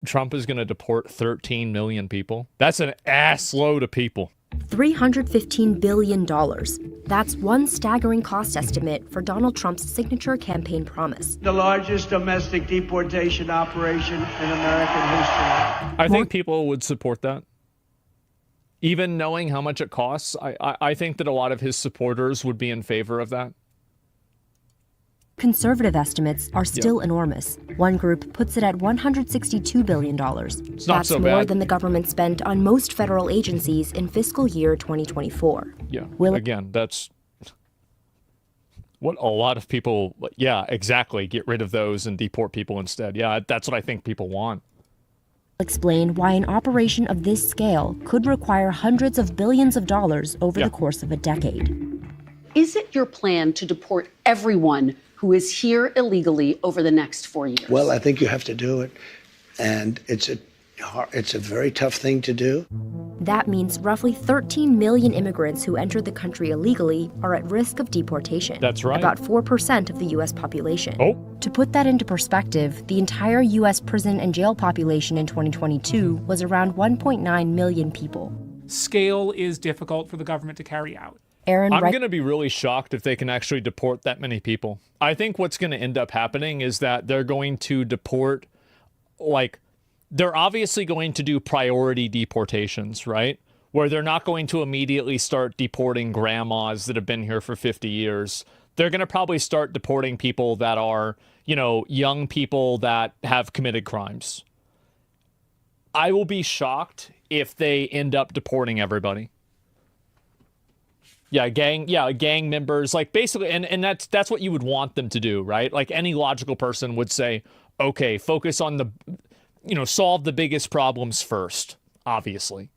Trump is going to deport 13 million people. That's an ass load of people. $315 billion. That's one staggering cost estimate for Donald Trump's signature campaign promise. The largest domestic deportation operation in American history. I think people would support that. Even knowing how much it costs, I think that a lot of his supporters would be in favor of that. Conservative estimates are still enormous. One group puts it at $162 billion. It's not so bad. That's more than the government spent on most federal agencies in fiscal year 2024. Yeah, again, that's what a lot of people, yeah, exactly, get rid of those and deport people instead. Yeah, that's what I think people want. Explain why an operation of this scale could require hundreds of billions of dollars over the course of a decade. Is it your plan to deport everyone who is here illegally over the next 4 years? Well, I think you have to do it, and it's a very tough thing to do. That means roughly 13 million immigrants who entered the country illegally are at risk of deportation. That's right. About 4% of the U.S. population. Oh. To put that into perspective, the entire U.S. prison and jail population in 2022 was around 1.9 million people. Scale is difficult for the government to carry out. I'm going to be really shocked if they can actually deport that many people. I think what's going to end up happening is that they're going to deport, like, they're obviously going to do priority deportations, right? Where they're not going to immediately start deporting grandmas that have been here for 50 years. They're going to probably start deporting people that are, you know, young people that have committed crimes. I will be shocked if they end up deporting everybody. Yeah, gang members, like basically, and that's what you would want them to do, right? Like any logical person would say, okay, focus on the, you know, solve the biggest problems first, obviously.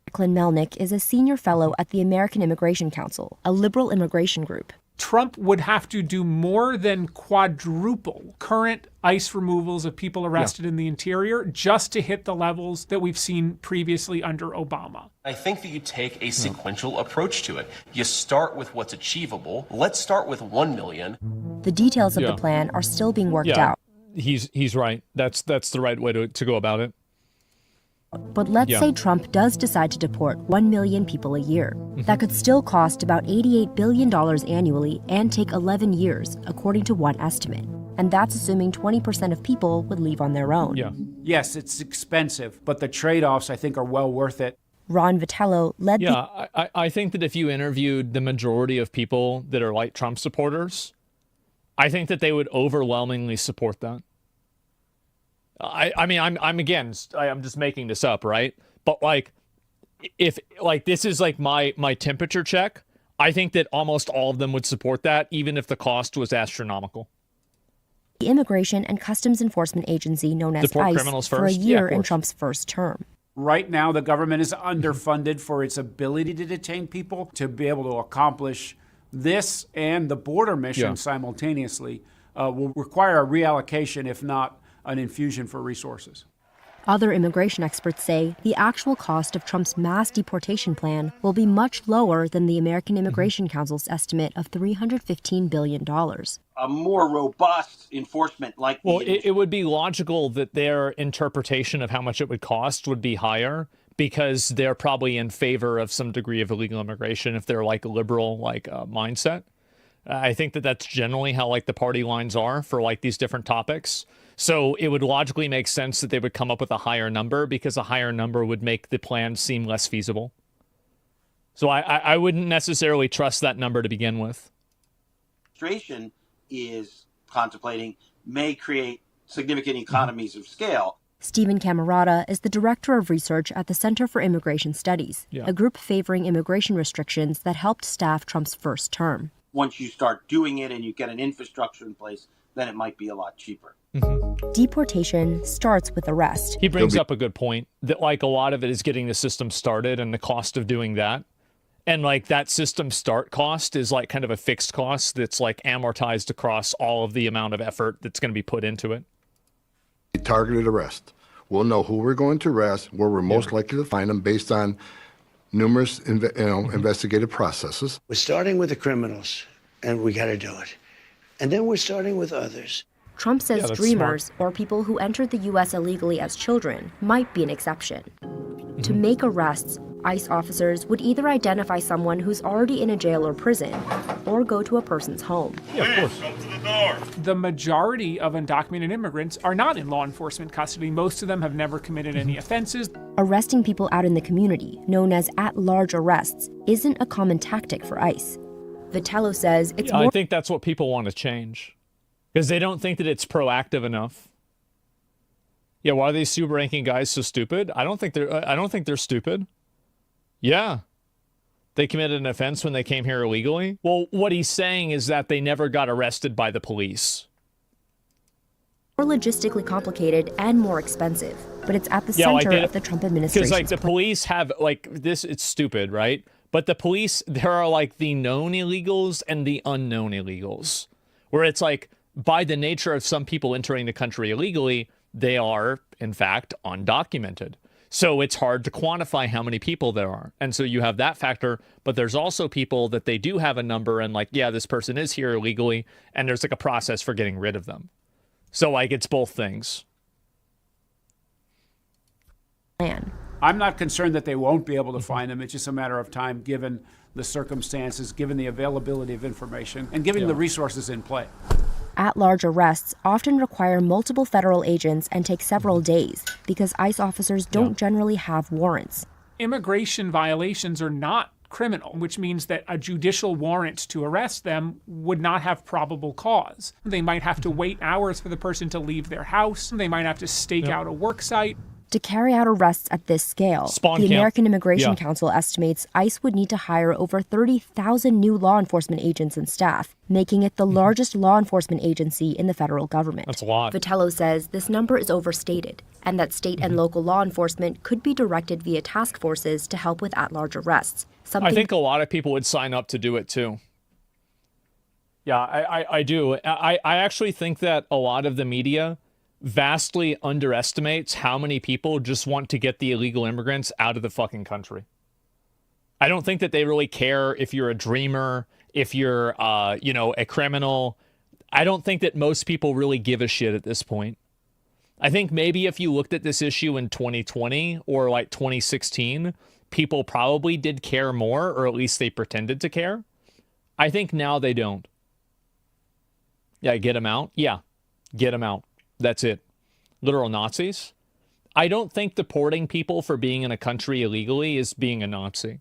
Jacqueline Melnick is a senior fellow at the American Immigration Council, a liberal immigration group. Trump would have to do more than quadruple current ICE removals of people arrested in the interior just to hit the levels that we've seen previously under Obama. I think that you take a sequential approach to it. You start with what's achievable. Let's start with 1 million. The details of the plan are still being worked out. He's right. That's the right way to go about it. But let's say Trump does decide to deport 1 million people a year. That could still cost about $88 billion annually and take 11 years, according to one estimate. And that's assuming 20% of people would leave on their own. Yes, it's expensive, but the trade-offs, I think, are well worth it. Ron Vitello led I think that if you interviewed the majority of people that are like Trump supporters, I think that they would overwhelmingly support that. I mean, I'm just making this up, right? But like, if like this is like my temperature check, I think that almost all of them would support that, even if the cost was astronomical. The Immigration and Customs Enforcement Agency, known as ICE, for a year in Trump's first term. Right now, the government is underfunded for its ability to detain people. To be able to accomplish this and the border mission simultaneously will require a reallocation, if not an infusion for resources. Other immigration experts say the actual cost of Trump's mass deportation plan will be much lower than the American Immigration Council's estimate of $315 billion. A more robust enforcement like it would be logical that their interpretation of how much it would cost would be higher, because they're probably in favor of some degree of illegal immigration if they're like a liberal mindset. I think that that's generally how like the party lines are for like these different topics. So it would logically make sense that they would come up with a higher number, because a higher number would make the plan seem less feasible. So I wouldn't necessarily trust that number to begin with. Administration is contemplating may create significant economies of scale. Stephen Camarata is the director of research at the Center for Immigration Studies, a group favoring immigration restrictions that helped staff Trump's first term. Once you start doing it and you get an infrastructure in place, then it might be a lot cheaper. Deportation starts with arrest. He brings up a good point that like a lot of it is getting the system started and the cost of doing that. And like that system start cost is like kind of a fixed cost that's like amortized across all of the amount of effort that's going to be put into it. Targeted arrest. We'll know who we're going to arrest, where we're most likely to find them based on numerous investigative processes. We're starting with the criminals, and we got to do it. And then we're starting with others. Trump says Yeah, that's dreamers, or people who entered the U.S. illegally as children, might be an exception. To make arrests, ICE officers would either identify someone who's already in a jail or prison, or go to a person's home. Yeah, of course. The majority of undocumented immigrants are not in law enforcement custody. Most of them have never committed any offenses. Arresting people out in the community, known as at-large arrests, isn't a common tactic for ICE. Vitello says it's more... I think that's what people want to change. Because they don't think that it's proactive enough. Yeah, why are these super-ranking guys so stupid? I don't think they're stupid. Yeah. They committed an offense when they came here illegally. Well, what he's saying is that they never got arrested by the police. more logistically complicated and more expensive, but it's at the center of the Trump administration. Because, like, the police have, like, this, it's stupid, right? But the police, there are, like, the known illegals and the unknown illegals. Where it's like, by the nature of some people entering the country illegally, they are, in fact, undocumented. So it's hard to quantify how many people there are. And so you have that factor, but there's also people that they do have a number and like, yeah, this person is here illegally, and there's like a process for getting rid of them. So like it's both things. I'm not concerned that they won't be able to find them. It's just a matter of time given the circumstances, given the availability of information, and given the resources in play. At-large arrests often require multiple federal agents and take several days because ICE officers don't generally have warrants. Immigration violations are not criminal, which means that a judicial warrant to arrest them would not have probable cause. They might have to wait hours for the person to leave their house. They might have to stake out a work site. To carry out arrests at this scale, the American Immigration Council estimates ICE would need to hire over 30,000 new law enforcement agents and staff, making it the largest law enforcement agency in the federal government. That's a lot. Vitello says this number is overstated, and that state and local law enforcement could be directed via task forces to help with at-large arrests. I think a lot of people would sign up to do it too. Yeah, I do. I actually think that a lot of the media vastly underestimates how many people just want to get the illegal immigrants out of the fucking country. I don't think that they really care if you're a dreamer, if you're, a criminal. I don't think that most people really give a shit at this point. I think maybe if you looked at this issue in 2020 or like 2016, people probably did care more, or at least they pretended to care. I think now they don't. Yeah, get them out. Yeah, get them out. That's it. Literal Nazis. I don't think deporting people for being in a country illegally is being a Nazi.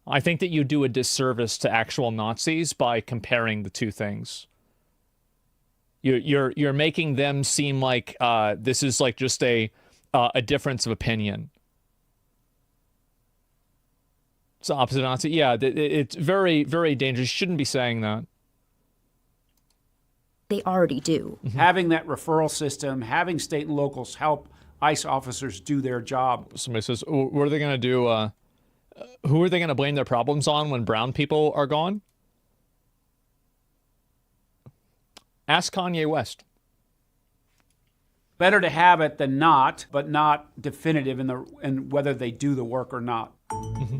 I think that you do a disservice to actual Nazis by comparing the two things. You're making them seem like this is like just a difference of opinion. It's the opposite of Nazi. Yeah, it's very, very dangerous. You shouldn't be saying that. They already do. Having that referral system, having state and locals help ICE officers do their job. Somebody says, what are they going to do? Who are they going to blame their problems on when brown people are gone? Ask Kanye West. Better to have it than not, but not definitive in whether they do the work or not.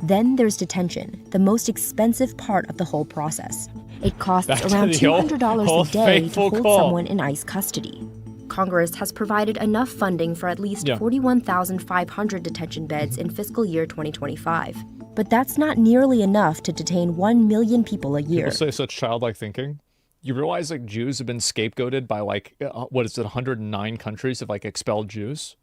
Then there's detention, the most expensive part of the whole process. It costs around $200 a day to hold someone in ICE custody. Congress has provided enough funding for at least 41,500 detention beds in fiscal year 2025. But that's not nearly enough to detain 1 million people a year. People say such childlike thinking. You realize like Jews have been scapegoated by like, 109 countries have like expelled Jews?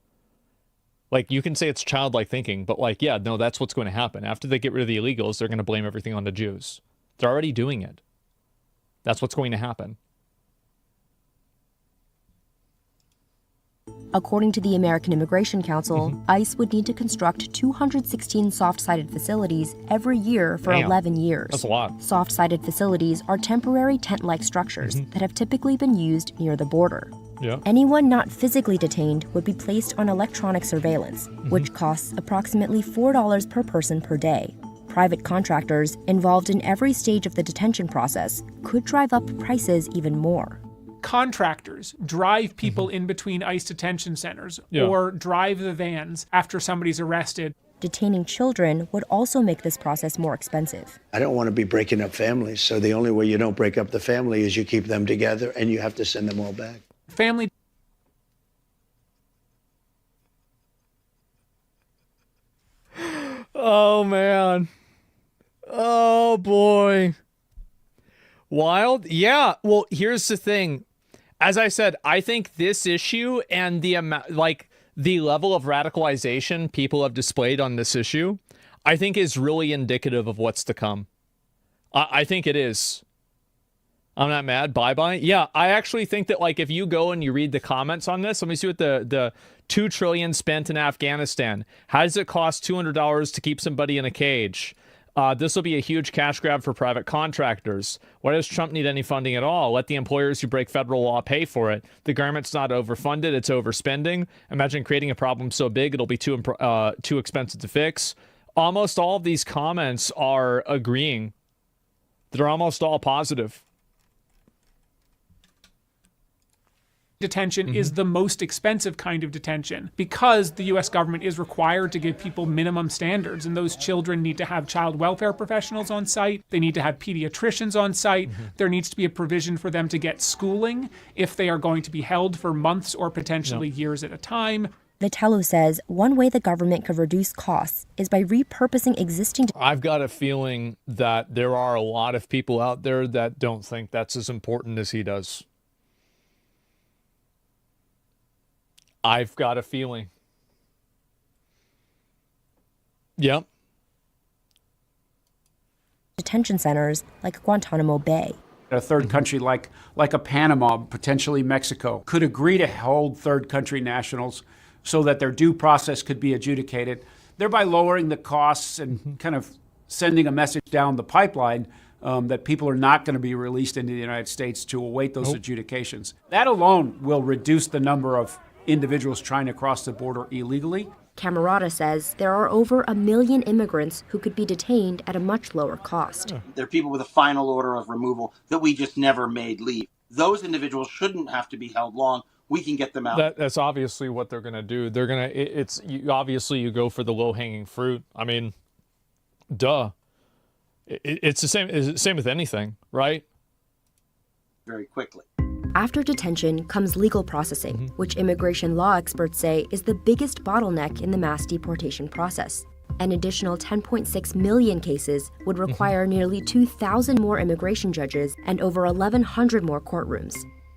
Like, you can say it's childlike thinking, but like, yeah, no, that's what's going to happen. After they get rid of the illegals, they're going to blame everything on the Jews. They're already doing it. That's what's going to happen. According to the American Immigration Council, ICE would need to construct 216 soft-sided facilities every year for 11 years. That's a lot. Soft-sided facilities are temporary tent-like structures that have typically been used near the border. Yeah. Anyone not physically detained would be placed on electronic surveillance, which costs approximately $4 per person per day. Private contractors involved in every stage of the detention process could drive up prices even more. Contractors drive people in between ICE detention centers or drive the vans after somebody's arrested. Detaining children would also make this process more expensive. I don't want to be breaking up families, so the only way you don't break up the family is you keep them together and you have to send them all back. Family Oh, man. Oh, boy. Wild? Yeah. Well, here's the thing. As I said, I think this issue and the amount, like the level of radicalization people have displayed on this issue, I think is really indicative of what's to come. I think it is. I'm not mad. Bye-bye. Yeah, I actually think that, like, if you go and you read the comments on this, let me see what the $2 trillion spent in Afghanistan. How does it cost $200 to keep somebody in a cage? This will be a huge cash grab for private contractors. Why does Trump need any funding at all? Let the employers who break federal law pay for it. The government's not overfunded, it's overspending. Imagine creating a problem so big it'll be too expensive to fix. Almost all of these comments are agreeing. They're almost all positive. detention is the most expensive kind of detention because the U.S. government is required to give people minimum standards, and those children need to have child welfare professionals on site. They need to have pediatricians on site. There needs to be a provision for them to get schooling if they are going to be held for months or potentially years at a time. Vitello says one way the government could reduce costs is by repurposing existing... I've got a feeling that there are a lot of people out there that don't think that's as important as he does. I've got a feeling. Yep. Detention centers like Guantanamo Bay. A third country like a Panama, potentially Mexico, could agree to hold third country nationals so that their due process could be adjudicated, thereby lowering the costs and kind of sending a message down the pipeline that people are not going to be released into the United States to await those adjudications. That alone will reduce the number of individuals trying to cross the border illegally. Camerata says there are over 1 million immigrants who could be detained at a much lower cost. There are people with a final order of removal that we just never made leave. Those individuals shouldn't have to be held long. We can get them out. That's obviously what they're going to do. They're going to, obviously you go for the low-hanging fruit. I mean, duh. It's the same with anything, right? Very quickly. After detention comes legal processing, which immigration law experts say is the biggest bottleneck in the mass deportation process. An additional 10.6 million cases would require nearly 2,000 more immigration judges and over 1,100 more courtrooms.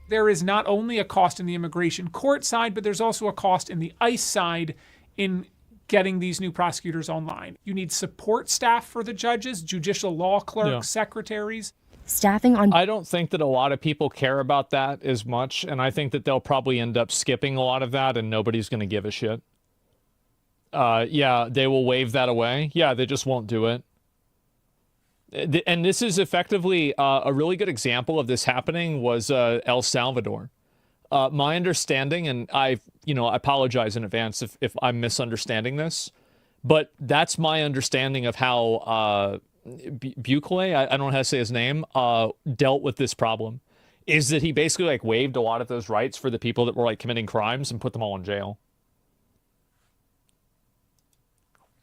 There is not only a cost in the immigration court side, but there's also a cost in the ICE side in getting these new prosecutors online. You need support staff for the judges, judicial law clerks, secretaries. Staffing on... I don't think that a lot of people care about that as much, and I think that they'll probably end up skipping a lot of that, and nobody's going to give a shit. Yeah, they will wave that away. Yeah, they just won't do it. And this is effectively a really good example of this happening was El Salvador. My understanding, and I apologize in advance if I'm misunderstanding this, but that's my understanding of how Bukele, I don't know how to say his name, dealt with this problem, is that he basically waived a lot of those rights for the people that were committing crimes and put them all in jail.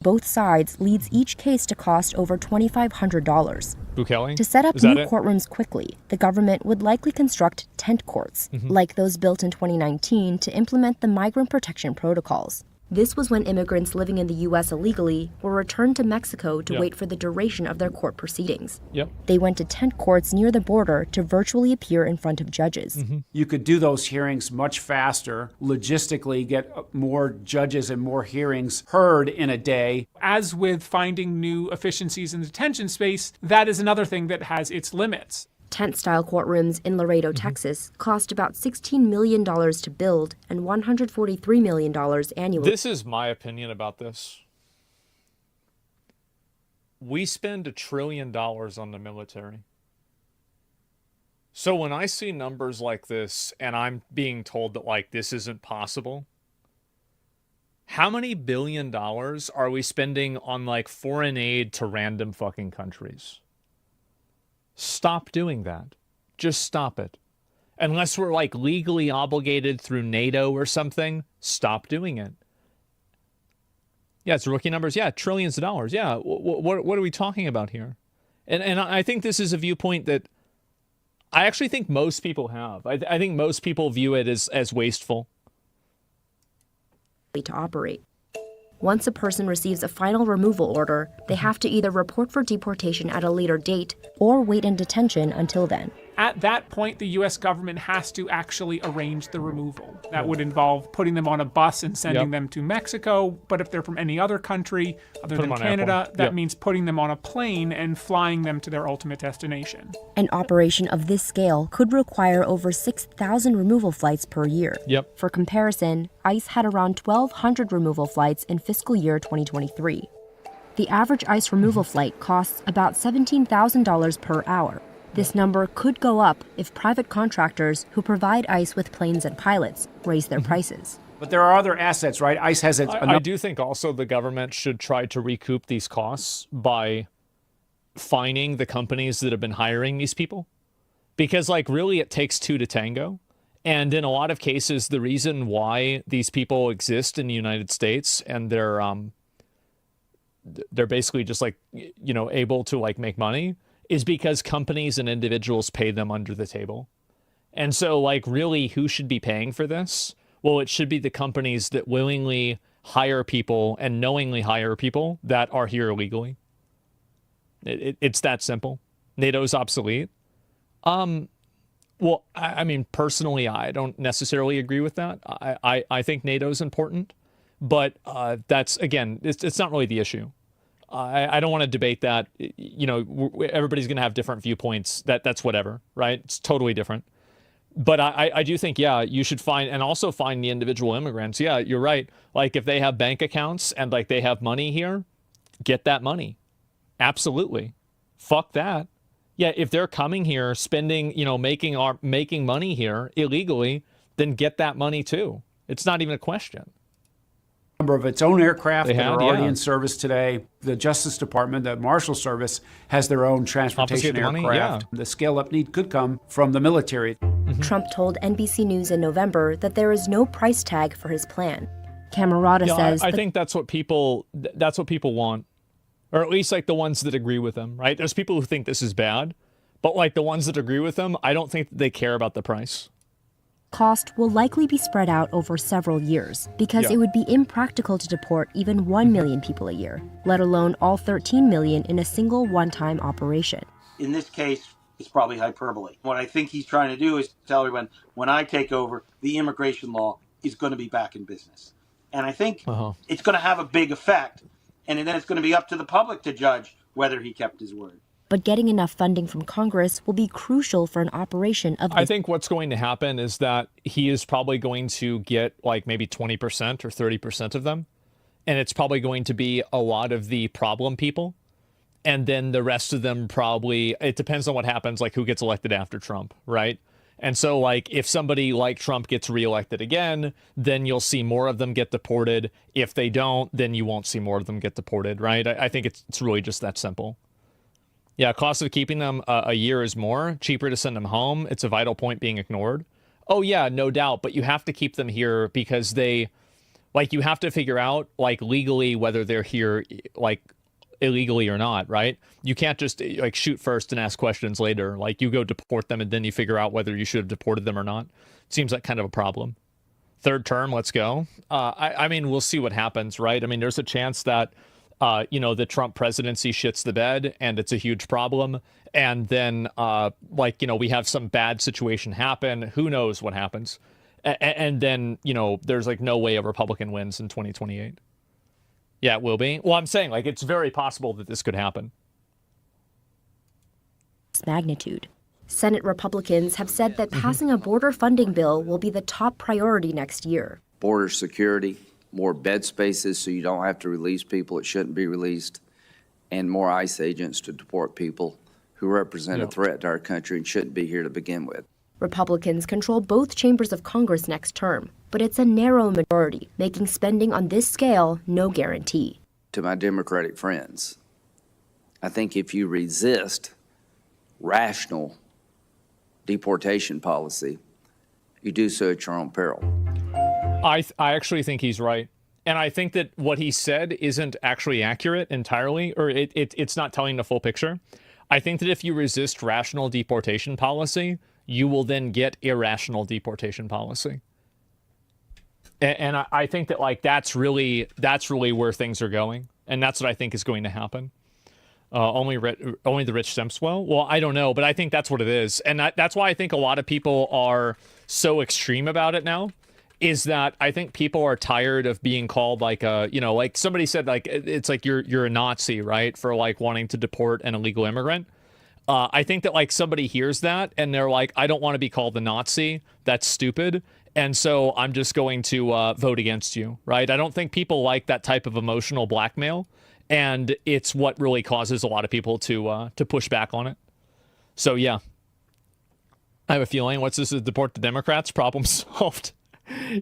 Both sides leads each case to cost over $2,500. Bukele? To set up new courtrooms quickly, the government would likely construct tent courts, like those built in 2019 to implement the migrant protection protocols. This was when immigrants living in the U.S. illegally were returned to Mexico to wait for the duration of their court proceedings. They went to tent courts near the border to virtually appear in front of judges. You could do those hearings much faster, logistically get more judges and more hearings heard in a day. As with finding new efficiencies in the detention space, that is another thing that has its limits. Tent-style courtrooms in Laredo, Texas, cost about $16 million to build and $143 million annually. This is my opinion about this. We spend $1 trillion on the military. So when I see numbers like this and I'm being told that this isn't possible, how many $1 billion are we spending on foreign aid to random fucking countries? Stop doing that. Just stop it. Unless we're legally obligated through NATO or something, stop doing it. Yeah, it's rookie numbers. Yeah, trillions of dollars. Yeah, what are we talking about here? And I think this is a viewpoint that I actually think most people have. I think most people view it as wasteful. To operate. Once a person receives a final removal order, they have to either report for deportation at a later date or wait in detention until then. At that point, the U.S. government has to actually arrange the removal. That would involve putting them on a bus and sending them to Mexico. But if they're from any other country other than Canada, that means putting them on a plane and flying them to their ultimate destination. An operation of this scale could require over 6,000 removal flights per year. For comparison, ICE had around 1,200 removal flights in fiscal year 2023. The average ICE removal flight costs about $17,000 per hour. This number could go up if private contractors who provide ICE with planes and pilots raise their prices. But there are other assets, right? ICE has its... I do think also the government should try to recoup these costs by fining the companies that have been hiring these people. Because, like, really it takes two to tango. And in a lot of cases, the reason why these people exist in the United States and they're basically just, like, you know, able to, like, make money is because companies and individuals pay them under the table. And so, like, really, who should be paying for this? Well, it should be the companies that willingly hire people and knowingly hire people that are here illegally. It's that simple. NATO's obsolete. Well, I mean, personally, I don't necessarily agree with that. I think NATO's important, but that's, again, it's not really the issue. I don't want to debate that. You know, everybody's going to have different viewpoints. That's whatever, right? It's totally different. But I do think, yeah, you should find, and also find the individual immigrants. Yeah, you're right. Like, if they have bank accounts and, like, they have money here, get that money. Absolutely. Fuck that. Yeah, if they're coming here, spending, you know, making money here illegally, then get that money too. It's not even a question. Number of its own aircraft that are already in service today. The Justice Department, the Marshal Service, has their own transportation aircraft. The scale-up need could come from the military. Trump told NBC News in November that there is no price tag for his plan. Camerata says... I think that's what people want. Or at least, like, the ones that agree with him, right? There's people who think this is bad, but, like, the ones that agree with him, I don't think they care about the price. Cost will likely be spread out over several years because it would be impractical to deport even 1 million people a year, let alone all 13 million in a single one-time operation. In this case, it's probably hyperbole. What I think he's trying to do is tell everyone, when I take over, the immigration law is going to be back in business. And I think it's going to have a big effect, and then it's going to be up to the public to judge whether he kept his word. But getting enough funding from Congress will be crucial for an operation of this. I think what's going to happen is that he is probably going to get, like, maybe 20% or 30% of them. And it's probably going to be a lot of the problem people. And then the rest of them probably, it depends on what happens, like who gets elected after Trump, right? And so, like, if somebody like Trump gets reelected again, then you'll see more of them get deported. If they don't, then you won't see more of them get deported, right? I think it's really just that simple. Yeah, cost of keeping them a year is more. Cheaper to send them home. It's a vital point being ignored. Oh, yeah, no doubt. But you have to keep them here because they, like, you have to figure out, like, legally whether they're here, like, illegally or not, right? You can't just, like, shoot first and ask questions later. Like, you go deport them and then you figure out whether you should have deported them or not. Seems like kind of a problem. Third term, let's go. I mean, we'll see what happens, right? I mean, there's a chance that you know, the Trump presidency shits the bed and it's a huge problem. And then, like, you know, we have some bad situation happen. Who knows what happens? And then, you know, there's, like, no way a Republican wins in 2028. Yeah, it will be. Well, I'm saying, like, it's very possible that this could happen. Magnitude. Senate Republicans have said that passing a border funding bill will be the top priority next year. Border security, more bed spaces so you don't have to release people that shouldn't be released, and more ICE agents to deport people who represent a threat to our country and shouldn't be here to begin with. Republicans control both chambers of Congress next term, but it's a narrow majority, making spending on this scale no guarantee. To my Democratic friends, I think if you resist rational deportation policy, you do so at your own peril. I actually think he's right. And I think that what he said isn't actually accurate entirely, or it's not telling the full picture. I think that if you resist rational deportation policy, you will then get irrational deportation policy. And I think that like that's really where things are going, and that's what I think is going to happen. Only the rich stem well. Well, I don't know, but I think that's what it is, and that's why I think a lot of people are so extreme about it now. Is that I think people are tired of being called like like somebody said, like it's like you're a Nazi, right, for like wanting to deport an illegal immigrant. I think that like somebody hears that and they're like, I don't want to be called a Nazi. That's stupid. And so I'm just going to vote against you, right? I don't think people like that type of emotional blackmail. And it's what really causes a lot of people to push back on it. So, yeah. I have a feeling, what's this, is deport the Democrats? Problem solved.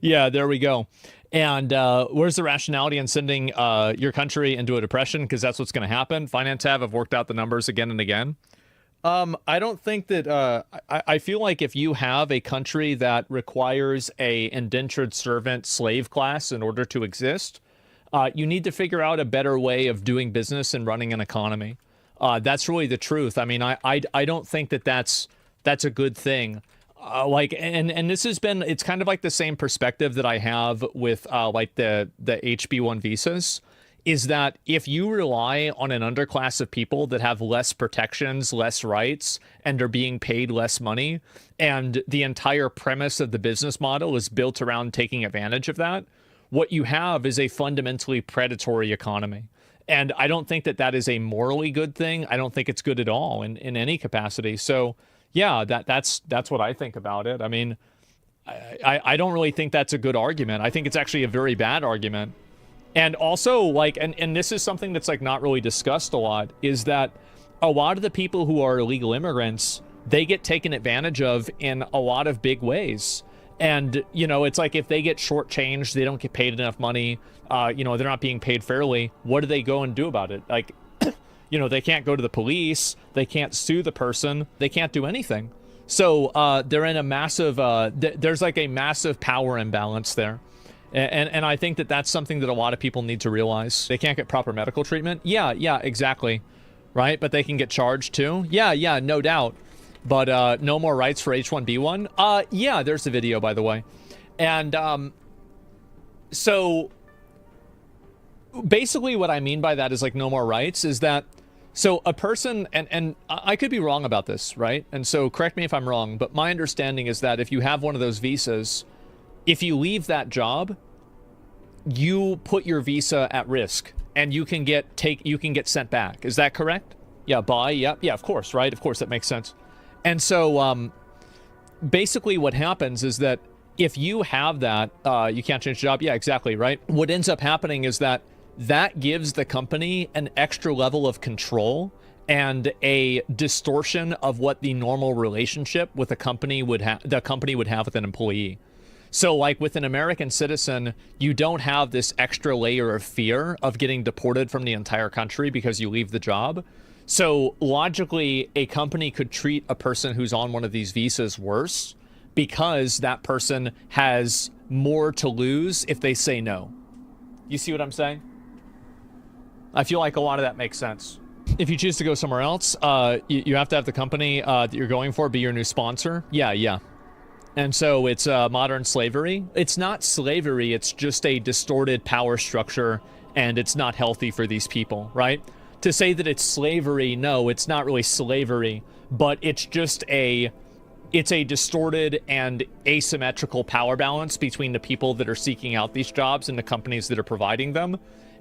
Yeah, there we go. And where's the rationality in sending your country into a depression? Because that's what's going to happen. Finance have worked out the numbers again and again. I don't think that I feel like if you have a country that requires a indentured servant slave class in order to exist, you need to figure out a better way of doing business and running an economy. That's really the truth. I mean, I don't think that that's a good thing. And this has been, it's kind of like the same perspective that I have with like the HB1 visas, is that if you rely on an underclass of people that have less protections, less rights, and are being paid less money, and the entire premise of the business model is built around taking advantage of that, what you have is a fundamentally predatory economy. And I don't think that that is a morally good thing. I don't think it's good at all in any capacity. So yeah, that's what I think about it. I mean, I don't really think that's a good argument. I think it's actually a very bad argument. And also, like, and this is something that's like not really discussed a lot, is that a lot of the people who are illegal immigrants, they get taken advantage of in a lot of big ways. And, you know, it's like if they get shortchanged, they don't get paid enough money, you know, they're not being paid fairly. What do they go and do about it? Like, you know, they can't go to the police, they can't sue the person, they can't do anything. So they're in a massive, there's like a massive power imbalance there. And I think that that's something that a lot of people need to realize. They can't get proper medical treatment. Yeah, exactly. Right? But they can get charged too. Yeah, no doubt. But no more rights for H1B1. Yeah, there's the video, by the way. And so basically what I mean by that is like no more rights is that, so a person, and I could be wrong about this, right? And so correct me if I'm wrong, but my understanding is that if you have one of those visas, if you leave that job, you put your visa at risk and you can get sent back. Is that correct? Yeah, yeah, of course, right? Of course, that makes sense. And so basically what happens is that if you have that, you can't change the job. Yeah, exactly, right? What ends up happening is that gives the company an extra level of control and a distortion of what the normal relationship with the company would have with an employee. So like with an American citizen, you don't have this extra layer of fear of getting deported from the entire country because you leave the job. So logically, a company could treat a person who's on one of these visas worse because that person has more to lose if they say no. You see what I'm saying? I feel like a lot of that makes sense. If you choose to go somewhere else, you have to have the company that you're going for be your new sponsor. Yeah. And so it's modern slavery. It's not slavery, it's just a distorted power structure, and it's not healthy for these people, right? To say that it's slavery, no, it's not really slavery, but it's just it's a distorted and asymmetrical power balance between the people that are seeking out these jobs and the companies that are providing them.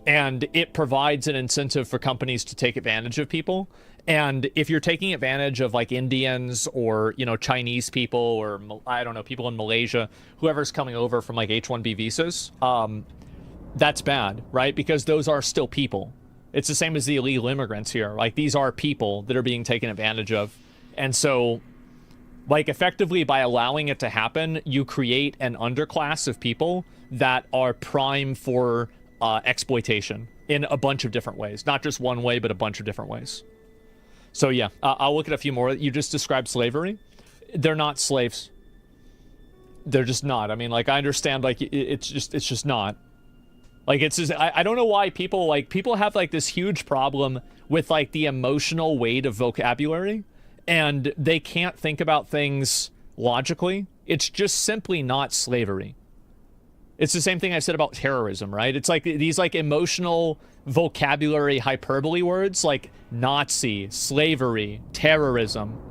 And it provides an incentive for companies to take advantage of people. And if you're taking advantage of like Indians or, you know, Chinese people or, I don't know, people in Malaysia, whoever's coming over from like H-1B visas, that's bad, right? Because those are still people. It's the same as the illegal immigrants here. Like these are people that are being taken advantage of. And so like effectively by allowing it to happen, you create an underclass of people that are prime for exploitation in a bunch of different ways. Not just one way, but a bunch of different ways. So yeah, I'll look at a few more. You just described slavery. They're not slaves. They're just not. I mean, like, I understand, like, it's just not. Like, it's just, I don't know why people have, like, this huge problem with like the emotional weight of vocabulary, and they can't think about things logically. It's just simply not slavery. It's the same thing I said about terrorism, right? It's like these like emotional vocabulary hyperbole words like Nazi, slavery, terrorism.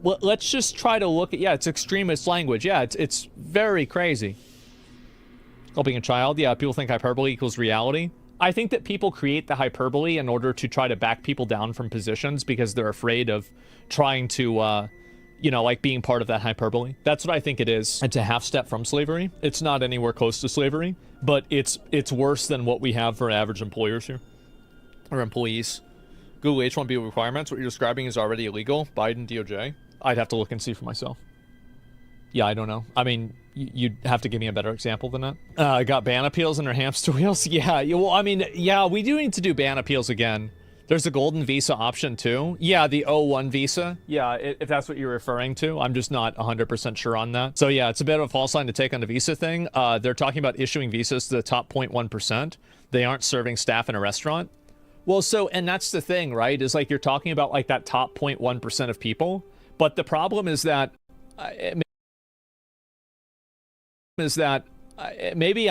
Let's just try to look at, yeah, it's extremist language. Yeah, it's very crazy. Helping a child, yeah, people think hyperbole equals reality. I think that people create the hyperbole in order to try to back people down from positions because they're afraid of trying to, you know, like being part of that hyperbole. That's what I think it is. It's a half step from slavery. It's not anywhere close to slavery, but it's worse than what we have for average employers here, or employees. Google H-1B requirements, what you're describing is already illegal. Biden, DOJ. I'd have to look and see for myself. Yeah, I don't know. I mean, you'd have to give me a better example than that. Got ban appeals in their hamster wheels? Yeah, well, I mean, yeah, we do need to do ban appeals again. There's a golden visa option too. Yeah, the O1 visa. Yeah, if that's what you're referring to. I'm just not 100% sure on that. So yeah, it's a bit of a false line to take on the visa thing. They're talking about issuing visas to the top 0.1%. They aren't serving staff in a restaurant. Well, so, and that's the thing, right? Is like you're talking about like that top 0.1% of people. But the problem is that maybe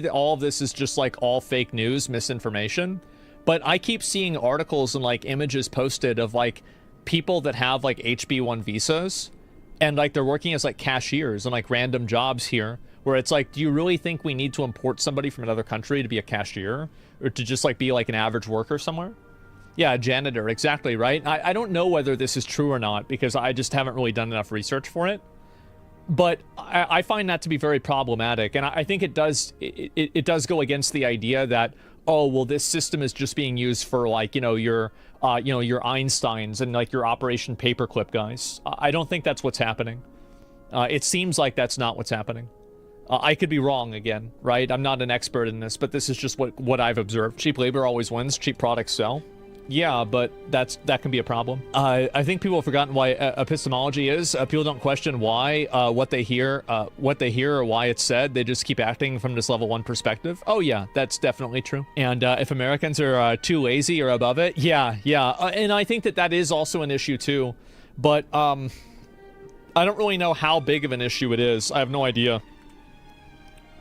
all of this is just like all fake news, misinformation. But I keep seeing articles and like images posted of like people that have like HB1 visas and like they're working as like cashiers and like random jobs here, where it's like, do you really think we need to import somebody from another country to be a cashier or to just like be like an average worker somewhere? Yeah, janitor, exactly, right? I don't know whether this is true or not because I just haven't really done enough research for it. But I find that to be very problematic, and I think it does go against the idea that, oh, well, this system is just being used for like, your Einsteins and like your Operation Paperclip guys. I don't think that's what's happening. It seems like that's not what's happening. I could be wrong again, right? I'm not an expert in this, but this is just what I've observed. Cheap labor always wins. Cheap products sell. Yeah, but that can be a problem. I think people have forgotten why epistemology is. People don't question why what they hear or why it's said. They just keep acting from this level 1 perspective. Oh yeah, that's definitely true. And if Americans are too lazy or above it, yeah. And I think that is also an issue too. But I don't really know how big of an issue it is. I have no idea.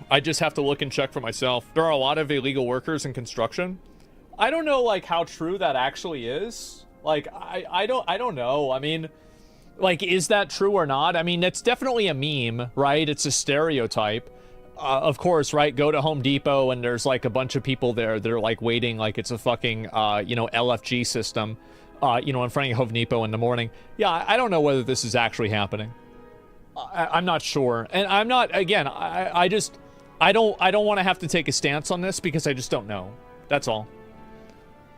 I just have to look and check for myself. There are a lot of illegal workers in construction. I don't know, like, how true that actually is. Like, I don't know. I mean, like, is that true or not? I mean, it's definitely a meme, right? It's a stereotype. Of course, right? Go to Home Depot and there's, like, a bunch of people there that are, like, waiting like it's a fucking, LFG system, in front of Home Depot in the morning. Yeah, I don't know whether this is actually happening. I'm not sure. And I'm not, again, I don't want to have to take a stance on this because I just don't know. That's all.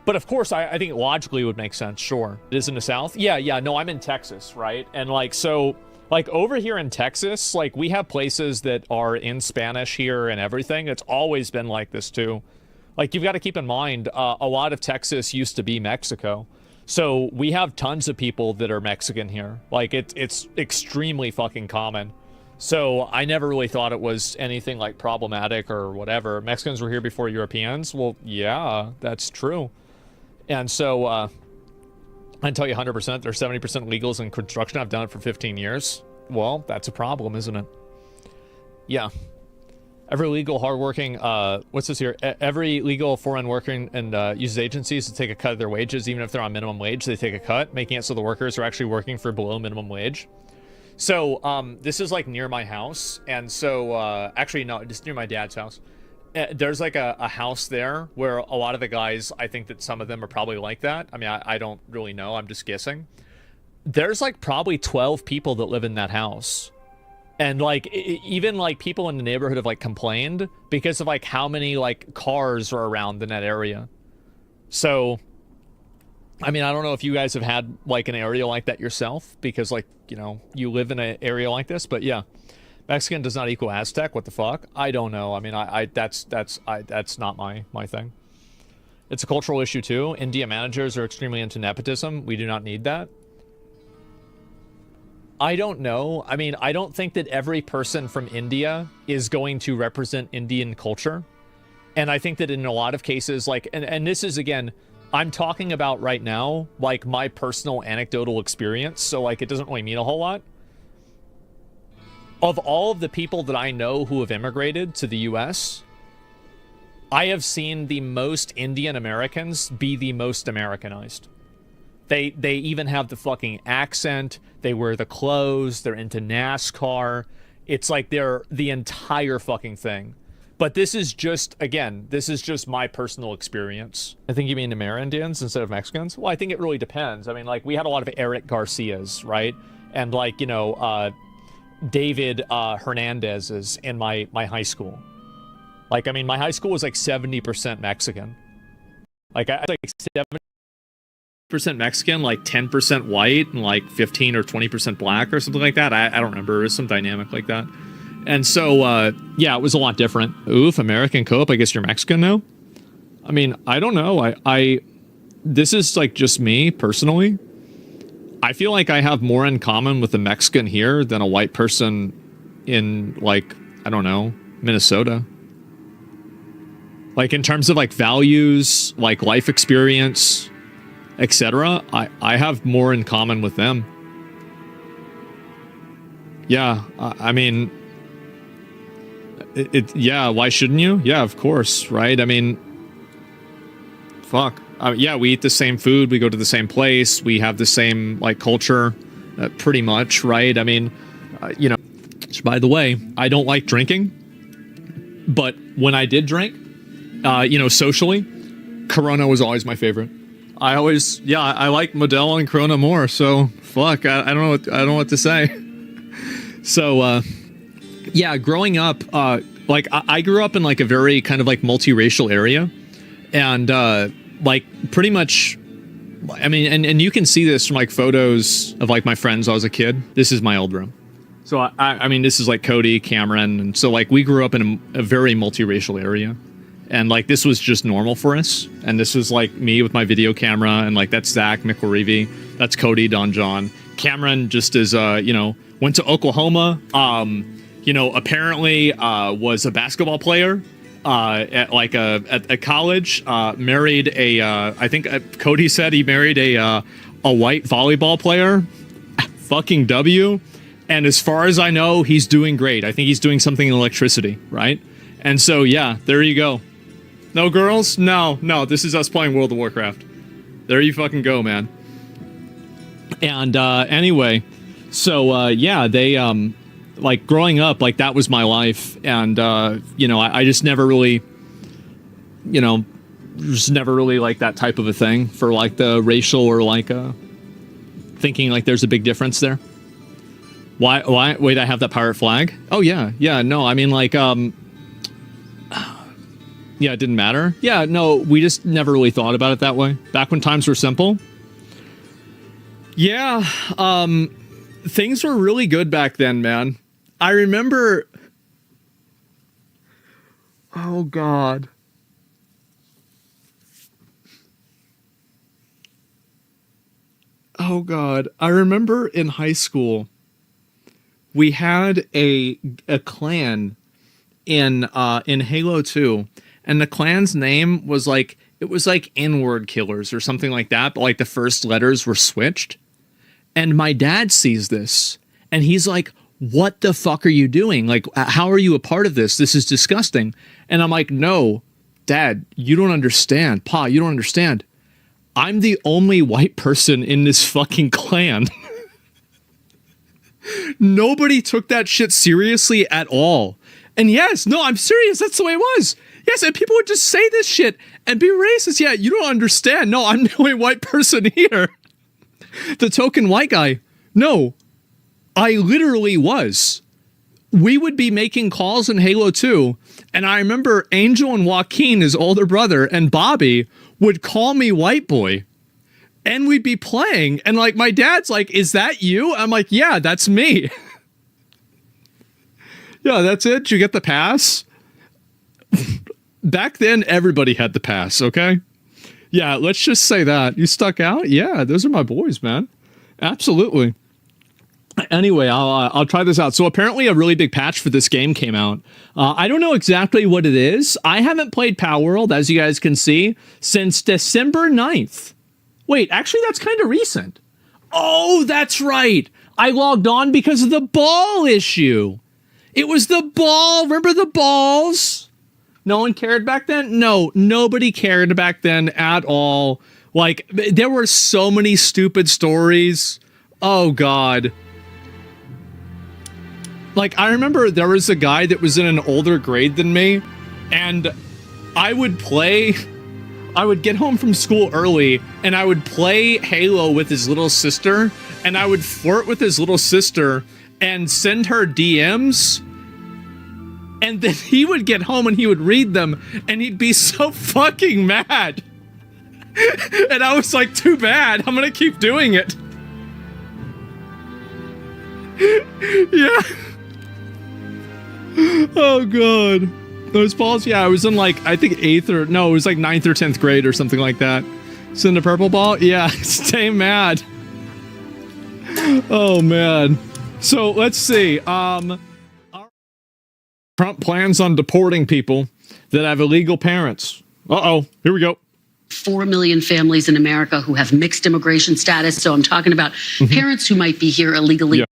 But of course, I think logically it would make sense, sure. It is in the South? Yeah, no, I'm in Texas, right? And like, so, like over here in Texas, like we have places that are in Spanish here and everything. It's always been like this too. Like you've got to keep in mind, a lot of Texas used to be Mexico. So we have tons of people that are Mexican here. Like it's extremely fucking common. So I never really thought it was anything like problematic or whatever. Mexicans were here before Europeans. Well, yeah, that's true. And so, I can tell you 100%, there's 70% legals in construction. I've done it for 15 years. Well, that's a problem, isn't it? Yeah. Every legal, hardworking, what's this here? Every legal foreign worker and uses agencies to take a cut of their wages. Even if they're on minimum wage, they take a cut, making it so the workers are actually working for below minimum wage. So, this is like near my house. And so, actually, no, just near my dad's house. There's like a house there where a lot of the guys, I think that some of them are probably like that. I mean, I don't really know. I'm just guessing. There's like probably 12 people that live in that house. And like, even like people in the neighborhood have like complained because of like how many like cars are around in that area. So, I mean, I don't know if you guys have had like an area like that yourself because like, you live in an area like this, but yeah. Mexican does not equal Aztec. What the fuck? I don't know. I mean, that's not my thing. It's a cultural issue too. India managers are extremely into nepotism. We do not need that. I don't know. I mean, I don't think that every person from India is going to represent Indian culture. And I think that in a lot of cases, like, and this is, again, I'm talking about right now, like, my personal anecdotal experience, so, like, it doesn't really mean a whole lot. Of all of the people that I know who have immigrated to the US, I have seen the most Indian Americans be the most Americanized. They even have the fucking accent, they wear the clothes, they're into NASCAR. It's like they're the entire fucking thing. But this is just, again, this is just my personal experience. I think you mean Amerindians instead of Mexicans? Well, I think it really depends. I mean, like, we had a lot of Eric Garcias, right? And, like, you know, David Hernandez's in my high school. Like, I mean, my high school was like 70% Mexican. Like, I was like 70% Mexican, like 10% white, and like 15 or 20% black or something like that. I don't remember. It was some dynamic like that. And so, yeah, it was a lot different. Oof, American co-op, I guess you're Mexican now? I mean, I don't know. This is, like, just me, personally. I feel like I have more in common with a Mexican here than a white person in, like, I don't know, Minnesota. Like, in terms of, like, values, like, life experience, etc., I have more in common with them. Yeah, I mean... yeah, why shouldn't you? Yeah, of course, right? I mean, fuck. Yeah, we eat the same food, we go to the same place, we have the same, like, culture, pretty much, right? I mean, you know, by the way, I don't like drinking, but when I did drink, you know, socially, Corona was always my favorite. I always, yeah, I like Modelo and Corona more, so, fuck, I don't know what to say. So, yeah, growing up, like, I grew up in, like, a very kind of, like, multiracial area. And, like, pretty much, I mean, and you can see this from, like, photos of, like, my friends when I was a kid. This is my old room. So, I mean, this is, like, Cody, Cameron. And so, like, we grew up in a very multiracial area. And, like, this was just normal for us. And this was, like, me with my video camera. And, like, that's Zach McElreevy. That's Cody, Don John. Cameron just is, you know, went to Oklahoma. You know, apparently was a basketball player at like at college. Married a, I think Cody said he married a white volleyball player. Fucking W. And as far as I know, he's doing great. I think he's doing something in electricity, right? And so, yeah, there you go. No girls? No. This is us playing World of Warcraft. There you fucking go, man. And anyway, so yeah, they like, growing up, like, that was my life, and, you know, I just never really, you know, just never really, like, that type of a thing for, like, the racial or, like, thinking, like, there's a big difference there. Why, wait, I have that pirate flag? Oh, yeah, no, I mean, like, yeah, it didn't matter. Yeah, no, we just never really thought about it that way. Back when times were simple. Yeah, things were really good back then, man. I remember... Oh, God. Oh, God. I remember in high school, we had a clan in Halo 2, and the clan's name was, like, it was, like, N-word killers or something like that, but, like, the first letters were switched. And my dad sees this, and he's like, what the fuck are you doing? Like, how are you a part of this? This is disgusting. And I'm like, no, Dad, you don't understand. Pa, you don't understand. I'm the only white person in this fucking clan. Nobody took that shit seriously at all. And yes, no, I'm serious. That's the way it was. Yes, and people would just say this shit and be racist. Yeah, you don't understand. No, I'm the only white person here. The token white guy. No, I literally was. We would be making calls in Halo 2, and I remember Angel and Joaquin, his older brother, and Bobby would call me white boy. And we'd be playing, and, like, my dad's like, is that you? I'm like, yeah, that's me. Yeah, that's it? Did you get the pass? Back then, everybody had the pass, okay? Yeah, let's just say that. You stuck out? Yeah, those are my boys, man. Absolutely. Anyway, I'll try this out. So apparently a really big patch for this game came out. I don't know exactly what it is. I haven't played Palworld, as you guys can see, since December 9th. Wait, actually, that's kind of recent. Oh, that's right. I logged on because of the ball issue. It was the ball. Remember the balls? No one cared back then? No, nobody cared back then at all. Like, there were so many stupid stories. Oh, God. Like, I remember there was a guy that was in an older grade than me, and I would get home from school early, and I would play Halo with his little sister, and I would flirt with his little sister and send her DMs, and then he would get home and he would read them, and he'd be so fucking mad. And I was like, too bad, I'm gonna keep doing it. Yeah. Oh, God. Those balls, yeah, I was in like, I think it was like 9th or 10th grade or something like that. Send a purple ball? Yeah, stay mad. Oh, man. So, let's see. Trump plans on deporting people that have illegal parents. Uh-oh, here we go. 4 million families in America who have mixed immigration status. So I'm talking about parents who might be here illegally. Yeah.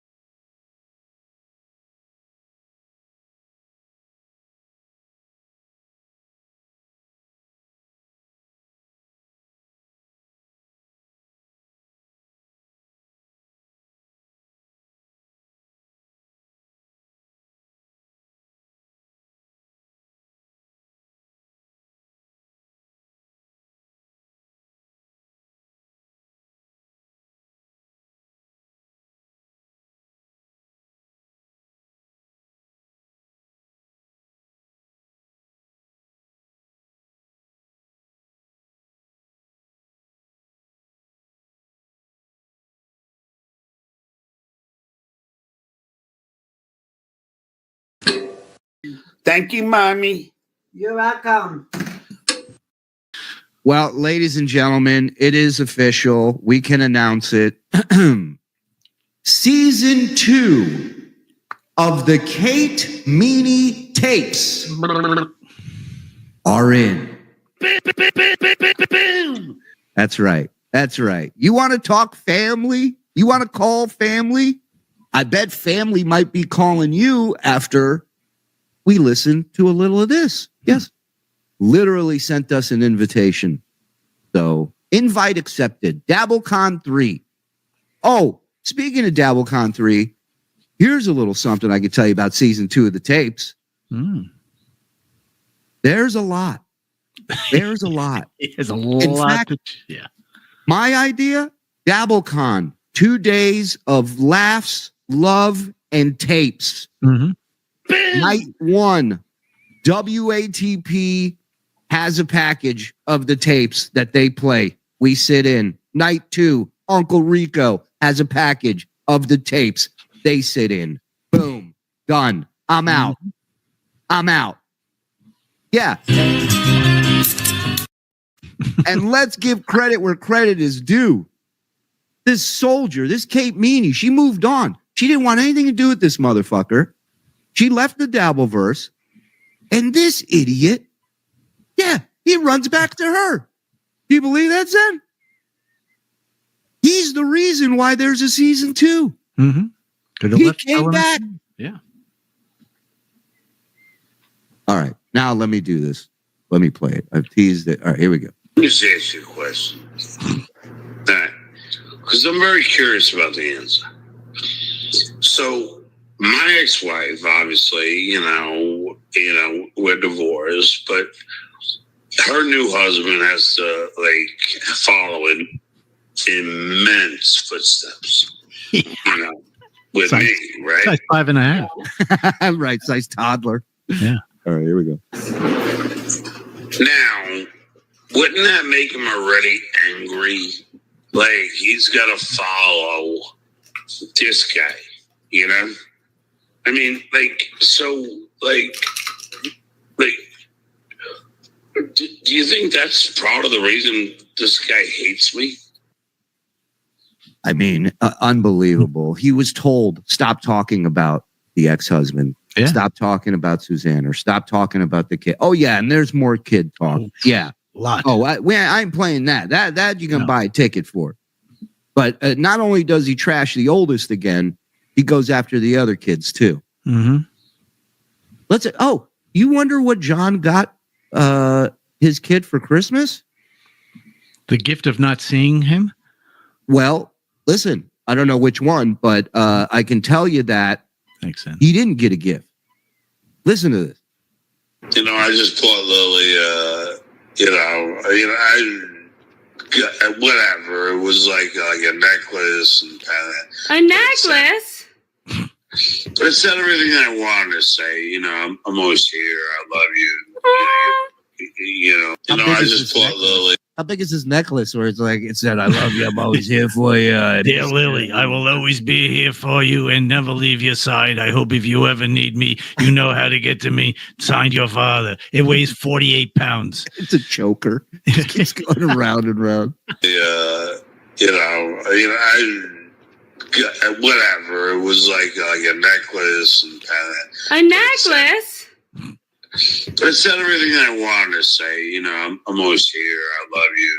Thank you, Mommy. You're welcome. Well, ladies and gentlemen, it is official. We can announce it. Season 2 of the Kate Meany tapes are in. That's right. That's right. You want to talk family? You want to call family? I bet family might be calling you after we listen to a little of this. Yes. Literally sent us an invitation. So, invite accepted. DabbleCon 3. Oh, speaking of DabbleCon 3, here's a little something I could tell you about season 2 of the tapes. There's a lot. There's a lot. There's a lot. In fact, yeah. My idea, DabbleCon, 2 days of laughs, love, and tapes. Night 1, WATP has a package of the tapes that they play. We sit in. Night 2, Uncle Rico has a package of the tapes they sit in. Boom. Done. I'm out. I'm out. Yeah. And let's give credit where credit is due. This soldier, this Kate Meany, she moved on. She didn't want anything to do with this motherfucker. She left the Dabbleverse, and this idiot, yeah, he runs back to her. Do you believe that, Zen? He's the reason why there's a season 2. He came back. Yeah. All right, now let me do this. Let me play it. I've teased it. All right, here we go. Let me just ask you a question. All right. Because I'm very curious about the answer. So, my ex-wife, obviously, we're divorced, but her new husband has to follow in immense footsteps. With me, right? Size 5.5. Right, size toddler. Yeah. All right, here we go. Now, wouldn't that make him already angry? Like, he's got to follow this guy, I mean, do you think that's part of the reason this guy hates me? I mean, unbelievable. He was told, stop talking about the ex-husband. Yeah. Stop talking about Suzanne, or stop talking about the kid. Oh, yeah, and there's more kid talk. Yeah. Lot. Oh, I ain't playing that. That you can buy a ticket for. But not only does he trash the oldest again, he goes after the other kids, too. Mm-hmm. You wonder what John got his kid for Christmas? The gift of not seeing him? Well, listen, I don't know which one, but I can tell you that makes sense. He didn't get a gift. Listen to this. I just bought Lily, whatever. It was like a necklace and a necklace. But it said everything I wanted to say. I'm always here. I love you. I just bought Lily. How big is this necklace where it's like, it said, I love you, I'm always here for you. Dear Lily, I will always be here for you and never leave your side. I hope if you ever need me, you know how to get to me. Signed, your father. It weighs 48 pounds. It's a choker. It keeps going around and round. Whatever. It was like a necklace and a necklace. But it said everything I wanted to say. I'm always here. I love you.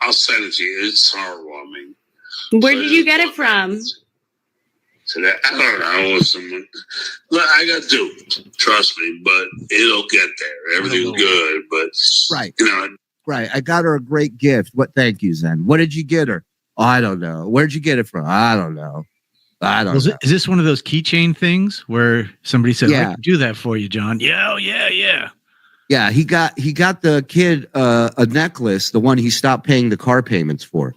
I'll send it to you. It's heartwarming. Where did you get it from? Today, I don't know. Someone. Look, I got duped. Trust me, but it'll get there. Everything's good, but right. Right. I got her a great gift. Thank you, Zen. What did you get her? Oh, I don't know. Where'd you get it from? I don't know. Is this one of those keychain things where somebody said, yeah. I can do that for you, John? Yeah. Yeah, he got the kid a necklace, the one he stopped paying the car payments for.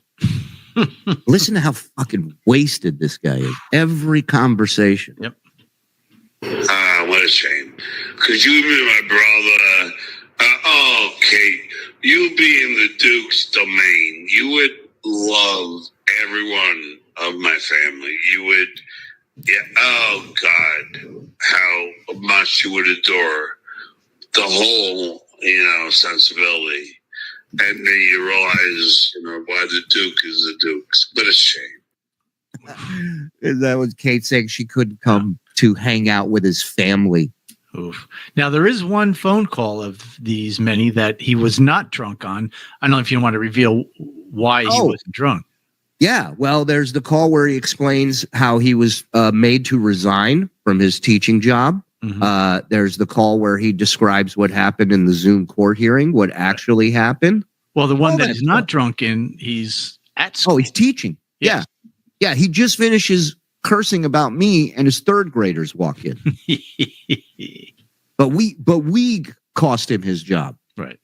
Listen to how fucking wasted this guy is. Every conversation. Yep. What a shame. Could you be my brother? Kate, you be in the Duke's domain. You would love everyone of my family. You would, oh God, how much you would adore the whole, sensibility. And then you realize, why the Duke is the Duke's. But it's a shame. That was Kate saying she couldn't come to hang out with his family. Oof. Now, there is one phone call of these many that he was not drunk on. I don't know if you want to reveal why he wasn't drunk. Yeah, well, there's the call where he explains how he was made to resign from his teaching job. Mm-hmm. There's the call where he describes what happened in the Zoom court hearing, what actually happened. Well, the one that he's not drunk in, he's at school. Oh, he's teaching. Yes. Yeah. He just finishes cursing about me, and his third graders walk in. But we cost him his job. Right.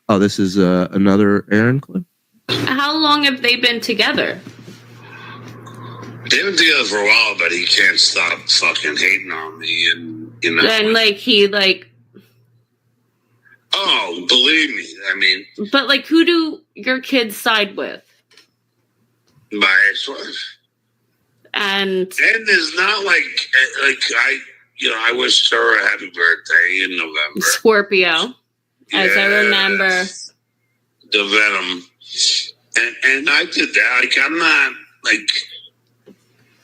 Oh, this is another Aaron clip. How long have they been together? They've been together for a while, but he can't stop fucking hating on me, and And oh, believe me, I mean. But who do your kids side with? My ex-wife. And there's not I wished her a happy birthday in November. Scorpio, as I remember. The Venom. And I did that. I'm not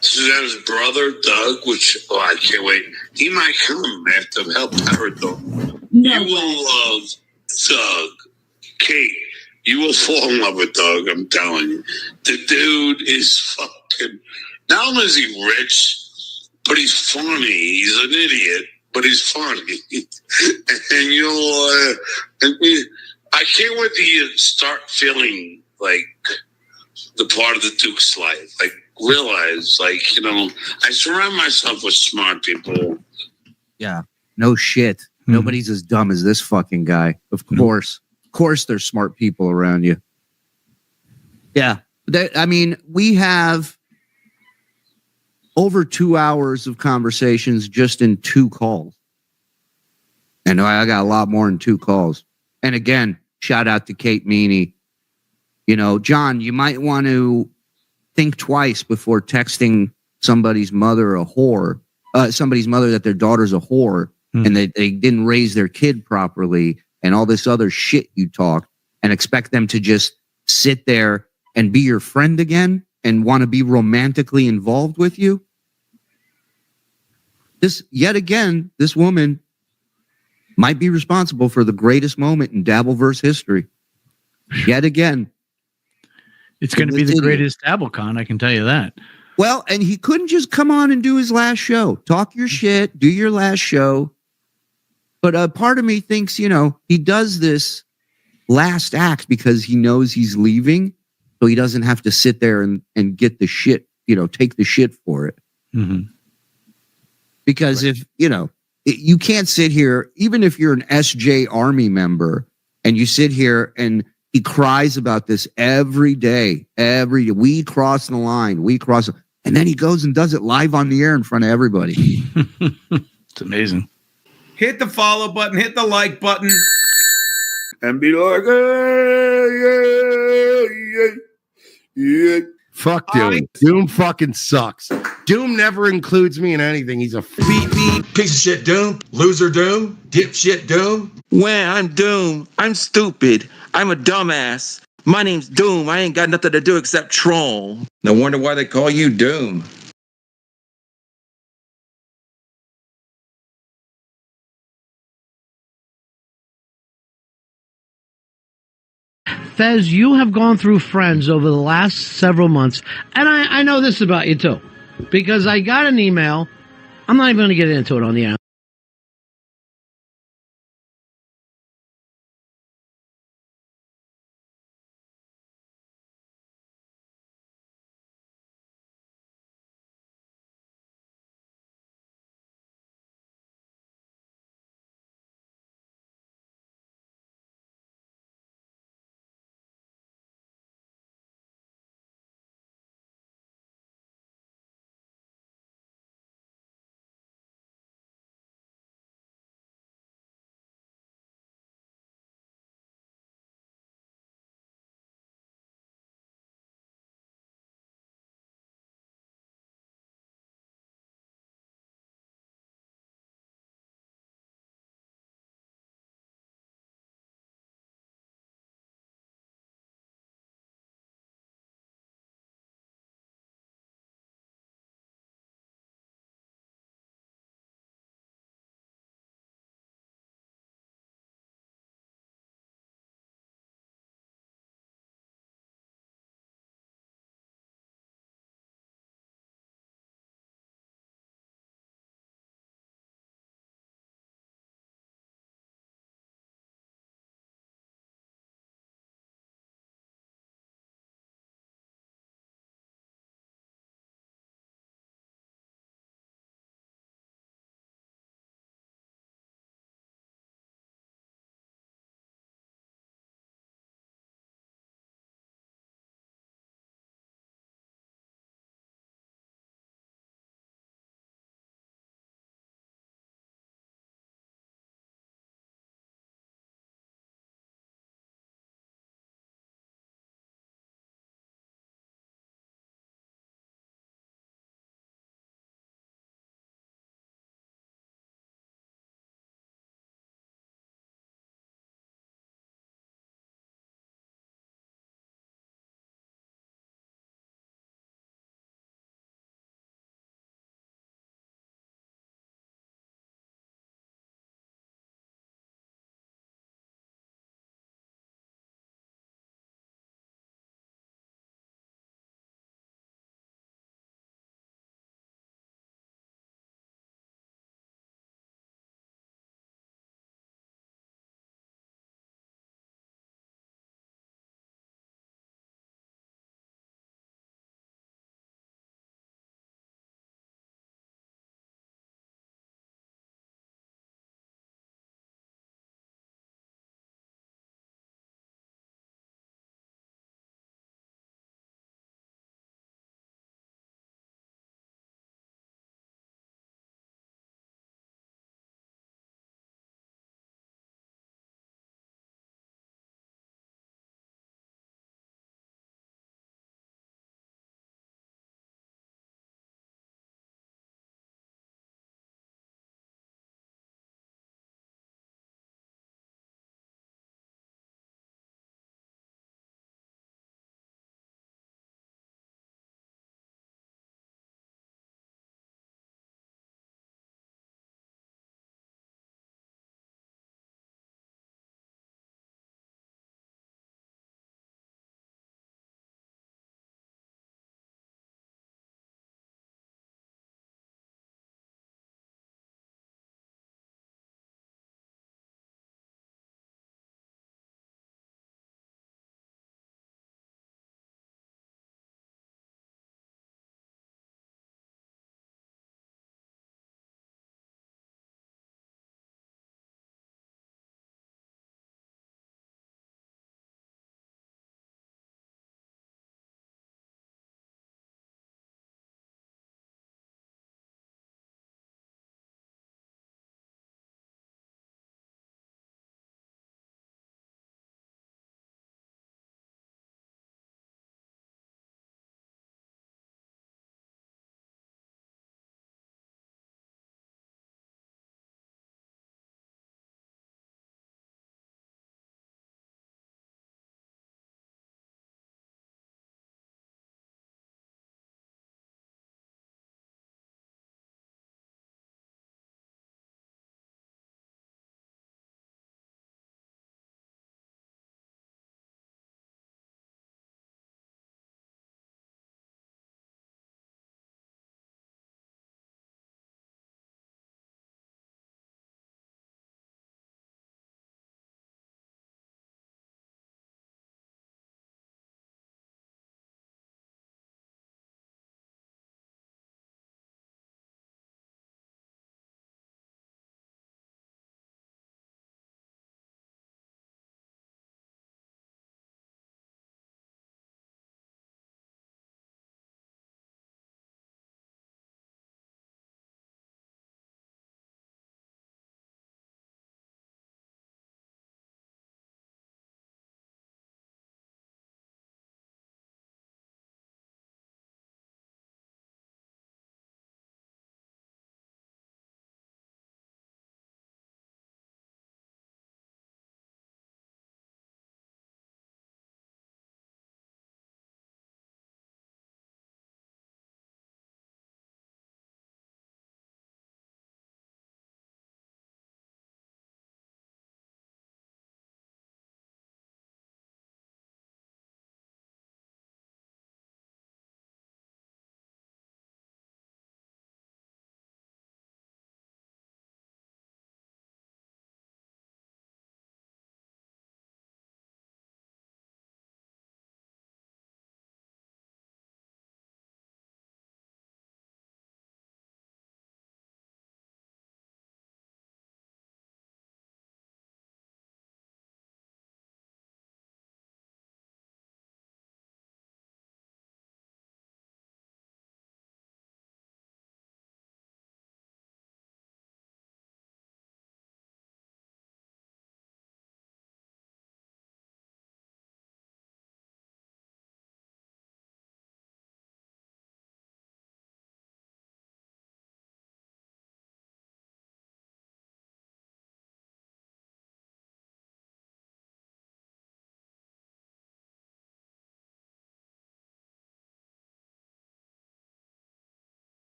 Suzanne's brother, Doug, I can't wait. He might come after help her, though. No. You will love Doug. Kate, you will fall in love with Doug, I'm telling you. The dude is fucking... Not only is he rich, but he's funny. He's an idiot, but he's funny. And you'll... I can't wait till you start feeling like the part of the Duke's life. Realize, I surround myself with smart people. Yeah, no shit. Mm-hmm. Nobody's as dumb as this fucking guy. Of course. Of course there's smart people around you. Yeah. We have over 2 hours of conversations just in 2 calls. And I got a lot more in 2 calls. And again, shout out to Kate Meany. John, you might want to think twice before texting somebody's mother a whore, somebody's mother that their daughter's a whore, and they didn't raise their kid properly, and all this other shit you talk, and expect them to just sit there and be your friend again and want to be romantically involved with you. Yet again, this woman might be responsible for the greatest moment in Dabbleverse history. Yet again. It's going to be the greatest DabbleCon, I can tell you that. Well, and he couldn't just come on and do his last show. Talk your shit, do your last show. But a part of me thinks, he does this last act because he knows he's leaving, so he doesn't have to sit there and get the shit, take the shit for it. Mm-hmm. Because if, you can't sit here, even if you're an SJ Army member, and you sit here and he cries about this every day, we cross the line, and then he goes and does it live on the air in front of everybody. It's amazing. Hit the follow button, hit the like button. And be like, yeah. Fuck Doom. Doom fucking sucks. Doom never includes me in anything. He's a beep, piece of shit Doom, loser Doom, dipshit Doom. When I'm Doom, I'm stupid. I'm a dumbass. My name's Doom. I ain't got nothing to do except troll. No wonder why they call you Doom. Fez, you have gone through Friends over the last several months, and I know this about you too, because I got an email. I'm not even going to get into it on the air.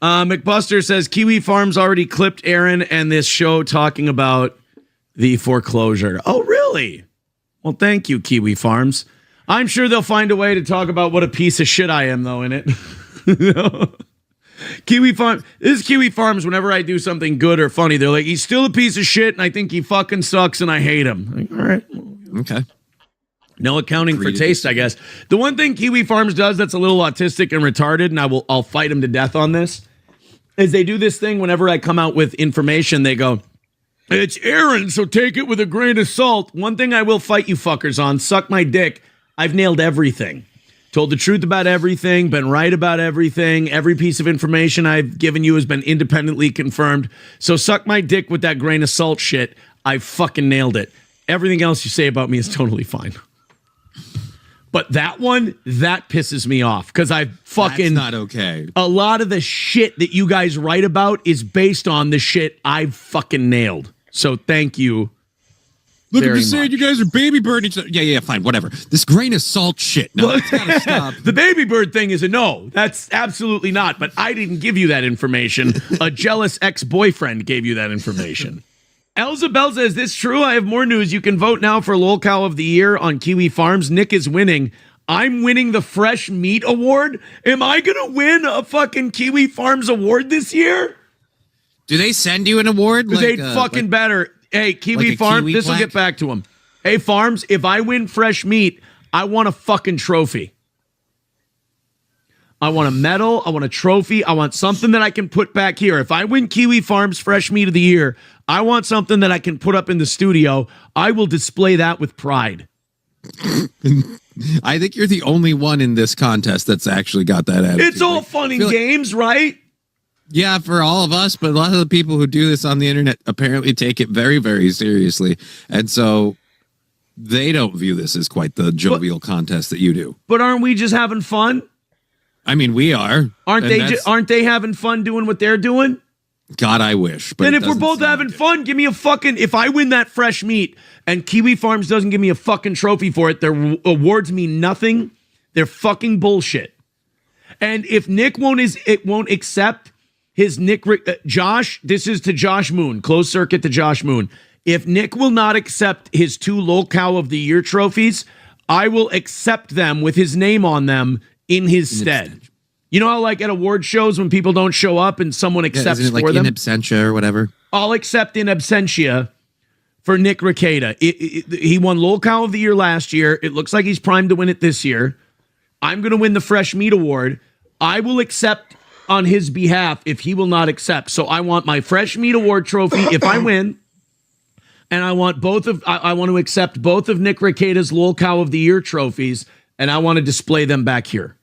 McBuster says Kiwi Farms already clipped Aaron and this show talking about the foreclosure. Oh, really? Well, thank you, Kiwi Farms. I'm sure they'll find a way to talk about what a piece of shit I am, though, in it. Kiwi Farms. This is Kiwi Farms. Whenever I do something good or funny, they're like, he's still a piece of shit, and I think he fucking sucks, and I hate him. Like, all right. Okay. No accounting for taste, I guess. The one thing Kiwi Farms does that's a little autistic and retarded, and I'll fight him to death on this, is they do this thing whenever I come out with information, they go, it's Aaron, so take it with a grain of salt. One thing I will fight you fuckers on, suck my dick. I've nailed everything. Told the truth about everything, been right about everything. Every piece of information I've given you has been independently confirmed. So suck my dick with that grain of salt shit. I fucking nailed it. Everything else you say about me is totally fine. But that one, that pisses me off because I fucking... That's not okay. A lot of the shit that you guys write about is based on the shit I've fucking nailed. So thank you. Look, I'm just saying you guys are baby bird each other. Yeah, fine, whatever. This grain of salt shit. No, it's gotta stop. The baby bird thing is a no. That's absolutely not. But I didn't give you that information. A jealous ex-boyfriend gave you that information. Elzabel says, this true? I have more news. You can vote now for Lol Cow of the Year on Kiwi Farms. Nick is winning. I'm winning the Fresh Meat Award. Am I going to win a fucking Kiwi Farms award this year? Do they send you an award? They'd fucking better. Hey, Kiwi Farms, this will get back to him. Hey, Farms, if I win fresh meat, I want a fucking trophy. I want a medal. I want a trophy. I want something that I can put back here. If I win Kiwi Farms Fresh Meat of the Year, I want something that I can put up in the studio. I will display that with pride. I think you're the only one in this contest that's actually got that attitude. It's all fun and games, right? Yeah, for all of us, but a lot of the people who do this on the internet apparently take it very, very seriously. And so they don't view this as quite the jovial contest that you do. But aren't we just having fun? I mean, we are. Aren't they having fun doing what they're doing? God, I wish. But then if we're both having fun, give me a fucking... If I win that fresh meat and Kiwi Farms doesn't give me a fucking trophy for it, their awards mean nothing. They're fucking bullshit. And if Nick won't accept his Josh, this is to Josh Moon, closed circuit to Josh Moon. If Nick will not accept his 2 Lol Cow of the Year trophies, I will accept them with his name on them in his stead. You know how like at award shows when people don't show up and someone accepts isn't it like for them? in absentia or whatever? I'll accept in absentia for Nick Rekieta. He won Lol Cow of the Year last year. It looks like he's primed to win it this year. I'm going to win the Fresh Meat Award. I will accept on his behalf if he will not accept. So I want my Fresh Meat Award trophy if I win. And I want I want to accept both of Nick Rekieta's Lol Cow of the Year trophies, and I want to display them back here.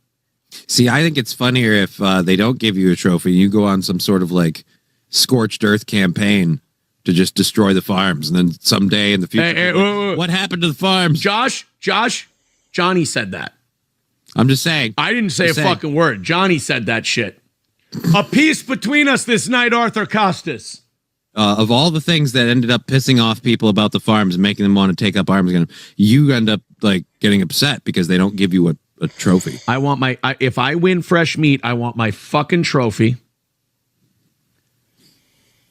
See, I think it's funnier if they don't give you a trophy. You go on some sort of like scorched earth campaign to just destroy the farms. And then someday in the future, what happened to the farms? Johnny said that. I'm just saying. I didn't say a fucking word. Johnny said that shit. A peace between us this night, Arthur Costas. Of all the things that ended up pissing off people about the farms and making them want to take up arms again, you end up like getting upset because they don't give you a trophy. I want if I win fresh meat, I want my fucking trophy.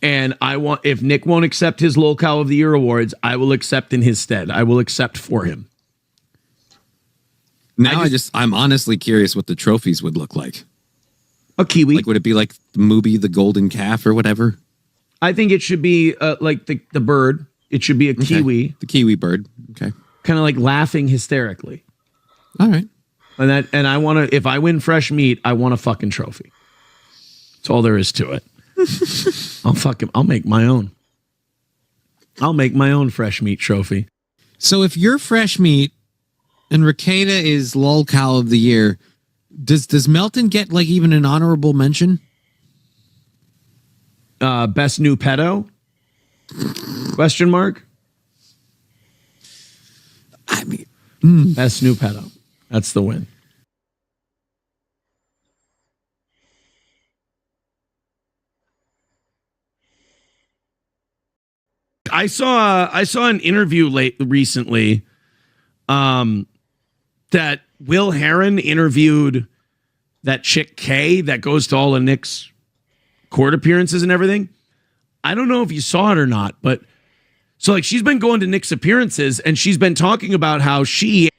And if Nick won't accept his Lol Cow of the Year awards, I will accept in his stead. I will accept for him. Now I'm honestly curious what the trophies would look like. A kiwi. Like, would it be like the movie The Golden Calf or whatever? I think it should be like the bird. It should be a kiwi. The kiwi bird. Okay. Kind of like laughing hysterically. All right. And I want to, if I win fresh meat, I want a fucking trophy. That's all there is to it. I'll make my own. I'll make my own fresh meat trophy. So if you're fresh meat and Ricada is lolcow of the year, does Melton get like even an honorable mention? Best new pedo? Question mark? I mean, best new pedo. That's the win. I saw an interview recently that Will Heron interviewed that chick Kay that goes to all the Knicks court appearances and everything. I don't know if you saw it or not, but so like she's been going to Knicks appearances and she's been talking about how she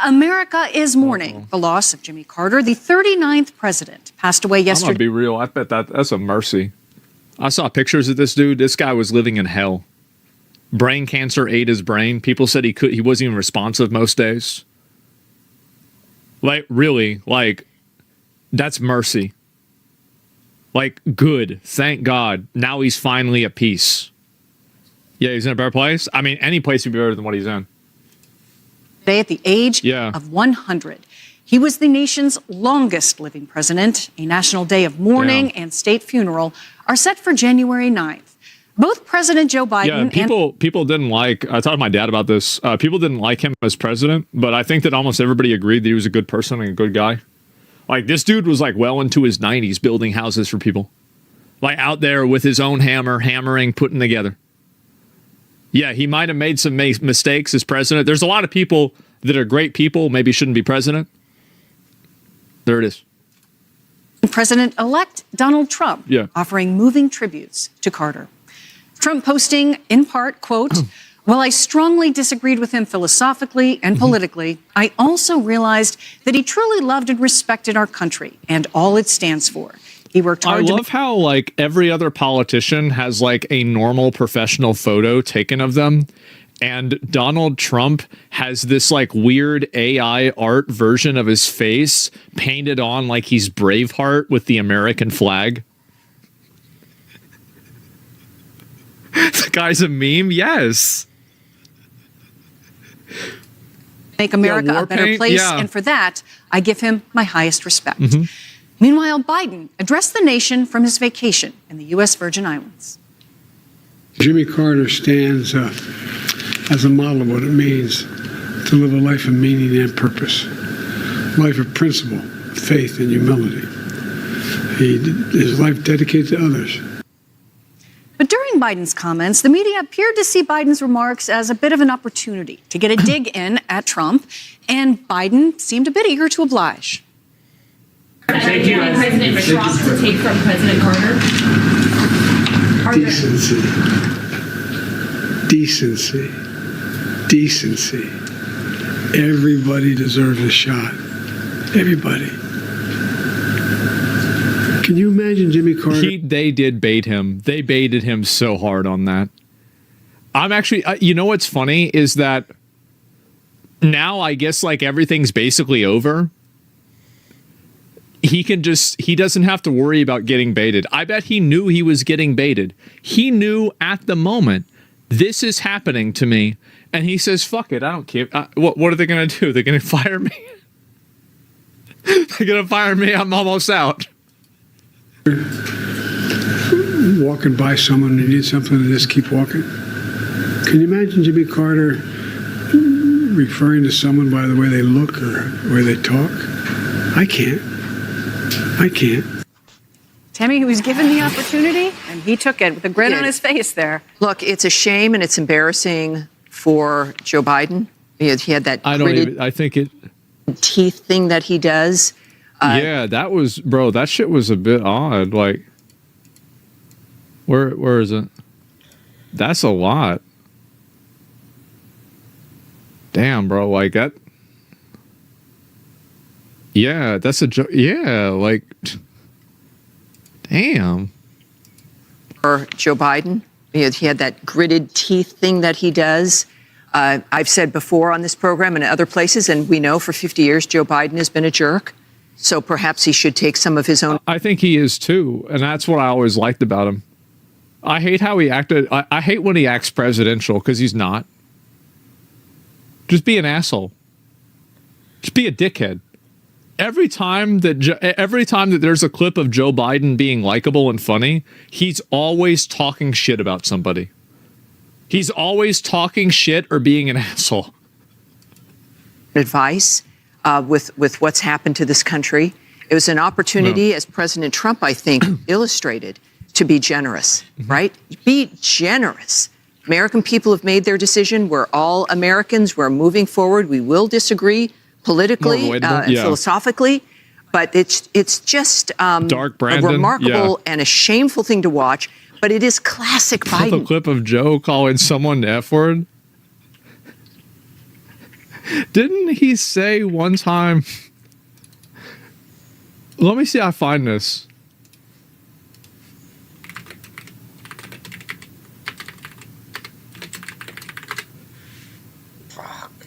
America is mourning the loss of Jimmy Carter, the 39th president, passed away I'm yesterday. gonna be real. I bet that's a mercy. I saw pictures of this dude. This guy was living in hell. Brain cancer ate his brain. People said he wasn't even responsive most days. Like, really, like, that's mercy. Like, good. Thank God. Now he's finally at peace. Yeah, he's in a better place. I mean, any place would be better than what he's in. Today, at the age of 100. He was the nation's longest living president. A national day of mourning and state funeral are set for January 9th. Both President Joe Biden people didn't like, I talked to my dad about this, people didn't like him as president, but I think that almost everybody agreed that he was a good person and a good guy. Like, this dude was like well into his 90s building houses for people. Like, out there with his own hammer, hammering, putting together. Yeah, he might have made some mistakes as president. There's a lot of people that are great people, maybe shouldn't be president. There it is. President-elect Donald Trump offering moving tributes to Carter. Trump posting, in part, quote, "While I strongly disagreed with him philosophically and politically, I also realized that he truly loved and respected our country and all it stands for. He worked hard I love how, like, every other politician has, like, a normal professional photo taken of them. And Donald Trump has this, like, weird AI art version of his face painted on like he's Braveheart with the American flag. The guy's a meme? Yes. Make America a better place, and for that, I give him my highest respect." Meanwhile, Biden addressed the nation from his vacation in the U.S. Virgin Islands. Jimmy Carter stands as a model of what it means to live a life of meaning and purpose, a life of principle, faith, and humility. His life dedicated to others. But during Biden's comments, the media appeared to see Biden's remarks as a bit of an opportunity to get a dig in at Trump, and Biden seemed a bit eager to oblige. Thank you. President Trump to take from President Carter? Decency. Decency. Decency. Everybody deserves a shot. Everybody. Can you imagine Jimmy Carter? They did bait him. They baited him so hard on that. I'm actually, you know what's funny is that now I guess like everything's basically over. He doesn't have to worry about getting baited. I bet he knew he was getting baited. He knew at the moment, this is happening to me. And he says, fuck it, I don't care. What are they going to do? They're going to fire me? They're going to fire me? I'm almost out. Walking by someone and you need something to just keep walking. Can you imagine Jimmy Carter referring to someone by the way they look or the way they talk? I can't. Tammy, he was given the opportunity, and he took it with a grin on his face there. Look, it's a shame and it's embarrassing for Joe Biden. He had that I think it teeth thing that he does. Yeah, that was, bro, that shit was a bit odd. Like, where is it? That's a lot. Damn, bro, like that. Yeah, that's a joke. Yeah, like, damn. For Joe Biden, he had that gritted teeth thing that he does. I've said before on this program and other places, and we know for 50 years Joe Biden has been a jerk. So perhaps he should take some of his own. I think he is too, and that's what I always liked about him. I hate how he acted. I hate when he acts presidential because he's not. Just be an asshole. Just be a dickhead. Every time that there's a clip of Joe Biden being likable and funny, he's always talking shit about somebody. He's always talking shit or being an asshole. Advice with what's happened to this country. It was an opportunity, as President Trump, I think, illustrated, to be generous, right? Be generous. American people have made their decision. We're all Americans. We're moving forward. We will disagree politically, philosophically, but it's just Dark Brandon, a remarkable and a shameful thing to watch. But it is classic Biden. The clip of Joe calling someone the F word. Didn't he say one time? Let me see if I find this.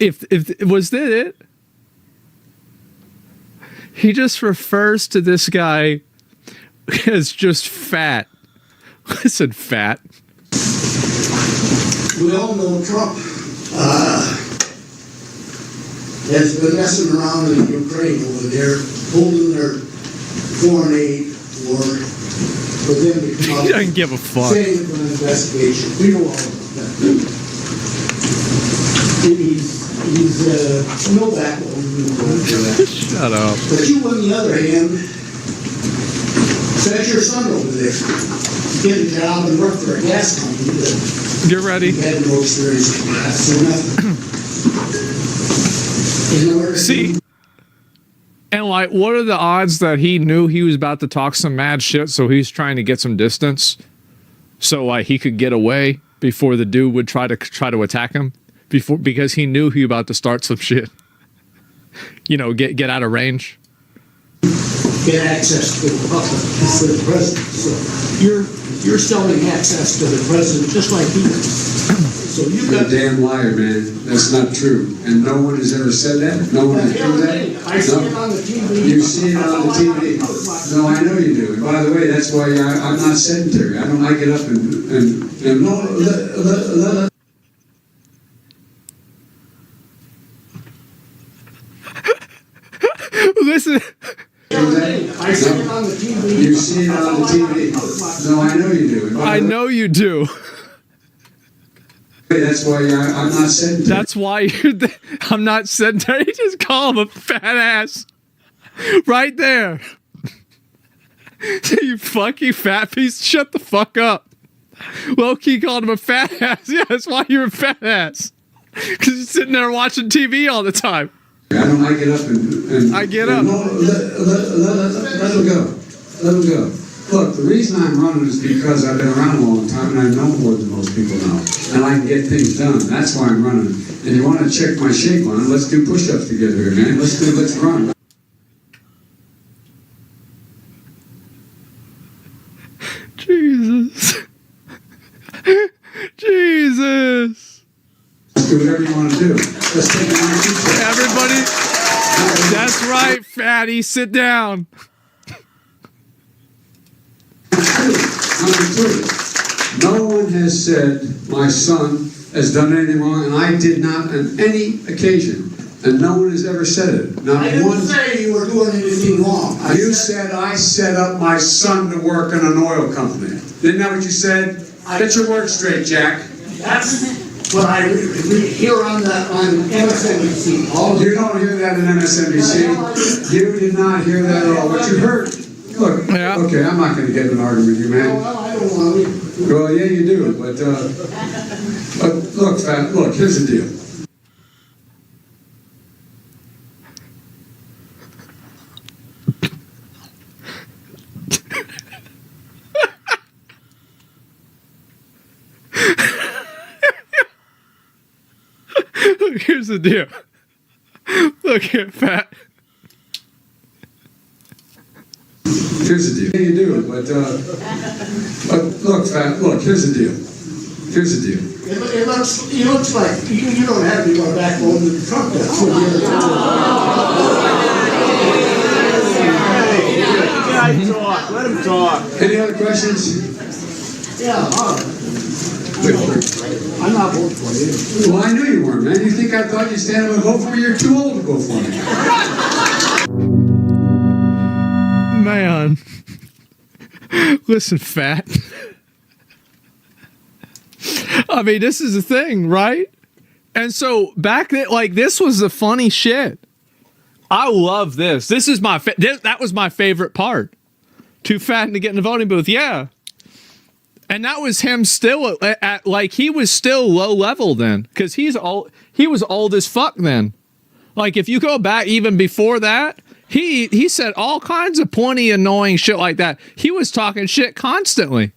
If was that it? He just refers to this guy as just fat. Listen, fat. We all know Trump has been messing around in Ukraine over there, holding their foreign aid for them to come out. He doesn't give a fuck. Saying it's an investigation. We know all about that. He's no backbone. Shut up. But you, on the other hand, sent your son over there to get a job and work for a gas company. Get ready. He had no experience in gas, so nothing. See, and like, what are the odds that he knew he was about to talk some mad shit, so he's trying to get some distance, so like he could get away before the dude would try to attack him, because he knew he was about to start some shit. You know, get out of range. Get access to the president. So you're selling access to the president just like he is. So you got a damn liar, man. That's not true. And no one has ever said that. No one has proved that. I see it on the TV. You see it on the TV. No, I know you do. And by the way, that's why I'm not sedentary. I get up and no. Listen. I see it on the TV. You see it on the TV. No, I know you do. I know you do. That's why I'm not sedentary. That's why I'm not sedentary. You just call him a fat ass. Right there. You fucking fat piece. Shut the fuck up. Low-key called him a fat ass. Yeah, that's why you're a fat ass. Because you're sitting there watching TV all the time. I get up and I get up. No, let him go. Let him go. Look, the reason I'm running is because I've been around a long time and I know more than most people know. And I can get things done. That's why I'm running. And you want to check my shape on it, let's do push-ups together here, man. Let's run. Jesus. Do whatever you want to do. Let's take it on. Everybody, that's right, fatty. Sit down. Number 3, no one has said my son has done anything wrong, and I did not on any occasion. And no one has ever said it. Not I didn't one. say you were doing anything wrong. You said I set up my son to work in an oil company. Isn't that what you said? Get your words straight, Jack. That's what I hear on MSNBC. You don't hear that in MSNBC. You did not hear that at all. What you heard. Look, okay, I'm not going to get in an argument with you, man. Well, I don't want to. Well, yeah, you do. But look, Fat, look, here's the deal. Look, here's the deal. Look here, Fat. Here's the deal. Yeah, you do, but look, Fat, look, here's the deal. Here's the deal. It looks like you don't have to go back home to Trump. That's what you're Let him talk. Let him talk. Any other questions? Yeah, all right. I'm not voting for you. Well, I knew you weren't, man. You think I thought you'd stand up and vote for me? You're too old to vote for me. Man. Listen, Fat. I mean, this is the thing, right? And so back then, like, this was the funny shit. I love this. This is my that was my favorite part. Too fat to get in the voting booth. Yeah. And that was him still at like, he was still low level then, because he was old as fuck then. Like, if you go back even before that, he said all kinds of plenty annoying shit like that. He was talking shit constantly.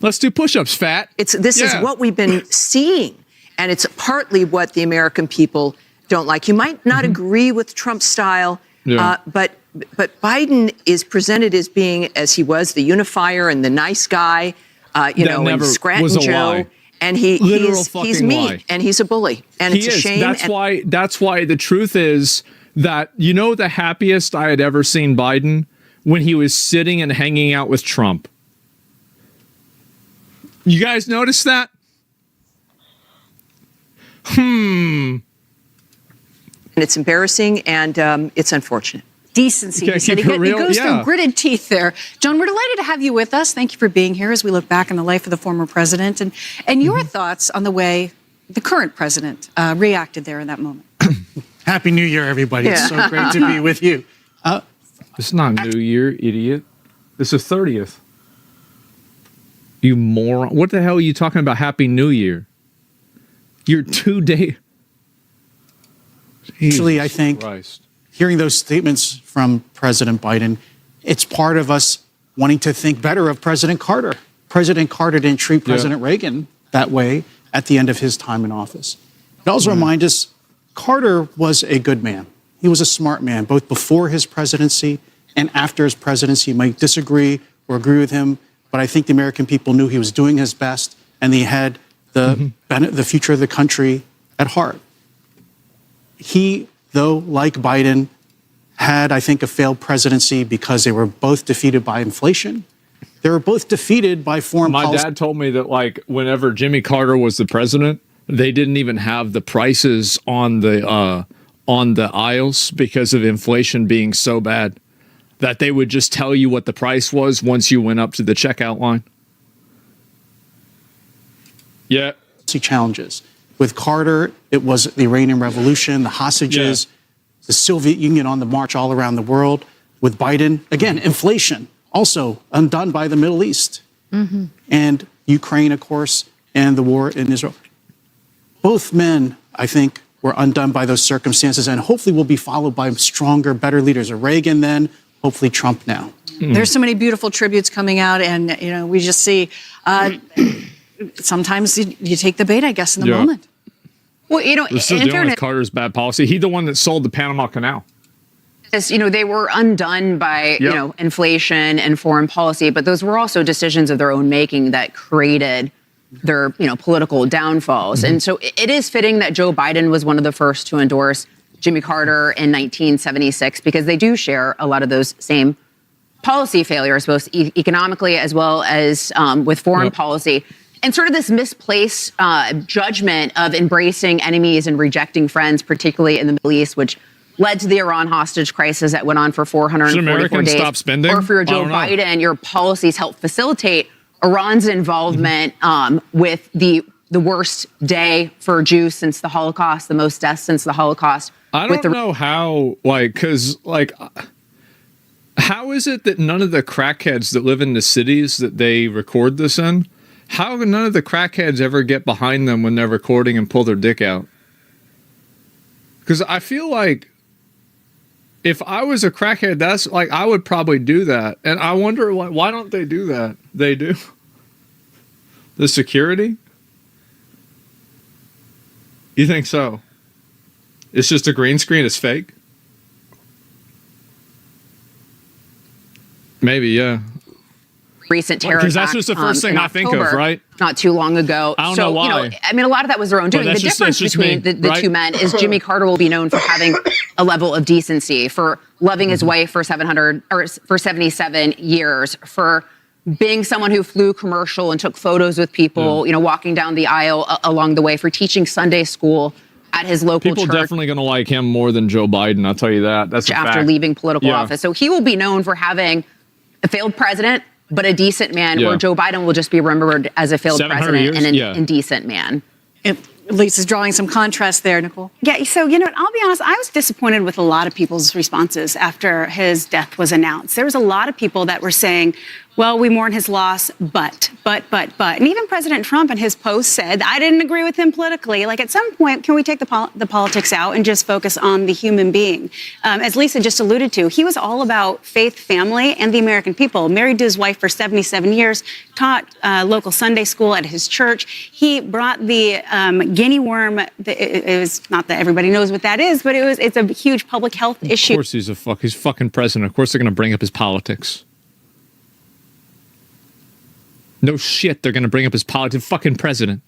Let's do push-ups, Fat. This is what we've been seeing, and it's partly what the American people don't like. You might not agree with Trump's style, but Biden is presented as being, as he was, the unifier and the nice guy, and Scranton Joe. And he's mean and he's a bully, and it's a shame. That's why the truth is that, the happiest I had ever seen Biden when he was sitting and hanging out with Trump. You guys notice that? And it's embarrassing and it's unfortunate. Decency. He said he goes through gritted teeth there. John, we're delighted to have you with us. Thank you for being here as we look back on the life of the former president and your thoughts on the way the current president reacted there in that moment. Happy New Year, everybody. It's so great to be with you. It's not New Year, idiot. It's the 30th. You moron. What the hell are you talking about? Happy New Year. You're 2 days. Actually, I think hearing those statements from President Biden, it's part of us wanting to think better of President Carter. President Carter didn't treat President Reagan that way at the end of his time in office. It also reminds us Carter was a good man. He was a smart man, both before his presidency and after his presidency. You might disagree or agree with him, but I think the American people knew he was doing his best and he had the future of the country at heart. He, though, like Biden, had, I think, a failed presidency because they were both defeated by inflation. They were both defeated by foreign policy. My dad told me that, like, whenever Jimmy Carter was the president, they didn't even have the prices on the aisles because of inflation being so bad, that they would just tell you what the price was once you went up to the checkout line. Yeah. Challenges. With Carter, it was the Iranian Revolution, the hostages, the Soviet Union on the march all around the world. With Biden, again, inflation, also undone by the Middle East. And Ukraine, of course, and the war in Israel. Both men, I think, were undone by those circumstances and hopefully will be followed by stronger, better leaders. Reagan then, hopefully Trump now. There's so many beautiful tributes coming out, and we just see sometimes you take the bait, I guess, in the moment. Well, We're still dealing with Carter's bad policy. He's the one that sold the Panama Canal. They were undone by, inflation and foreign policy, but those were also decisions of their own making that created their, political downfalls. And so it is fitting that Joe Biden was one of the first to endorse Jimmy Carter in 1976, because they do share a lot of those same policy failures, both economically as well as with foreign policy. And sort of this misplaced judgment of embracing enemies and rejecting friends, particularly in the Middle East, which led to the Iran hostage crisis that went on for 444 days. Stop spending? Or for Joe Biden, your policies helped facilitate Iran's involvement with the worst day for Jews since the Holocaust, the most deaths since the Holocaust. I don't know how, how is it that none of the crackheads that live in the cities that they record this in, how none of the crackheads ever get behind them when they're recording and pull their dick out? Because I feel like if I was a crackhead, that's I would probably do that. And I wonder why don't they do that? They do. The security? You think so? It's just a green screen, it's fake? Maybe, yeah. Recent terror because that's just the first thing I think of, right? Not too long ago. I don't know why. A lot of that was their own doing. The difference between the two men is Jimmy Carter will be known for having a level of decency, for loving his wife for 77 years, for being someone who flew commercial and took photos with people, walking down the aisle along the way, for teaching Sunday school at his local church. People definitely going to like him more than Joe Biden, I'll tell you that. That's a fact. After leaving political office. So he will be known for having a failed president, but a decent man, where Joe Biden will just be remembered as a failed president and an indecent man. Lisa's drawing some contrast there, Nicole. Yeah, so, I'll be honest, I was disappointed with a lot of people's responses after his death was announced. There was a lot of people that were saying, well, we mourn his loss, but. And even President Trump in his post said, I didn't agree with him politically. At some point, can we take the politics out and just focus on the human being? As Lisa just alluded to, he was all about faith, family, and the American people. Married to his wife for 77 years, taught local Sunday school at his church. He brought the guinea worm. It was not that everybody knows what that is, but it's a huge public health issue. Of course he's fucking president. Of course they're going to bring up his politics. No shit, they're going to bring up his politics. Fucking president.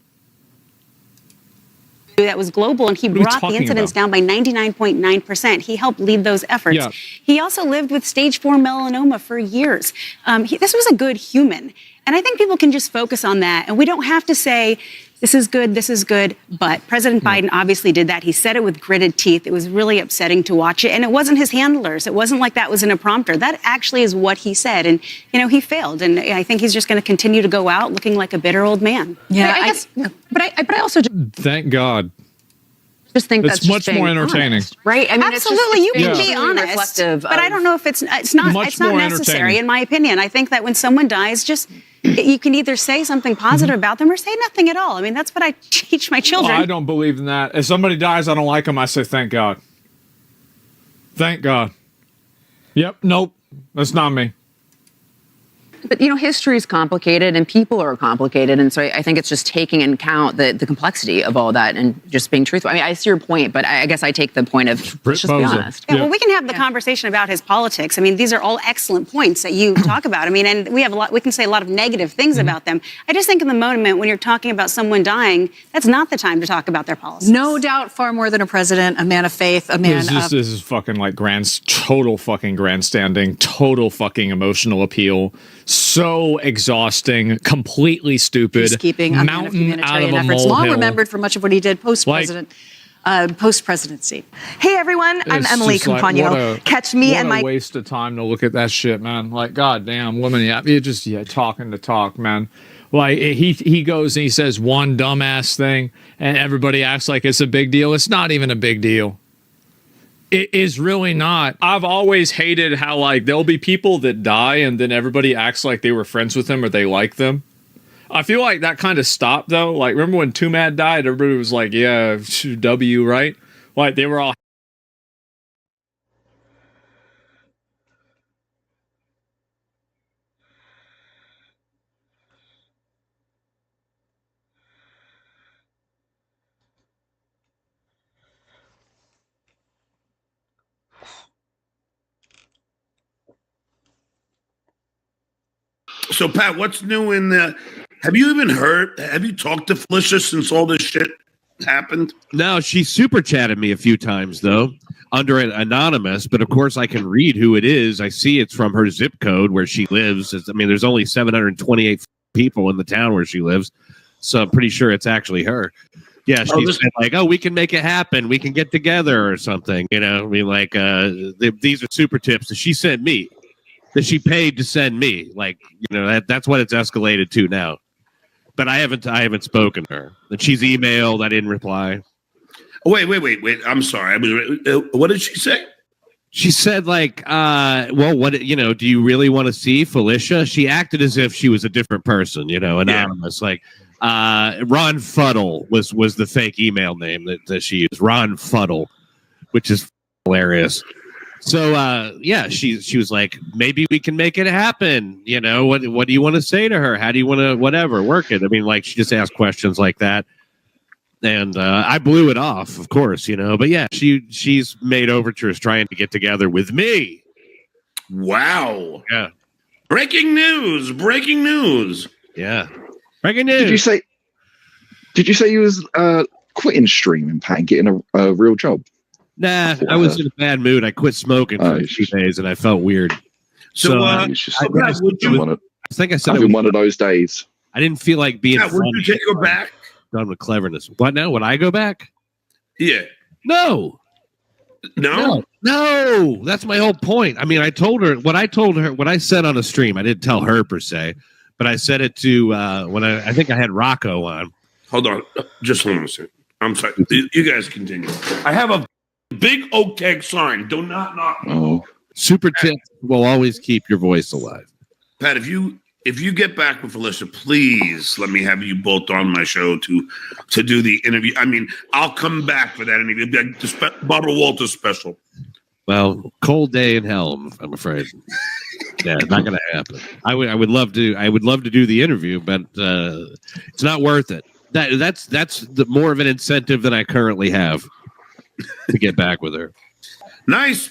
That was global, and he brought the incidence down by 99.9%. He helped lead those efforts. Yeah. He also lived with stage 4 melanoma for years. This was a good human. And I think people can just focus on that. And we don't have to say, this is good. But President Biden obviously did that. He said it with gritted teeth. It was really upsetting to watch it. And it wasn't his handlers. It wasn't like that was an prompter. That actually is what he said. And, he failed. And I think he's just going to continue to go out looking like a bitter old man. Yeah, but I also just thank God. Just think that's much more entertaining, honest, right? I mean, absolutely, you can be honest, but I don't know if it's not necessary in my opinion. I think that when someone dies, you can either say something positive about them or say nothing at all. I mean, that's what I teach my children. Well, I don't believe in that. If somebody dies, I don't like them, I say thank God. Thank God. Yep. Nope. That's not me. But, history is complicated and people are complicated. And so I think it's just taking into account the complexity of all that and just being truthful. I mean, I see your point, but I guess I take the point of let's just be honest. Yeah, well, we can have the conversation about his politics. I mean, these are all excellent points that you talk about. I mean, and we can say a lot of negative things about them. I just think in the moment when you're talking about someone dying, that's not the time to talk about their policies. No doubt far more than a president, a man of faith, a man this is fucking total fucking grandstanding, total fucking emotional appeal. So exhausting, completely stupid. Peacekeeping, a man of humanitarian efforts, long remembered for much of what he did post-presidency. Hey everyone, I'm Emily Compagno. Catch me and my waste of time to look at that shit, man. Goddamn, woman, you're just talking to talk, man. He goes and he says one dumbass thing, and everybody acts like it's a big deal. It's not even a big deal. It is really not. I've always hated how there'll be people that die and then everybody acts like they were friends with them or they like them. I feel like that kind of stopped though. Remember when Too Mad died? Everybody was like, yeah, W, right? They were all So, Pat, what's new in the? Have you even heard? Have you talked to Felicia since all this shit happened? No, she super chatted me a few times though, under an anonymous. But of course, I can read who it is. I see it's from her zip code where she lives. I mean, there's only 728 people in the town where she lives, so I'm pretty sure it's actually her. Yeah, she said like, "Oh, we can make it happen. We can get together or something." You know, I mean, like, these are super tips that she sent me, that she paid to send me. Like, you know, that's what it's escalated to now. But I haven't spoken to her. And she's emailed. I didn't reply. Wait. I'm sorry. What did she say? She said like, well, what, do you really want to see Felicia? She acted as if she was a different person, anonymous. Yeah. Like, Ron Fuddle was the fake email name that she used. Ron Fuddle, which is hilarious. So she was like, maybe we can make it happen. What do you want to say to her? How do you want to work it? I mean, like, she just asked questions like that, and I blew it off, of course, But yeah, she's made overtures trying to get together with me. Wow! Yeah. Breaking news! Yeah. Breaking news. Did you say you was quitting streaming, Pat, and getting a real job? Nah, I was in a bad mood. I quit smoking for a few days, and I felt weird. So I think I said having one of those days. I didn't feel like being. Would you take her back? Done with cleverness. What now? Would I go back? Yeah. No. That's my whole point. I mean, I told her what I said on a stream. I didn't tell her per se, but I said it to when I think I had Rocco on. Hold on, just hold on a second. I'm sorry. You guys continue. I have a big oak keg sign. Do not knock. Oh, super tip will always keep your voice alive. Pat, if you get back with Felicia, please let me have you both on my show to do the interview. I mean, I'll come back for that interview. It'll be like Barbara Walters special. Well, cold day in hell, I'm afraid. Yeah, it's not going to happen. I would love to do the interview, but it's not worth it. That's the more of an incentive than I currently have to get back with her. Nice,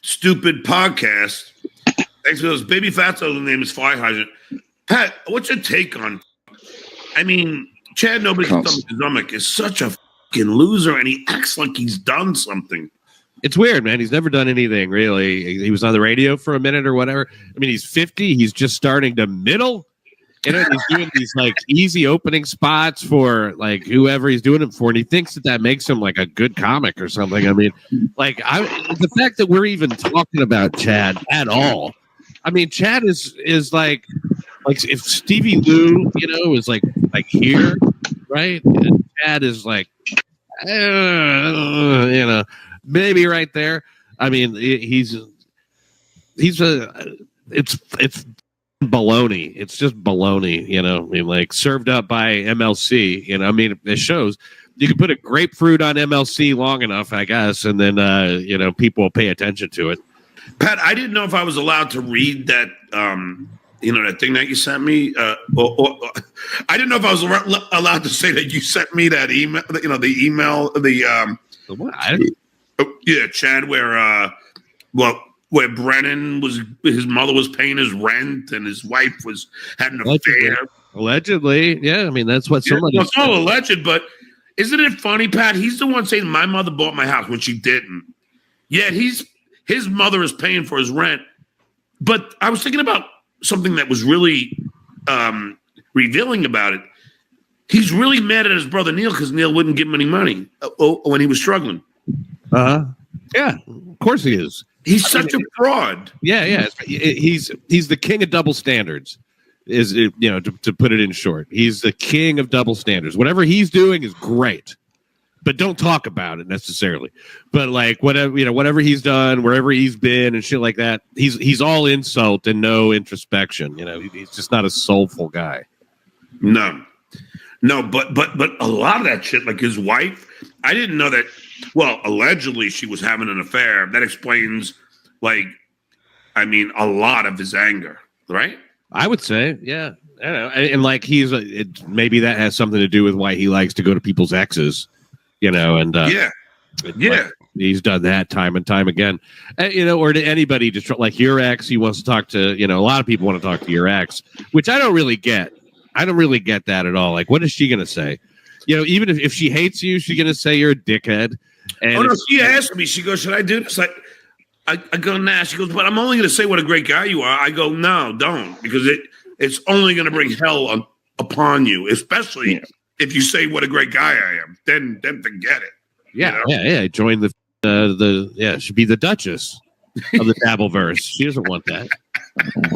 stupid podcast. Thanks for those. Baby Fatso's name is Fire Hydrant. Pat, what's your take on? I mean, Chad Nobody's Stomach is such a fucking loser, and he acts like he's done something. It's weird, man. He's never done anything really. He was on the radio for a minute or whatever. I mean, he's 50. He's just starting to middle. He's doing these like easy opening spots for like whoever he's doing it for, and he thinks that makes him like a good comic or something. I mean, like the fact that we're even talking about Chad at all. I mean, Chad is like if Stevie Lou, is like here, right? And Chad is like, maybe right there. I mean, it's baloney. It's just baloney, I mean, like served up by MLC, I mean, it shows you can put a grapefruit on MLC long enough, I guess, and then, people will pay attention to it. Pat, I didn't know if I was allowed to read that, that thing that you sent me. I didn't know if I was allowed to say that you sent me that email, the email, Chad, where Brennan his mother was paying his rent and his wife had an affair. Allegedly, yeah. I mean, that's what somebody. It's all alleged, but isn't it funny, Pat? He's the one saying my mother bought my house when she didn't. Yet his mother is paying for his rent. But I was thinking about something that was really revealing about it. He's really mad at his brother Neil because Neil wouldn't give him any money when he was struggling. Yeah, of course he is. He's such a fraud. Yeah. He's the king of double standards. To put it in short, he's the king of double standards. Whatever he's doing is great, but don't talk about it necessarily. But like whatever he's done, wherever he's been, and shit like that, he's all insult and no introspection. He's just not a soulful guy. No, but a lot of that shit, like his wife, I didn't know that. Well, allegedly she was having an affair. That explains, a lot of his anger, right? I would say, yeah. I don't know. And like maybe that has something to do with why he likes to go to people's exes, and yeah. He's done that time and time again. Or to anybody, just like your ex, he wants to talk to, a lot of people want to talk to your ex, which I don't really get. I don't really get that at all. Like, what is she going to say? Even if she hates you, she's going to say you're a dickhead. And she asked me, she goes, should I do this? I go, nah. She goes, but I'm only going to say what a great guy you are. I go, no, don't, because it's only going to bring hell upon you, especially if you say what a great guy I am. Then forget it. Yeah. Join should be the Duchess of the Dabbleverse. She doesn't want that.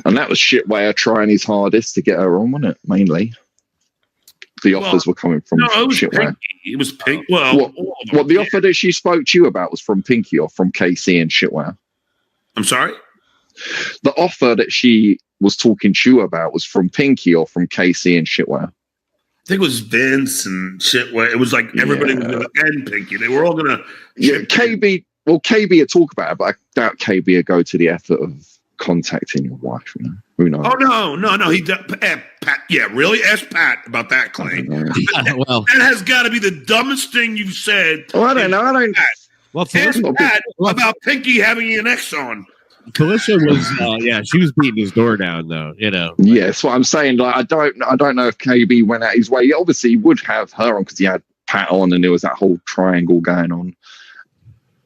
And that was Shitware trying his hardest to get her on, wasn't it? Mainly. The offers were coming from Shitware. Pinky. It was Pink. Well, what the offer that she spoke to you about was from Pinky or from KC and Shitware? I'm sorry? The offer that she was talking to you about was from Pinky or from KC and Shitware? I think it was Vince and Shitware. It was like everybody was going to end Pinky. They were all going to. Yeah, KB would talk about it, but I doubt KB would go to the effort of contacting your wife. Who knows? Oh no! He Pat. Yeah, really? Ask Pat about that claim. That has got to be the dumbest thing you've said. Oh, I don't know. Ask Pat about Pinky having an ex on. Felicia was, she was beating his door down, though. Yeah, that's what I'm saying. Like, I don't know if KB went out his way. Obviously, he would have her on because he had Pat on, and there was that whole triangle going on.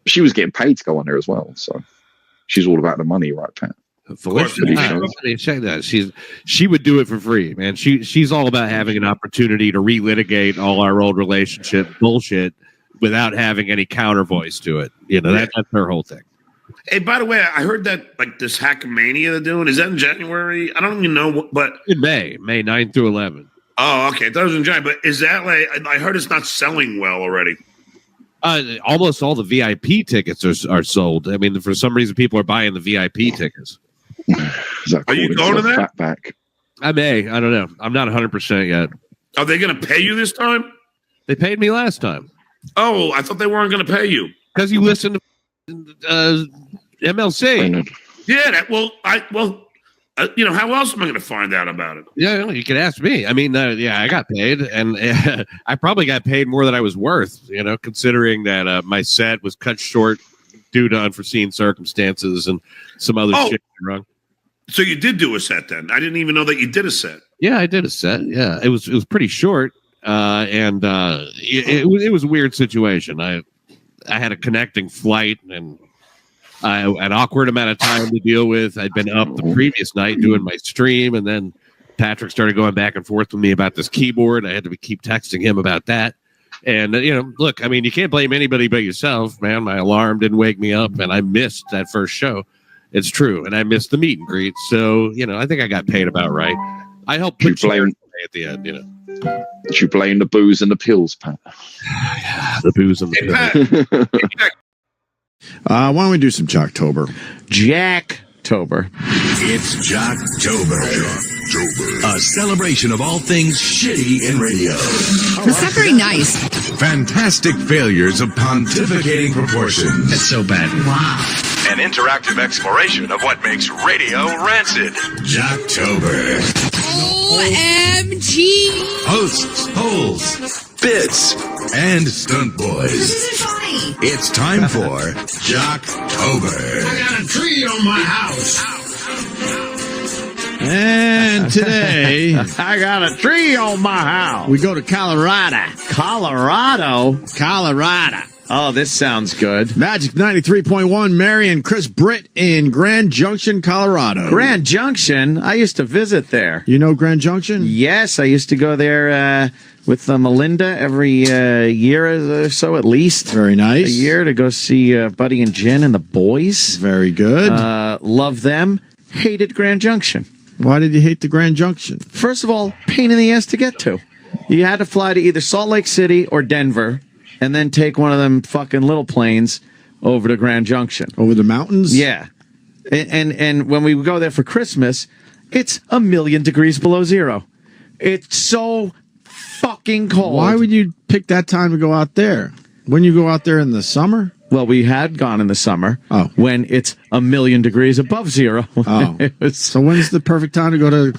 She was getting paid to go on there as well, so she's all about the money, right, Pat? Felicia, check that. She would do it for free, man. She's all about having an opportunity to relitigate all our old relationship bullshit without having any counter voice to it. That's her whole thing. Hey, by the way, I heard that this Hackamania they're doing, is that in January? I don't even know, but in May 9th through 11th. Oh, okay. I thought it was in January, but is that I heard it's not selling well already. Almost all the VIP tickets are sold. I mean, for some reason, people are buying the VIP tickets. Are you going to that? Back? I may. I don't know. I'm not 100% yet. Are they going to pay you this time? They paid me last time. Oh, I thought they weren't going to pay you because you listened to MLC. Yeah. How else am I going to find out about it? Yeah, you can ask me. I mean, I got paid, and I probably got paid more than I was worth. Considering that my set was cut short due to unforeseen circumstances and some other shit wrong. So you did do a set then? I didn't even know that you did a set. Yeah, I did a set. Yeah, it was pretty short, and it was a weird situation. I had a connecting flight and an awkward amount of time to deal with. I'd been up the previous night doing my stream, and then Patrick started going back and forth with me about this keyboard. I had to keep texting him about that. And, look, I mean, you can't blame anybody but yourself, man. My alarm didn't wake me up, and I missed that first show. It's true. And I missed the meet and greet. So, I think I got paid about right. I helped put you at the end, Did you blame the booze and the pills, Pat? Yeah, the booze and the pills. Why don't we do some Jocktober? Jacktober. It's Jocktober. A celebration of all things shitty in radio. That's not very nice. Fantastic failures of pontificating proportions. That's so bad. Wow. An interactive exploration of what makes radio rancid. Jocktober. OMG. Hosts, polls, bits, and stunt boys. This isn't funny. It's time for Jocktober. I got a tree on my house. And today, I got a tree on my house. we go to Colorado. Colorado. Oh, this sounds good. Magic 93.1, Mary and Chris Britt in Grand Junction, Colorado. Grand Junction? I used to visit there. You know Grand Junction? Yes, I used to go there with Melinda every year or so at least. Very nice. A year to go see Buddy and Jen and the boys. Very good. Love them. Hated Grand Junction. Why did you hate the Grand Junction? First of all, pain in the ass to get to. You had to fly to either Salt Lake City or Denver, and then take one of them fucking little planes over to Grand Junction. Over the mountains? Yeah. And when we would go there for Christmas, it's 1,000,000 degrees below zero. It's so fucking cold. Why would you pick that time to go out there? Wouldn't you go out there in the summer? Well, we had gone in the summer. Oh. When it's 1,000,000 degrees above zero. Oh. So when's the perfect time to go to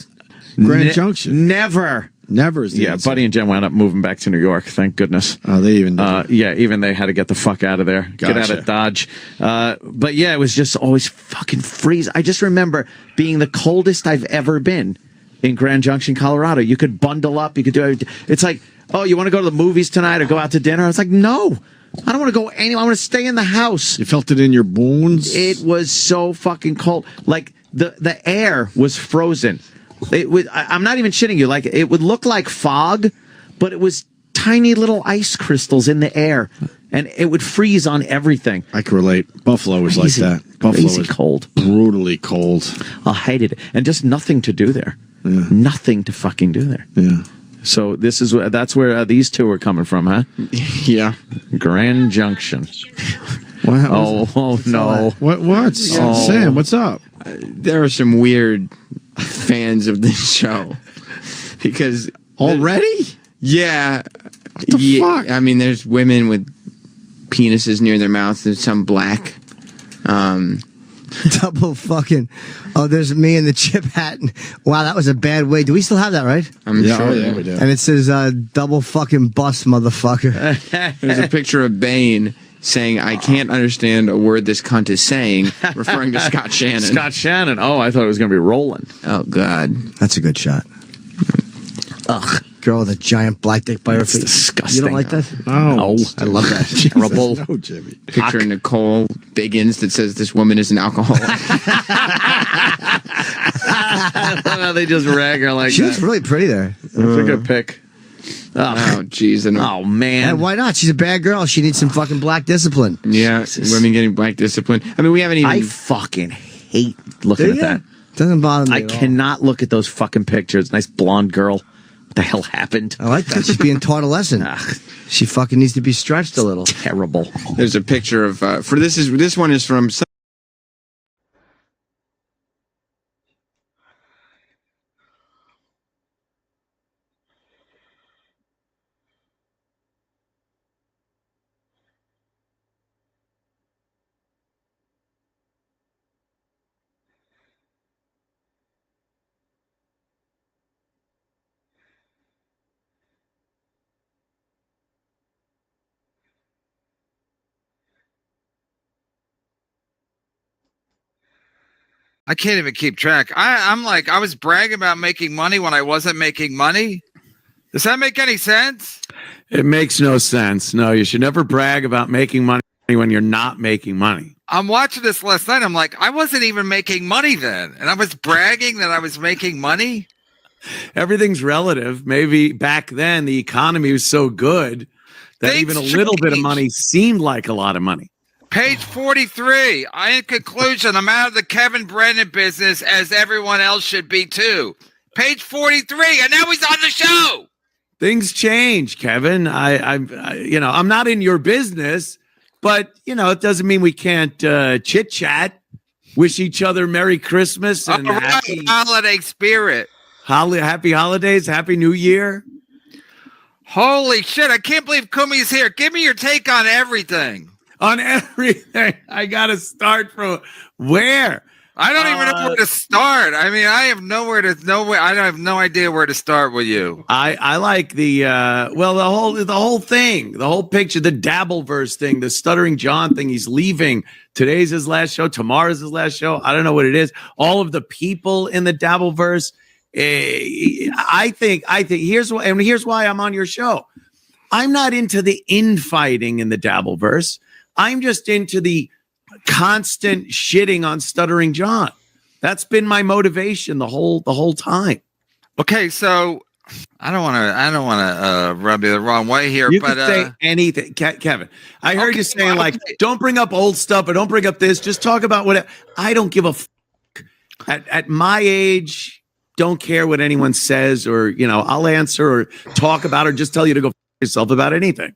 Grand Junction? Never. Never is the Yeah, answer. Buddy and Jen wound up moving back to New York. Thank goodness. Oh, they even did. even they had to get the fuck out of there. Get out Gotcha. of Dodge. But yeah, it was just always fucking freeze. I just remember being the coldest I've ever been in Grand Junction, Colorado. You could bundle up. You could do everything. It's like, oh, you want to go to the movies tonight or go out to dinner? I was like, no. I don't want to go anywhere. I want to stay in the house. You felt it in your bones? It was so fucking cold. Like, the air was frozen. I'm not even shitting you. Like, it would look like fog, but it was tiny little ice crystals in the air, and it would freeze on everything. I can relate. Buffalo was Crazy, like that. Buffalo crazy was cold. Brutally cold. I hated it. And just nothing to do there. Yeah. Nothing to fucking do there. Yeah. So that's where these two are coming from, huh? Yeah. Grand Junction. Wow. Oh no. What's Sam, what's up? There are some weird fans of this show because already, yeah, what the fuck? I mean, there's women with penises near their mouths and some black. Double fucking. Oh, there's me in the chip hat. Wow, that was a bad way. Do we still have that, right? I'm sure. Yeah, we do. And it says double fucking bust, motherfucker. There's a picture of Bane saying, "I can't understand a word this cunt is saying," referring to Scott Shannon. Scott Shannon. Oh, I thought it was going to be Roland. Oh, God. That's a good shot. Ugh. Girl with a giant black dick by her feet. Disgusting. You don't like that? No. I love that. Terrible. No, Jimmy. Picture of Nicole Biggins that says this woman is an alcoholic. They just rag her like She that. was really pretty there. That's a good pick. Oh, jeez. Oh, man. And why not? She's a bad girl. She needs some fucking black discipline. Yeah, women getting black discipline. I mean, we haven't even... I fucking hate looking at that. Doesn't bother me I at all. cannot look at those fucking pictures. Nice blonde girl. What the hell happened? I like that. She's being taught a lesson. She fucking needs to be stretched a little. Terrible. There's a picture of... this one is from... I can't even keep track. I'm like, I was bragging about making money when I wasn't making money. Does that make any sense? It makes no sense. No, you should never brag about making money when you're not making money. I'm watching this last night. I'm like, I wasn't even making money then. And I was bragging that I was making money. Everything's relative. Maybe back then the economy was so good that even a little bit of money seemed like a lot of money. Page 43. In conclusion, I'm out of the Kevin Brennan business as everyone else should be too. Page 43, and now he's on the show. Things change, Kevin. I'm not in your business, but it doesn't mean we can't chit chat, wish each other Merry Christmas and happy holiday spirit. Happy holidays, Happy New Year. Holy shit! I can't believe Kumi's here. Give me your take on everything. On everything, I gotta start from where? I don't even know where to start. I mean, I have I have no idea where to start with you. I like the whole thing, the whole picture, the Dabbleverse thing, the Stuttering John thing. He's leaving. Today's his last show. Tomorrow's his last show. I don't know what it is. All of the people in the Dabbleverse. I think here's why I'm on your show. I'm not into the infighting in the Dabbleverse. I'm just into the constant shitting on Stuttering John. That's been my motivation the whole time. Okay, so I don't want to rub you the wrong way here, You but can say anything, Kevin. I heard you saying don't bring up old stuff, or don't bring up this. Just talk about whatever. I don't give a fuck. At my age, don't care what anyone says, or I'll answer or talk about, or just tell you to go fuck yourself about anything.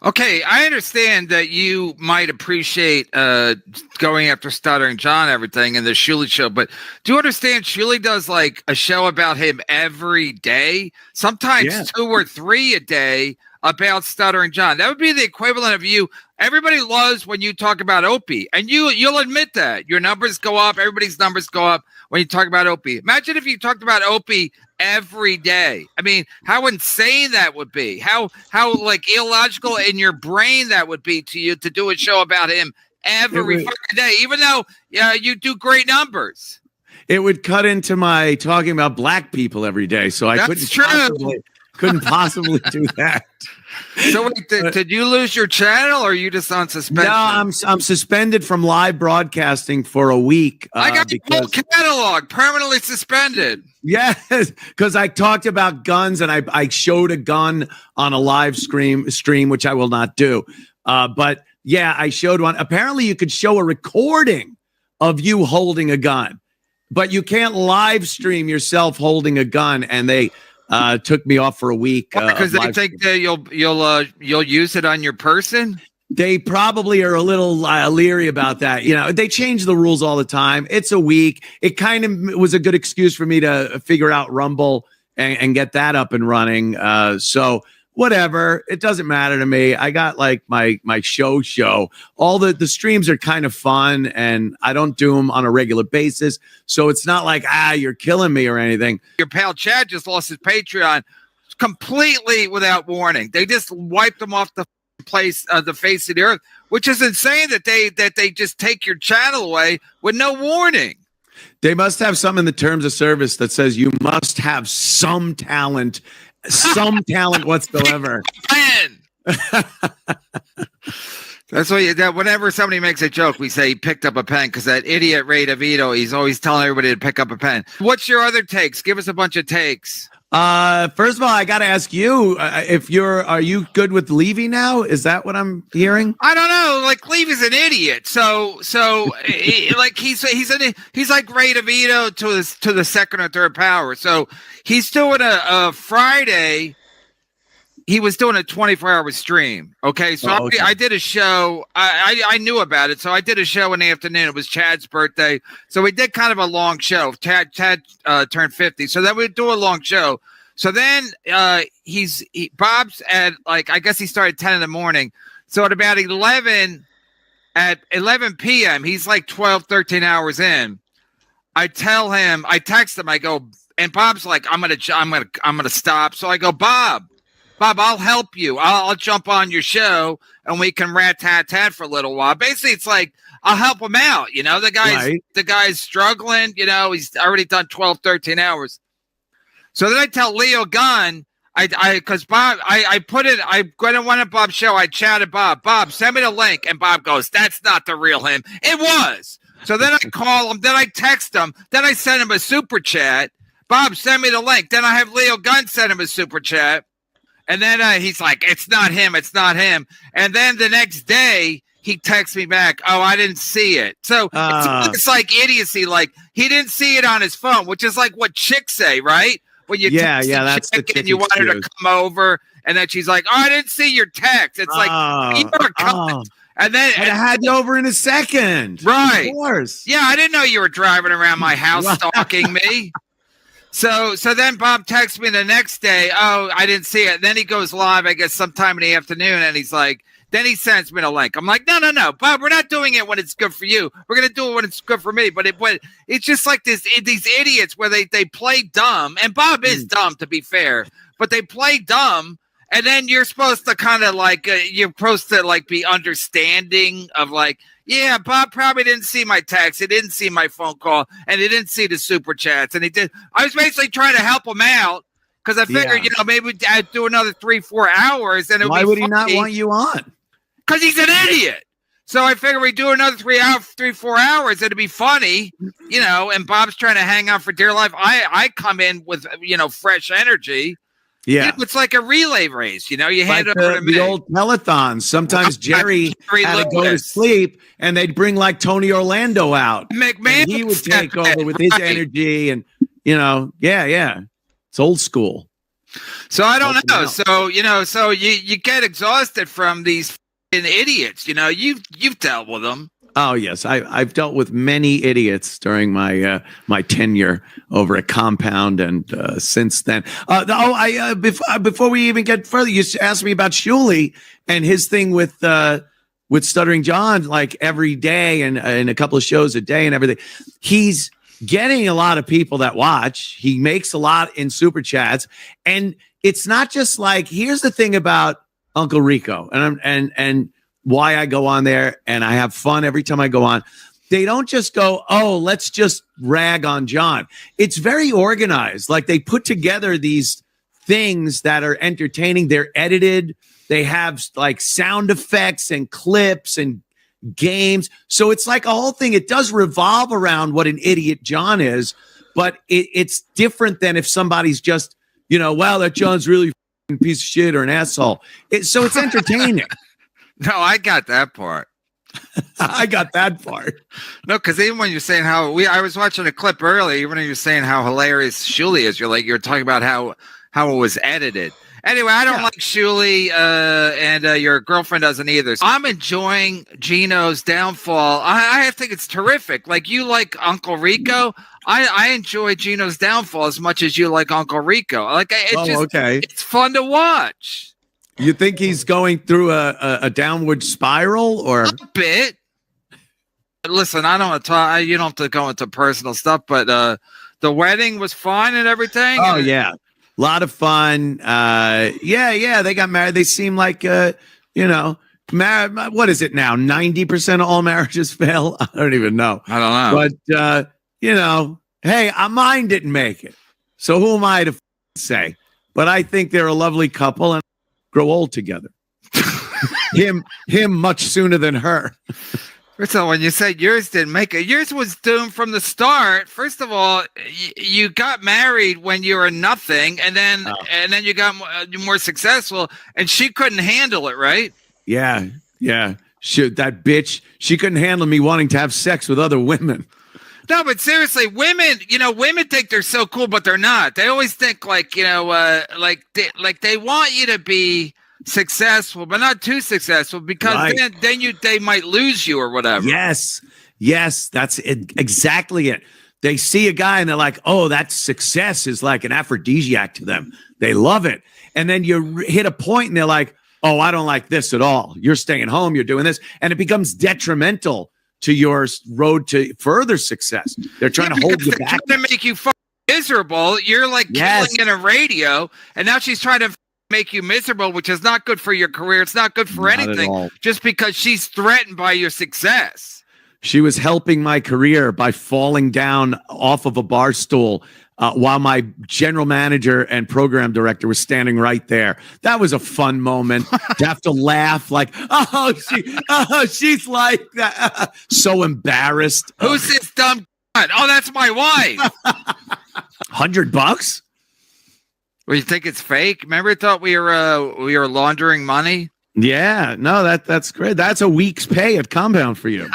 Okay, I understand that you might appreciate going after Stuttering John and everything in the Shuley show, but do you understand Shuley does like a show about him every day, sometimes 2 or 3 a day about Stuttering John? That would be the equivalent of you. Everybody loves when you talk about Opie, and you'll admit that. Your numbers go up, everybody's numbers go up when you talk about Opie. Imagine if you talked about Opie every day. I mean, how insane that would be. How like illogical in your brain that would be to you to do a show about him every fucking day, even though you do great numbers. It would cut into my talking about black people every day, so I couldn't possibly do that. So wait, did you lose your channel, or are you just on suspension? No, I'm suspended from live broadcasting for a week. I got the whole catalog permanently suspended. Yes, because I talked about guns and I showed a gun on a live stream, which I will not do. But yeah, I showed one. Apparently, you could show a recording of you holding a gun, but you can't live stream yourself holding a gun. And they took me off for a week because they think that you'll use it on your person. They probably are a little leery about that. You know, they change the rules all the time. It's a week. It kind of was a good excuse for me to figure out Rumble and get that up and running. So whatever, it doesn't matter to me. I got like my show. All the streams are kind of fun, and I don't do them on a regular basis. So it's not like, you're killing me or anything. Your pal Chad just lost his Patreon completely without warning. They just wiped him off the face of the earth, which is insane that they just take your channel away with no warning. They must have something in the terms of service that says you must have some talent whatsoever. That's why whenever somebody makes a joke, we say he picked up a pen, because that idiot Ray DeVito, he's always telling everybody to pick up a pen. What's your other takes? Give us a bunch of takes. First of all, I got to ask you are you good with Levy now? Is that what I'm hearing? I don't know. Like, Levy's an idiot. So like he's like Ray DeVito to the second or third power. So he's doing a Friday. He was doing a 24-hour stream. Okay. So I did a show. I knew about it. So I did a show in the afternoon. It was Chad's birthday. So we did kind of a long show. Chad turned 50. So then we'd do a long show. So then Bob's at, like, I guess he started 10 in the morning. So at about 11 p.m., he's like 12, 13 hours in. I text him, I go, and Bob's like, I'm gonna stop. So I go, Bob, I'll help you. I'll jump on your show and we can rat-tat-tat for a little while. Basically, it's like, I'll help him out. You know, the guy's struggling. You know, he's already done 12, 13 hours. So then I tell Leo Gunn, because Bob, I went on Bob's show. I chatted Bob, send me the link. And Bob goes, that's not the real him. It was. So then I call him, then I text him, then I send him a super chat. Bob, send me the link. Then I have Leo Gunn send him a super chat. And then he's like, it's not him. And then the next day, he texts me back, oh, I didn't see it. So it's like idiocy. Like, he didn't see it on his phone, which is like what chicks say, right? When you text that's the chick and you want her to come over, and then she's like, oh, I didn't see your text. It's like, you're a cunt. And then I had you over in a second. Right. Of course. Yeah, I didn't know you were driving around my house stalking me. So then Bob texts me the next day, oh, I didn't see it. And then he goes live, I guess, sometime in the afternoon, and he's like, then he sends me the link. I'm like, no, Bob, we're not doing it when it's good for you. We're going to do it when it's good for me. But it's just like these idiots where they play dumb. And Bob is dumb, to be fair. But they play dumb. And then you're supposed to kind of like, be understanding of like, yeah, Bob probably didn't see my text. He didn't see my phone call. And he didn't see the super chats. And he did. I was basically trying to help him out. Because I figured, maybe I'd do another 3-4 hours. And why would he not want you on? Because he's an idiot. So I figured we'd do another 3-4 hours. It'd be funny, and Bob's trying to hang out for dear life. I come in with, fresh energy. Yeah. It's like a relay race, you hand it over to me. The old telethons. Sometimes Jerry had to go to sleep and they'd bring like Tony Orlando out. McMahon. And he would take over with his energy and, it's old school. So I don't know. So, you get exhausted from these idiots, you've dealt with them. Oh yes, I've dealt with many idiots during my my tenure over at Compound, and since then. Before we even get further, you asked me about Shuley and his thing with Stuttering John, like every day and a couple of shows a day and everything. He's getting a lot of people that watch. He makes a lot in super chats, and it's not just like, here's the thing about Uncle Rico, and why I go on there and I have fun every time I go on. They don't just go, oh, let's just rag on John. It's very organized. Like, they put together these things that are entertaining. They're edited. They have like sound effects and clips and games. So it's like a whole thing. It does revolve around what an idiot John is, but it's different than if somebody's just, wow, that John's really a piece of shit or an asshole. So it's entertaining. No, I got that part. I got that part. No, because even when you're saying I was watching a clip earlier, even when you're saying how hilarious Shuli is, you're talking about how it was edited. Anyway, I don't like Shuli, and your girlfriend doesn't either. So I'm enjoying Gino's downfall. I think it's terrific. Like, you like Uncle Rico. I enjoy Gino's downfall as much as you like Uncle Rico. Like, it's fun to watch. You think he's going through a downward spiral, or a bit? Listen, I don't want to talk. You don't have to go into personal stuff, but the wedding was fine and everything. Oh, yeah. A lot of fun. Yeah. They got married. They seem like, what is it now? 90% of all marriages fail. I don't even know. I don't know. But, hey, mine didn't make it. So who am I to say? But I think they're a lovely couple and grow old together. him much sooner than her. So when you said yours didn't make it, yours was doomed from the start. First of all, you got married when you were nothing, and then you got more successful, and she couldn't handle it, right? Yeah. That bitch, she couldn't handle me wanting to have sex with other women. No, but seriously, women think they're so cool, but they're not. They always think like they want you to be successful, but not too successful, because then they might lose you or whatever. Yes, that's exactly it. They see a guy and they're like, oh, that success is like an aphrodisiac to them. They love it. And then you hit a point and they're like, oh, I don't like this at all. You're staying home, you're doing this. And it becomes detrimental to your road to further success. They're trying to hold you back. Trying to make you miserable. You're like killing in a radio, and now she's trying to make you miserable, which is not good for your career. It's not good for anything, just because she's threatened by your success. She was helping my career by falling down off of a bar stool while my general manager and program director was standing right there. That was a fun moment to have to laugh like, she's like that. So embarrassed. Who's this dumb? Oh, that's my wife. $100? Well, you think it's fake? Remember, I thought we were laundering money. Yeah, no, that's great. That's a week's pay at Compound for you.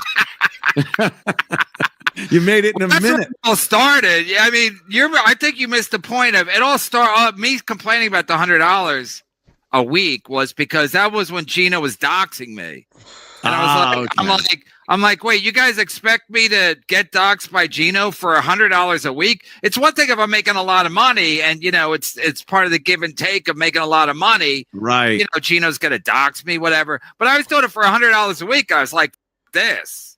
You made it in a minute. Where it all started. I mean, I think you missed the point of it. All started. Me complaining about the $100 a week was because that was when Gino was doxing me, and I was like, I'm like, wait, you guys expect me to get doxed by Gino for $100 a week? It's one thing if I'm making a lot of money, and it's part of the give and take of making a lot of money, right? Gino's gonna dox me, whatever. But I was doing it for $100 a week. I was like, this.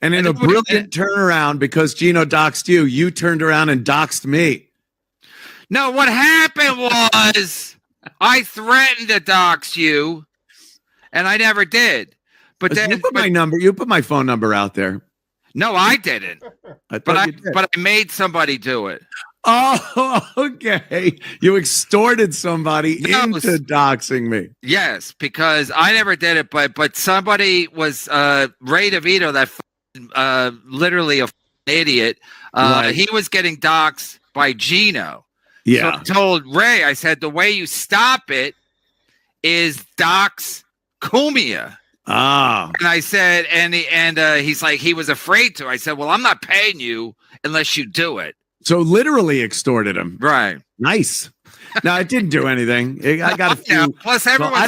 And in a brilliant turnaround, because Gino doxed you, you turned around and doxed me. No, what happened was I threatened to dox you, and I never did. But then you put my phone number out there. No, I didn't. But I made somebody do it. Oh, okay. You extorted somebody into doxing me. Yes, because I never did it, but somebody was Ray DeVito, that literally a idiot. Right. He was getting doxed by Gino. Yeah. So I told Ray, I said, the way you stop it is dox Cumia. Ah. And I said, and he's like, he was afraid to. I said, well, I'm not paying you unless you do it. So literally extorted him. Right. Nice. No, it didn't do anything. I got a few. Yeah, plus, I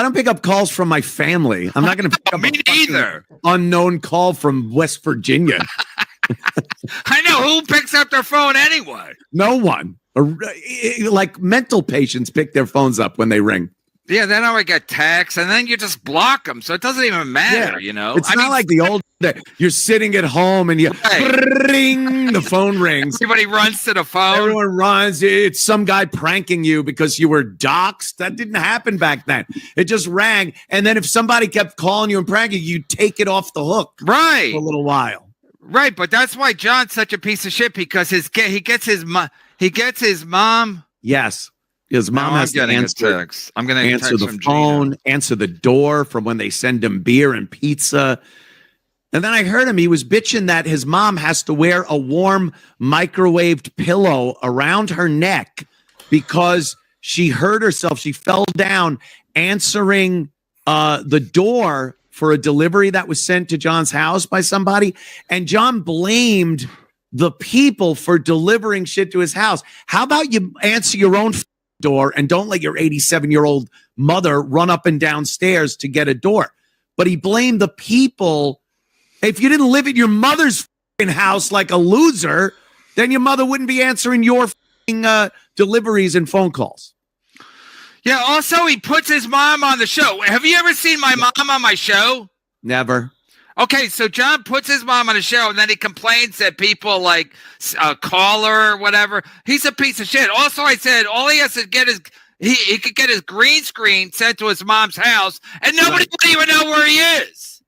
don't pick up calls from my family. I'm not going to pick up either unknown call from West Virginia. I know who picks up their phone anyway. No one. Like mental patients pick their phones up when they ring. Yeah, then I would get texts, and then you just block them, so it doesn't even matter, you know? It's not like the old day. You're sitting at home and ring, the phone rings. Everybody runs to the phone. Everyone runs. It's some guy pranking you because you were doxxed. That didn't happen back then. It just rang, and then if somebody kept calling you and pranking you, you'd take it off the hook for a little while. Right, but that's why John's such a piece of shit, because he gets his mom. Yes. His mom has to answer. I'm going to answer the phone, answer the door from when they send him beer and pizza. And then I heard him. He was bitching that his mom has to wear a warm microwaved pillow around her neck because she hurt herself. She fell down answering the door for a delivery that was sent to John's house by somebody. And John blamed the people for delivering shit to his house. How about you answer your own door and don't let your 87-year-old mother run up and down stairs to get a door? But he blamed the people. If you didn't live at your mother's house like a loser, then your mother wouldn't be answering your deliveries and phone calls. Yeah, also he puts his mom on the show. Have you ever seen my mom on my show? Never. Okay, so John puts his mom on the show, and then he complains that people like call her or whatever. He's a piece of shit. Also, I said all he has to get is he could get his green screen sent to his mom's house, and nobody would even know where he is.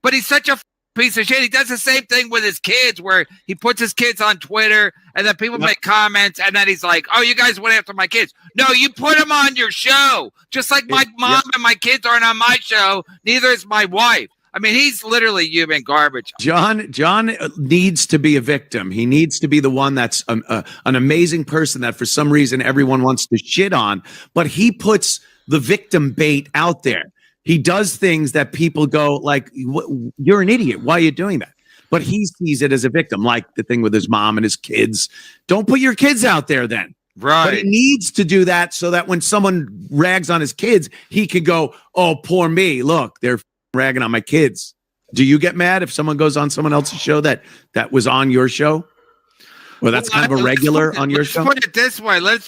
But he's such a piece of shit. He does the same thing with his kids, where he puts his kids on Twitter, and then people make comments, and then he's like, "Oh, you guys went after my kids." No, you put them on your show, just like my mom and my kids aren't on my show. Neither is my wife. I mean, he's literally human garbage. John needs to be a victim. He needs to be the one that's an amazing person that for some reason everyone wants to shit on, but he puts the victim bait out there. He does things that people go like, you're an idiot. Why are you doing that? But he sees it as a victim, like the thing with his mom and his kids. Don't put your kids out there then. Right. But he needs to do that so that when someone rags on his kids, he can go, oh, poor me. Look, they're ragging on my kids. Do you get mad if someone goes on someone else's show that was on your show? Well, that's kind of a regular on your show. Let's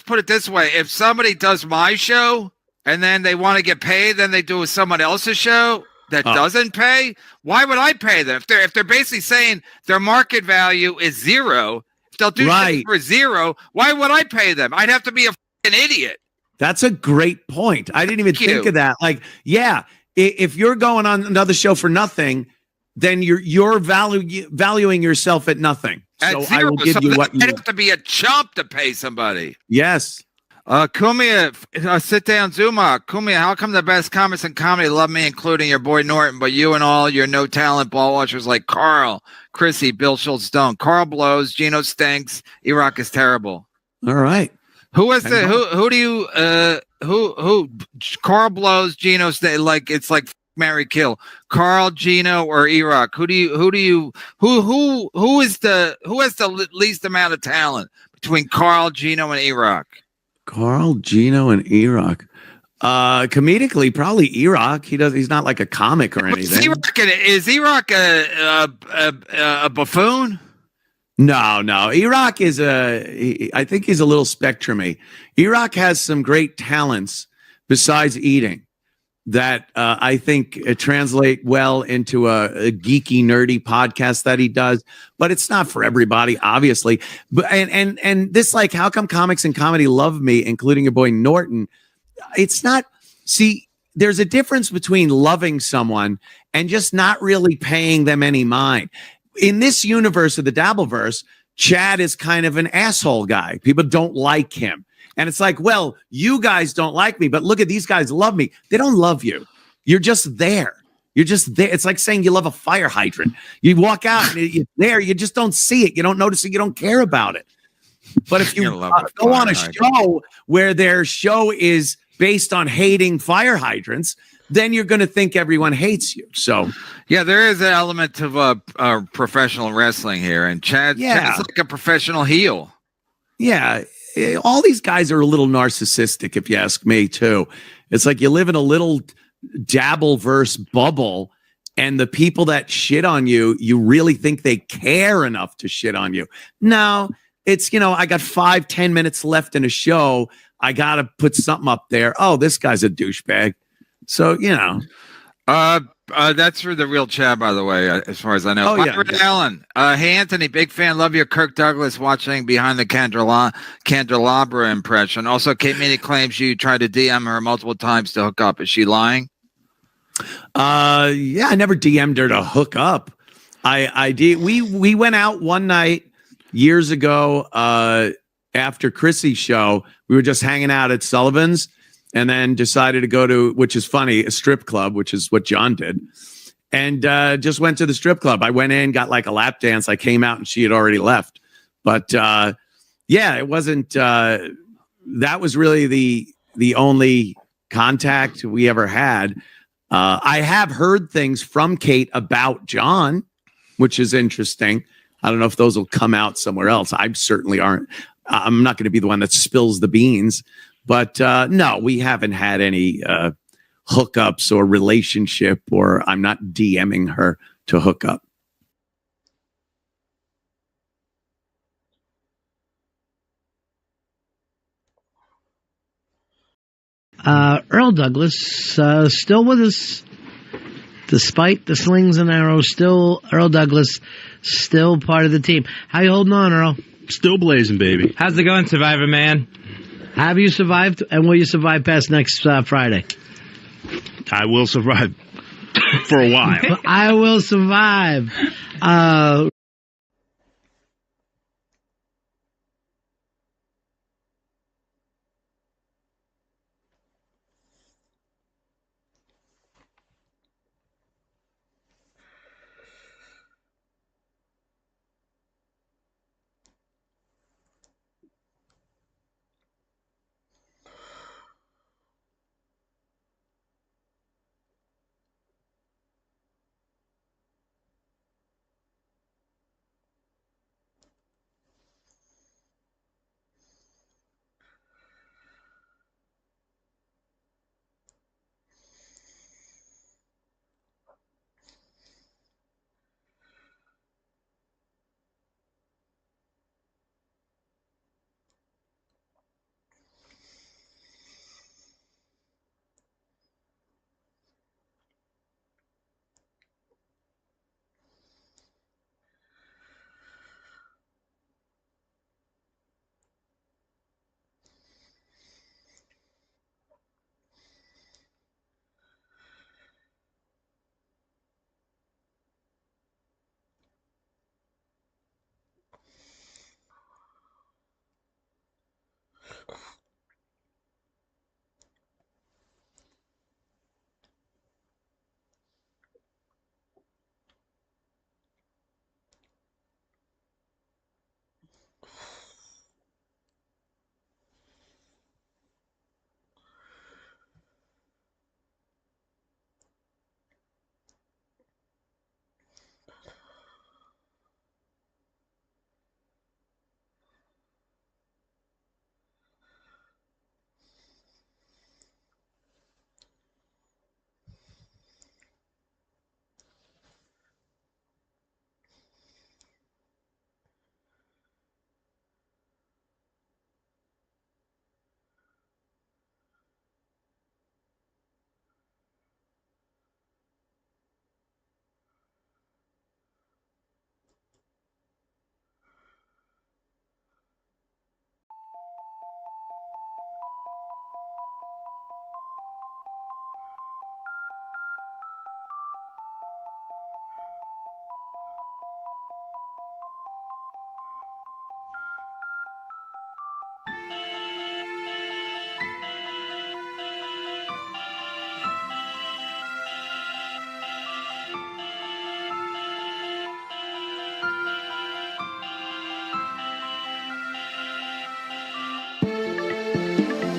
put it this way. If somebody does my show and then they want to get paid, then they do someone else's show that doesn't pay. Why would I pay them? If they're basically saying their market value is zero, if they'll do shit for zero, why would I pay them? I'd have to be a fucking idiot. That's a great point. I didn't even think of that. Like, yeah. If you're going on another show for nothing, then you're valuing yourself at nothing. So I will give you what you. I'd have to be a chump to pay somebody. Yes. Kumia, sit down, Zuma. Kumia, how come the best comics in comedy love me, including your boy Norton, but you and all your no talent ball watchers like Carl, Chrissy, Bill Schultz don't. Carl blows, Gino stinks, Iraq is terrible. All right. Who do you Carl blows, Gino like it's like marry kill. Carl, Gino, or Iraq? Who has the least amount of talent between Carl, Gino, and Iraq? Carl, Gino, and Iraq. Comedically, probably Iraq. He's not like a comic or anything. Is Iraq a buffoon? No. Iraq is I think he's a little spectrumy. Iraq has some great talents besides eating that I think translate well into a geeky, nerdy podcast that he does. But it's not for everybody, obviously. But and this, like, how come comics and comedy love me, including your boy Norton? It's not. See, there's a difference between loving someone and just not really paying them any mind. In this universe of the Dabbleverse, Chad is kind of an asshole guy. People don't like him. And it's like, well, you guys don't like me, but look at these guys love me. They don't love you. You're just there. You're just there. It's like saying you love a fire hydrant. You walk out and you're there. You just don't see it. You don't notice it. You don't care about it. But if you go on a show where their show is based on hating fire hydrants, then you're going to think everyone hates you. So, yeah, there is an element of professional wrestling here, and Chad's like a professional heel. Yeah, all these guys are a little narcissistic, if you ask me, too. It's like you live in a little Dabbleverse bubble, and the people that shit on you, you really think they care enough to shit on you. No, it's, I got 5-10 minutes left in a show. I got to put something up there. Oh, this guy's a douchebag. So, that's for the real Chad, by the way, as far as I know. Oh, yeah. Byron Allen. Hey, Anthony, big fan. Love your Kirk Douglas watching Behind the Candelabra impression. Also, Kate Meany claims you tried to DM her multiple times to hook up. Is she lying? Yeah, I never DM'd her to hook up. We went out one night years ago after Chrissy's show. We were just hanging out at Sullivan's and then decided to go to, which is funny, a strip club, which is what John did. And just went to the strip club. I went in, got like a lap dance. I came out and she had already left. But yeah, it wasn't, that was really the only contact we ever had. I have heard things from Kate about John, which is interesting. I don't know if those will come out somewhere else. I certainly aren't. I'm not going to be the one that spills the beans. But no, we haven't had any hookups or relationship, or I'm not DMing her to hook up. Earl Douglas, still with us, despite the slings and arrows. Still, Earl Douglas, still part of the team. How you holding on, Earl? Still blazing, baby. How's it going, Survivor Man? Have you survived, and will you survive past next Friday? I will survive for a while. I will survive.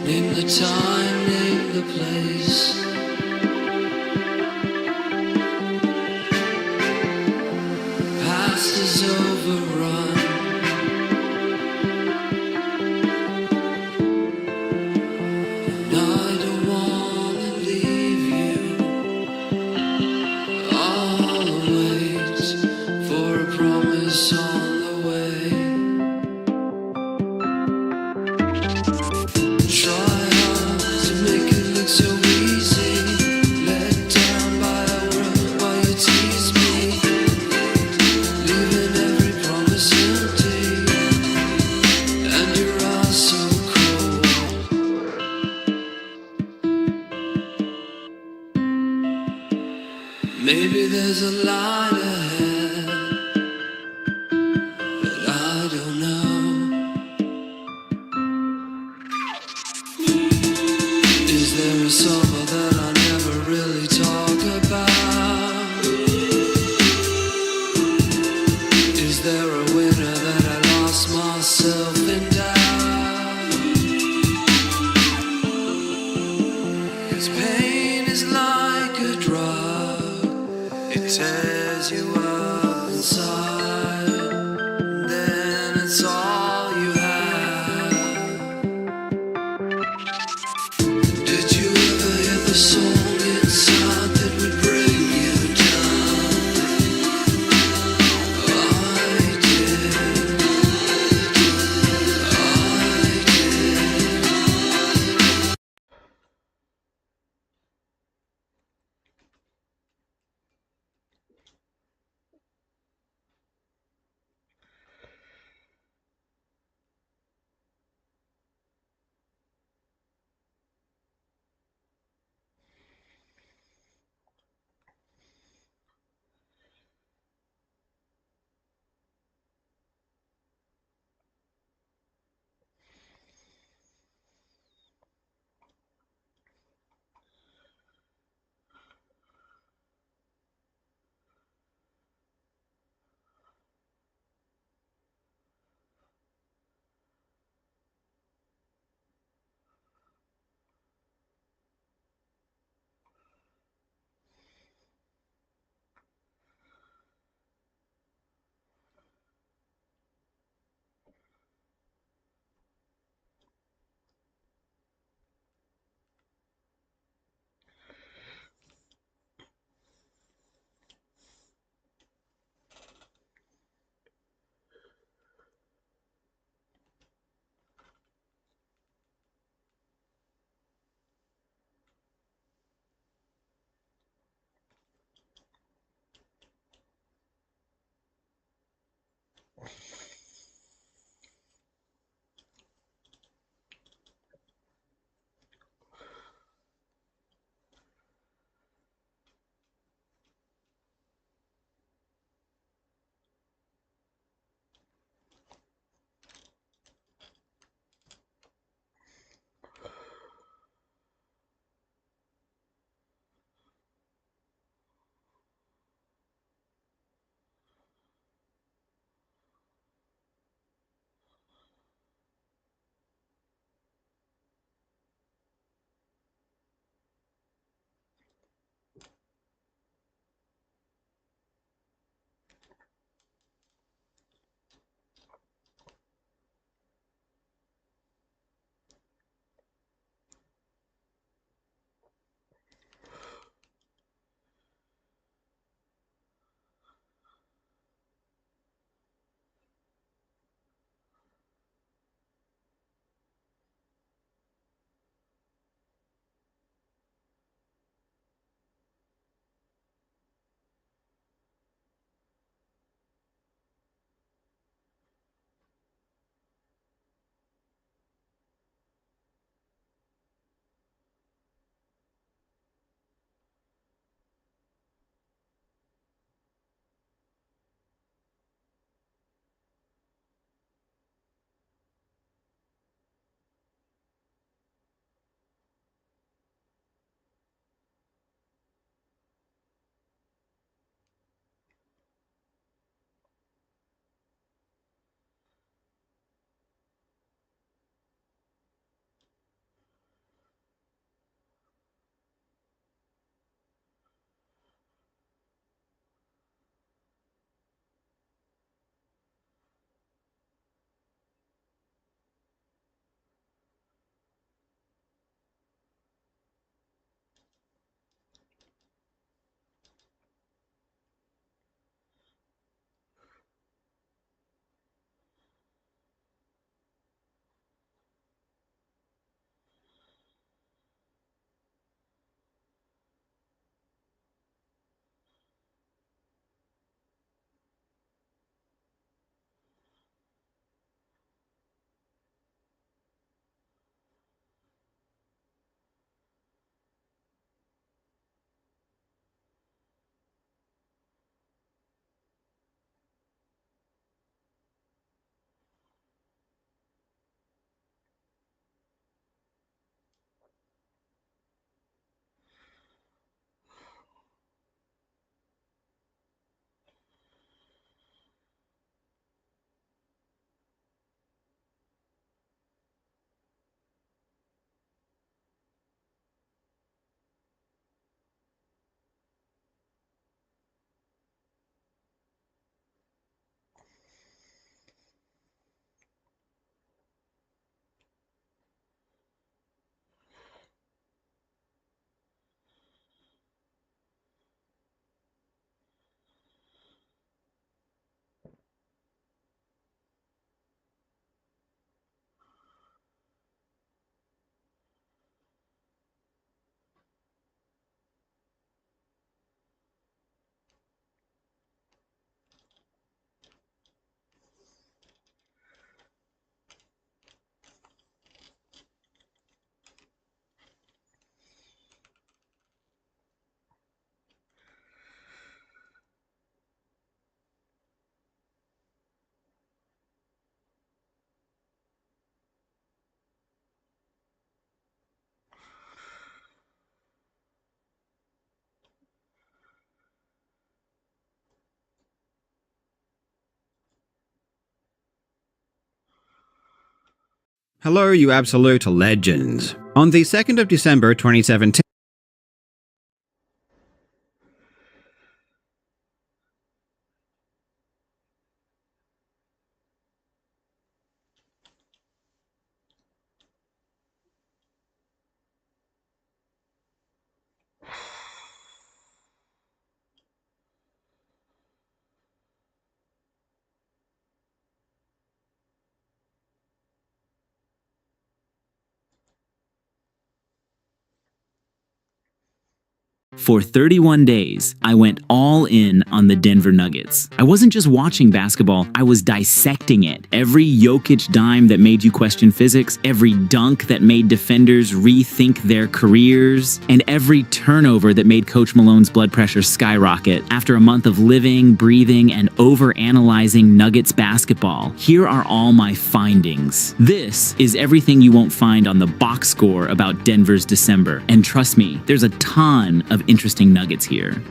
Name the time, name the place. Past is overrun. And I don't wanna leave you. I'll wait for a promise on the way. Try Maybe there's a light ahead, but I don't know. Is there a summer that I never really talk about? Is there a winter that I lost myself in doubt? 'Cause pain is like a drug, it tears you up inside, then it's all you have. Did you ever Hello, you absolute legends. On the 2nd of December 2017, For 31 days, I went all in on the Denver Nuggets. I wasn't just watching basketball, I was dissecting it. Every Jokic dime that made you question physics, every dunk that made defenders rethink their careers, and every turnover that made Coach Malone's blood pressure skyrocket. After a month of living, breathing, and overanalyzing Nuggets basketball, here are all my findings. This is everything you won't find on the box score about Denver's December. And trust me, there's a ton of interesting nuggets here.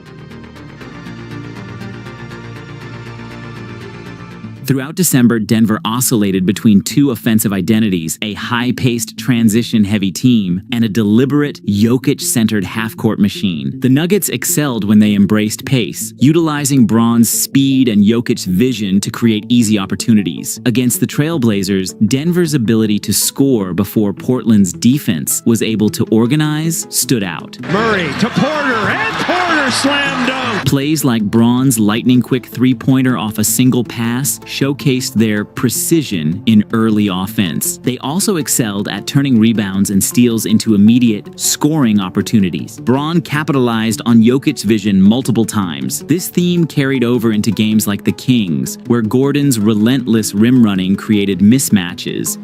Throughout December, Denver oscillated between two offensive identities, a high-paced, transition-heavy team, and a deliberate, Jokic-centered half-court machine. The Nuggets excelled when they embraced pace, utilizing Braun's speed and Jokic's vision to create easy opportunities. Against the Trailblazers, Denver's ability to score before Portland's defense was able to organize stood out. Murray to Porter, and Porter slam dunk! Plays like Braun's lightning-quick three-pointer off a single pass showcased their precision in early offense. They also excelled at turning rebounds and steals into immediate scoring opportunities. Braun capitalized on Jokic's vision multiple times. This theme carried over into games like the Kings, where Gordon's relentless rim running created mismatches.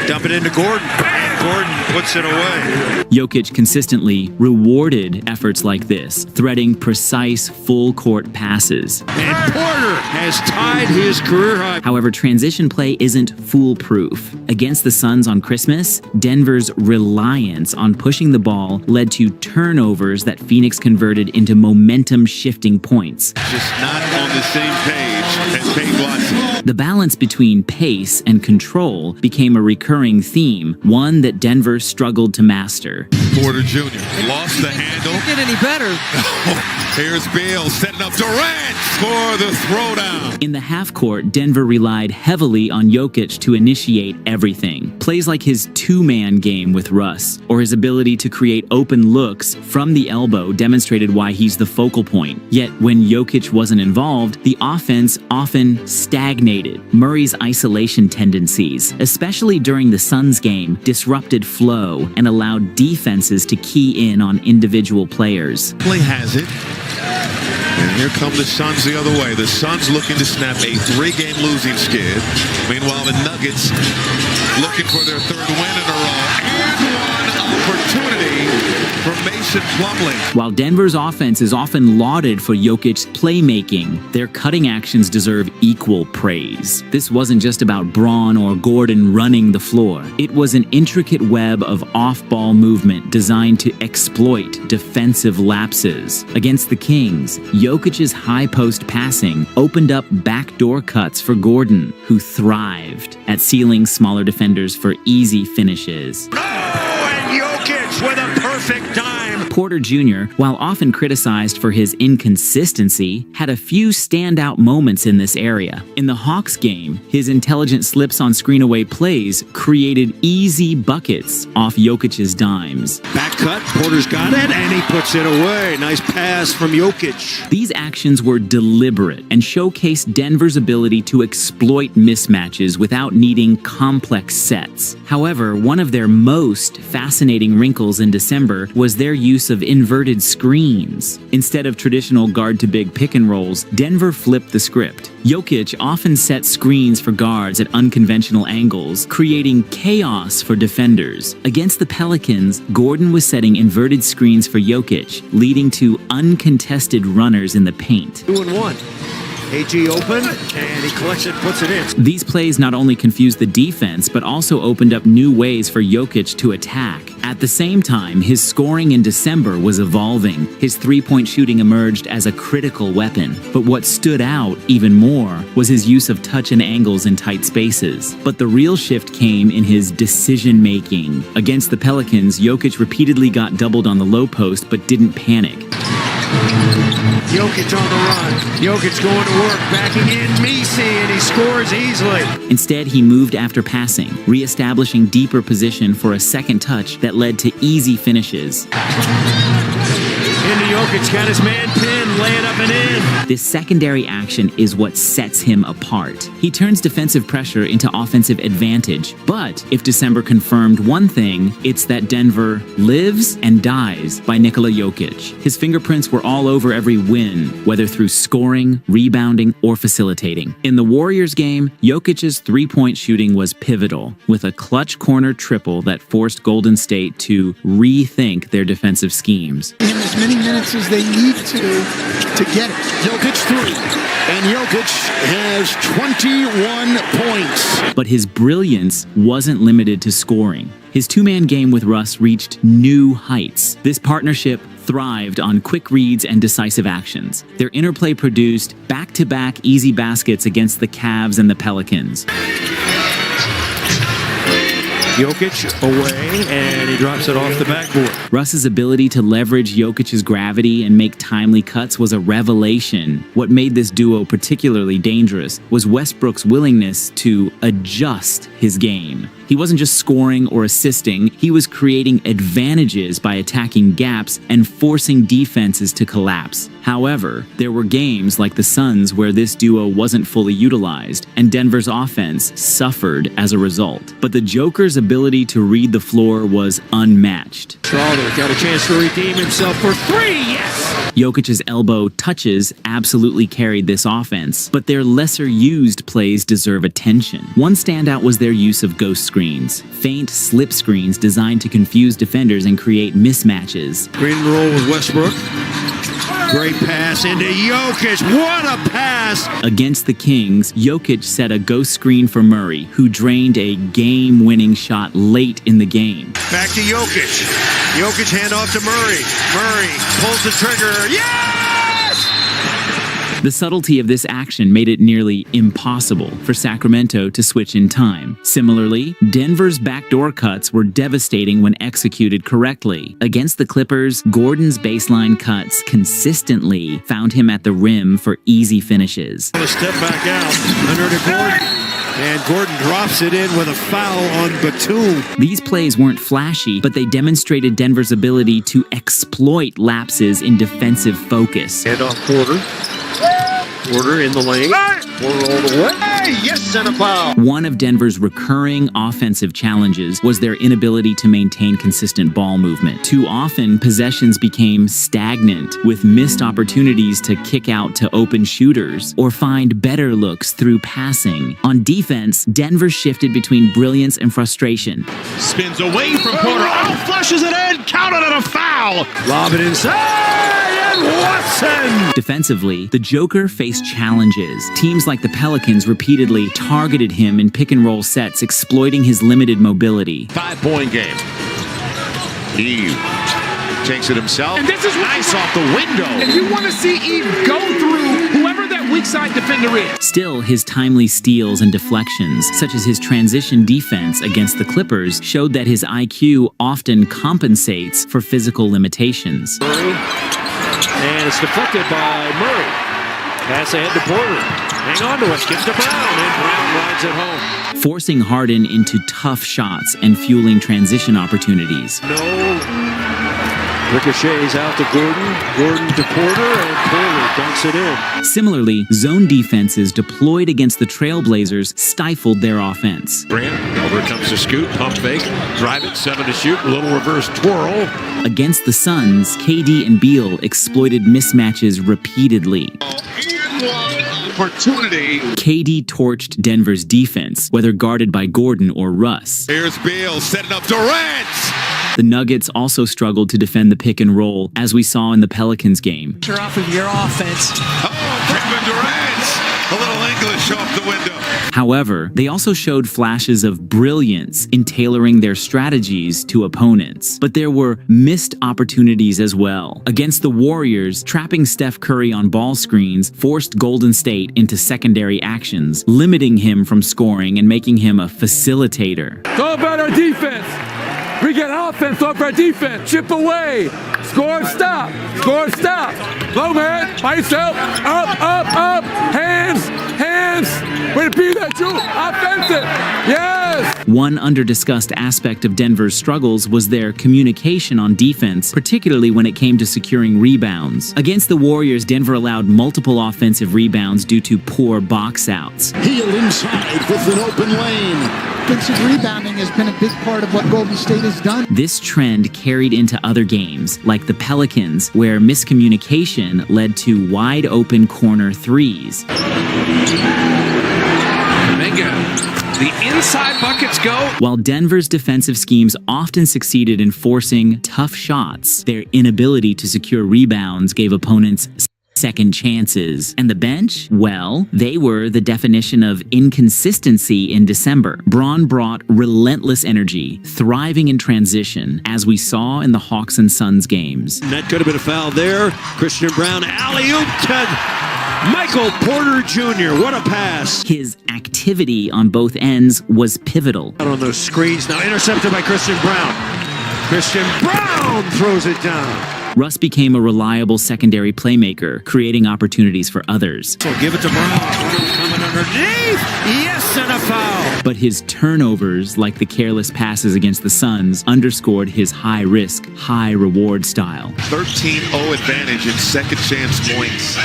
Dump it into Gordon, and Gordon puts it away. Jokic consistently rewarded efforts like this, threading precise full-court passes. And Porter has tied his career high. However, transition play isn't foolproof. Against the Suns on Christmas, Denver's reliance on pushing the ball led to turnovers that Phoenix converted into momentum-shifting points. Just not on the same page as Peyton Watson. The balance between pace and control became a recurring theme, one that Denver struggled to master. Porter Jr. lost the handle. Can't get any better. Here's Beal setting up Durant for the throwdown. In the half-court, Denver relied heavily on Jokic to initiate everything. Plays like his two-man game with Russ, or his ability to create open looks from the elbow demonstrated why he's the focal point. Yet, when Jokic wasn't involved, the offense often stagnated. Murray's isolation tendencies, especially during the Suns game, disrupted flow and allowed defenses to key in on individual players. Play has it. And here come the Suns the other way. The Suns looking to snap a 3-game losing skid. Meanwhile, the Nuggets looking for their third win in a row. And one opportunity for Mason Plumlee. While Denver's offense is often lauded for Jokic's playmaking, their cutting actions deserve equal praise. This wasn't just about Braun or Gordon running the floor. It was an intricate web of off-ball movement designed to exploit defensive lapses. Against the Kings, Jokic's high-post passing opened up backdoor cuts for Gordon, who thrived at sealing smaller defenders for easy finishes. And Jokic with a perfect dime. Porter Jr., while often criticized for his inconsistency, had a few standout moments in this area. In the Hawks game, his intelligent slips on screen-away plays created easy buckets off Jokic's dimes. Back cut, Porter's got it, and he puts it away. Nice pass from Jokic. These actions were deliberate and showcased Denver's ability to exploit mismatches without needing complex sets. However, one of their most fascinating wrinkles in December was their use of inverted screens. Instead of traditional guard-to-big pick-and-rolls, Denver flipped the script. Jokic often set screens for guards at unconventional angles, creating chaos for defenders. Against the Pelicans, Gordon was setting inverted screens for Jokic, leading to uncontested runners in the paint. 2-1. AG open, and he collects it, puts it in. These plays not only confused the defense, but also opened up new ways for Jokic to attack. At the same time, his scoring in December was evolving. His three-point shooting emerged as a critical weapon. But what stood out even more was his use of touch and angles in tight spaces. But the real shift came in his decision-making. Against the Pelicans, Jokic repeatedly got doubled on the low post, but didn't panic. Jokic on the run. Jokic going to work, backing in Messi, and he scores easily. Instead, he moved after passing, reestablishing deeper position for a second touch that led to easy finishes. Into Jokic, got his man pinned, laying up and in. This secondary action is what sets him apart. He turns defensive pressure into offensive advantage. But if December confirmed one thing, it's that Denver lives and dies by Nikola Jokic. His fingerprints were all over every win, whether through scoring, rebounding, or facilitating. In the Warriors game, Jokic's three-point shooting was pivotal, with a clutch corner triple that forced Golden State to rethink their defensive schemes. As many minutes as they need to get it. Jokic 3, and Jokic has 21 points. But his brilliance wasn't limited to scoring. His two-man game with Russ reached new heights. This partnership thrived on quick reads and decisive actions. Their interplay produced back-to-back easy baskets against the Cavs and the Pelicans. Jokic away, and he drops it off the backboard. Russ's ability to leverage Jokic's gravity and make timely cuts was a revelation. What made this duo particularly dangerous was Westbrook's willingness to adjust his game. He wasn't just scoring or assisting, he was creating advantages by attacking gaps and forcing defenses to collapse. However, there were games like the Suns where this duo wasn't fully utilized, and Denver's offense suffered as a result. But the Joker's ability to read the floor was unmatched. Crowder got a chance to redeem himself for 3, yes! Jokic's elbow touches absolutely carried this offense, but their lesser-used plays deserve attention. One standout was their use of ghost screens, faint slip screens designed to confuse defenders and create mismatches. Green and roll with Westbrook. Great pass into Jokic. What a pass! Against the Kings, Jokic set a ghost screen for Murray, who drained a game-winning shot late in the game. Back to Jokic. Jokic handoff to Murray. Murray pulls the trigger. Yes! The subtlety of this action made it nearly impossible for Sacramento to switch in time. Similarly, Denver's backdoor cuts were devastating when executed correctly. Against the Clippers, Gordon's baseline cuts consistently found him at the rim for easy finishes. A step back out under to Gordon. And Gordon drops it in with a foul on Batum. These plays weren't flashy, but they demonstrated Denver's ability to exploit lapses in defensive focus. And off Porter. Porter in the lane. Porter all the way. Yes, and a foul. One of Denver's recurring offensive challenges was their inability to maintain consistent ball movement. Too often, possessions became stagnant, with missed opportunities to kick out to open shooters or find better looks through passing. On defense, Denver shifted between brilliance and frustration. Spins away from Porter. Oh, flushes it in. Counted on a foul. Lob it inside. And Watson. Defensively, the Joker faced challenges. Teams like the Pelicans repeatedly targeted him in pick-and-roll sets, exploiting his limited mobility. 5-point game. Eve takes it himself. And this is nice off the window. And you want to see Eve go through whoever that weak side defender is. Still, his timely steals and deflections, such as his transition defense against the Clippers, showed that his IQ often compensates for physical limitations. Murray. And it's deflected by Murray. Pass ahead to Porter. Hang on to it. Gives to Brown. And Brown rides it home. Forcing Harden into tough shots and fueling transition opportunities. No. Ricochets out to Gordon. Gordon to Porter. And Porter dunks it in. Similarly, zone defenses deployed against the Trailblazers stifled their offense. Grant, over comes to scoot, pump fake, drive it, 7 to shoot, a little reverse twirl. Against the Suns, KD and Beal exploited mismatches repeatedly. Opportunity. KD torched Denver's defense, whether guarded by Gordon or Russ. Here's Beal setting up Durant. The Nuggets also struggled to defend the pick and roll, as we saw in the Pelicans game. Off of your offense. Oh, Kevin Durant. off the window. However, they also showed flashes of brilliance in tailoring their strategies to opponents. But there were missed opportunities as well. Against the Warriors, trapping Steph Curry on ball screens forced Golden State into secondary actions, limiting him from scoring and making him a facilitator. It's all about our defense. We get offense off our defense. Chip away. Score, stop. Score, stop. Low man, by yourself. Up, up, up. Hands, hands. Way to be that, too. Offensive. Yes. One under-discussed aspect of Denver's struggles was their communication on defense, particularly when it came to securing rebounds. Against the Warriors, Denver allowed multiple offensive rebounds due to poor box outs. Heel inside with an open lane. Defensive rebounding has been a big part of what Golden State has done. This trend carried into other games, like the Pelicans, where miscommunication led to wide-open corner threes. The inside buckets go. While Denver's defensive schemes often succeeded in forcing tough shots, their inability to secure rebounds gave opponents second chances. And the bench? Well, they were the definition of inconsistency in December. Braun brought relentless energy, thriving in transition, as we saw in the Hawks and Suns games. That could have been a foul there. Christian Brown, alley-oop to Michael Porter Jr. What a pass. His activity on both ends was pivotal. Out on those screens, now intercepted by Christian Brown. Christian Brown throws it down. Russ became a reliable secondary playmaker, creating opportunities for others. So give it to Brown. Coming underneath. Yes, and a foul. But his turnovers, like the careless passes against the Suns, underscored his high-risk, high-reward style. 13-0 advantage in second chance points.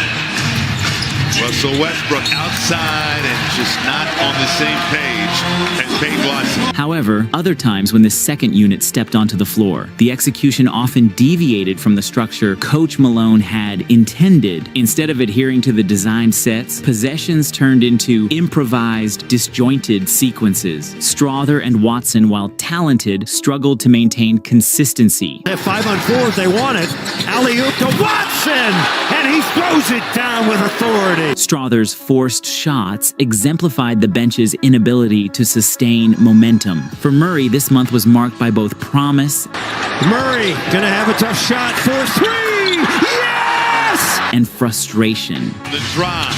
Russell Westbrook outside and just not on the same page as Peyton Watson. However, other times when the second unit stepped onto the floor, the execution often deviated from the structure Coach Malone had intended. Instead of adhering to the designed sets, possessions turned into improvised, disjointed sequences. Strawther and Watson, while talented, struggled to maintain consistency. They have 5-on-4 if they want it. Alley-oop to Watson, and he throws it down with authority. Strother's forced shots exemplified the bench's inability to sustain momentum. For Murray, this month was marked by both promise. Murray gonna have a tough shot for three. Yes! And frustration. The drive,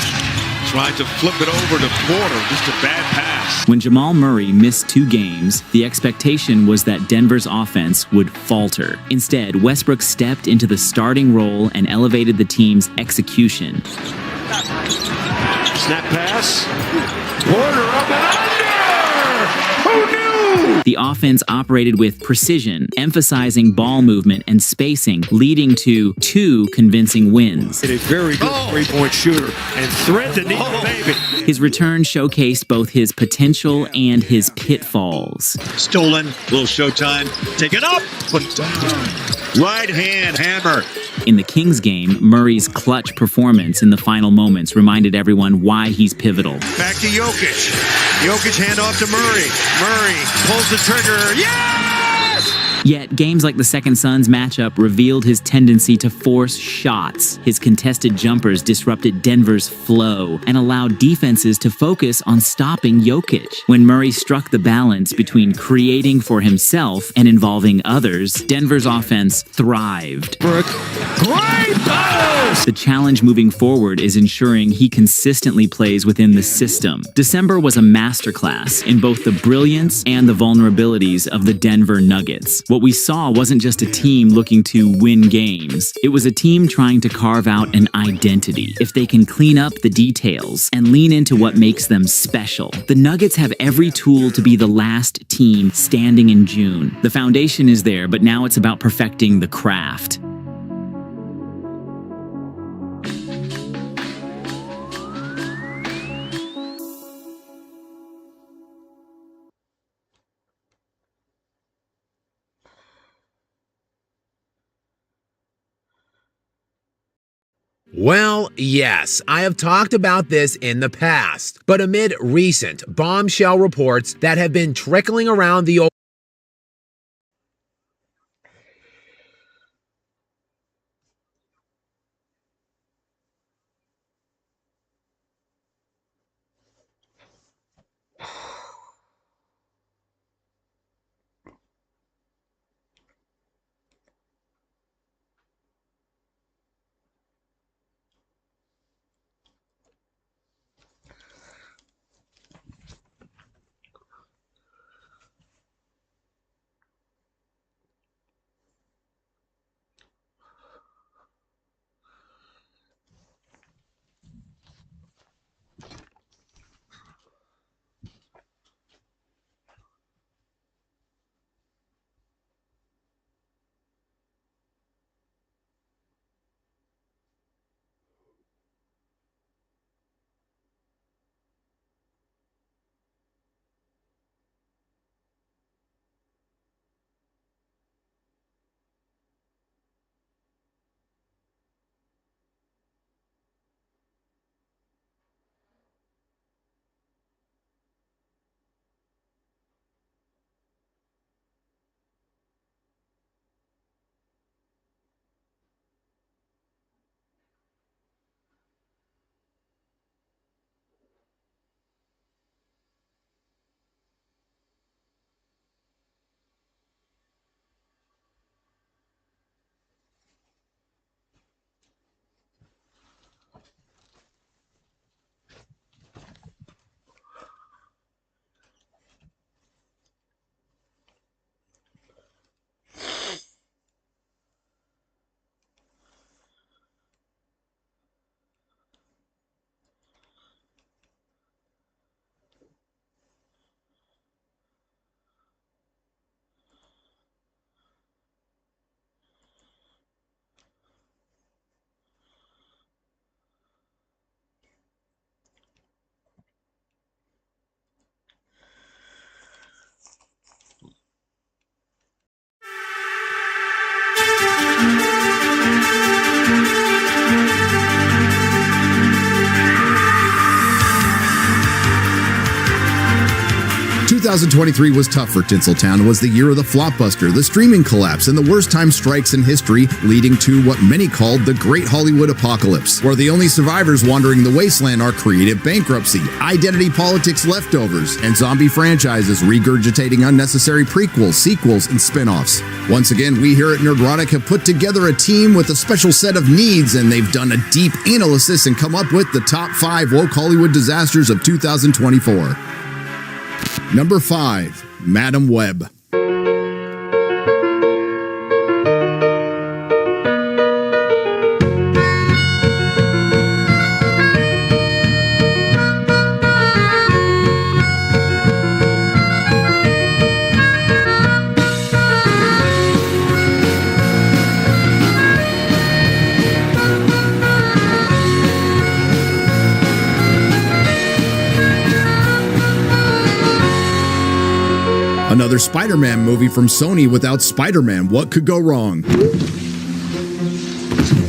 tried to flip it over to Porter, just a bad pass. When Jamal Murray missed 2 games, the expectation was that Denver's offense would falter. Instead, Westbrook stepped into the starting role and elevated the team's execution. Snap pass. Porter up and under. Who knew? The offense operated with precision, emphasizing ball movement and spacing, leading to 2 convincing wins. A very good three-point shooter and thread the needle, baby. His return showcased both his potential and his pitfalls. Stolen, little showtime. Take it up, put it down. Right hand hammer. In the Kings game, Murray's clutch performance in the final moments reminded everyone why he's pivotal. Back to Jokic. Jokic hand off to Murray. Murray pulls the trigger. Yes! Yet, games like the second Suns matchup revealed his tendency to force shots. His contested jumpers disrupted Denver's flow and allowed defenses to focus on stopping Jokic. When Murray struck the balance between creating for himself and involving others, Denver's offense thrived. Great pass! The challenge moving forward is ensuring he consistently plays within the system. December was a masterclass in both the brilliance and the vulnerabilities of the Denver Nuggets. What we saw wasn't just a team looking to win games. It was a team trying to carve out an identity. If they can clean up the details and lean into what makes them special, the Nuggets have every tool to be the last team standing in June. The foundation is there, but now it's about perfecting the craft. Well, yes, I have talked about this in the past, but amid recent bombshell reports that have been trickling around the 2023 was tough for Tinseltown. It was the year of the flopbuster, the streaming collapse, and the worst time strikes in history, leading to what many called the Great Hollywood Apocalypse, where the only survivors wandering the wasteland are creative bankruptcy, identity politics leftovers, and zombie franchises regurgitating unnecessary prequels, sequels, and spin-offs. Once again, we here at Nerdrotic have put together a team with a special set of needs, and they've done a deep analysis and come up with the top 5 woke Hollywood disasters of 2024. Number 5, Madam Web. Another Spider-Man movie from Sony without Spider-Man. What could go wrong?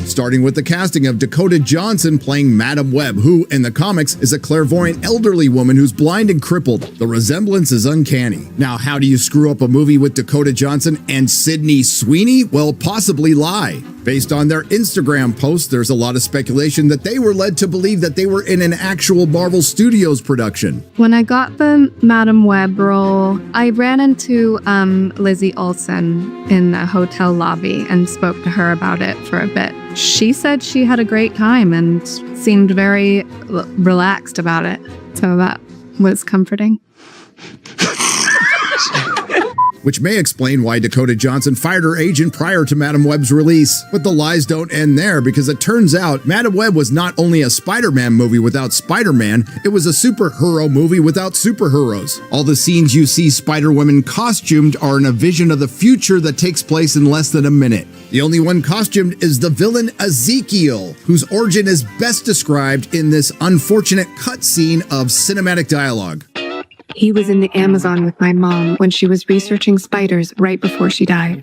Starting with the casting of Dakota Johnson playing Madam Web, who, in the comics, is a clairvoyant elderly woman who's blind and crippled. The resemblance is uncanny. Now, how do you screw up a movie with Dakota Johnson and Sydney Sweeney? Well, possibly lie. Based on their Instagram posts, there's a lot of speculation that they were led to believe that they were in an actual Marvel Studios production. When I got the Madam Web role, I ran into Lizzie Olsen in a hotel lobby and spoke to her about it for a bit. She said she had a great time and seemed very relaxed about it. So that was comforting. Which may explain why Dakota Johnson fired her agent prior to Madam Web's release. But the lies don't end there, because it turns out Madam Web was not only a Spider-Man movie without Spider-Man, it was a superhero movie without superheroes. All the scenes you see Spider-Woman costumed are in a vision of the future that takes place in less than a minute. The only one costumed is the villain Ezekiel, whose origin is best described in this unfortunate cutscene of cinematic dialogue. He was in the Amazon with my mom when she was researching spiders right before she died.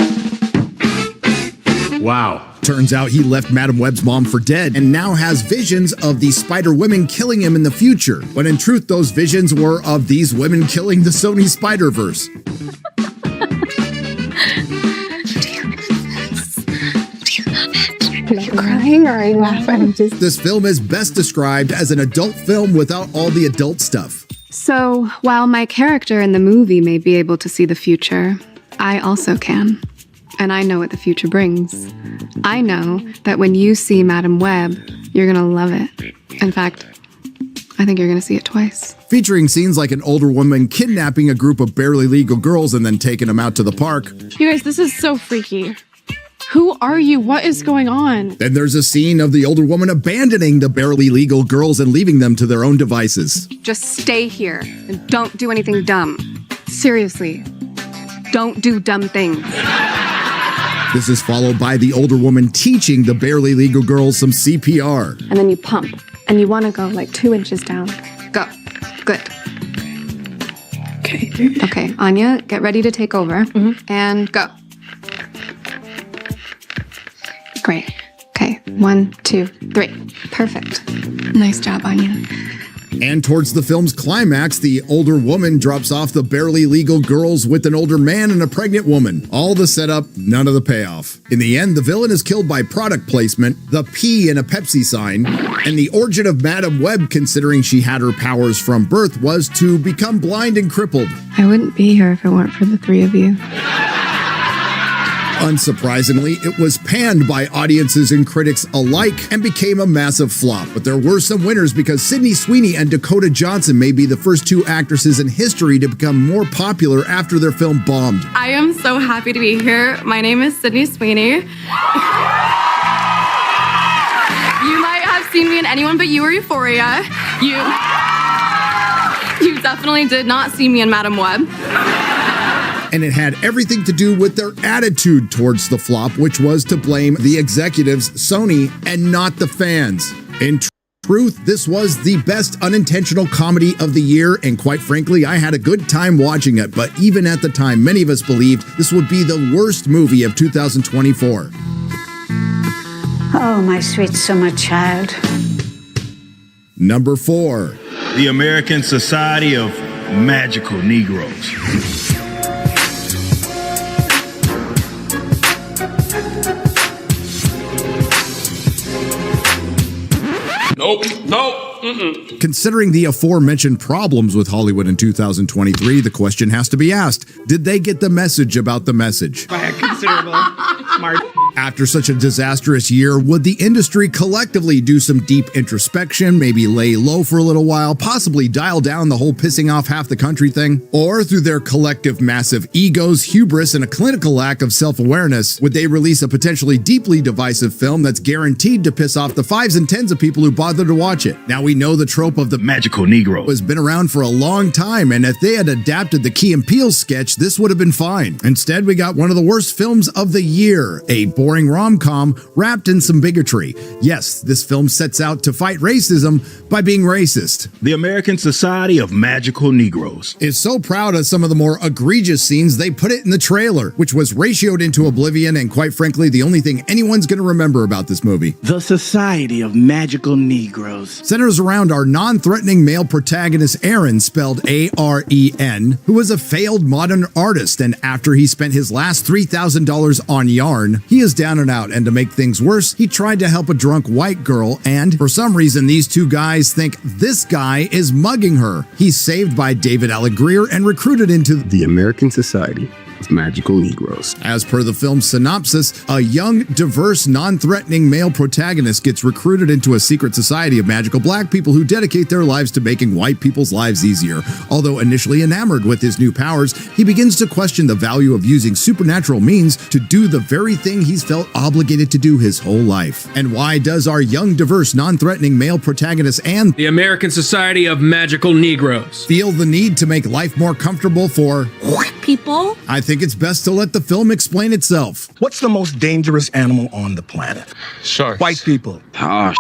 Wow. Turns out he left Madam Web's mom for dead and now has visions of these spider women killing him in the future, when in truth those visions were of these women killing the Sony Spider-Verse. Are you crying or are you laughing? This film is best described as an adult film without all the adult stuff. So, while my character in the movie may be able to see the future, I also can. And I know what the future brings. I know that when you see Madam Web, you're gonna love it. In fact, I think you're gonna see it twice. Featuring scenes like an older woman kidnapping a group of barely legal girls and then taking them out to the park. You guys, this is so freaky. Who are you? What is going on? Then there's a scene of the older woman abandoning the barely legal girls and leaving them to their own devices. Just stay here and don't do anything dumb. Seriously, don't do dumb things. This is followed by the older woman teaching the barely legal girls some CPR. And then you pump, and you want to go like 2 inches down. Go. Good. Okay. Okay, Anya, get ready to take over. And go. Great. Okay, 1, 2, 3. Perfect. Nice job, Anya. And towards the film's climax, the older woman drops off the barely legal girls with an older man and a pregnant woman. All the setup, none of the payoff. In the end, the villain is killed by product placement, the P in a Pepsi sign, and the origin of Madam Web, considering she had her powers from birth, was to become blind and crippled. I wouldn't be here if it weren't for the 3 of you. Unsurprisingly, it was panned by audiences and critics alike and became a massive flop. But there were some winners, because Sydney Sweeney and Dakota Johnson may be the first 2 actresses in history to become more popular after their film bombed. I am so happy to be here. My name is Sydney Sweeney. You might have seen me in Anyone But You or Euphoria. You definitely did not see me in Madam Web. And it had everything to do with their attitude towards the flop, which was to blame the executives, Sony, and not the fans. In truth, this was the best unintentional comedy of the year, and quite frankly, I had a good time watching it, but even at the time, many of us believed this would be the worst movie of 2024. Oh, my sweet summer child. Number 4. The American Society of magical Negroes. Nope. Mm-mm. Considering the aforementioned problems with Hollywood in 2023, the question has to be asked, did they get the message about the message? By a considerable margin. After such a disastrous year, would the industry collectively do some deep introspection, maybe lay low for a little while, possibly dial down the whole pissing off half the country thing? Or through their collective massive egos, hubris, and a clinical lack of self-awareness, would they release a potentially deeply divisive film that's guaranteed to piss off the 5s and 10s of people who bother to watch it? Now we know the trope of the magical Negro has been around for a long time, and if they had adapted the Key and Peele sketch, this would have been fine. Instead, we got one of the worst films of the year, a boring rom-com wrapped in some bigotry. Yes, this film sets out to fight racism by being racist. The American Society of Magical Negroes is so proud of some of the more egregious scenes they put it in the trailer, which was ratioed into oblivion and quite frankly the only thing anyone's going to remember about this movie. The Society of Magical Negroes centers around our non-threatening male protagonist Aaron, spelled A-R-E-N, who is a failed modern artist, and after he spent his last $3,000 on yarn, he is down and out, and to make things worse, he tried to help a drunk white girl, and for some reason these two guys think this guy is mugging her. He's saved by David Alan Grier and recruited into the American Society of Magical Negroes. As per the film's synopsis, a young, diverse, non-threatening male protagonist gets recruited into a secret society of magical black people who dedicate their lives to making white people's lives easier. Although initially enamored with his new powers, he begins to question the value of using supernatural means to do the very thing he's felt obligated to do his whole life. And why does our young, diverse, non-threatening male protagonist and the American Society of Magical Negroes feel the need to make life more comfortable for people? I think it's best to let the film explain itself. What's the most dangerous animal on the planet? Sharks. White people. Ah,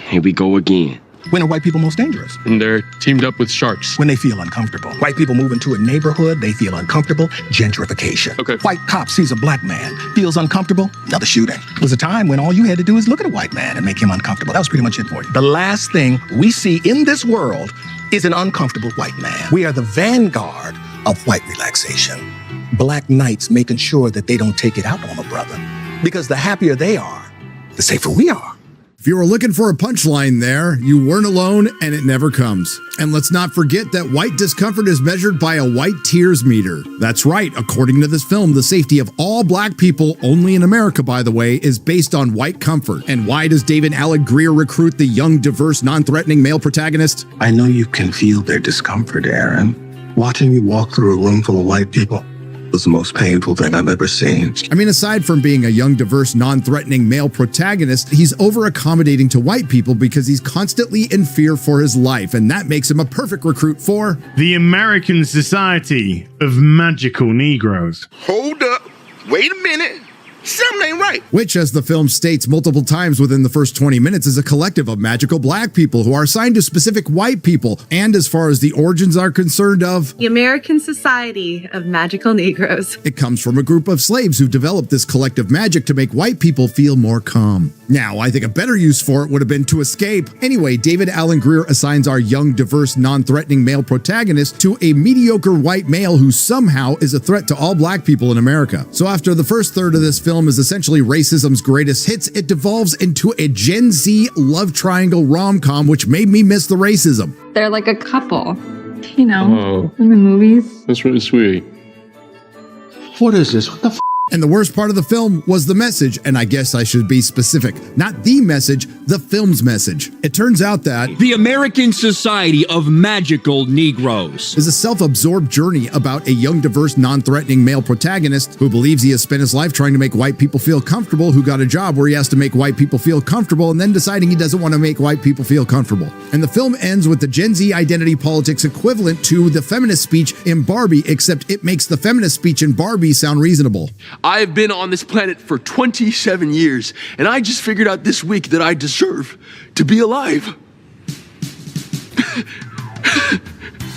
here we go again. When are white people most dangerous? And they're teamed up with sharks. When they feel uncomfortable. White people move into a neighborhood, they feel uncomfortable, gentrification. Okay. White cop sees a black man, feels uncomfortable, another shooting. There was a time when all you had to do is look at a white man and make him uncomfortable. That was pretty much it for you. The last thing we see in this world is an uncomfortable white man. We are the vanguard of white relaxation. Black knights making sure that they don't take it out on a brother. Because the happier they are, the safer we are. If you were looking for a punchline there, you weren't alone, and it never comes. And let's not forget that white discomfort is measured by a white tears meter. That's right, according to this film, the safety of all black people, only in America by the way, is based on white comfort. And why does David Alan Grier recruit the young, diverse, non-threatening male protagonist? I know you can feel their discomfort, Aaron. Watching you walk through a room full of white people was the most painful thing I've ever seen. I mean, aside from being a young, diverse, non-threatening male protagonist, he's over-accommodating to white people because he's constantly in fear for his life, and that makes him a perfect recruit for the American Society of Magical Negroes. Hold up. Wait a minute. Something ain't right. Which, as the film states multiple times within the first 20 minutes, is a collective of magical black people who are assigned to specific white people, and as far as the origins are concerned of the American Society of Magical Negroes. It comes from a group of slaves who developed this collective magic to make white people feel more calm. Now, I think a better use for it would have been to escape. Anyway, David Alan Grier assigns our young, diverse, non-threatening male protagonist to a mediocre white male who somehow is a threat to all black people in America. So after the first third of this film is essentially racism's greatest hits, it devolves into a Gen Z love triangle rom-com, which made me miss the racism. They're like a couple, you know, in the movies. That's really sweet. What is this? What the f? And the worst part of the film was the message, and I guess I should be specific. Not the message, the film's message. It turns out that the American Society of Magical Negroes is a self-absorbed journey about a young, diverse, non-threatening male protagonist who believes he has spent his life trying to make white people feel comfortable, who got a job where he has to make white people feel comfortable, and then deciding he doesn't want to make white people feel comfortable. And the film ends with the Gen Z identity politics equivalent to the feminist speech in Barbie, except it makes the feminist speech in Barbie sound reasonable. I've been on this planet for 27 years, and I just figured out this week that I deserve to be alive.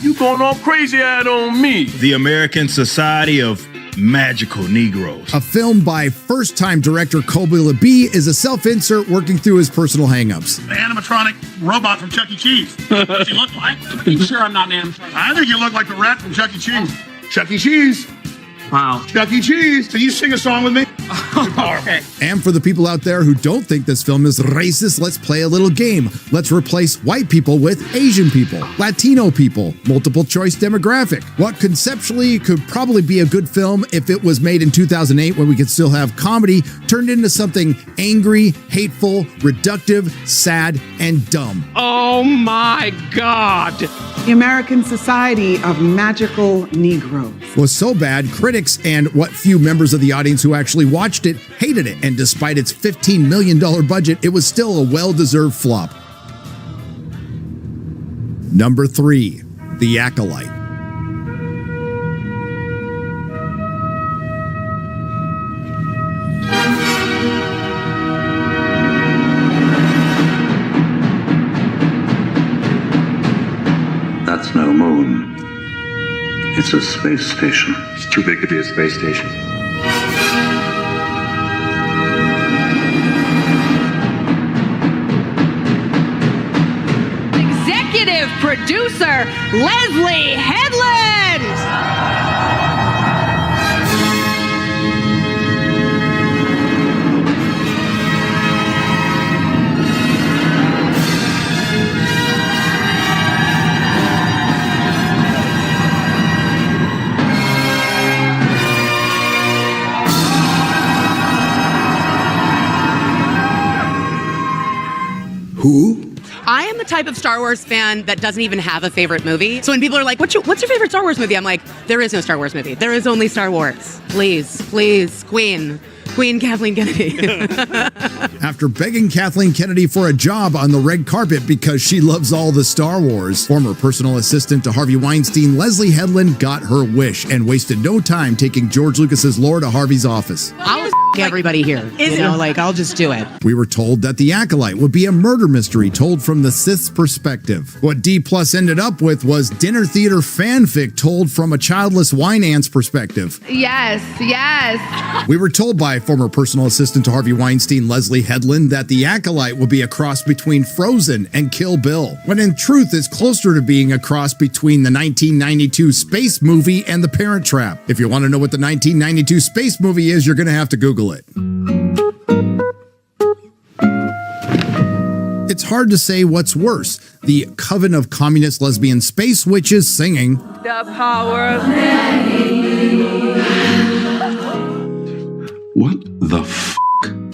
You going all crazy out on me. The American Society of Magical Negroes. A film by first-time director Colby LeBee is a self-insert working through his personal hang-ups. The animatronic robot from Chuck E. Cheese. What's he look like? You sure I'm not an animatronic? I think you look like the rat from Chuck E. Cheese. Chuck E. Cheese. Wow. Chuck E. Cheese. Can you sing a song with me? Okay. And for the people out there who don't think this film is racist, let's play a little game. Let's replace white people with Asian people, Latino people, multiple choice demographic. What conceptually could probably be a good film if it was made in 2008 when we could still have comedy turned into something angry, hateful, reductive, sad, and dumb. Oh my God. The American Society of Magical Negroes Was so bad, critics and what few members of the audience who actually watched it hated it, and despite its $15 million budget, it was still a well-deserved flop. Number 3, The Acolyte. That's no moon. It's a space station. It's too big to be a space station. Executive producer Leslie Headland. Who? I am the type of Star Wars fan that doesn't even have a favorite movie. So when people are like, what's your favorite Star Wars movie? I'm like, there is no Star Wars movie. There is only Star Wars. Please, please, Queen Kathleen Kennedy. After begging Kathleen Kennedy for a job on the red carpet because she loves all the Star Wars, former personal assistant to Harvey Weinstein, Leslie Headland got her wish and wasted no time taking George Lucas's lore to Harvey's office. I'll everybody here. I'll just do it. We were told that The Acolyte would be a murder mystery told from the Sith's perspective. What D+ ended up with was dinner theater fanfic told from a childless wine ant's perspective. Yes, yes. We were told by former personal assistant to Harvey Weinstein, Leslie Headland, that The Acolyte would be a cross between Frozen and Kill Bill, when in truth it's closer to being a cross between the 1992 space movie and The Parent Trap. If you want to know what the 1992 space movie is, you're going to have to Google it. It's hard to say what's worse, the coven of communist lesbian space witches singing The power of many. What the f***?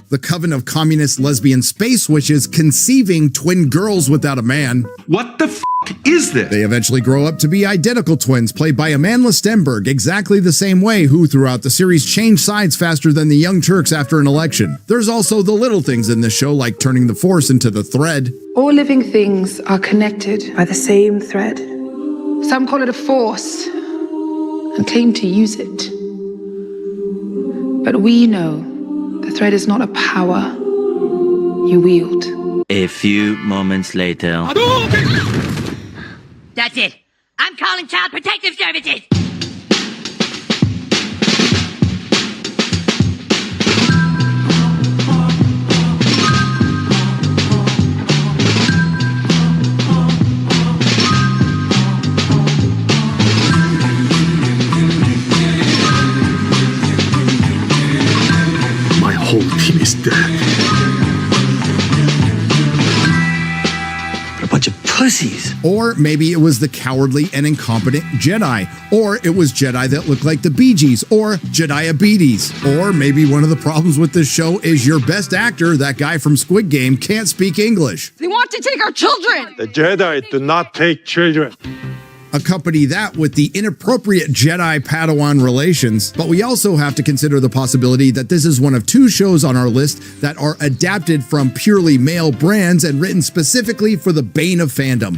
The coven of communist lesbian space witches conceiving twin girls without a man. What the f*** is this? They eventually grow up to be identical twins played by Amandla Stenberg, exactly the same way, who throughout the series changed sides faster than the Young Turks after an election. There's also the little things in this show, like turning the Force into the thread. All living things are connected by the same thread. Some call it a force and claim to use it. But we know the thread is not a power you wield. A few moments later. That's it. I'm calling Child Protective Services. My whole team is dead. A bunch of pussies. Or maybe it was the cowardly and incompetent Jedi. Or it was Jedi that looked like the Bee Gees. Or Jedi-a-beaties. Or maybe one of the problems with this show is your best actor, that guy from Squid Game, can't speak English. They want to take our children. The Jedi do not take children. Accompany that with the inappropriate Jedi-Padawan relations, but we also have to consider the possibility that this is one of 2 shows on our list that are adapted from purely male brands and written specifically for the bane of fandom.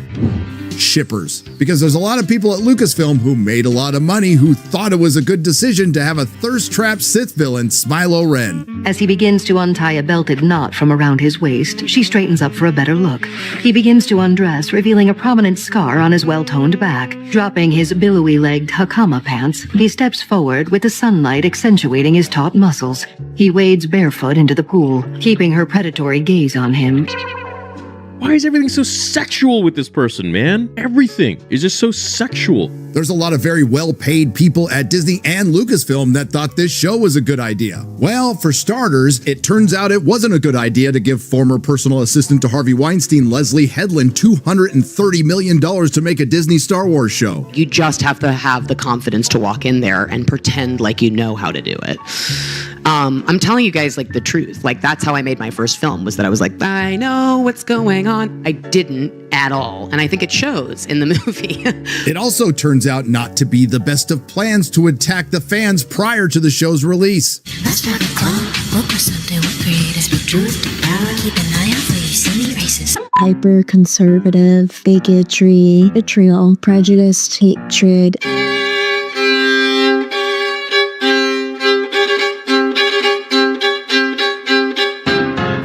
shippers. Because there's a lot of people at Lucasfilm who made a lot of money who thought it was a good decision to have a thirst-trapped Sith villain, Smilo Ren. As he begins to untie a belted knot from around his waist, she straightens up for a better look. He begins to undress, revealing a prominent scar on his well-toned back. Dropping his billowy-legged hakama pants, he steps forward with the sunlight accentuating his taut muscles. He wades barefoot into the pool, keeping her predatory gaze on him. Why is everything so sexual with this person, man? Everything is just so sexual. There's a lot of very well-paid people at Disney and Lucasfilm that thought this show was a good idea. Well, for starters, it turns out it wasn't a good idea to give former personal assistant to Harvey Weinstein, Leslie Headland, $230 million to make a Disney Star Wars show. You just have to have the confidence to walk in there and pretend like you know how to do it. I'm telling you guys, like, the truth. Like, that's how I made my first film, was that I was like, I know what's going on. I didn't at all. And I think it shows in the movie. It also turns out not to be the best of plans to attack the fans prior to the show's release. Let's rock a club, look for something with creators. Speak truth to power, keep an eye out for you silly racists. Hyper-conservative, bigotry, vitriol, prejudice, hatred.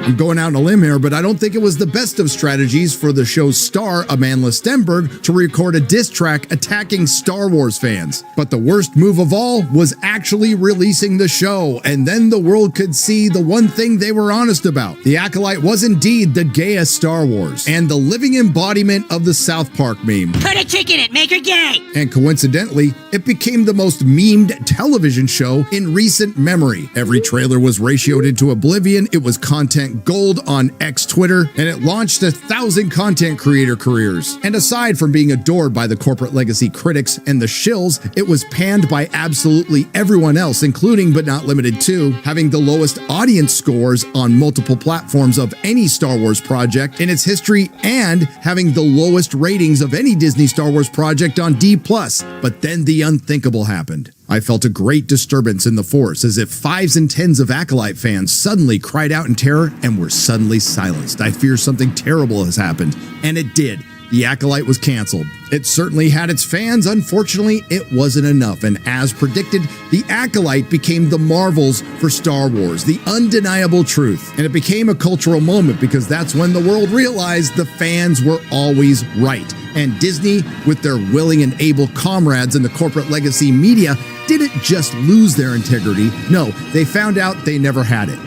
I'm going out on a limb here, but I don't think it was the best of strategies for the show's star, Amandla Stenberg, to record a diss track attacking Star Wars fans. But the worst move of all was actually releasing the show, and then the world could see the one thing they were honest about. The Acolyte was indeed the gayest Star Wars, and the living embodiment of the South Park meme. Put a chick in it, make her gay! And coincidentally, it became the most memed television show in recent memory. Every trailer was ratioed into oblivion, it was content gold on X Twitter, and it launched 1,000 content creator careers. And aside from being adored by the corporate legacy critics and the shills, it was panned by absolutely everyone else, including but not limited to having the lowest audience scores on multiple platforms of any Star Wars project in its history, and having the lowest ratings of any Disney Star Wars project on D+. But then the unthinkable happened. I felt a great disturbance in the Force, as if 5s and 10s of Acolyte fans suddenly cried out in terror and were suddenly silenced. I fear something terrible has happened, and it did. The Acolyte was canceled. It certainly had its fans. Unfortunately, it wasn't enough, and as predicted, the Acolyte became the Marvels for Star Wars, the undeniable truth. And it became a cultural moment because that's when the world realized the fans were always right. And Disney, with their willing and able comrades in the corporate legacy media, didn't just lose their integrity. No, they found out they never had it.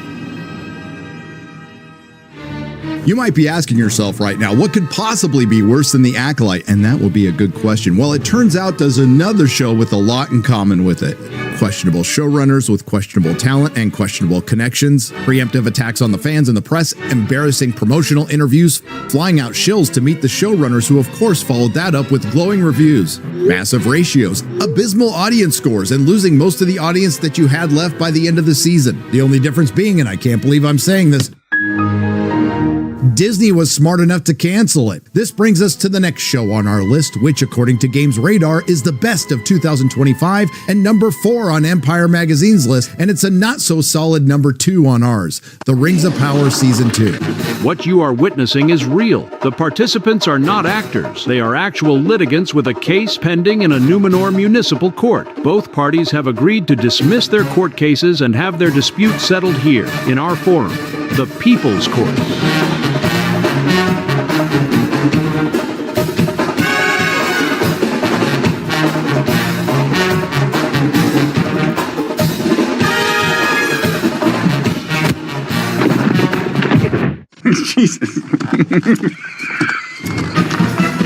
You might be asking yourself right now, what could possibly be worse than The Acolyte? And that will be a good question. Well, it turns out there's another show with a lot in common with it. Questionable showrunners with questionable talent and questionable connections, preemptive attacks on the fans and the press, embarrassing promotional interviews, flying out shills to meet the showrunners who of course followed that up with glowing reviews, massive ratios, abysmal audience scores, and losing most of the audience that you had left by the end of the season. The only difference being, and I can't believe I'm saying this, Disney was smart enough to cancel it. This brings us to the next show on our list, which according to Games Radar is the best of 2025 and number 4 on Empire Magazine's list, and it's a not so solid number 2 on ours, The Rings of Power Season 2. What you are witnessing is real. The participants are not actors. They are actual litigants with a case pending in a Numenor municipal court. Both parties have agreed to dismiss their court cases and have their dispute settled here, in our forum, the People's Court. Jesus.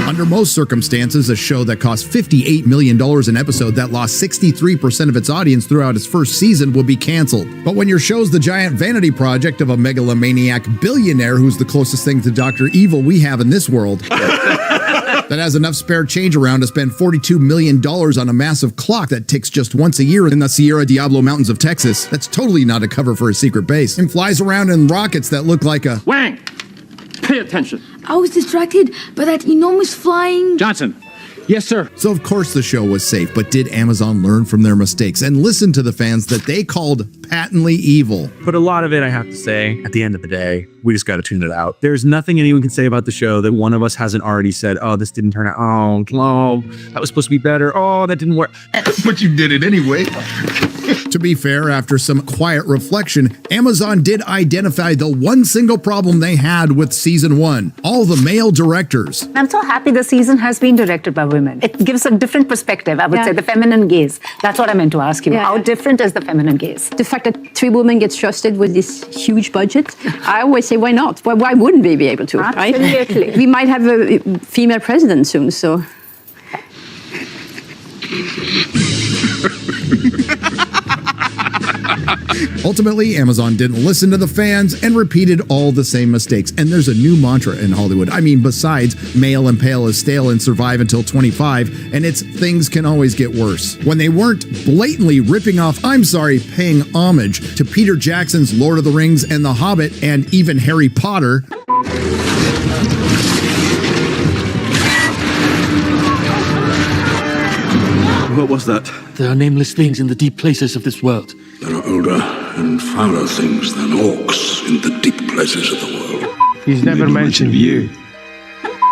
Under most circumstances, a show that cost $58 million an episode that lost 63% of its audience throughout its first season will be canceled. But when your show's the giant vanity project of a megalomaniac billionaire who's the closest thing to Dr. Evil we have in this world, that has enough spare change around to spend $42 million on a massive clock that ticks just once a year in the Sierra Diablo Mountains of Texas, that's totally not a cover for a secret base, and flies around in rockets that look like a... Wang! Pay attention. I was distracted by that enormous flying... Johnson, Yes, sir. So of course the show was safe, but did Amazon learn from their mistakes and listen to the fans that they called patently evil? But a lot of it, I have to say, at the end of the day, we just got to tune it out. There's nothing anyone can say about the show that one of us hasn't already said, oh, this didn't turn out. Oh, that was supposed to be better. Oh, that didn't work. But you did it anyway. To be fair, after some quiet reflection, Amazon did identify the one single problem they had with season 1, all the male directors. I'm so happy the season has been directed by women. It gives a different perspective, I would say, the feminine gaze. That's what I meant to ask you. How different is the feminine gaze? The fact that 3 women get trusted with this huge budget, I always say, why not? Why wouldn't we be able to, right? Absolutely. We might have a female president soon, so... Ultimately, Amazon didn't listen to the fans and repeated all the same mistakes. And there's a new mantra in Hollywood. I mean, besides male and pale is stale and survive until 25, and it's things can always get worse. When they weren't blatantly ripping off, paying homage to Peter Jackson's Lord of the Rings and The Hobbit and even Harry Potter. What was that? There are nameless things in the deep places of this world. There are older and fouler things than orcs in the deep places of the world. He's never mentioned you.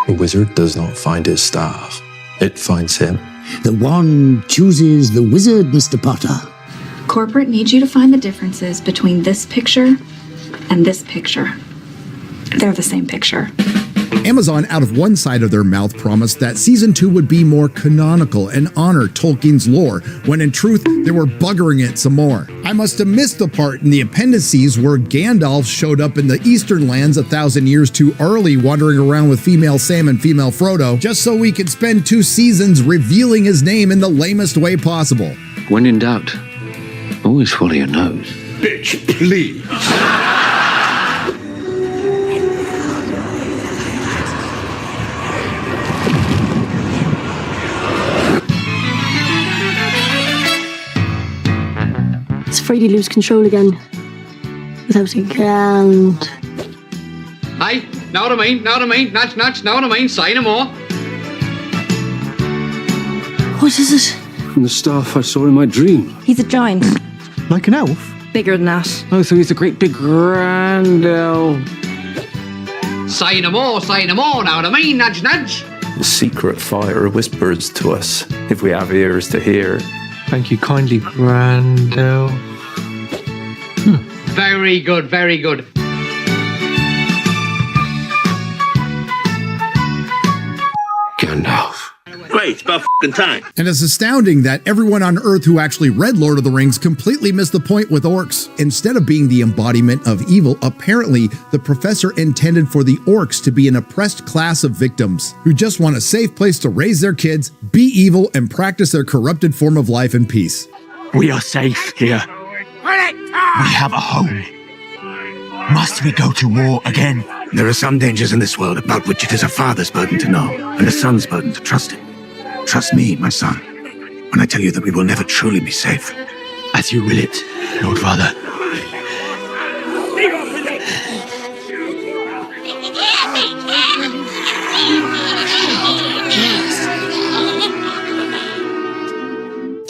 A wizard does not find his staff. It finds him. The wand chooses the wizard, Mr. Potter. Corporate needs you to find the differences between this picture and this picture. They're the same picture. Amazon, out of one side of their mouth, promised that season 2 would be more canonical and honor Tolkien's lore, when in truth, they were buggering it some more. I must have missed the part in the appendices where Gandalf showed up in the Eastern lands 1,000 years too early, wandering around with female Sam and female Frodo, just so we could spend 2 seasons revealing his name in the lamest way possible. When in doubt, always follow your nose. Bitch, please. It's afraid you lose control again. Without a ground. Hey, know what I mean? Know what I mean? Nudge, nudge, know what I mean? Say no more. What is it? From the staff I saw in my dream. He's a giant. Like an elf? Bigger than that. Oh, so he's a great big grand elf. Say no more, know what I mean? Nudge, nudge. The secret fire whispers to us if we have ears to hear. Thank you kindly, grand elf. Very good, very good. Gandalf. Great, it's about f***ing time. And it's astounding that everyone on Earth who actually read Lord of the Rings completely missed the point with orcs. Instead of being the embodiment of evil, apparently the professor intended for the orcs to be an oppressed class of victims who just want a safe place to raise their kids, be evil, and practice their corrupted form of life in peace. We are safe here. We have a home. Must we go to war again? There are some dangers in this world about which it is a father's burden to know, and a son's burden to trust him. Trust me, my son, when I tell you that we will never truly be safe. As you will it, Lord Father.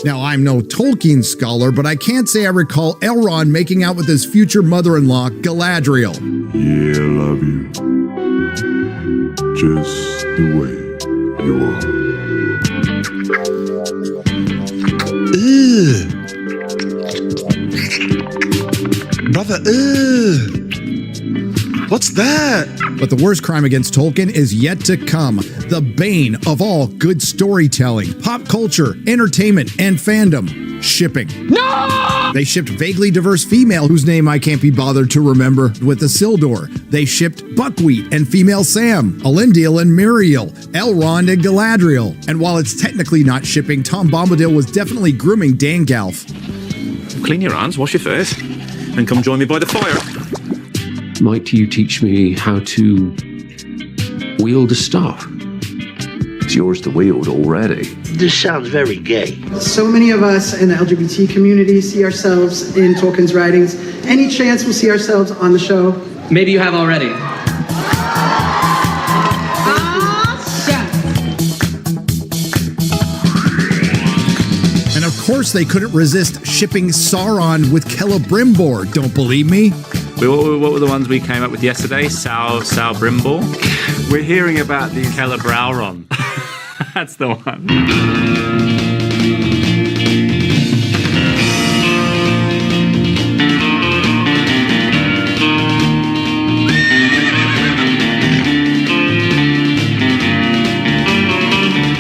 Now, I'm no Tolkien scholar, but I can't say I recall Elrond making out with his future mother-in-law, Galadriel. Yeah, I love you. Just the way you are. Brother, what's that? But the worst crime against Tolkien is yet to come. The bane of all good storytelling, pop culture, entertainment, and fandom. Shipping. No! They shipped vaguely diverse female, whose name I can't be bothered to remember, with Isildur. They shipped Buckwheat and female Sam, Elendil and Miriel, Elrond and Galadriel. And while it's technically not shipping, Tom Bombadil was definitely grooming Dangalf. Clean your hands, wash your face, and come join me by the fire. Might you teach me how to wield a staff? It's yours to wield already. This sounds very gay. So many of us in the LGBT community see ourselves in Tolkien's writings. Any chance we'll see ourselves on the show? Maybe you have already. of course, they couldn't resist shipping Sauron with Celebrimbor. Don't believe me? What were the ones we came up with yesterday? Celebrimbor? We're hearing about the Celebrauron. That's the one.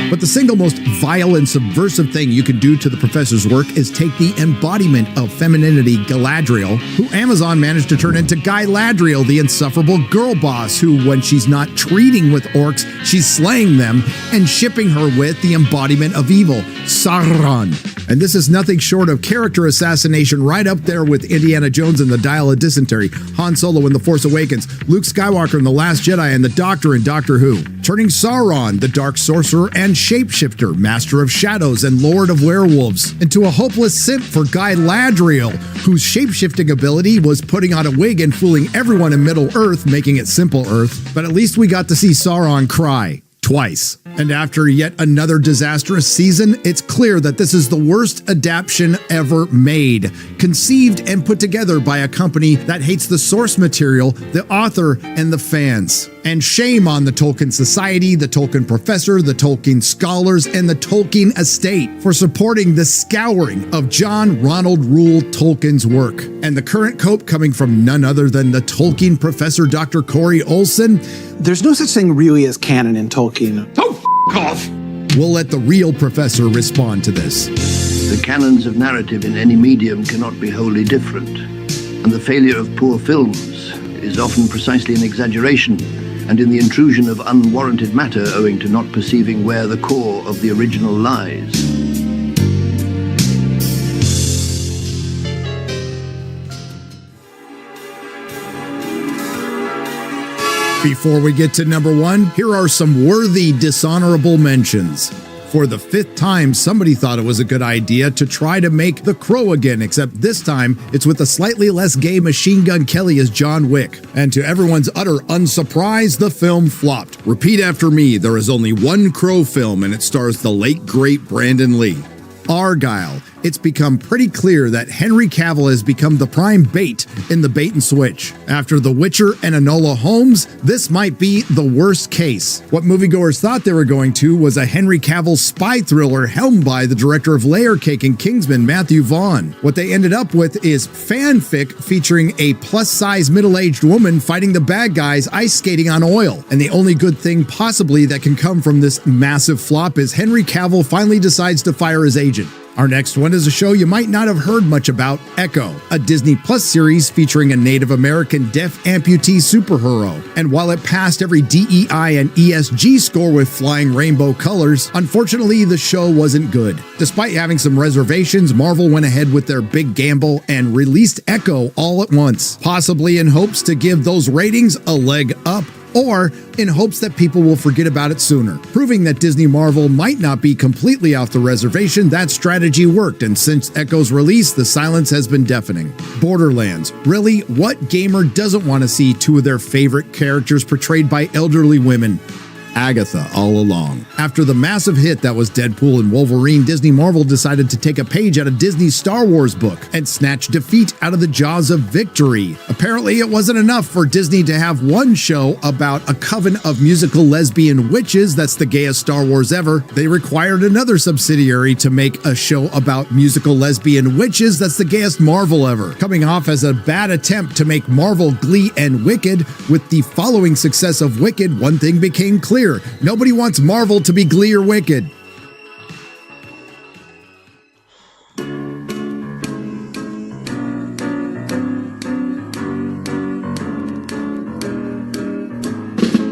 But the single most vile and subversive thing you can do to the professor's work is take the embodiment of femininity, Galadriel, who Amazon managed to turn into Guy Ladriel, the insufferable girl boss, who, when she's not treating with orcs, she's slaying them, and shipping her with the embodiment of evil, Sauron. And this is nothing short of character assassination, right up there with Indiana Jones and the Dial of Dysentery, Han Solo in The Force Awakens, Luke Skywalker in The Last Jedi, and the Doctor in Doctor Who. Turning Sauron, the dark sorcerer and shapeshifter, master of shadows and lord of werewolves, into a hopeless simp for Guy Ladriel, whose shapeshifting ability was putting on a wig and fooling everyone in Middle-earth, making it Simple Earth. But at least we got to see Sauron cry. Twice. And after yet another disastrous season, it's clear that this is the worst adaptation ever made, conceived and put together by a company that hates the source material, the author, and the fans. And shame on the Tolkien Society, the Tolkien Professor, the Tolkien Scholars, and the Tolkien Estate for supporting the scouring of John Ronald Reuel Tolkien's work. And the current cope coming from none other than the Tolkien Professor Dr. Corey Olsen. There's no such thing really as canon in Tolkien. Oh, off! We'll let the real professor respond to this. The canons of narrative in any medium cannot be wholly different, and the failure of poor films is often precisely an exaggeration and in the intrusion of unwarranted matter owing to not perceiving where the core of the original lies. Before we get to number one, here are some worthy dishonorable mentions. For the 5th time, somebody thought it was a good idea to try to make The Crow again, except this time it's with a slightly less gay Machine Gun Kelly as John Wick. And to everyone's utter unsurprise, the film flopped. Repeat after me, there is only one Crow film and it stars the late great Brandon Lee. Argyle. It's become pretty clear that Henry Cavill has become the prime bait in the bait and switch. After The Witcher and Enola Holmes, this might be the worst case. What moviegoers thought they were going to was a Henry Cavill spy thriller helmed by the director of Layer Cake and Kingsman, Matthew Vaughn. What they ended up with is fanfic featuring a plus-size middle-aged woman fighting the bad guys ice skating on oil. And the only good thing possibly that can come from this massive flop is Henry Cavill finally decides to fire his agent. Our next one is a show you might not have heard much about, Echo, a Disney Plus series featuring a Native American deaf amputee superhero. And while it passed every DEI and ESG score with flying rainbow colors, unfortunately the show wasn't good. Despite having some reservations, Marvel went ahead with their big gamble and released Echo all at once, possibly in hopes to give those ratings a leg up, or in hopes that people will forget about it sooner. Proving that Disney Marvel might not be completely off the reservation, that strategy worked, and since Echo's release, the silence has been deafening. Borderlands. Really, what gamer doesn't want to see two of their favorite characters portrayed by elderly women? Agatha all along. After the massive hit that was Deadpool and Wolverine, Disney Marvel decided to take a page out of Disney's Star Wars book and snatch defeat out of the jaws of victory. Apparently, it wasn't enough for Disney to have one show about a coven of musical lesbian witches that's the gayest Star Wars ever. They required another subsidiary to make a show about musical lesbian witches that's the gayest Marvel ever, coming off as a bad attempt to make Marvel Glee and Wicked. With the following success of Wicked, one thing became clear. Nobody wants Marvel to be Glee or Wicked.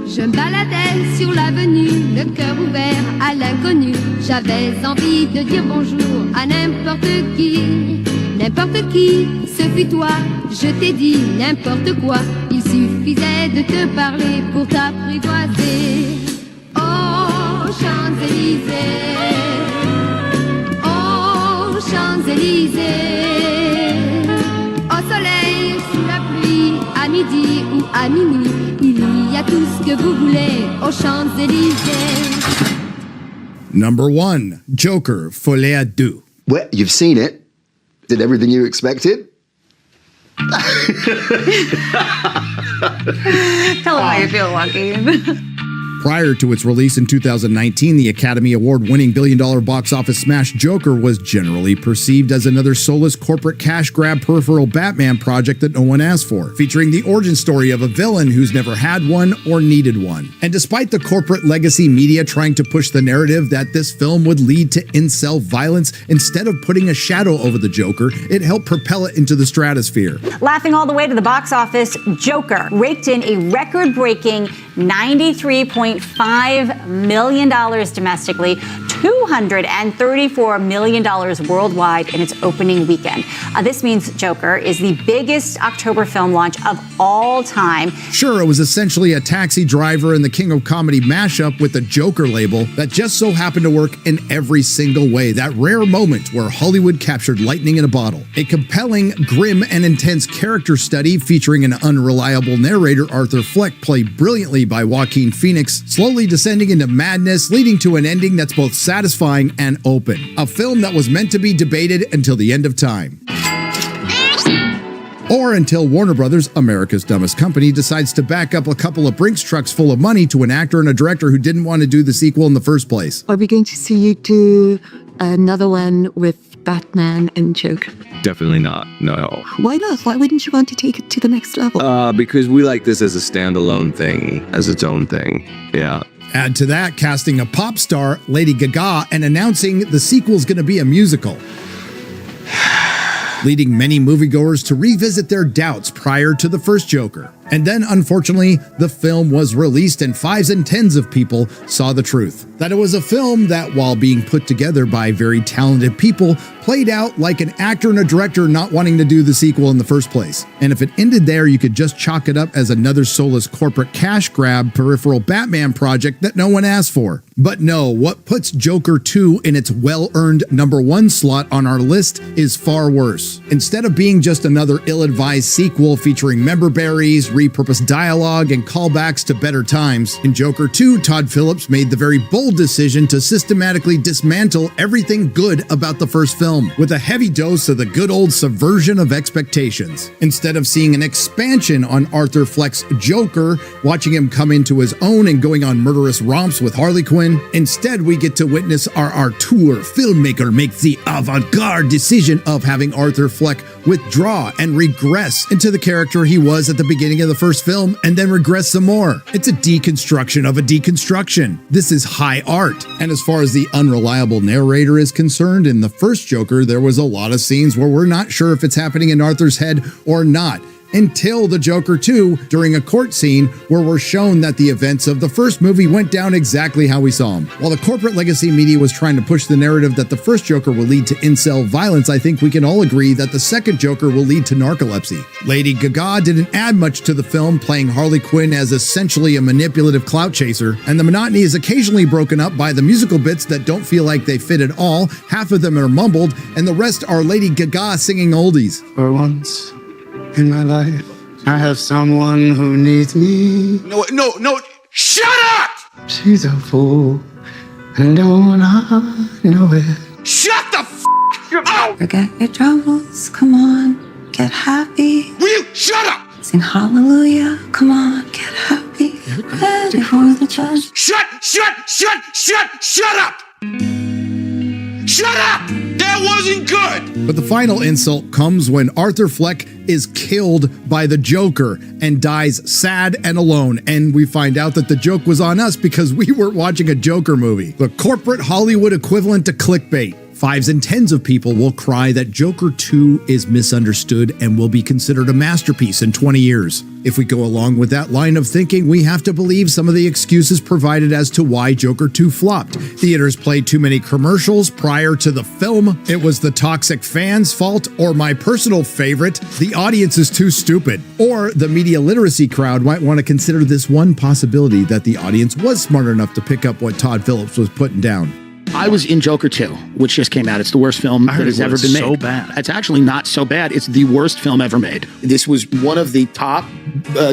Je me baladais sur l'avenue, le cœur ouvert à l'inconnu. J'avais envie de dire bonjour à n'importe qui. N'importe qui, ce fut toi, je t'ai dit n'importe quoi. Il suffisait de te parler pour t'apprivoiser. Oh, Champs-Élysées, oh, Champs-Élysées. Au soleil, sous la pluie, à midi ou à minuit, il y a tout ce que vous voulez aux Champs-Élysées. Number 1, Joker, Folie à Deux. Well, you've seen it. Did everything you expected? Tell them how you feel, Joaquin. Prior to its release in 2019, the Academy Award-winning billion-dollar box office smash Joker was generally perceived as another soulless corporate cash grab peripheral Batman project that no one asked for, featuring the origin story of a villain who's never had one or needed one. And despite the corporate legacy media trying to push the narrative that this film would lead to incel violence, instead of putting a shadow over the Joker, it helped propel it into the stratosphere. Laughing all the way to the box office, Joker raked in a record-breaking $93.5 million domestically, $234 million worldwide in its opening weekend. This means Joker is the biggest October film launch of all time. Sure, it was essentially a Taxi Driver and the King of Comedy mashup with the Joker label that just so happened to work in every single way. That rare moment where Hollywood captured lightning in a bottle. A compelling, grim, and intense character study featuring an unreliable narrator, Arthur Fleck, played brilliantly by Joaquin Phoenix, slowly descending into madness, leading to an ending that's both satisfying and open. A film that was meant to be debated until the end of time. Or until Warner Brothers, America's dumbest company, decides to back up a couple of Brinks trucks full of money to an actor and a director who didn't want to do the sequel in the first place. Are we going to see you do another one with Batman and Joker? Definitely not, no. Why not? Why wouldn't you want to take it to the next level? Because we like this as a standalone thing, as its own thing, yeah. Add to that, casting a pop star, Lady Gaga, and announcing the sequel's going to be a musical, leading many moviegoers to revisit their doubts prior to the first Joker. And then, unfortunately, the film was released and fives and tens of people saw the truth. That it was a film that, while being put together by very talented people, played out like an actor and a director not wanting to do the sequel in the first place. And if it ended there, you could just chalk it up as another soulless corporate cash grab peripheral Batman project that no one asked for. But no, what puts Joker 2 in its well-earned #1 slot on our list is far worse. Instead of being just another ill-advised sequel featuring member berries, repurposed dialogue, and callbacks to better times, in Joker 2, Todd Phillips made the very bold decision to systematically dismantle everything good about the first film, with a heavy dose of the good old subversion of expectations. Instead of seeing an expansion on Arthur Fleck's Joker, watching him come into his own and going on murderous romps with Harley Quinn, instead we get to witness our auteur filmmaker make the avant-garde decision of having Arthur Fleck withdraw and regress into the character he was at the beginning of the first film, and then regress some more. It's a deconstruction of a deconstruction. This is high art. And as far as the unreliable narrator is concerned, in the first Joker, there was a lot of scenes where we're not sure if it's happening in Arthur's head or not, until the Joker 2 during a court scene where we're shown that the events of the first movie went down exactly how we saw them. While the corporate legacy media was trying to push the narrative that the first Joker will lead to incel violence, I think we can all agree that the second Joker will lead to narcolepsy. Lady Gaga didn't add much to the film, playing Harley Quinn as essentially a manipulative clout chaser, and the monotony is occasionally broken up by the musical bits that don't feel like they fit at all. Half of them are mumbled, and the rest are Lady Gaga singing oldies. For once in my life, I have someone who needs me. No, shut up! She's a fool, and don't I know it? Shut the f*** up! Forget your troubles, come on, get happy. Will you shut up? Sing hallelujah, come on, get happy. Ready for the judge. Shut up! Shut up! That wasn't good! But the final insult comes when Arthur Fleck is killed by the Joker and dies sad and alone. And we find out that the joke was on us because we weren't watching a Joker movie. The corporate Hollywood equivalent to clickbait. Fives and tens of people will cry that Joker 2 is misunderstood and will be considered a masterpiece in 20 years. If we go along with that line of thinking, we have to believe some of the excuses provided as to why Joker 2 flopped. Theaters played too many commercials prior to the film, it was the toxic fans' fault, or my personal favorite, the audience is too stupid. Or the media literacy crowd might want to consider this one possibility that the audience was smart enough to pick up what Todd Phillips was putting down. I was in Joker 2, which just came out. It's the worst film that has ever been made. So bad. It's actually not so bad. It's the worst film ever made. This was one of the top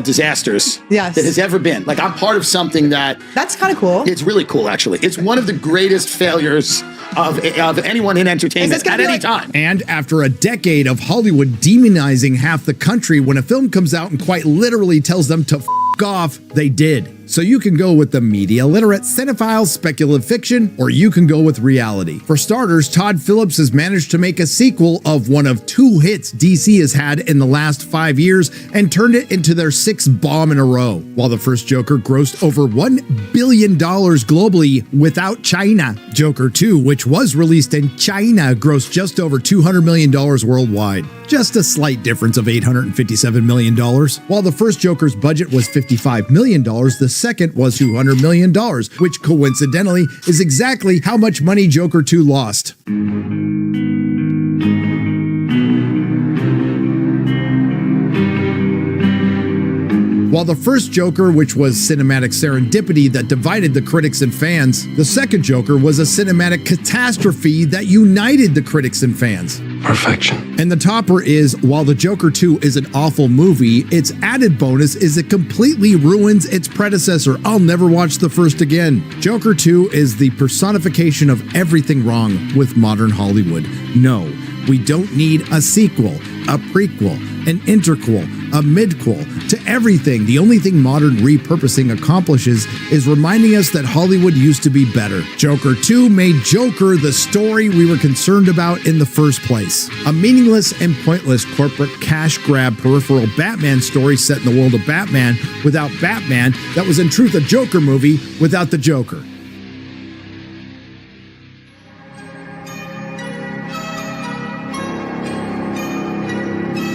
disasters that has ever been. Like, I'm part of something that's kind of cool. It's really cool, actually. It's one of the greatest failures of anyone in entertainment at any time. And after a decade of Hollywood demonizing half the country, when a film comes out and quite literally tells them to f*** off, they did. So you can go with the media literate, cinephile, speculative fiction, or you can go with reality. For starters, Todd Phillips has managed to make a sequel of one of 2 hits DC has had in the last 5 years and turned it into their 6th bomb in a row. While the first Joker grossed over $1 billion globally without China. Joker 2, which was released in China, grossed just over $200 million worldwide. Just a slight difference of $857 million. While the first Joker's budget was $55 million, the second was $200 million, which coincidentally is exactly how much money Joker 2 lost. While the first Joker, which was cinematic serendipity that divided the critics and fans, the second Joker was a cinematic catastrophe that united the critics and fans. Perfection. And the topper is, while the Joker 2 is an awful movie, its added bonus is it completely ruins its predecessor. I'll never watch the first again. Joker 2 is the personification of everything wrong with modern Hollywood. No, we don't need a sequel, a prequel, an interquel, a midquel to everything. The only thing modern repurposing accomplishes is reminding us that Hollywood used to be better. Joker 2 made Joker the story we were concerned about in the first place. A meaningless and pointless corporate cash grab peripheral Batman story set in the world of Batman without Batman that was in truth a Joker movie without the Joker.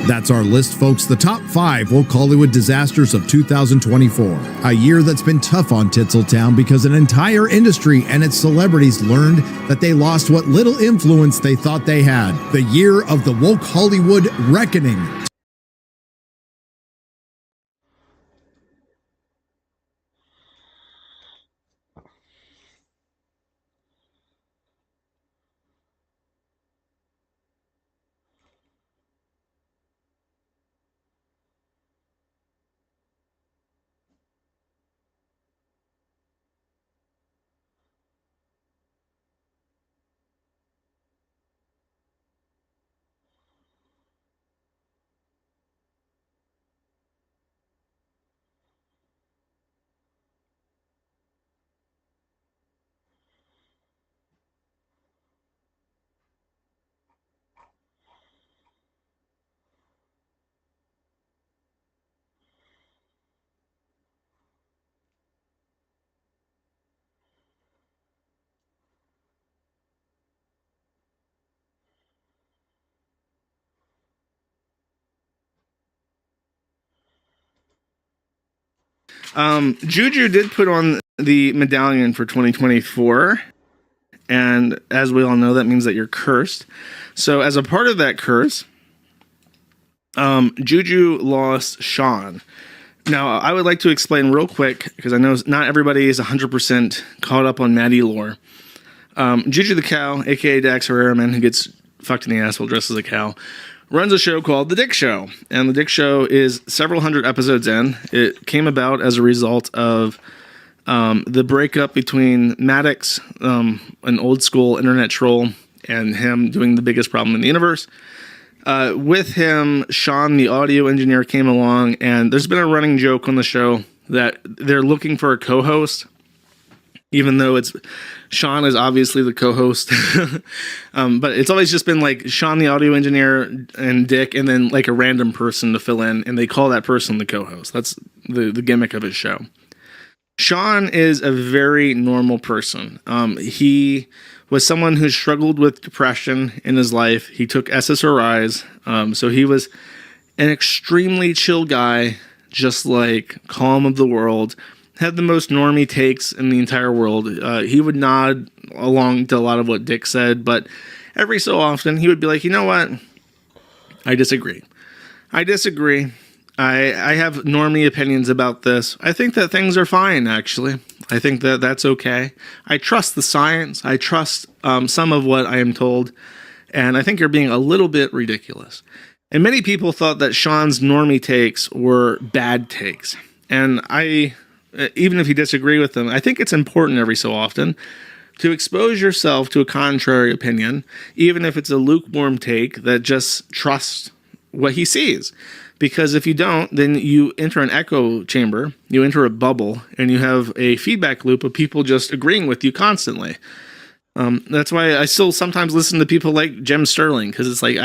That's our list, folks. The top 5 woke Hollywood disasters of 2024. A year that's been tough on Tinseltown because an entire industry and its celebrities learned that they lost what little influence they thought they had. The year of the woke Hollywood reckoning. Juju did put on the medallion for 2024, and as we all know, that means that you're cursed. So as a part of that curse, Juju lost Sean. Now, I would like to explain real quick, because I know not everybody is 100% caught up on Maddie lore. Juju the Cow, a.k.a. Dax Herreraman, who gets fucked in the ass while dressed as a cow, runs a show called The Dick Show. And The Dick Show is several hundred episodes in. It came about as a result of the breakup between Maddox, an old school internet troll, and him doing The Biggest Problem in the Universe. With him, Sean, the audio engineer, came along, and there's been a running joke on the show that they're looking for a co-host, even though Sean is obviously the co-host. But it's always just been like Sean, the audio engineer, and Dick, and then like a random person to fill in, and they call that person the co-host. That's the gimmick of his show. Sean is a very normal person. He was someone who struggled with depression in his life. He took SSRIs. So he was an extremely chill guy, just like calm of the world, had the most normie takes in the entire world. He would nod along to a lot of what Dick said, but every so often he would be like, you know what? I disagree. I have normie opinions about this. I think that things are fine, actually. I think that that's okay. I trust the science. I trust some of what I am told. And I think you're being a little bit ridiculous. And many people thought that Sean's normie takes were bad takes. And I, even if you disagree with them, I think it's important every so often to expose yourself to a contrary opinion, even if it's a lukewarm take that just trusts what he sees. Because if you don't, then you enter an echo chamber, you enter a bubble, and you have a feedback loop of people just agreeing with you constantly. That's why I still sometimes listen to people like Jem Sterling, because it's like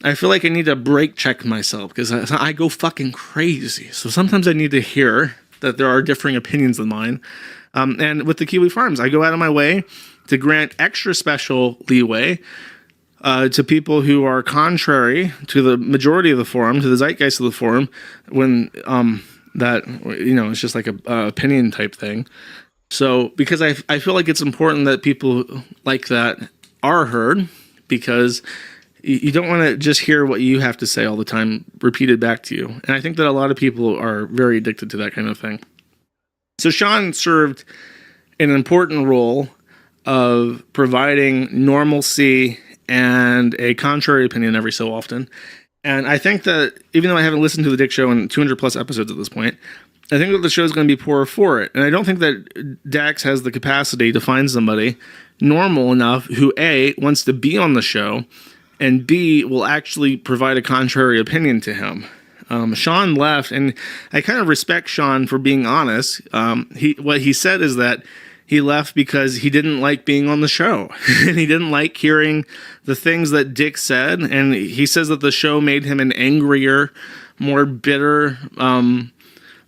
I feel like I need to break check myself, because I go fucking crazy. So sometimes I need to hear that there are differing opinions than mine. And with the Kiwi Farms, I go out of my way to grant extra special leeway to people who are contrary to the majority of the forum, to the zeitgeist of the forum, when that, you know, it's just like a opinion type thing. So, because I feel like it's important that people like that are heard, because you don't want to just hear what you have to say all the time repeated back to you. And I think that a lot of people are very addicted to that kind of thing. So Sean served an important role of providing normalcy and a contrary opinion every so often. And I think that even though I haven't listened to the Dick Show in 200 plus episodes at this point, I think that the show is going to be poorer for it. And I don't think that Dax has the capacity to find somebody normal enough who A, wants to be on the show, and B, will actually provide a contrary opinion to him. Sean left, and I kind of respect Sean for being honest. What he said is that he left because he didn't like being on the show, and he didn't like hearing the things that Dick said. And he says that the show made him an angrier, more bitter,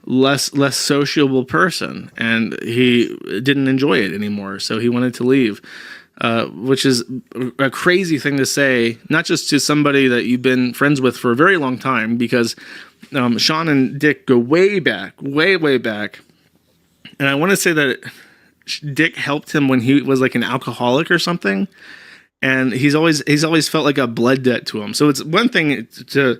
less sociable person, and he didn't enjoy it anymore. So he wanted to leave, which is a crazy thing to say, not just to somebody that you've been friends with for a very long time, because Sean and Dick go way back, way back. And I want to say that Dick helped him when he was like an alcoholic or something, and he's always felt like a blood debt to him. So it's one thing to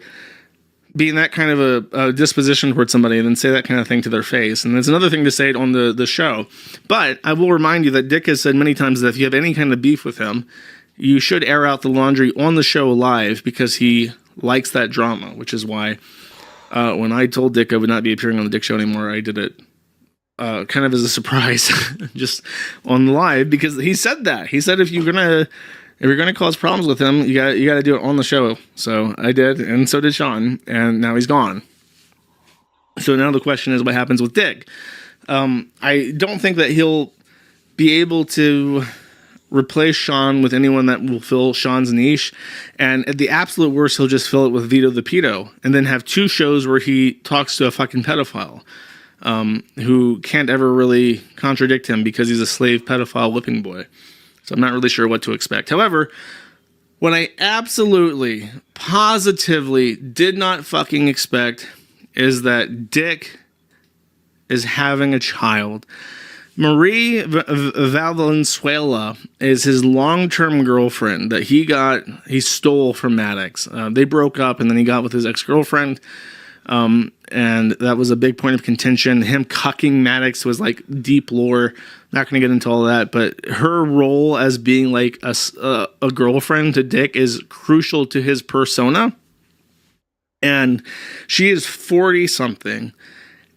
be in that kind of a disposition towards somebody and then say that kind of thing to their face, and it's another thing to say it on the show. But I will remind you that Dick has said many times that if you have any kind of beef with him, you should air out the laundry on the show live, because he likes that drama, which is why when I told Dick I would not be appearing on the Dick Show anymore, I did it kind of as a surprise, just on live, because he said that. He said if you're gonna cause problems with him, you gotta do it on the show. So I did, and so did Sean, and now he's gone. So now the question is, what happens with Dick? I don't think that he'll be able to replace Sean with anyone that will fill Sean's niche, and at the absolute worst, he'll just fill it with Vito the Pedo, and then have two shows where he talks to a fucking pedophile. Who can't ever really contradict him because he's a slave pedophile whipping boy. So I'm not really sure what to expect. However, what I absolutely, positively did not fucking expect is that Dick is having a child. Marie Valenzuela is his long-term girlfriend that he stole from Maddox. They broke up, and then he got with his ex-girlfriend. And that was a big point of contention. Him cucking Maddox was like deep lore. Not going to get into all that, but her role as being like a girlfriend to Dick is crucial to his persona. And she is 40 something,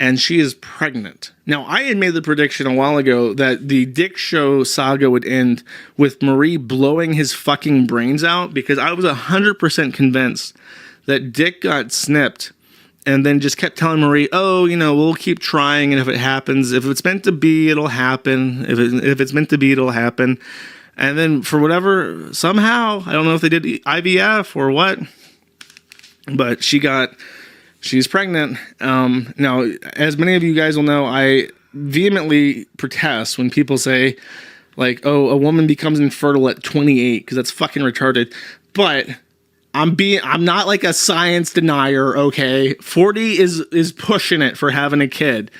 and she is pregnant. Now, I had made the prediction a while ago that the Dick Show saga would end with Marie blowing his fucking brains out, because I was 100% convinced that Dick got snipped and then just kept telling Marie, oh, you know, we'll keep trying, and if it happens, if it's meant to be, it'll happen. If it's meant to be, it'll happen. And then for whatever, somehow, I don't know if they did IVF or what, but she's pregnant. Now, as many of you guys will know, I vehemently protest when people say, like, oh, a woman becomes infertile at 28, because that's fucking retarded. But I'm not like a science denier, okay? 40 is pushing it for having a kid.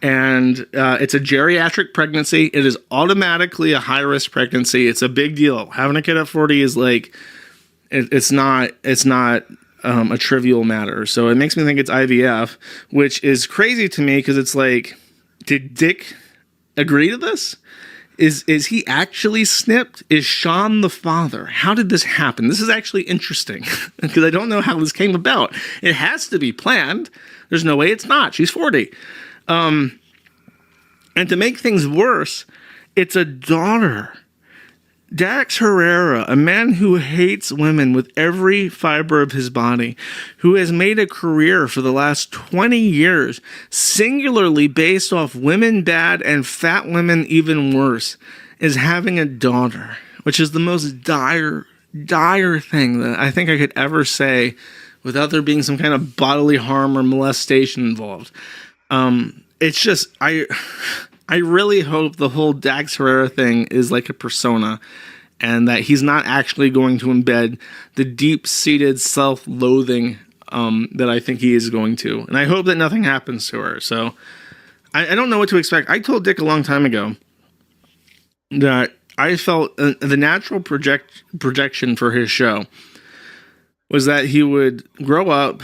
And it's a geriatric pregnancy. It is automatically a high-risk pregnancy. It's a big deal. Having a kid at 40 is like, it's not a trivial matter. So it makes me think it's IVF, which is crazy to me because it's like, did Dick agree to this? Is he actually snipped? Is Sean the father? How did this happen? This is actually interesting because I don't know how this came about. It has to be planned. There's no way it's not. She's 40. And to make things worse, it's a daughter. Dax Herrera, a man who hates women with every fiber of his body, who has made a career for the last 20 years, singularly based off women bad and fat women even worse, is having a daughter, which is the most dire thing that I think I could ever say without there being some kind of bodily harm or molestation involved. It's just, I really hope the whole Dax Herrera thing is like a persona and that he's not actually going to embed the deep-seated self-loathing that I think he is going to. And I hope that nothing happens to her. So I don't know what to expect. I told Dick a long time ago that I felt the natural projection for his show was that he would grow up,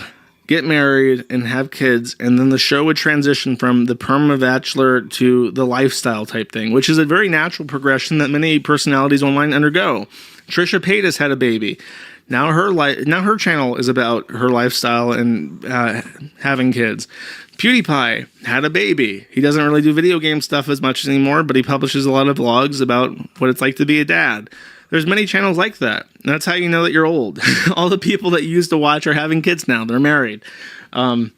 get married, and have kids, and then the show would transition from the perma bachelor to the lifestyle type thing, which is a very natural progression that many personalities online undergo. Trisha Paytas had a baby. Now her channel is about her lifestyle and having kids. PewDiePie had a baby. He doesn't really do video game stuff as much anymore, but he publishes a lot of vlogs about what it's like to be a dad. There's many channels like that. That's how you know that you're old. All the people that you used to watch are having kids now. They're married. And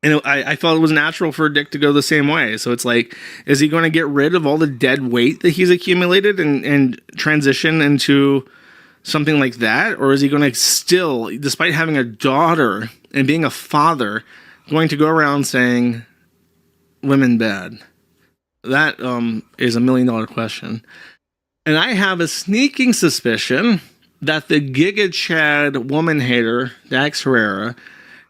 I felt it was natural for Dick to go the same way. So it's like, is he going to get rid of all the dead weight that he's accumulated and transition into something like that? Or is he going to still, despite having a daughter and being a father, going to go around saying women bad? That is $1 million question. And I have a sneaking suspicion that the Giga Chad woman hater, Dax Herrera,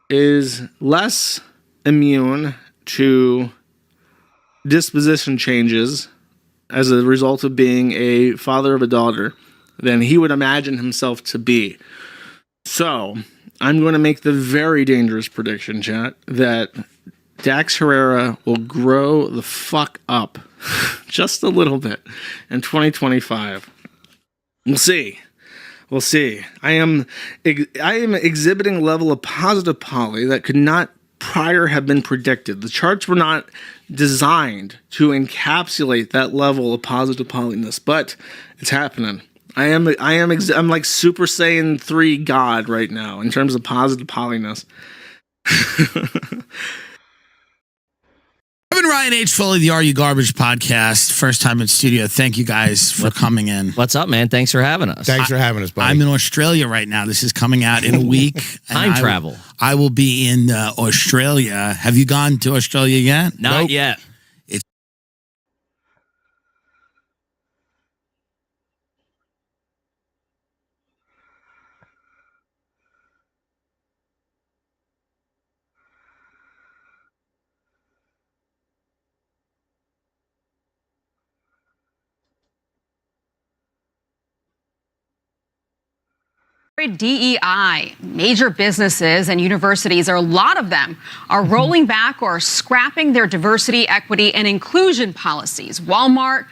is less immune to disposition changes as a result of being a father of a daughter than he would imagine himself to be. So, I'm going to make the very dangerous prediction, chat, that Dax Herrera will grow the fuck up just a little bit in 2025. We'll see. We'll see. I am exhibiting a level of positive poly that could not prior have been predicted. The charts were not designed to encapsulate that level of positive polyness, but it's happening. I'm like Super Saiyan 3 God right now in terms of positive polyness. Kevin Ryan H. Foley, the Are You Garbage podcast. First time in studio. Thank you guys for coming in. What's up, man? Thanks for having us. Thanks for having us, buddy. I'm in Australia right now. This is coming out in a week. Time travel. I will be in Australia. Have you gone to Australia yet? Not yet. DEI, major businesses and universities, a lot of them, are rolling back or scrapping their diversity, equity, and inclusion policies. Walmart,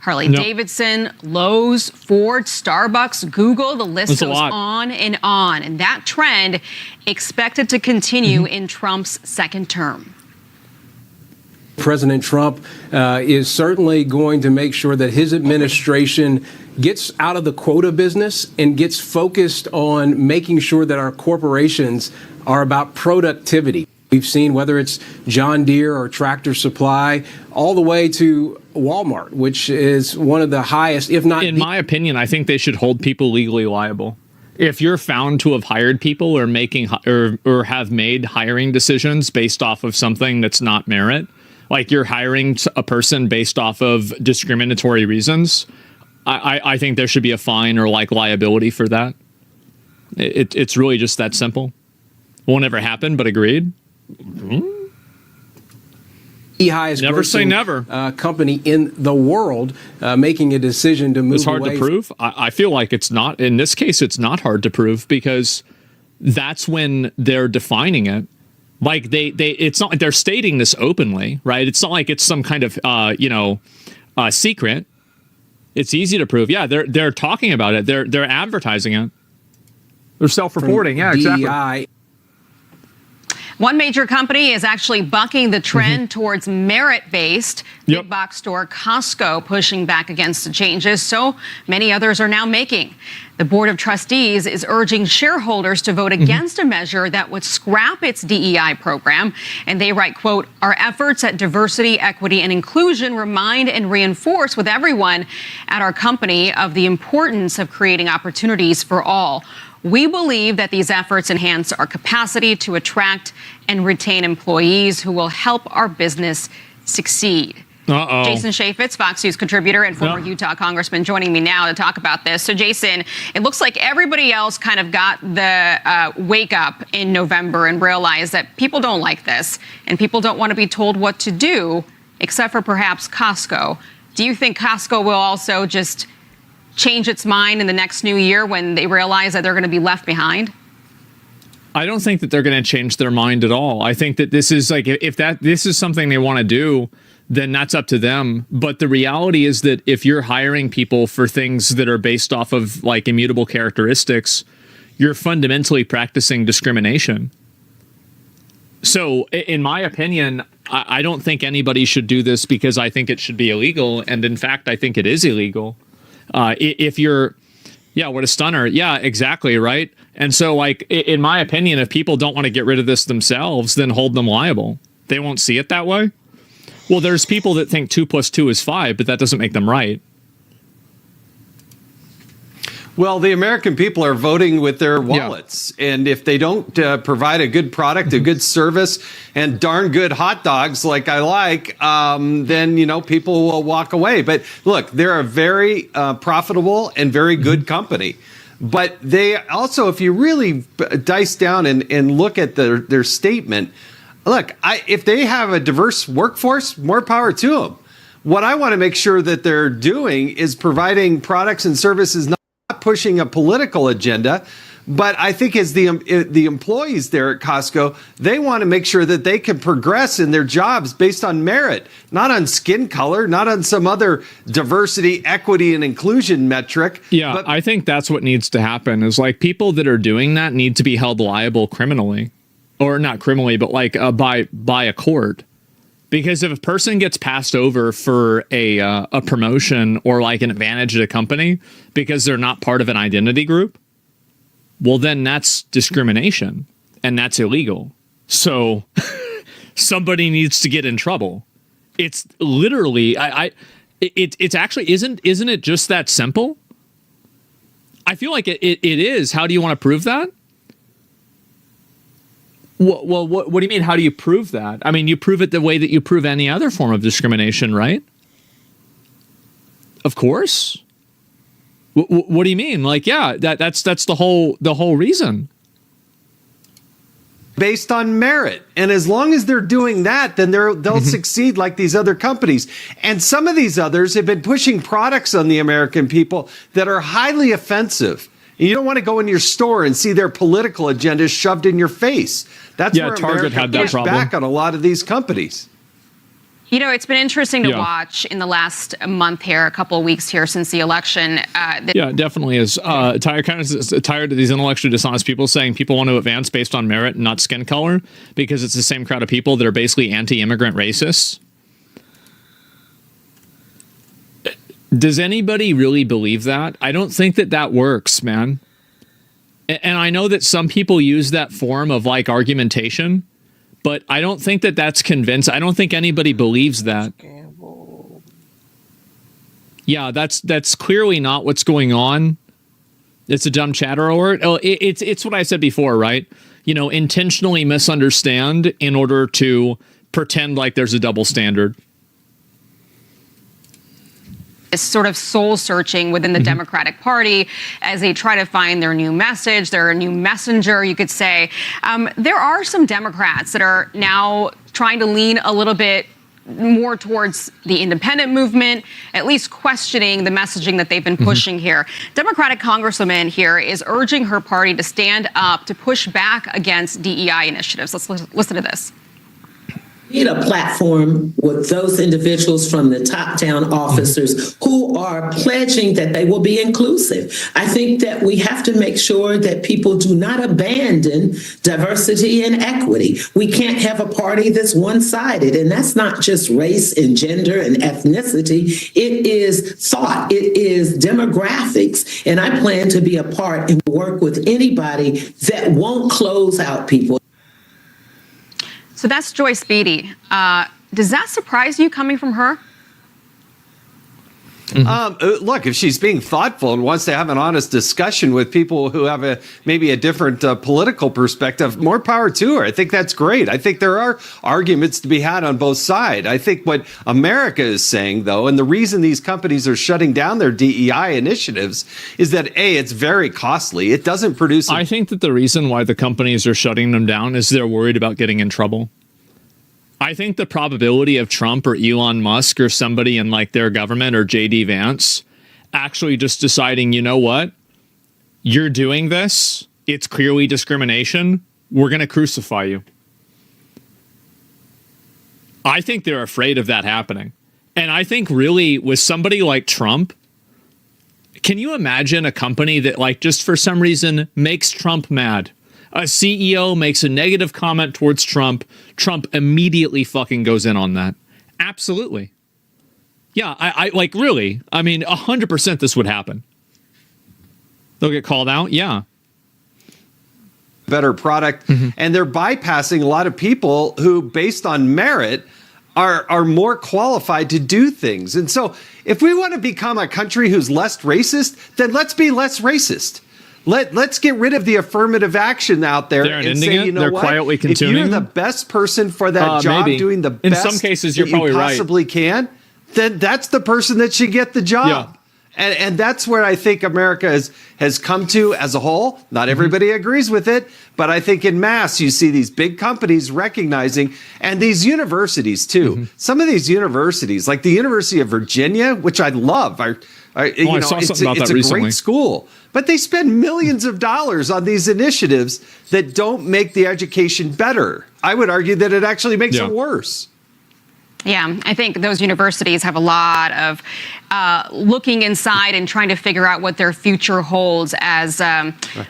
Harley-Davidson, Lowe's, Ford, Starbucks, Google, the list goes on. And that trend expected to continue in Trump's second term. President Trump is certainly going to make sure that his administration gets out of the quota business and gets focused on making sure that our corporations are about productivity. We've seen whether it's John Deere or Tractor Supply, all the way to Walmart, which is one of the highest, if not... In my opinion, I think they should hold people legally liable. If you're found to have hired people or making or have made hiring decisions based off of something that's not merit, like you're hiring a person based off of discriminatory reasons, I think there should be a fine or like liability for that. It's really just that simple. Won't ever happen, but agreed. The highest never say never company in the world making a decision to move away. It's hard to prove. I feel like it's not. In this case, it's not hard to prove because that's when they're defining it. Like it's not like they're stating this openly, right? It's not like it's some kind of secret. It's easy to prove. Yeah, they're talking about it. They're advertising it. They're self-reporting. Yeah, exactly. One major company is actually bucking the trend towards merit-based. Big box store Costco pushing back against the changes so many others are now making. The Board of Trustees is urging shareholders to vote against a measure that would scrap its DEI program. And they write, quote, "Our efforts at diversity, equity, and inclusion remind and reinforce with everyone at our company of the importance of creating opportunities for all. We believe that these efforts enhance our capacity to attract and retain employees who will help our business succeed." Jason Chaffetz, Fox News contributor and former Utah congressman, joining me now to talk about this. So, Jason, it looks like everybody else kind of got the wake up in November and realized that people don't like this and people don't want to be told what to do, except for perhaps Costco. Do you think Costco will also just change its mind in the next new year when they realize that they're going to be left behind? I don't think that they're going to change their mind at all. I think that this is like, if this is something they want to do, then that's up to them. But the reality is that if you're hiring people for things that are based off of like immutable characteristics, you're fundamentally practicing discrimination. So in my opinion, I don't think anybody should do this because I think it should be illegal. And in fact, I think it is illegal. If you're, what a stunner. Yeah, exactly. Right. And so like, in my opinion, if people don't want to get rid of this themselves, then hold them liable. They won't see it that way. Well, there's people that think 2 + 2 is 5, but that doesn't make them right. Well, the American people are voting with their wallets. And if they don't provide a good product, a good service, and darn good hot dogs like I like, then, people will walk away. But look, they're a very profitable and very good company. But they also, if you really dice down and look at their statement, look, if they have a diverse workforce, more power to them. What I want to make sure that they're doing is providing products and services, not pushing a political agenda, but I think as the employees there at Costco, they want to make sure that they can progress in their jobs based on merit, not on skin color, not on some other diversity, equity, and inclusion metric. Yeah, but I think that's what needs to happen is like people that are doing that need to be held liable criminally. Or not criminally, but like by a court, because if a person gets passed over for a promotion or like an advantage at a company because they're not part of an identity group, well then that's discrimination and that's illegal. So somebody needs to get in trouble. It's literally it's actually isn't it just that simple? I feel like it is. How do you want to prove that? Well, what do you mean? How do you prove that? I mean, you prove it the way that you prove any other form of discrimination, right? Of course. What do you mean? Like, yeah, that's the whole reason. Based on merit, and as long as they're doing that, then they'll succeed like these other companies. And some of these others have been pushing products on the American people that are highly offensive. You don't want to go in your store and see their political agendas shoved in your face. That's where Target had that problem. Back on a lot of these companies. It's been interesting to watch in the last month here, a couple of weeks here since the election. It definitely is. Tired of these intellectually dishonest people saying people want to advance based on merit and not skin color because it's the same crowd of people that are basically anti-immigrant racists. Does anybody really believe that? I don't think that works, man. And I know that some people use that form of like argumentation, but I don't think that's convinced. I don't think anybody believes that. Yeah, that's clearly not what's going on. It's a dumb chatter alert. Oh, it's what I said before, right? Intentionally misunderstand in order to pretend like there's a double standard. This sort of soul searching within the Democratic Party as they try to find their new message, their new messenger, you could say. There are some Democrats that are now trying to lean a little bit more towards the independent movement, at least questioning the messaging that they've been pushing here. Democratic Congresswoman here is urging her party to stand up to push back against DEI initiatives. Let's listen to this. We need a platform with those individuals from the top down officers who are pledging that they will be inclusive. I think that we have to make sure that people do not abandon diversity and equity. We can't have a party that's one-sided, and that's not just race and gender and ethnicity. It is thought, it is demographics, and I plan to be a part and work with anybody that won't close out people. So that's Joyce Beatty. Does that surprise you coming from her? Look, if she's being thoughtful and wants to have an honest discussion with people who have maybe a different political perspective, more power to her. I think that's great. I think there are arguments to be had on both sides. I think what America is saying, though, and the reason these companies are shutting down their DEI initiatives is that, A, it's very costly. It doesn't produce... I think that the reason why the companies are shutting them down is they're worried about getting in trouble. I think the probability of Trump or Elon Musk or somebody in like their government or JD Vance actually just deciding, you know what, you're doing this, it's clearly discrimination, we're going to crucify you. I think they're afraid of that happening. And I think really with somebody like Trump, can you imagine a company that like just for some reason makes Trump mad? A CEO makes a negative comment towards Trump. Trump immediately fucking goes in on that. Absolutely. Yeah, I like really. I mean, 100% this would happen. They'll get called out. Yeah. Better product. And they're bypassing a lot of people who, based on merit, are more qualified to do things. And so if we want to become a country who's less racist, then let's be less racist. Let's get rid of the affirmative action out there and say, you know They're what? quietly If consuming. you're the best person for that job, maybe. doing the In best some cases, you're that probably you right. possibly can, then that's the person that should get the job. And that's where I think America has come to as a whole. Not everybody agrees with it, but I think in mass you see these big companies recognizing, and these universities too. Some of these universities, like the University of Virginia, which I love, I saw something about that recently. Great school, but they spend millions of dollars on these initiatives that don't make the education better. I would argue that it actually makes it worse. Yeah, I think those universities have a lot of looking inside and trying to figure out what their future holds. As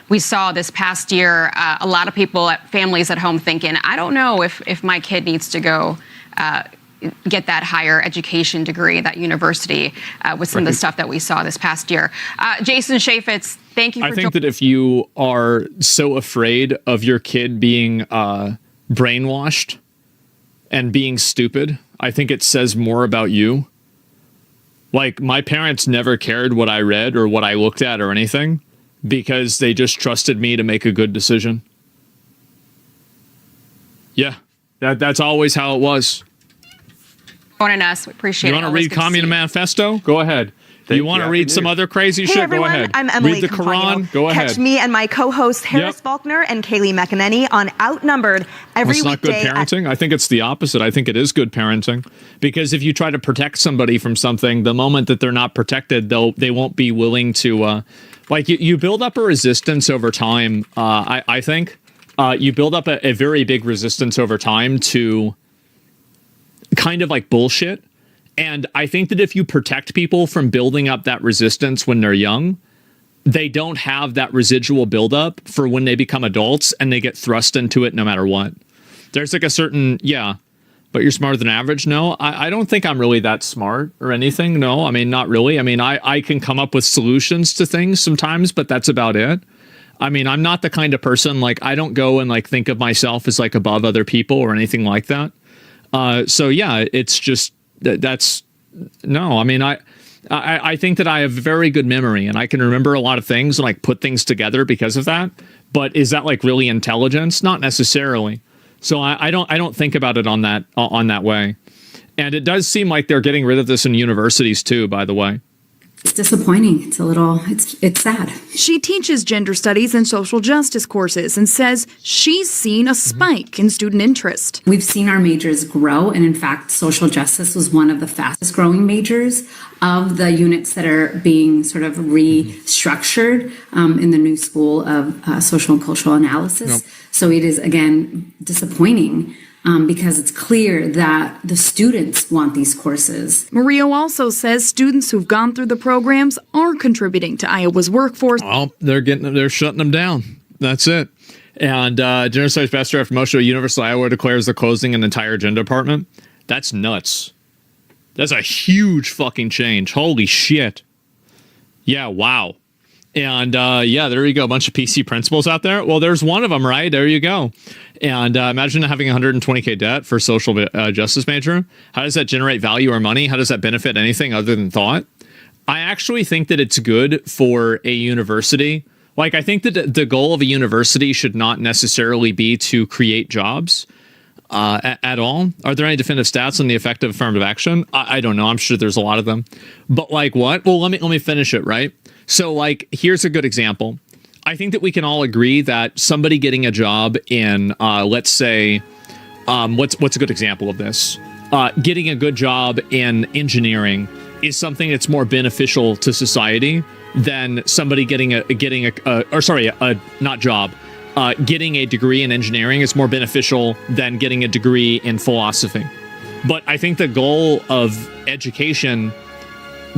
we saw this past year, a lot of people, families at home thinking, I don't know if my kid needs to go get that higher education degree, that university, with some of the stuff that we saw this past year. Jason Chaffetz, thank you for I think that if you are so afraid of your kid being brainwashed and being stupid, I think it says more about you. Like, my parents never cared what I read or what I looked at or anything because they just trusted me to make a good decision. Yeah, that's always how it was. joining us. We appreciate it. You want to read Communist Manifesto? Go ahead. You want to read some other crazy shit? Everyone, go ahead. I'm Emily read the Campagno. Quran? Go ahead. Catch me and my co-host Harris Faulkner and Kaylee McEnany on Outnumbered every It's not good weekday. parenting. I think it's the opposite. I think it is good parenting because if you try to protect somebody from something, the moment that they're not protected, they won't be willing to. Like you build up a resistance over time. I think you build up a very big resistance over time to kind of like bullshit. And I think that if you protect people from building up that resistance when they're young, they don't have that residual buildup for when they become adults and they get thrust into it no matter what. There's like a certain, but you're smarter than average. No, I don't think I'm really that smart or anything. No, I mean, not really. I mean, I can come up with solutions to things sometimes, but that's about it. I mean, I'm not the kind of person, like, I don't go and like think of myself as like above other people or anything like that. So yeah, it's just, that's no, I mean, I think that I have very good memory and I can remember a lot of things and like put things together because of that. But is that like really intelligence? Not necessarily. So I don't think about it on that way. And it does seem like they're getting rid of this in universities too, by the way. It's disappointing. It's sad. She teaches gender studies and social justice courses and says she's seen a spike in student interest. We've seen our majors grow, and in fact, social justice was one of the fastest growing majors of the units that are being sort of restructured in the new school of social and cultural analysis. Yep. So it is, again, disappointing. Because it's clear that the students want these courses. Murillo also says students who've gone through the programs are contributing to Iowa's workforce. Well, they're shutting them down. That's it. And Gender Studies Professor after most of University of Iowa declares they're closing an entire gender department. That's nuts. That's a huge fucking change. Holy shit. Yeah, wow. And yeah, there you go. A bunch of PC principals out there. Well, there's one of them, right? There you go. And imagine having $120K debt for social justice major. How does that generate value or money? How does that benefit anything other than thought? I actually think that it's good for a university. Like, I think that the goal of a university should not necessarily be to create jobs at all. Are there any definitive stats on the effect of affirmative action? I don't know. I'm sure there's a lot of them. But like what? Well, let me finish it, right? So like, here's a good example. I think that we can all agree that somebody getting a job in, let's say, what's a good example of this? Getting a good job in engineering is something that's more beneficial to society than somebody getting a degree in engineering is more beneficial than getting a degree in philosophy. But I think the goal of education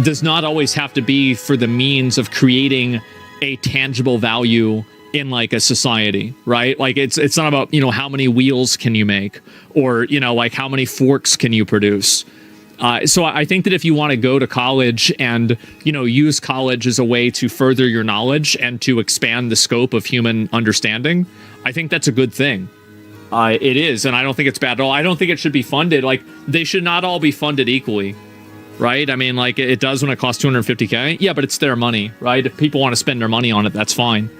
does not always have to be for the means of creating a tangible value in like a society, right? Like it's not about, how many wheels can you make or, like how many forks can you produce? So I think that if you want to go to college and, use college as a way to further your knowledge and to expand the scope of human understanding, I think that's a good thing. It is. And I don't think it's bad at all. I don't think it should be funded. Like, they should not all be funded equally. Right? I mean, like, it does when it costs $250K. Yeah, but it's their money, right? If people want to spend their money on it, that's fine.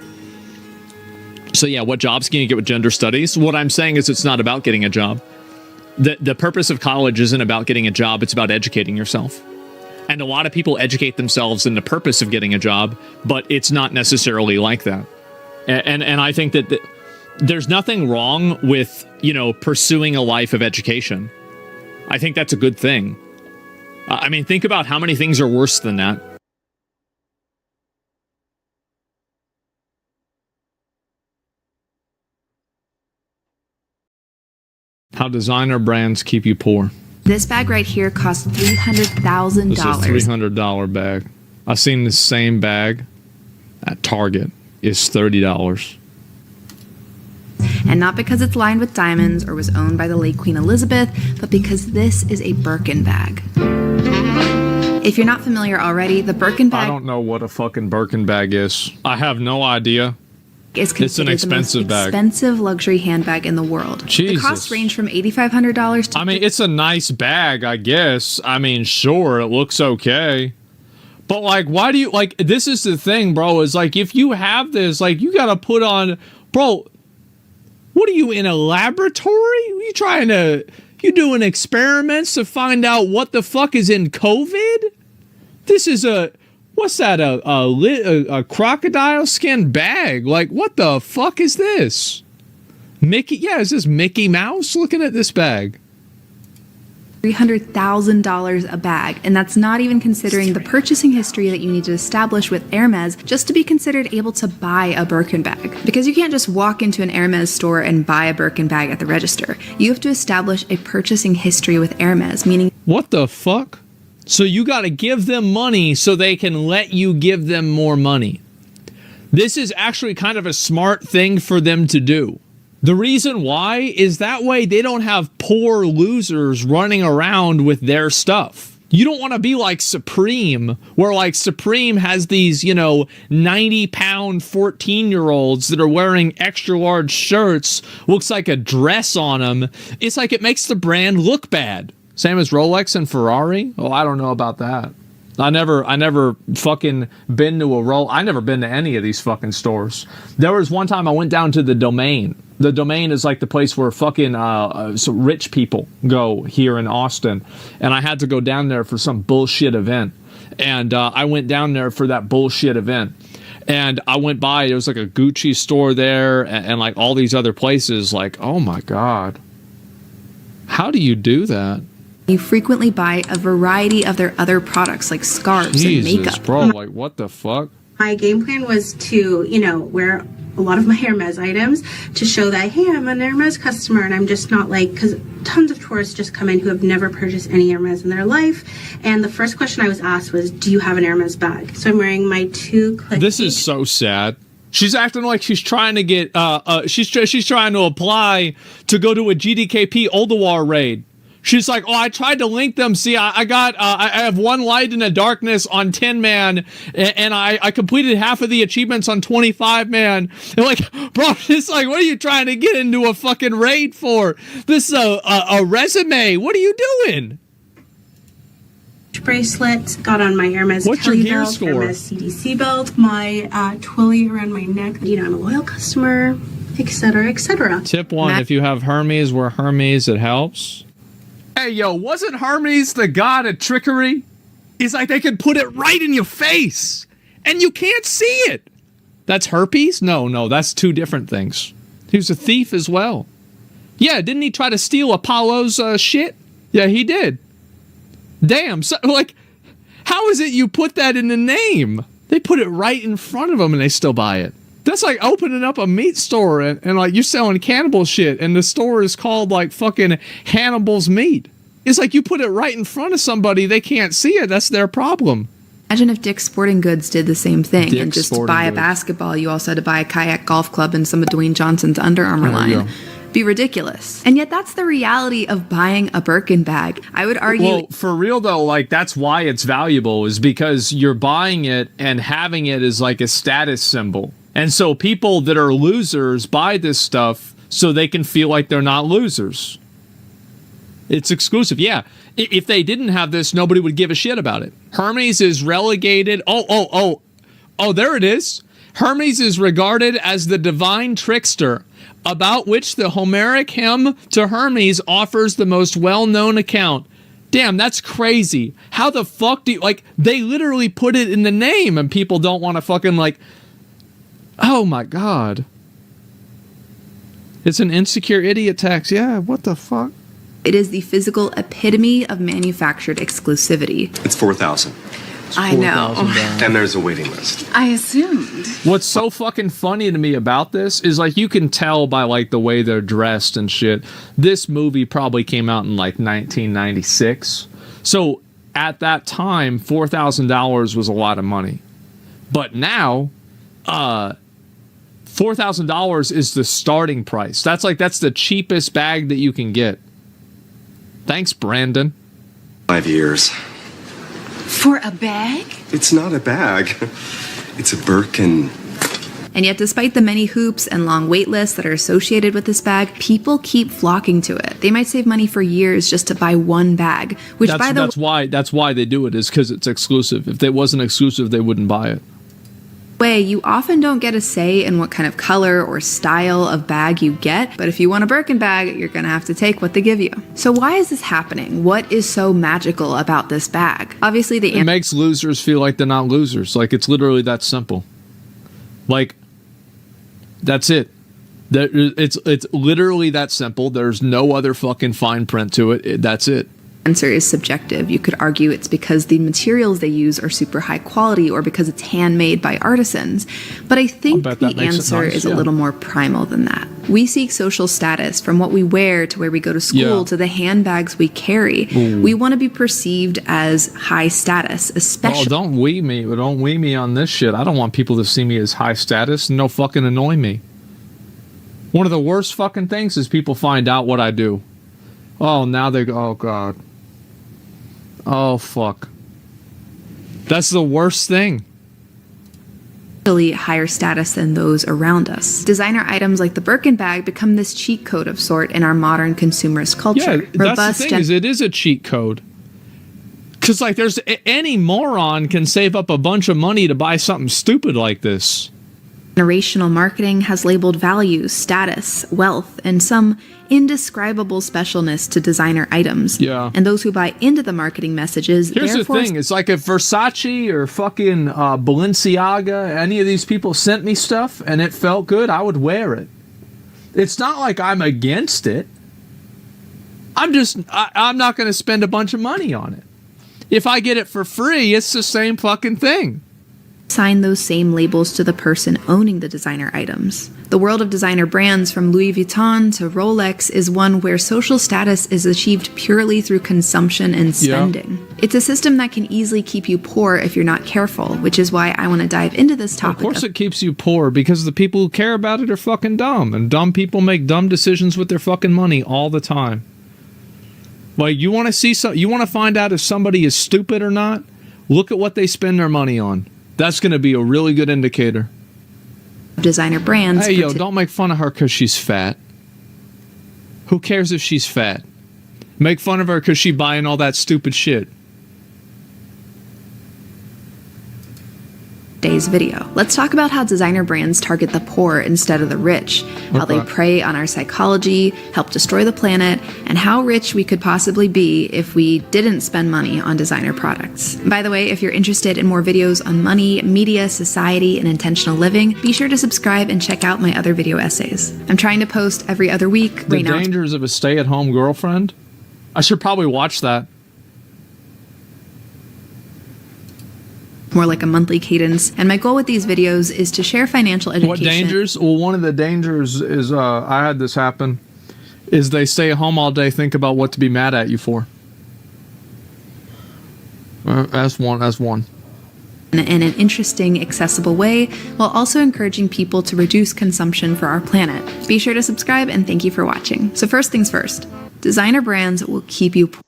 So yeah, what jobs can you get with gender studies? What I'm saying is it's not about getting a job. The purpose of college isn't about getting a job. It's about educating yourself. And a lot of people educate themselves in the purpose of getting a job, but it's not necessarily like that. And I think that there's nothing wrong with, pursuing a life of education. I think that's a good thing. I mean, think about how many things are worse than that. How designer brands keep you poor. This bag right here costs $300,000. This is a $300 bag. I've seen the same bag at Target is $30. And not because it's lined with diamonds or was owned by the late Queen Elizabeth, but because this is a Birkin bag. If you're not familiar already, the Birkin bag... I don't know what a fucking Birkin bag is. I have no idea. It's an expensive bag. Expensive luxury handbag in the world. Jesus. The costs range from $8,500 to... I mean, it's a nice bag, I guess. I mean, sure, it looks okay. But, like, why do you... Like, this is the thing, bro, is, like, if you have this, like, you gotta put on... Bro, what are you, in a laboratory? You doing experiments to find out what the fuck is in COVID? This is what's that? A crocodile skin bag? Like, what the fuck is this? Mickey? Yeah, is this Mickey Mouse looking at this bag? $300,000 a bag, and that's not even considering the purchasing history that you need to establish with Hermes just to be considered able to buy a Birkin bag. Because you can't just walk into an Hermes store and buy a Birkin bag at the register. You have to establish a purchasing history with Hermes, meaning... What the fuck? So you gotta give them money so they can let you give them more money. This is actually kind of a smart thing for them to do. The reason why is that way they don't have poor losers running around with their stuff. You don't want to be like Supreme, where like Supreme has these, 90-pound 14-year-olds that are wearing extra large shirts, looks like a dress on them. It's like it makes the brand look bad. Same as Rolex and Ferrari. Oh, I don't know about that. I never fucking been to I never been to any of these fucking stores. There was one time I went down to the Domain. The Domain is like the place where fucking some rich people go here in Austin. And I had to go down there for some bullshit event. And I went down there for that bullshit event. And I went by, there was like a Gucci store there and like all these other places. Like, oh my God. How do you do that? You frequently buy a variety of their other products like scarves and makeup. Bro, like what the fuck? My game plan was to, wear a lot of my Hermes items to show that, hey, I'm an Hermes customer, and I'm just not like, because tons of tourists just come in who have never purchased any Hermes in their life. And the first question I was asked was, do you have an Hermes bag? So I'm wearing my 2 click. This is so sad. She's acting like she's trying to get, she's trying to apply to go to a GDKP Oldawar raid. She's like, oh, I tried to link them. See, I have 1 light in the darkness on 10 man, and I completed half of the achievements on 25 man. And like, bro, it's like, what are you trying to get into a fucking raid for? This is a resume. What are you doing? Bracelet, got on my Hermes What's your Kelly gear belt, score? Hermes CDC belt, my Twilly around my neck. I'm a loyal customer, etc., etc. Tip 1, if you have Hermes, wear Hermes. It helps. Hey, yo, wasn't Hermes the god of trickery? It's like they could put it right in your face, and you can't see it. That's herpes? No, that's 2 different things. He was a thief as well. Yeah, didn't he try to steal Apollo's shit? Yeah, he did. Damn, so, like, how is it you put that in the name? They put it right in front of them, and they still buy it. That's like opening up a meat store and like you're selling cannibal shit and the store is called like fucking Hannibal's Meat. It's like you put it right in front of somebody, they can't see it. That's their problem. Imagine if Dick's Sporting Goods did the same thing Dick's and just to Sporting buy a Goods. basketball, you also had to buy a kayak golf club and some of Dwayne Johnson's Under Armour There you line. go. Be ridiculous. And yet that's the reality of buying a Birkin bag. I would argue. Well, for real though, like that's why it's valuable is because you're buying it and having it is like a status symbol. And so people that are losers buy this stuff so they can feel like they're not losers. It's exclusive. Yeah. If they didn't have this, nobody would give a shit about it. Hermes is relegated. Oh, there it is. Hermes is regarded as the divine trickster, about which the Homeric hymn to Hermes offers the most well-known account. Damn, that's crazy. How the fuck do you, like, they literally put it in the name and people don't want to fucking, like, oh my God. It's an insecure idiot tax. Yeah, what the fuck? It is the physical epitome of manufactured exclusivity. It's 4,000. I know. And there's a waiting list. I assumed. What's so fucking funny to me about this is like you can tell by like the way they're dressed and shit. This movie probably came out in like 1996. So at that time, $4,000 was a lot of money. But now, $4,000 is the starting price. That's the cheapest bag that you can get. Thanks, Brandon. 5 years. For a bag? It's not a bag. It's a Birkin. And yet, despite the many hoops and long wait lists that are associated with this bag, people keep flocking to it. They might save money for years just to buy one bag, which that's why they do it is because it's exclusive. If it wasn't exclusive, they wouldn't buy it. way, you often don't get a say in what kind of color or style of bag you get, but if you want a Birkin bag, you're gonna have to take what they give you. So why is this happening? What is so magical about this bag? Obviously, it makes losers feel like they're not losers. Like, it's literally that simple. Like, that's it. It's literally that simple. There's no other fucking fine print to it. That's it. Answer is subjective. You could argue it's because the materials they use are super high quality or because it's handmade by artisans. But I think the answer is a little more primal than that. We seek social status from what we wear to where we go to school to the handbags we carry. Ooh. We want to be perceived as high status, especially. Oh, don't we me on this shit. I don't want people to see me as high status. No fucking annoy me. One of the worst fucking things is people find out what I do. Oh, now they go, oh God. Oh, fuck. That's the worst thing. Higher status than those around us. Designer items like the Birkin bag become this cheat code of sort in our modern consumerist culture. Yeah, that's the thing is it is a cheat code. Because, like, there's any moron can save up a bunch of money to buy something stupid like this. Generational marketing has labeled values, status, wealth, and some indescribable specialness to designer items. Yeah. And those who buy into the marketing messages, Here's the thing. It's like if Versace or fucking Balenciaga, any of these people sent me stuff and it felt good, I would wear it. It's not like I'm against it. I'm not going to spend a bunch of money on it. If I get it for free, it's the same fucking thing. Assign those same labels to the person owning the designer items. The world of designer brands from Louis Vuitton to Rolex is one where social status is achieved purely through consumption and spending. Yeah. It's a system that can easily keep you poor if you're not careful, which is why I want to dive into this topic. Of course it keeps you poor because the people who care about it are fucking dumb, and dumb people make dumb decisions with their fucking money all the time. Like, you want to find out if somebody is stupid or not? Look at what they spend their money on. That's going to be a really good indicator. Designer brands. Hey, yo, don't make fun of her because she's fat. Who cares if she's fat? Make fun of her because she's buying all that stupid shit. Today's video. Let's talk about how designer brands target the poor instead of the rich, how they prey on our psychology, help destroy the planet, and how rich we could possibly be if we didn't spend money on designer products. By the way, if you're interested in more videos on money, media, society, and intentional living, be sure to subscribe and check out my other video essays. I'm trying to post every other week. The Dangers of a Stay-at-Home Girlfriend? I should probably watch that. More like a monthly cadence, and my goal with these videos is to share financial education. What dangers? Well, one of the dangers is I had this happen, is they stay at home all day, think about what to be mad at you for. That's one. In an interesting, accessible way, while also encouraging people to reduce consumption for our planet. Be sure to subscribe, and thank you for watching. So first things first, designer brands will keep you poor.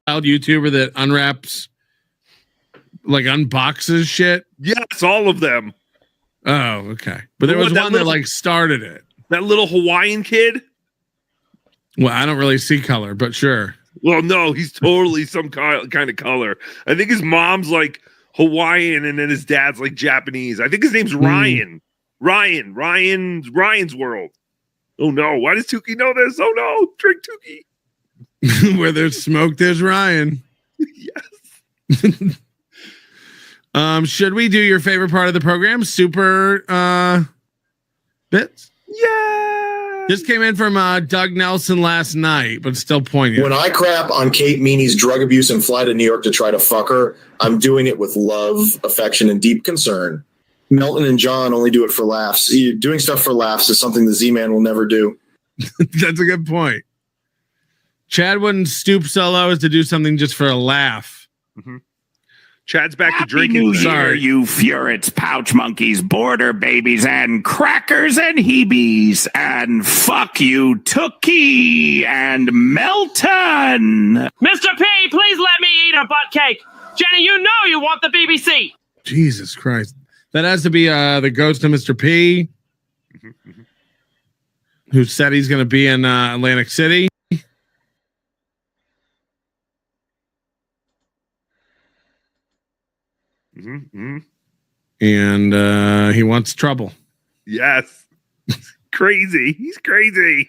YouTuber that unboxes shit? Yes, all of them. Oh, okay. But there was one that started it. That little Hawaiian kid? Well, I don't really see color, but sure. Well, no, he's totally some kind of color. I think his mom's Hawaiian and then his dad's Japanese. I think his name's Ryan. Ryan's World. Oh no, why does Tukey know this? Oh no, drink Tukey. Where there's smoke, there's Ryan. Yes. Should we do your favorite part of the program? Super bits? Yeah. This came in from Doug Nelson last night, but still poignant. When I crap on Kate Meany's drug abuse and fly to New York to try to fuck her, I'm doing it with love, affection, and deep concern. Milton and John only do it for laughs. Doing stuff for laughs is something the Z-Man will never do. That's a good point. Chad wouldn't stoop so low as to do something just for a laugh. Mm-hmm. Chad's back Happy to drinking. New Year, Sorry. you furets, pouch monkeys, border babies, and crackers and heebies, and fuck you, Tookie and Melton. Mr. P, please let me eat a butt cake. Jenny, you know you want the BBC. Jesus Christ. That has to be the ghost of Mr. P, who said he's going to be in Atlantic City. Mm-hmm. And he wants trouble. Yes. Crazy. He's crazy.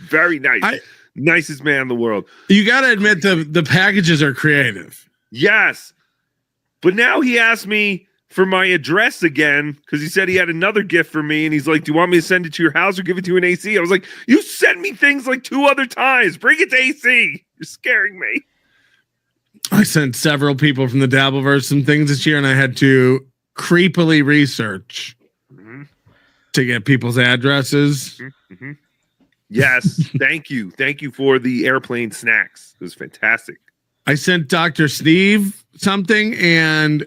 Very nice. Nicest man in the world. You got to admit the packages are creative. Yes. But now he asked me for my address again because he said he had another gift for me. And he's like, do you want me to send it to your house or give it to an AC? I was like, you sent me things like 2 other times. Bring it to AC. You're scaring me. I sent several people from the Dabbleverse some things this year, and I had to creepily research to get people's addresses. Mm-hmm. Yes. Thank you. Thank you for the airplane snacks. It was fantastic. I sent Dr. Steve something, and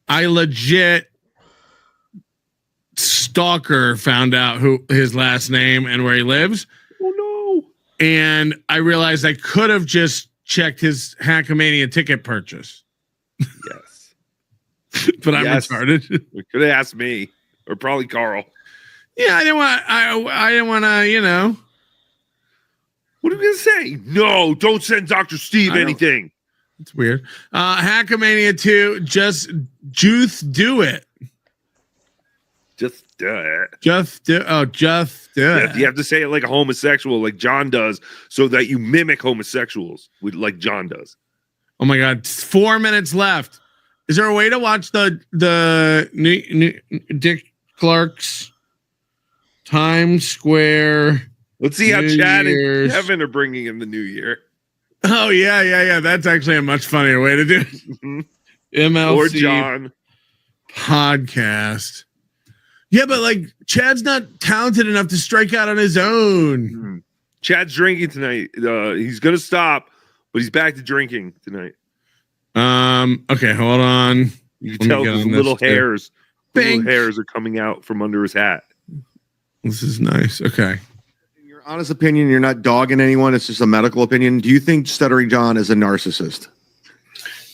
I legit stalker found out who his last name and where he lives. Oh, no. And I realized I could have just checked his Hackamania ticket purchase. Yes. But I'm retarded. You could have asked me or probably Carl. Yeah, I didn't want to, you know. What are we going to say? No, don't send Dr. Steve anything. It's weird. Hackamania 2, just do it. Just do it. Just do it. You have to say it like a homosexual, like John does, so that you mimic homosexuals like John does. Oh my God, 4 minutes left. Is there a way to watch the new Dick Clark's Times Square? Let's see how Chad and Kevin are bringing in the new year. Oh yeah. That's actually a much funnier way to do it. MLC Or John podcast. Yeah, but like Chad's not talented enough to strike out on his own. Chad's drinking tonight. He's gonna stop, but he's back to drinking tonight. Okay, hold on. You can tell his little hairs. Little hairs are coming out from under his hat. This is nice. Okay. In your honest opinion, you're not dogging anyone. It's just a medical opinion. Do you think Stuttering John is a narcissist?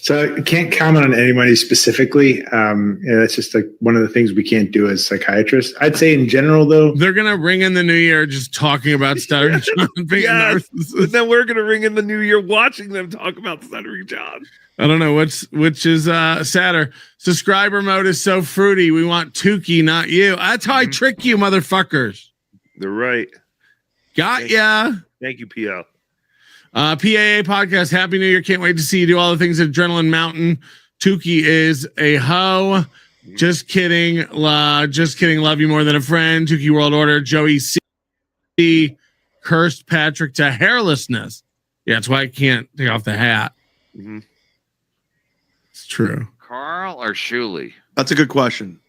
So I can't comment on anybody specifically. That's just like one of the things we can't do as psychiatrists. I'd say in general, though, they're gonna ring in the new year just talking about Stuttering John being a narcissist. And then we're gonna ring in the new year watching them talk about Stuttering John. I don't know which is sadder. Subscriber mode is so fruity. We want Tukey, not you. That's how I trick you, motherfuckers. They're right. Got ya. Thank you, PL. PAA podcast. Happy New Year. Can't wait to see you do all the things at Adrenaline Mountain. Tukey is a hoe. Just kidding. Just kidding. Love you more than a friend. Tukey World Order. Joey C. Cursed Patrick to hairlessness. Yeah, that's why I can't take off the hat. Mm-hmm. It's true. Carl or Shuley? That's a good question.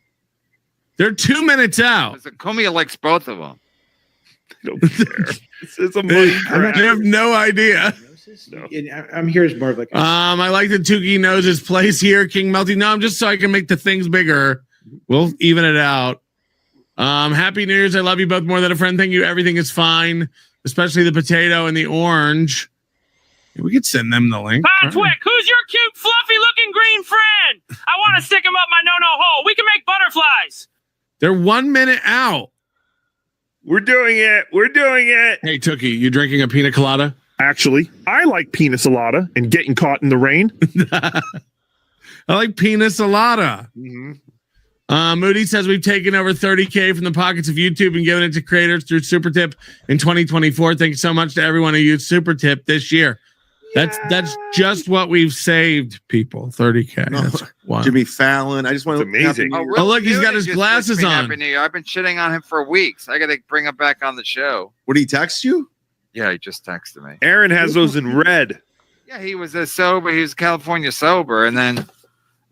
They're 2 minutes out. Comia likes both of them. I don't care. It's a money grab. I have no idea. No. I'm here as more of like I like that Tukey knows his place here, King Melty. No, I'm just so I can make the things bigger. We'll even it out. Happy New Year's. I love you both more than a friend. Thank you. Everything is fine, especially the potato and the orange. We could send them the link. Patwick, who's your cute, fluffy-looking green friend? I want to stick him up my no-no hole. We can make butterflies. They're 1 minute out. We're doing it. We're doing it. Hey, Tukey, you drinking a pina colada? Actually, I like pina colada and getting caught in the rain. I like pina colada. Mm-hmm. Moody says we've taken over 30K from the pockets of YouTube and given it to creators through Super Tip in 2024. Thank you so much to everyone who used Super Tip this year. That's just what we've saved, people. 30K. No, That's one. Jimmy Fallon. I just want to amazing. Happy New Year. Oh, look, he's got his glasses on. Happy New Year. I've been shitting on him for weeks. I got to bring him back on the show. What did he text you? Yeah, he just texted me. Aaron has those in red. Yeah, he was sober. He was California sober, and then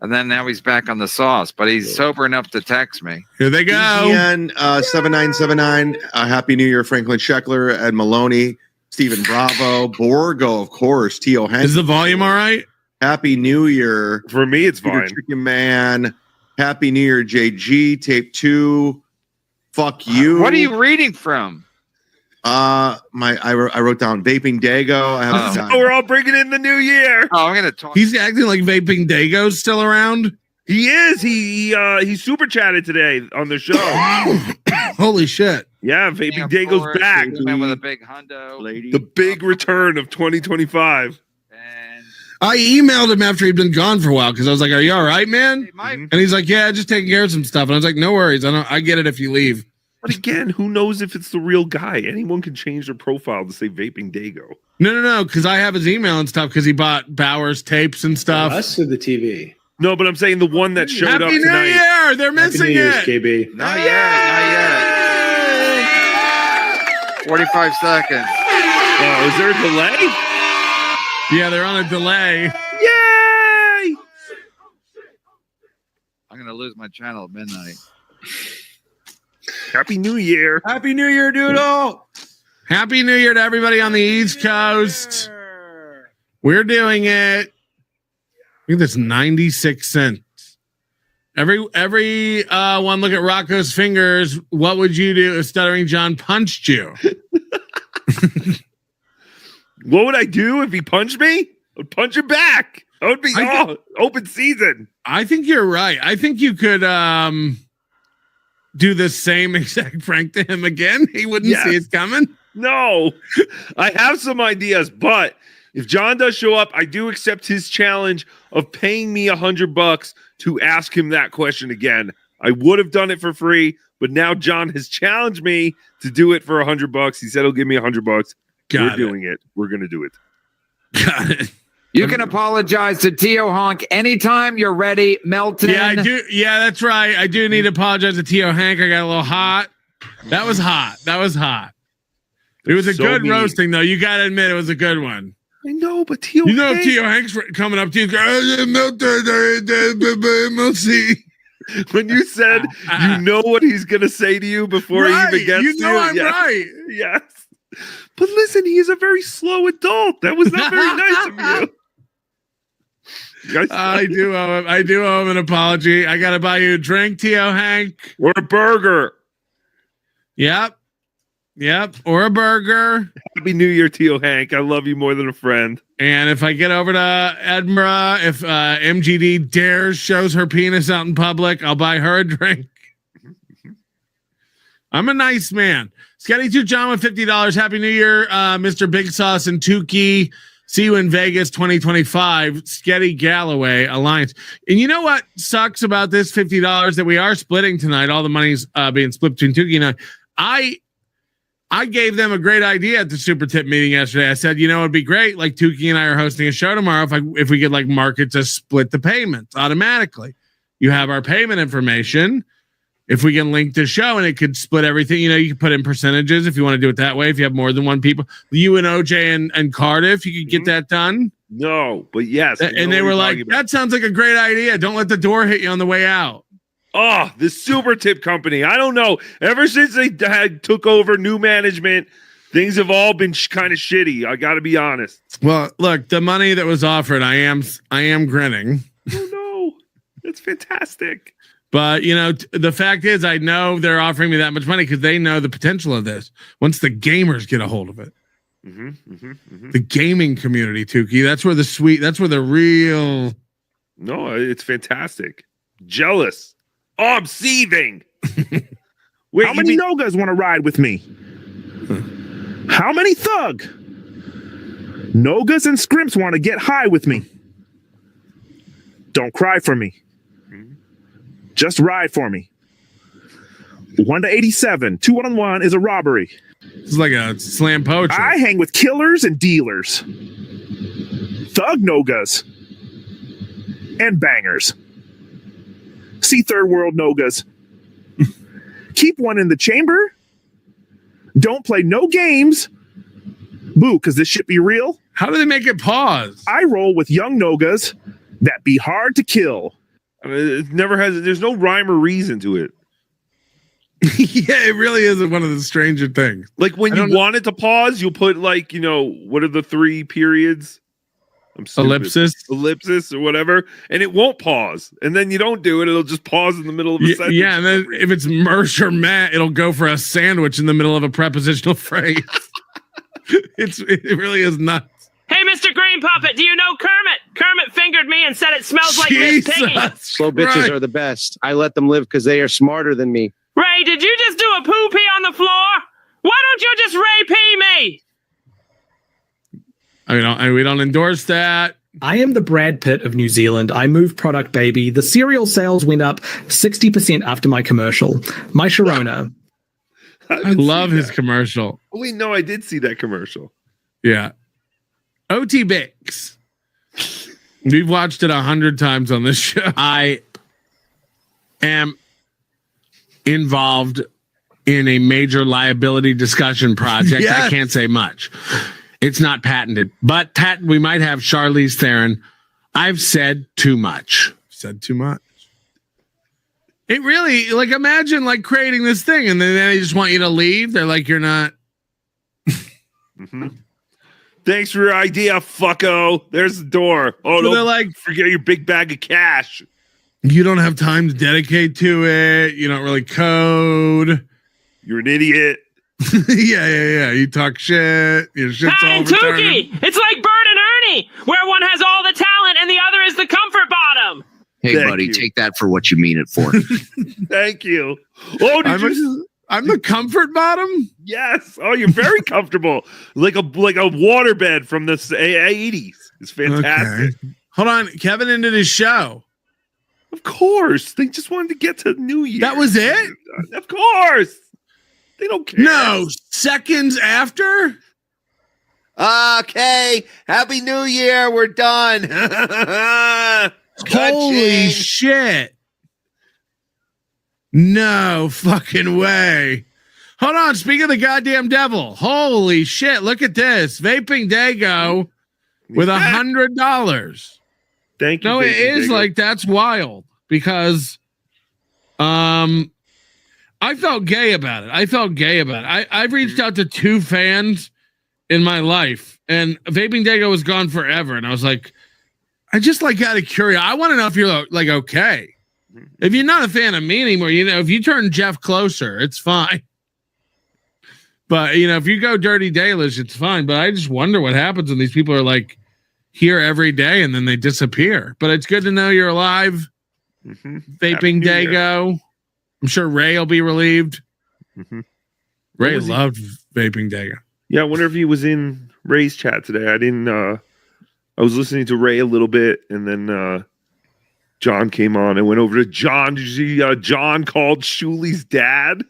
now he's back on the sauce. But he's sober enough to text me. Here they go. EGN 7979. Happy New Year, Franklin Scheckler, Ed Maloney, Stephen Bravo, Borgo, of course, Tio Henry. Is the volume all right? Happy New Year. For me, it's Peter fine. Chicken Man. Happy New Year, JG. Tape 2. Fuck you. What are you reading from? I wrote down Vaping Dago. I haven't done. Oh, we're all bringing in the new year. Oh, I'm gonna talk. He's acting like Vaping Dago's still around. He is. He super chatted today on the show. Holy shit. Yeah, Vaping Dago's back. With a big hundo. The big return of 2025. I emailed him after he'd been gone for a while because I was like, "Are you all right, man?" And he's like, "Yeah, just taking care of some stuff." And I was like, "No worries. I get it if you leave." But again, who knows if it's the real guy? Anyone can change their profile to say Vaping Dago. No, because I have his email and stuff because he bought Bauer's tapes and stuff. Us or the TV? No, but I'm saying the one that showed Happy up New tonight. Year! They're missing Happy New Year's, it. KB. Not yet. 45 seconds. Oh, is there a delay? Yeah, they're on a delay. Yay! I'm gonna lose my channel at midnight. Happy New Year. Happy New Year, Doodle. Happy New Year to everybody on the East Coast. We're doing it. Look at this, 96 cents. Every one look at Rocco's fingers. What would you do if Stuttering John punched you? What would I do if he punched me? I would punch him back. That would be open season. I think you're right. I think you could do the same exact prank to him again. He wouldn't see it coming. No, I have some ideas, but if John does show up, I do accept his challenge of paying me $100 to ask him that question again. I would have done it for free, but now John has challenged me to do it for $100. He said he'll give me $100. We're doing it. We're going to do it. Got it. You can apologize to Tio Honk anytime you're ready, Melton. Yeah, I do. Yeah, that's right. I do need to apologize to Tio Hank. I got a little hot. That was hot. It was a good roasting, though. You got to admit it was a good one. I know, but Tio Hank. Tio Hank's coming up to you. When you said you know what he's going to say to you before he even gets to you. I'm right. Yes. But listen, he is a very slow adult. That was not very nice of you. I do owe him an apology. I got to buy you a drink, Tio Hank. Or a burger. Yep. Or a burger. Happy New Year, Tio Hank. I love you more than a friend. And if I get over to Edinburgh, if MGD dares shows her penis out in public, I'll buy her a drink. I'm a nice man. Scotty 2 John with $50. Happy New Year, Mr. Big Sauce and Tukey. See you in Vegas 2025. Sketty Galloway Alliance. And you know what sucks about this $50 that we are splitting tonight? All the money's being split between Tukey and I gave them a great idea at the Super Tip meeting yesterday. I said, it'd be great. Like Tukey and I are hosting a show tomorrow. If we could like market to split the payments automatically. You have our payment information. If we can link the show and it could split everything, you can put in percentages if you want to do it that way. If you have more than one people, you and OJ and Cardiff, you could get that done. No, but yes. And they were like, that sounds like a great idea. Don't let the door hit you on the way out. Oh, the Super Tip company. I don't know. Ever since they took over new management, things have all been kind of shitty. I got to be honest. Well, look, the money that was offered, I am grinning. Oh no, that's fantastic. But, the fact is, I know they're offering me that much money because they know the potential of this once the gamers get a hold of it. The gaming community, Tukey. That's where the real. No, it's fantastic. Jealous. Oh, I'm seething. Wait, how many Nogas want to ride with me? How many Thug? Nogas and Scrimps want to get high with me. Don't cry for me. Just ride for me. 1 to 87. 2-1-1 is a robbery. It's like a slam poetry. I hang with killers and dealers. thug nogas, and bangers. See third world nogas. Keep one in the chamber. Don't play no games. Boo, because this shit be real. How do they make it pause? I roll with young nogas that be hard to kill. I mean, it never has. There's no rhyme or reason to it. Yeah, it really is one of the stranger things. Like when you want it to pause, you'll put like, what are the 3 periods? Ellipsis or whatever, and it won't pause. And then you don't do it; it'll just pause in the middle of a sentence. Yeah, and then if it's Mersh or Matt, it'll go for a sandwich in the middle of a prepositional phrase. It really is nuts. Hey, Mr. Green Puppet, do you know Kermit? Kermit fingered me and said it smells like Miss Piggy. Slow bitches are the best. I let them live because they are smarter than me. Ray, did you just do a poo pee on the floor? Why don't you just Ray pee me? We don't endorse that. I am the Brad Pitt of New Zealand. I move product, baby. The cereal sales went up 60% after my commercial. My Sharona. I love his commercial. Wait, no, I did see that commercial. Yeah. OT Bix. We've watched it 100 times on this show. I am involved in a major liability discussion project. Yes. I can't say much. It's not patented, but we might have Charlize Theron. I've said too much. Said too much. It really, imagine creating this thing and then they just want you to leave. They're like, you're not. Mm-hmm. Thanks for your idea, fucko. There's the door. Oh, so don't forget your big bag of cash. You don't have time to dedicate to it. You don't really code. You're an idiot. Yeah. You talk shit. Your shit's all retarded. Tukey! It's like Bert and Ernie, where one has all the talent and the other is the comfort bottom. Hey, buddy, take that for what you mean it for. Thank you. Oh, I'm the comfort bottom? Yes. Oh, you're very comfortable. like a waterbed from the 80s. It's fantastic. Okay. Hold on. Kevin ended his show. Of course. They just wanted to get to New Year. That was it? Of course. They don't care. No, seconds after? Okay. Happy New Year. We're done. Holy shit. No fucking way. Hold on. Speaking of the goddamn devil. Holy shit. Look at this. Vaping Dago with $100. Thank you. No, it is Dago. that's wild because I felt gay about it. I've reached out to 2 fans in my life and Vaping Dago was gone forever. And I was like, I just out of curiosity. I want to know if you're okay. If you're not a fan of me anymore, if you turn Jeff closer, it's fine. But, if you go Dirty Dalish, it's fine. But I just wonder what happens when these people are here every day and then they disappear. But it's good to know you're alive. Mm-hmm. Vaping Dago. I'm sure Ray will be relieved. Mm-hmm. Ray loved Vaping Dago. Yeah, I wonder if he was in Ray's chat today. I didn't. I was listening to Ray a little bit, and then John came on. I went over to John. Did you see John called Shuli's dad?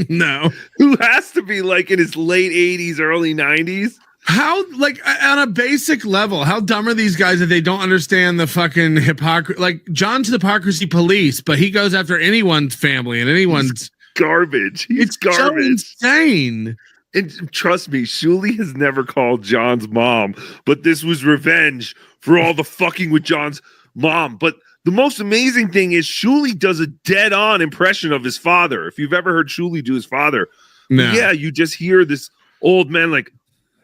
No. Who has to be in his late 80s, early 90s? How, on a basic level, how dumb are these guys that they don't understand the fucking hypocrisy? John's the hypocrisy police, but he goes after anyone's family and anyone's garbage. It's garbage. So insane. And trust me, Shuli has never called John's mom, but this was revenge for all the fucking with John's mom. But the most amazing thing is Shuli does a dead-on impression of his father. If you've ever heard Shuli do his father, yeah, you just hear this old man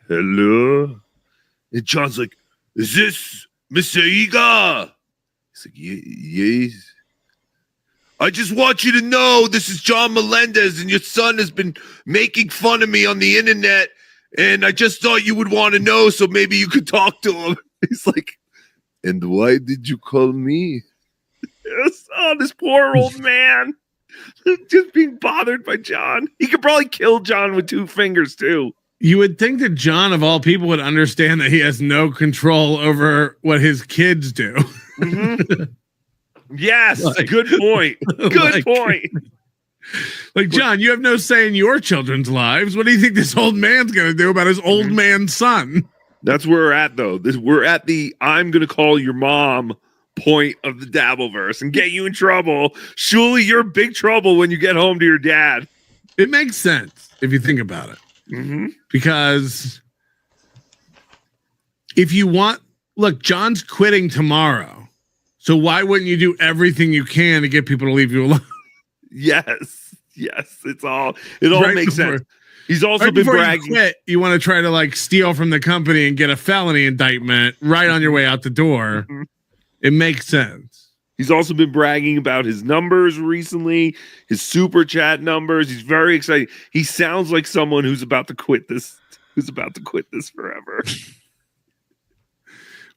hello? And John's like, is this Mr. Iga? He's like, yes. I just want you to know this is John Melendez and your son has been making fun of me on the internet and I just thought you would want to know so maybe you could talk to him. He's like, and why did you call me? Yes, oh, this poor old man. Just being bothered by John. He could probably kill John with 2 fingers too. You would think that John, of all people, would understand that he has no control over what his kids do. Mm-hmm. Yes, good point. Good point. John, you have no say in your children's lives. What do you think this old man's going to do about his old man son? That's where we're at, though. We're at the I'm going to call your mom point of the Dabbleverse and get you in trouble. Surely you're in big trouble when you get home to your dad. It makes sense if you think about it. Mm-hmm. Because if you want, look, John's quitting tomorrow. So why wouldn't you do everything you can to get people to leave you alone? Yes. It all makes sense. He's also right been before bragging. You quit, you want to try to like steal from the company and get a felony indictment right on your way out the door. Mm-hmm. It makes sense. He's also been bragging about his numbers recently, his super chat numbers. He's very excited. He sounds like someone who's about to quit this forever.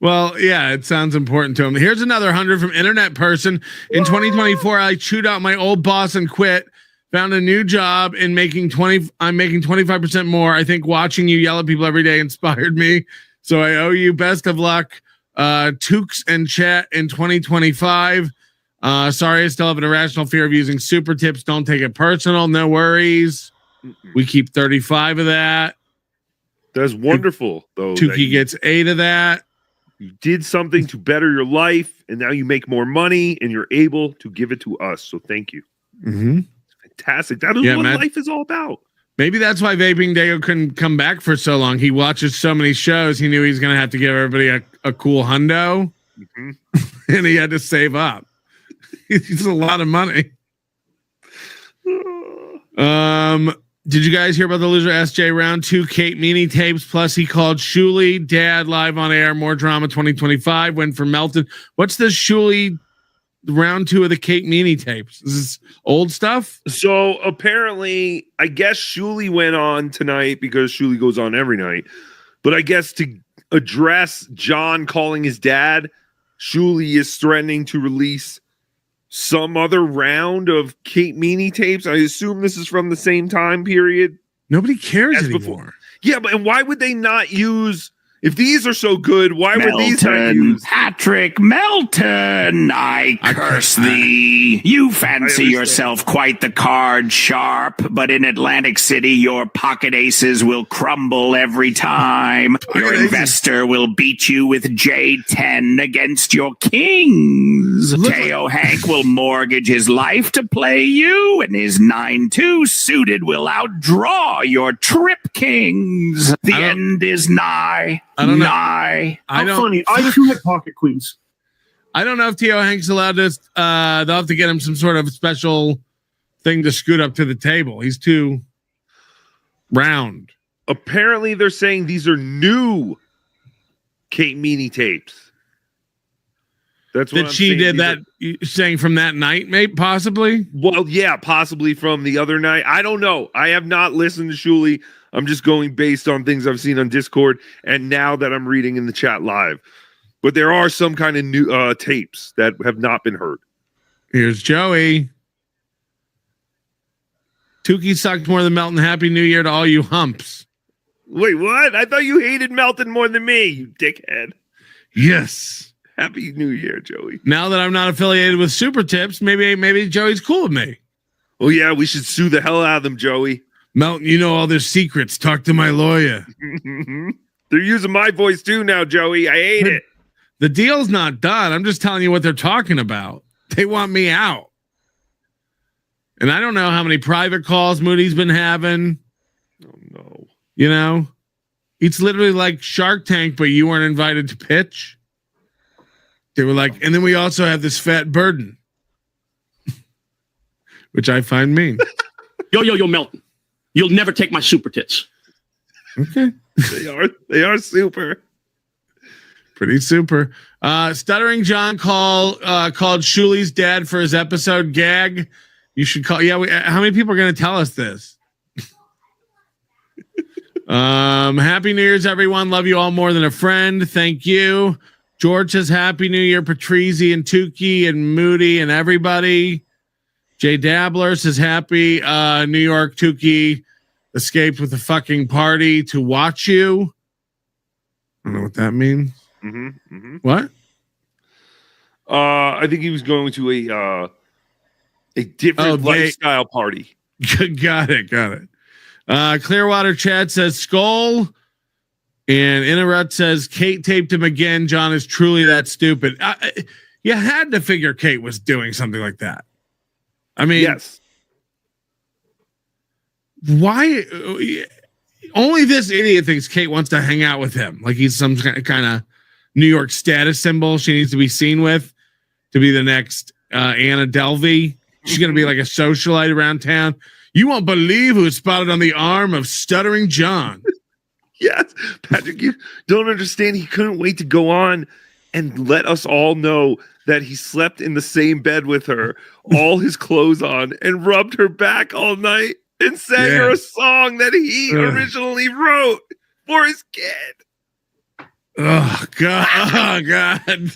Well, yeah, it sounds important to him. Here's another 100 from Internet Person. In 2024, I chewed out my old boss and quit. Found a new job and I'm making 25% more. I think watching you yell at people every day inspired me. So I owe you best of luck. Tukes and chat in 2025. Sorry, I still have an irrational fear of using super tips. Don't take it personal. No worries. We keep 35 of that. That's wonderful, though. Tukey gets 8 of that. You did something to better your life, and now you make more money, and you're able to give it to us. So thank you. Mm-hmm. Fantastic. That is what life is all about. Maybe that's why Vaping Dago couldn't come back for so long. He watches so many shows. He knew he was going to have to give everybody a cool hundo, and he had to save up. It's a lot of money. Did you guys hear about the loser SJ round 2 Kate Meany tapes? Plus, he called Shuli dad live on air. More drama 2025. Went for Melton. What's the Shuli round 2 of the Kate Meany tapes? Is this old stuff? So apparently, I guess Shuli went on tonight because Shuli goes on every night. But I guess to address John calling his dad, Shuli is threatening to release some other round of Kate Meany tapes. I assume this is from the same time period. Nobody cares anymore. Before. Yeah, but and why would they not use? If these are so good, why were these not used? Patrick Melton, I curse thee. You fancy yourself quite the card sharp, but in Atlantic City, your pocket aces will crumble every time. Your investor will beat you with J10 against your kings. Teo Hank will mortgage his life to play you, and his 9-2 suited will outdraw your trip kings. The end is nigh. I don't know. How funny. I too had pocket queens. I don't know if Teo Hank's allowed to. They'll have to get him some sort of special thing to scoot up to the table. He's too round. Apparently, they're saying these are new Kate Meany tapes. That's what that she did that. Saying from that night, maybe possibly. Well, yeah, possibly from the other night. I don't know. I have not listened to Shuli. I'm just going based on things I've seen on Discord and now that I'm reading in the chat live. But there are some kind of new tapes that have not been heard. Here's Joey. Tukey sucked more than Melton. Happy New Year to all you humps. Wait, what? I thought you hated Melton more than me, you dickhead. Yes. Happy New Year, Joey. Now that I'm not affiliated with Super Tips, maybe Joey's cool with me. Oh, yeah, we should sue the hell out of them, Joey. Melton, you know all their secrets. Talk to my lawyer. They're using my voice too now, Joey. I hate it. The deal's not done. I'm just telling you what they're talking about. They want me out. And I don't know how many private calls Moody's been having. Oh, no. You know? It's literally like Shark Tank, but you weren't invited to pitch. They were like, and then we also have this fat burden. Which I find mean. Yo, Melton. You'll never take my super tits. Okay. They are super. Pretty super. Stuttering John called Shuli's dad for his episode gag. You should call. Yeah. How many people are going to tell us this? Happy New Year's, everyone. Love you all more than a friend. Thank you. George says Happy New Year, Patrizzi and Tukey and Moody and everybody. Jay Dabbler says Happy New York. Tukey escaped with a fucking party to watch you. I don't know what that means. What? I think he was going to a different lifestyle party. Got it. Clearwater Chad says Skull And Interrut says Kate taped him again. John is truly that stupid. You had to figure Kate was doing something like that. I mean, yes. Why? Only this idiot thinks Kate wants to hang out with him. Like he's some kind of New York status symbol she needs to be seen with to be the next Anna Delvey. She's going to be like a socialite around town. You won't believe who was spotted on the arm of Stuttering John. Yes, Patrick, you don't understand. He couldn't wait to go on and let us all know that he slept in the same bed with her, all his clothes on, and rubbed her back all night and sang her a song that he originally wrote for his kid. Oh, God. Oh, God.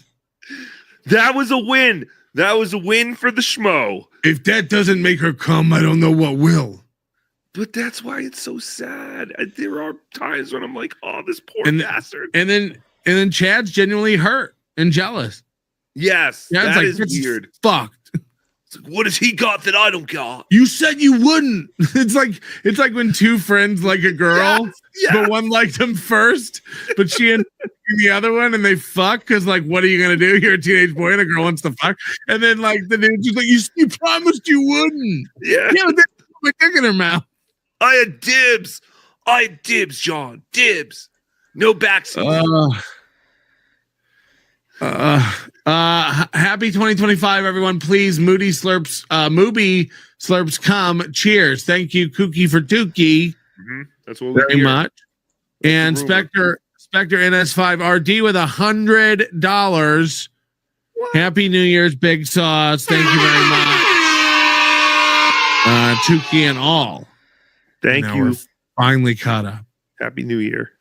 That was a win. That was a win for the schmo. If that doesn't make her come, I don't know what will. But that's why it's so sad. There are times when I'm like, oh, this poor bastard. And then Chad's genuinely hurt and jealous. Yes, Chad's that is weird. Fucked. It's like, what has he got that I don't got? You said you wouldn't. It's like when two friends like a girl, but one liked him first, but she and the other one, and they fuck because like, what are you gonna do? You're a teenage boy and a girl wants to fuck, and then like the dude's just like, you promised you wouldn't. Yeah, but they put my dick in her mouth. I had dibs, John. Dibs. No backseat. Happy 2025, everyone. Please, Moody Slurps, Mooby Slurps come. Cheers. Thank you, Kooky for Dookie. Mm-hmm. That's what we very much. And Spectre NS5RD with $100. Happy New Year's, Big Sauce. Thank you very much. Tuki and all. Thank you. We're finally caught up. Happy New Year.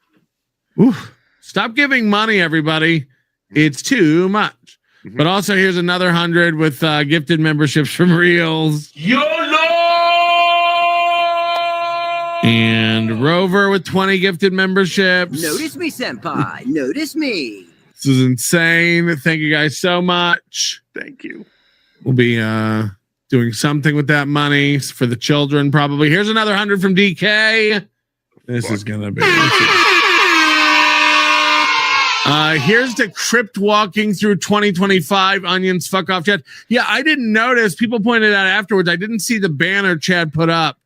Oof. Stop giving money, everybody. It's too much. Mm-hmm. But also, here's another 100 with gifted memberships from Reels. YOLO! And Rover with 20 gifted memberships. Notice me, senpai. Notice me. This is insane. Thank you guys so much. Thank you. We'll be doing something with that money for the children, probably. Here's another 100 from DK. This is going to be... here's the crypt walking through 2025 onions fuck off Chad. Yeah, I didn't notice. People pointed out afterwards. I didn't see the banner Chad put up.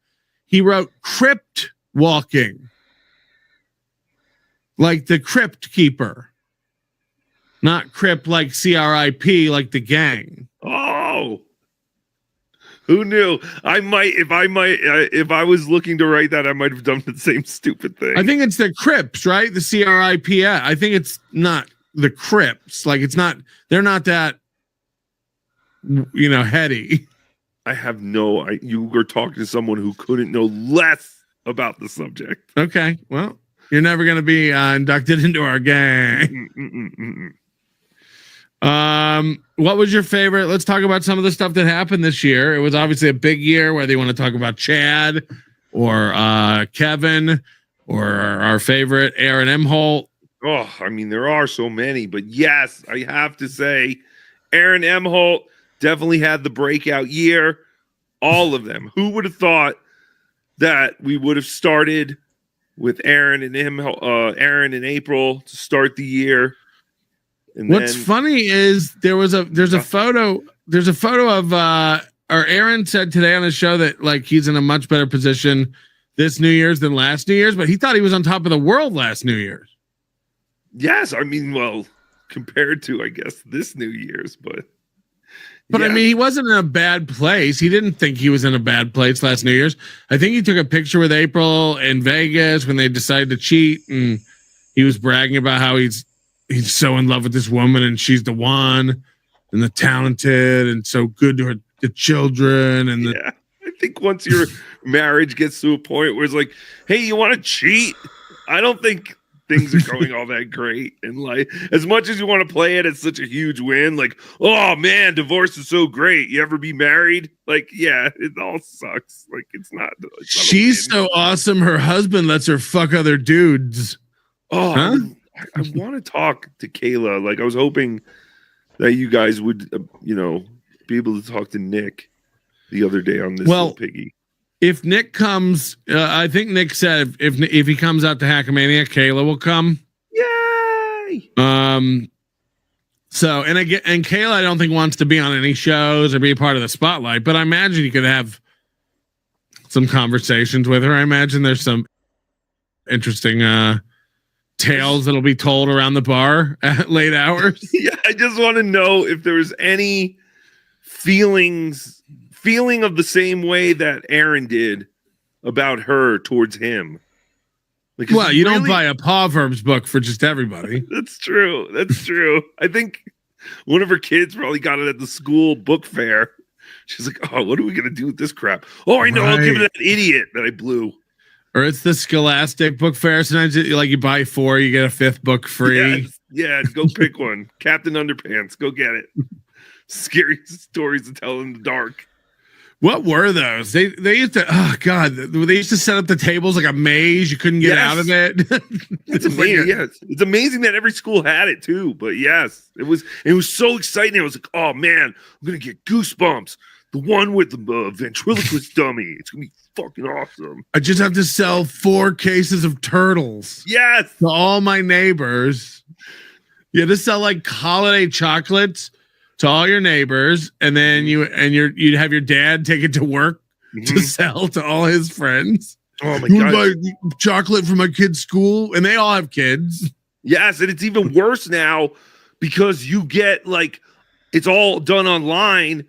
He wrote crypt walking. Like the crypt keeper. Not crypt like CRIP, like the gang. Oh. Who knew? If I was looking to write that, I might have done the same stupid thing. I think it's the Crips, right? The CRIP. I think it's not the Crips. Like they're not that, heady. I have you were talking to someone who couldn't know less about the subject. Okay. Well, you're never going to be inducted into our gang. What was your favorite? Let's talk about some of the stuff that happened this year. It was obviously a big year, whether you want to talk about Chad or Kevin or our favorite Aaron M. Holt. Oh, I mean, there are so many, but yes, I have to say Aaron M. Holt definitely had the breakout year. All of them. Who would have thought that we would have started with Aaron and Aaron in April to start the year? And what's funny is there's a photo of or Aaron said today on his show that like he's in a much better position this New Year's than last New Year's, but he thought he was on top of the world last New Year's. Yes, I mean, well, compared to I guess this New Year's, but I mean, he wasn't in a bad place. He didn't think he was in a bad place last New Year's. I think he took a picture with April in Vegas when they decided to cheat, and he was bragging about how he's so in love with this woman and she's the one and the talented and so good to the children. And I think once your marriage gets to a point where it's like, hey, you want to cheat? I don't think things are going all that great in life. As much as you want to play it as such a huge win, like, oh man, divorce is so great. You ever be married? Like, yeah, it all sucks. Like, it's not she's so awesome. Her husband lets her fuck other dudes. Oh, huh? I want to talk to Kayla. Like, I was hoping that you guys would, be able to talk to Nick the other day on this little piggy. if Nick comes, I think Nick said if he comes out to Hackamania, Kayla will come. Yay! So and Kayla, I don't think wants to be on any shows or be a part of the spotlight, but I imagine you could have some conversations with her. I imagine there's some interesting tales that'll be told around the bar at late hours. Yeah, I just want to know if there was any feeling of the same way that Aaron did about her towards him. Like, well, you don't buy a Proverbs book for just everybody. That's true. That's true. I think one of her kids probably got it at the school book fair. She's like, "Oh, what are we gonna do with this crap? Oh, I know. I'll give it to that idiot that I blew." Or it's the Scholastic book fair. Sometimes you buy 4, you get a 5th book free. Yeah, go pick one. Captain Underpants. Go get it. Scary stories to tell in the dark. What were those? They used to, oh God, they used to set up the tables like a maze. You couldn't get out of it. It's amazing. Yes. It's amazing that every school had it too. But yes, it was so exciting. I was like, oh man, I'm going to get goosebumps. The one with the ventriloquist dummy. It's going to be fucking awesome. I just have to sell 4 cases of turtles. Yes. To all my neighbors. You had to sell like holiday chocolates to all your neighbors, and then you'd have your dad take it to work to sell to all his friends. Oh my God! God! Buy chocolate for my kid's school, and they all have kids. Yes, and it's even worse now because you get it's all done online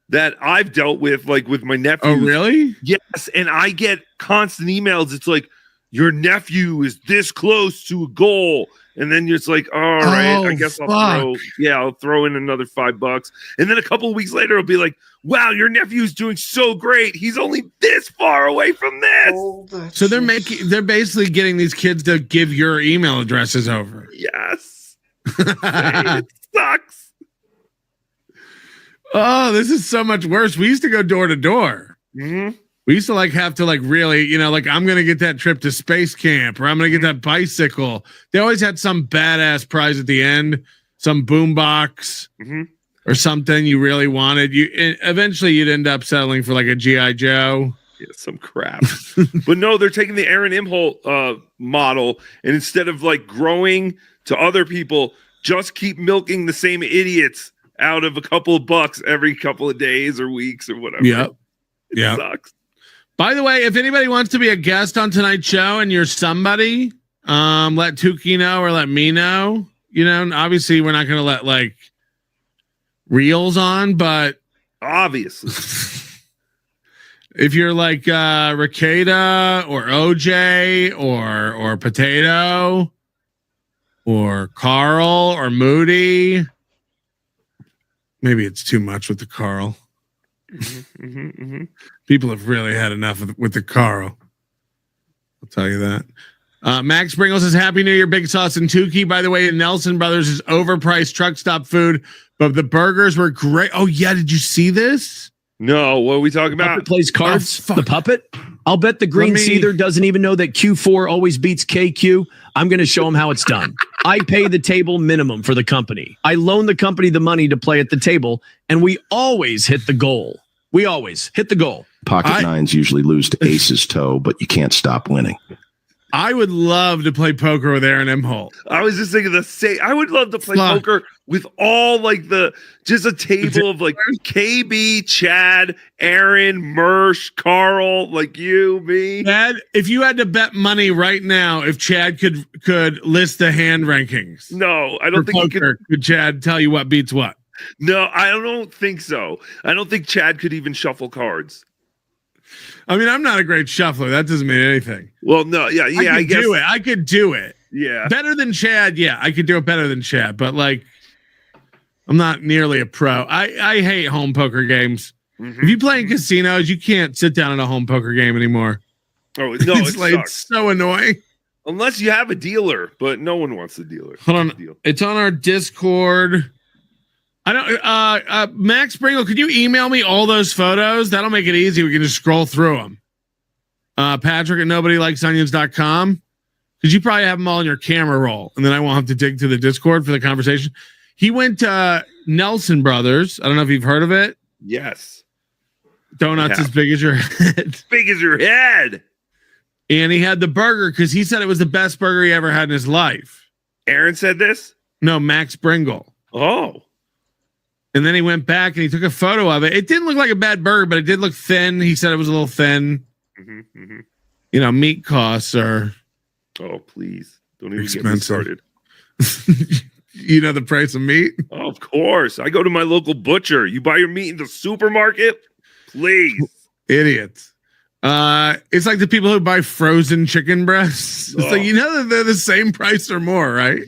that I've dealt with, with my nephew. Oh, really? Yes, and I get constant emails. It's like your nephew is this close to a goal. And then you're just like, all right, I guess I'll throw in another $5. And then a couple of weeks later, it'll be like, wow, your nephew's doing so great. He's only this far away from this. So they're basically getting these kids to give your email addresses over. Yes. It sucks. Oh, this is so much worse. We used to go door to door. Mm-hmm. We used to have to really, I'm going to get that trip to space camp, or I'm going to get that bicycle. They always had some badass prize at the end, some boombox or something you really wanted. Eventually you'd end up settling for a G.I. Joe. Yeah, some crap. But no, they're taking the Aaron Imholt model, and instead of growing to other people, just keep milking the same idiots out of a couple of bucks every couple of days or weeks or whatever. Yep. It sucks. By the way, if anybody wants to be a guest on tonight's show and you're somebody, let Tukey know or let me know. Obviously we're not going to let reels on, but obviously if you're Ricada or OJ or Potato or Carl or Moody, maybe it's too much with the Carl. People have really had enough with the Carl. I'll tell you that. Max Bringle says, Happy New Year, Big Sauce and Tukey. By the way, Nelson Brothers is overpriced truck stop food, but the burgers were great. Oh, yeah. Did you see this? No. What are we talking about? Puppet plays cards. The puppet. I'll bet the green Seether doesn't even know that Q4 always beats KQ. I'm going to show him how it's done. I pay the table minimum for the company. I loan the company the money to play at the table, and we always hit the goal. We always hit the goal. Pocket nines usually lose to aces toe, but you can't stop winning. I would love to play poker with Aaron Imholt. I was just thinking the same. I would love to play poker with all just a table of KB, Chad, Aaron, Mersh, Carl, you, me. Chad, if you had to bet money right now, if Chad could list the hand rankings. No, I don't think poker, could Chad tell you what beats what? No, I don't think so. I don't think Chad could even shuffle cards. I mean, I'm not a great shuffler. That doesn't mean anything. Well, no, I guess I could do it. Yeah. Better than Chad. Yeah, I could do it better than Chad, but I'm not nearly a pro. I hate home poker games. If you play in casinos, you can't sit down at a home poker game anymore. Oh, no, it's so annoying. Unless you have a dealer, but no one wants a dealer. Hold on. It's on our Discord. I don't. Max Bringle, could you email me all those photos? That'll make it easy. We can just scroll through them. Patrick at nobodylikesonions.com. Because you probably have them all in your camera roll, and then I won't have to dig to the Discord for the conversation. He went to Nelson Brothers. I don't know if you've heard of it. Yes. Donuts as big as your head. Big as your head. And he had the burger because he said it was the best burger he ever had in his life. Aaron said this? No, Max Bringle. Oh. And then he went back and he took a photo of it. It didn't look like a bad burger, but it did look thin. He said it was a little thin. You know, meat costs are... Oh, please. Don't even expensive. get me started. You know the price of meat? Oh, of course. I go to my local butcher. You buy your meat in the supermarket? Please. Idiots. It's like the people who buy frozen chicken breasts. It's like, you know that they're the same price or more, right?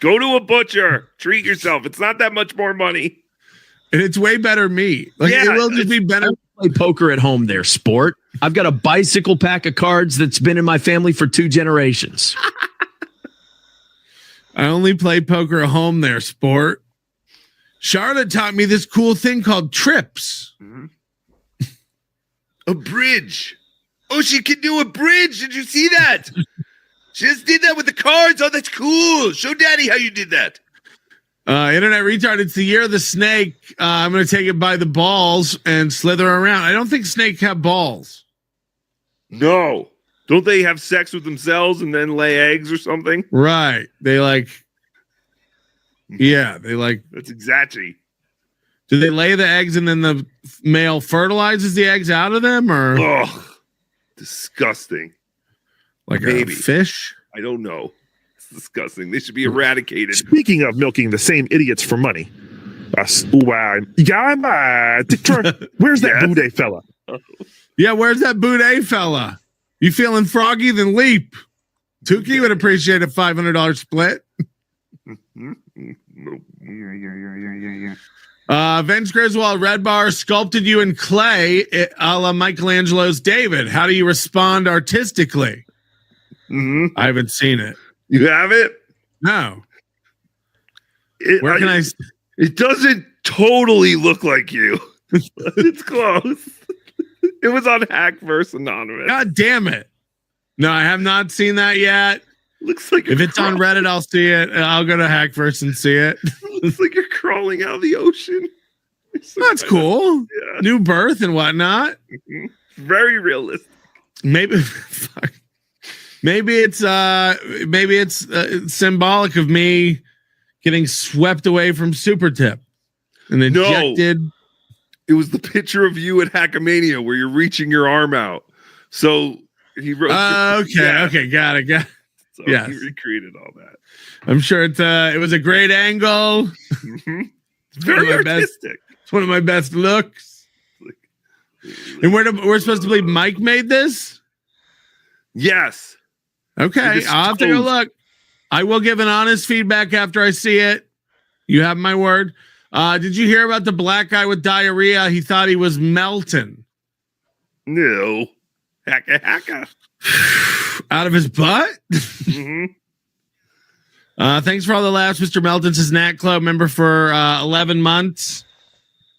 Go to a butcher. Treat yourself. It's not that much more money. And it's way better meat. Like, it will just be better. Play poker at home there, sport. I've got a bicycle pack of cards that's been in my family for 2 generations. I only play poker at home there, sport. Charlotte taught me this cool thing called trips. A bridge. Oh, she can do a bridge. Did you see that? She just did that with the cards. Oh, that's cool. Show Daddy how you did that. Internet retard, it's the year of the snake. I'm going to take it by the balls and slither around. I don't think snakes have balls. No. Don't they have sex with themselves and then lay eggs or something? Right. They like... Yeah, they like... That's exactly. Do they lay the eggs and then the male fertilizes the eggs out of them, or... Oh, disgusting. Like Maybe. a fish? I don't know. It's disgusting. They should be eradicated. Speaking of milking the same idiots for money, where's that Boudet fella? Yeah, where's that Boudet fella? You feeling froggy? Then leap. Tukey would appreciate a $500 split. Vince Griswold, Red Bar sculpted you in clay a la Michelangelo's David. How do you respond artistically? I haven't seen it. You have it? No. Where can I? It doesn't totally look like you. It's close. It was on Hackverse Anonymous. God damn it. No, I have not seen that yet. Looks like if it's on Reddit, I'll see it. I'll go to Hackverse and see it. Looks like you're crawling out of the ocean. That's cool. Yeah. New birth and whatnot. Very realistic. Maybe it's symbolic of me getting swept away from Super Tip and ejected. No, it was the picture of you at Hackamania where you're reaching your arm out. So he wrote. Okay, got it. So yes. He recreated all that. I'm sure it was a great angle. It's very artistic. It's one of my best looks. And we're supposed to believe Mike made this? Yes. Okay, I'll have to go look. I will give an honest feedback after I see it. You have my word. Did you hear about the black guy with diarrhea? He thought he was Melton. No. Hacka. Out of his butt? Thanks for all the laughs, Mr. Melton says Nat Club member for 11 months.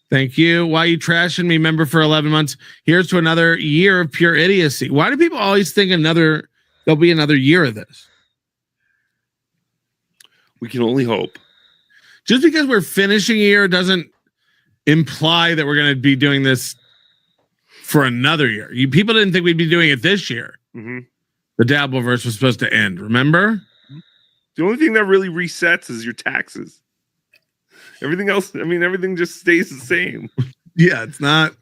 Thank you. Why you trashing me, member for 11 months? Here's to another year of pure idiocy. Why do people always think there'll be another year of this? We can only hope. Just because we're finishing a year doesn't imply that we're going to be doing this for another year. People didn't think we'd be doing it this year. The Dabbleverse was supposed to end, remember? The only thing that really resets is your taxes. Everything else, everything just stays the same. Yeah, it's not.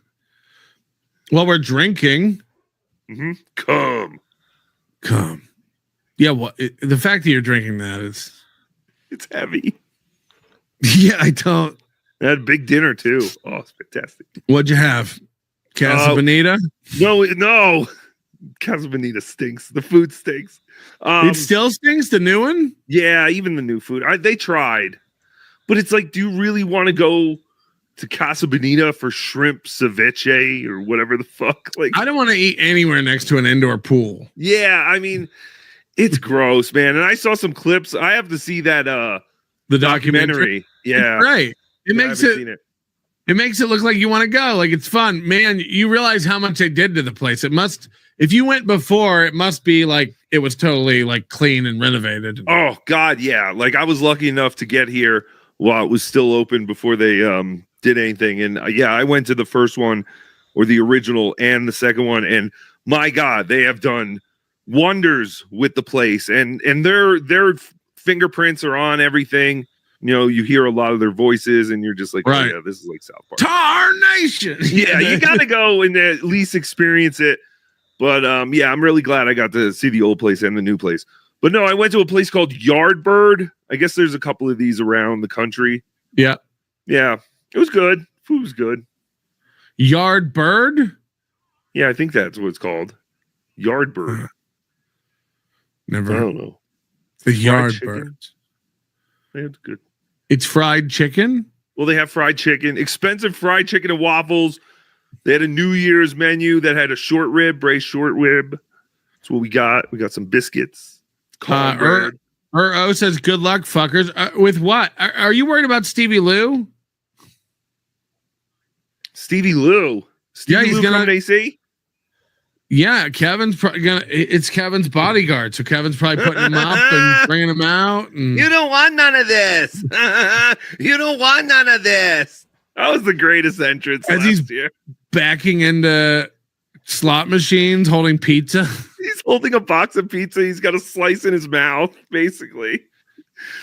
Well, we're drinking. Come. Yeah, well, the fact that you're drinking that is... It's heavy. Yeah, I don't... I had a big dinner, too. Oh, it's fantastic. What'd you have? Casa Bonita? No. Casa Bonita stinks. The food stinks. It still stinks, the new one? Yeah, even the new food. They tried. But it's like, do you really want to go to Casa Bonita for shrimp ceviche or whatever the fuck? Like, I don't want to eat anywhere next to an indoor pool. Yeah, it's gross, man. And I saw some clips. I have to see that the documentary. Yeah. Right. It makes it look like you want to go. Like, it's fun. Man, you realize how much they did to the place. If you went before, it must be like it was totally like clean and renovated. Oh God, yeah. Like, I was lucky enough to get here while it was still open before they did anything. And yeah, I went to the first one, or the original, and the second one, and my God, they have done wonders with the place, and their fingerprints are on everything. You know, you hear a lot of their voices, and you're just like, right. oh yeah, this is like South Park. Tar Nation. Yeah, you got to go and at least experience it. But yeah, I'm really glad I got to see the old place and the new place. But no, I went to a place called Yardbird. I guess there's a couple of these around the country. Yeah. Yeah, it was good. Food was good. Yardbird? Yeah, I think that's what it's called. Yardbird. Never. I don't know. The Fried Yardbird. It's good. It's fried chicken? Well, they have fried chicken, expensive fried chicken and waffles. They had a New Year's menu that had a short rib, braised short rib. That's what we got. We got some biscuits. O says, good luck, fuckers. With what? Are you worried about Stevie Lou? Stevie Lou? Stevie he's Lou gonna coming to AC? Yeah, Kevin's it's Kevin's bodyguard. So Kevin's probably putting him up and bringing him out. And You don't want none of this. You don't want none of this. That was the greatest entrance as last he's year. backing into slot machines, holding pizza. He's holding a box of pizza. He's got a slice in his mouth, basically.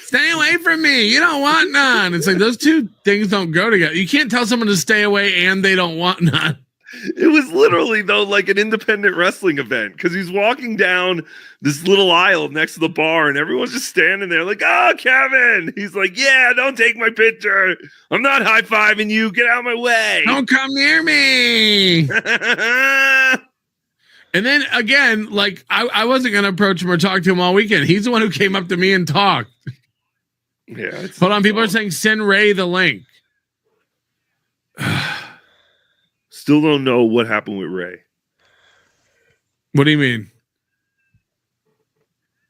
Stay away from me. You don't want none. It's like those two things don't go together. You can't tell someone to stay away and they don't want none. It was literally, though, like an independent wrestling event, because he's walking down this little aisle next to the bar, and everyone's just standing there like, oh, Kevin. He's like, yeah, don't take my picture. I'm not high-fiving you. Get out of my way. Don't come near me. And then again, like I wasn't going to approach him or talk to him all weekend. He's the one who came up to me and talked. Yeah. Hold on. People are saying send Ray the link. Still don't know what happened with Ray. What do you mean?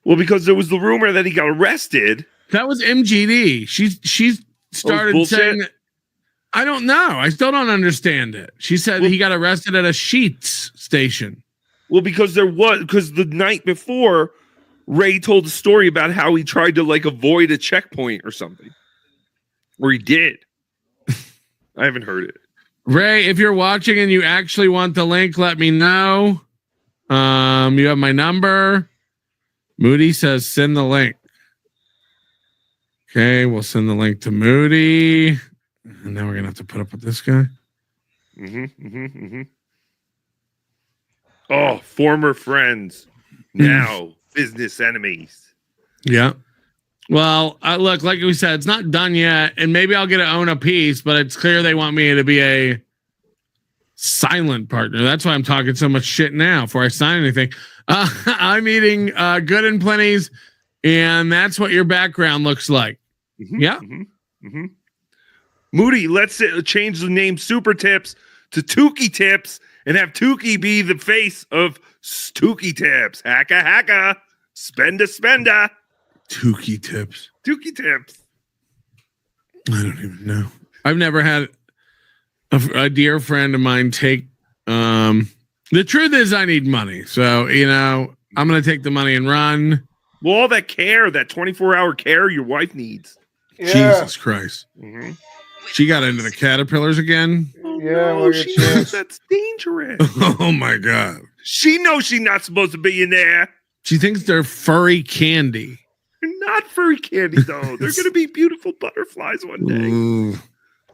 Well, because there was the rumor that he got arrested. That was MGD. She's started saying that, I don't know. I still don't understand it. She said he got arrested at a Sheetz station. Well, because the night before, Ray told a story about how he tried to like avoid a checkpoint or something. Or he did. I haven't heard it. Ray, if you're watching and you actually want the link, let me know. You have my number. Moody says send the link. Okay, we'll send the link to Moody. And then we're gonna have to put up with this guy. Oh, former friends, now business enemies. Yeah. Well, look, like we said, it's not done yet, and maybe I'll get to own a piece, but it's clear they want me to be a silent partner. That's why I'm talking so much shit now before I sign anything. I'm eating Good and Plenty's, and that's what your background looks like. Yeah. Moody, let's change the name Super Tips to Tukey Tips and have Tukey be the face of Tukey Tips. Hacka, hacka. Spenda, spenda. Tukey Tips. Tukey Tips. I don't even know. I've never had a dear friend of mine take. The truth is, I need money. So, I'm going to take the money and run. Well, all that care, that 24-hour care your wife needs. Yeah. Jesus Christ. She got into the caterpillars again. Oh, no, she knows that's dangerous. Oh, my God. She knows she's not supposed to be in there. She thinks they're furry candy. They're not furry candy, though. They're going to be beautiful butterflies one day. Ooh.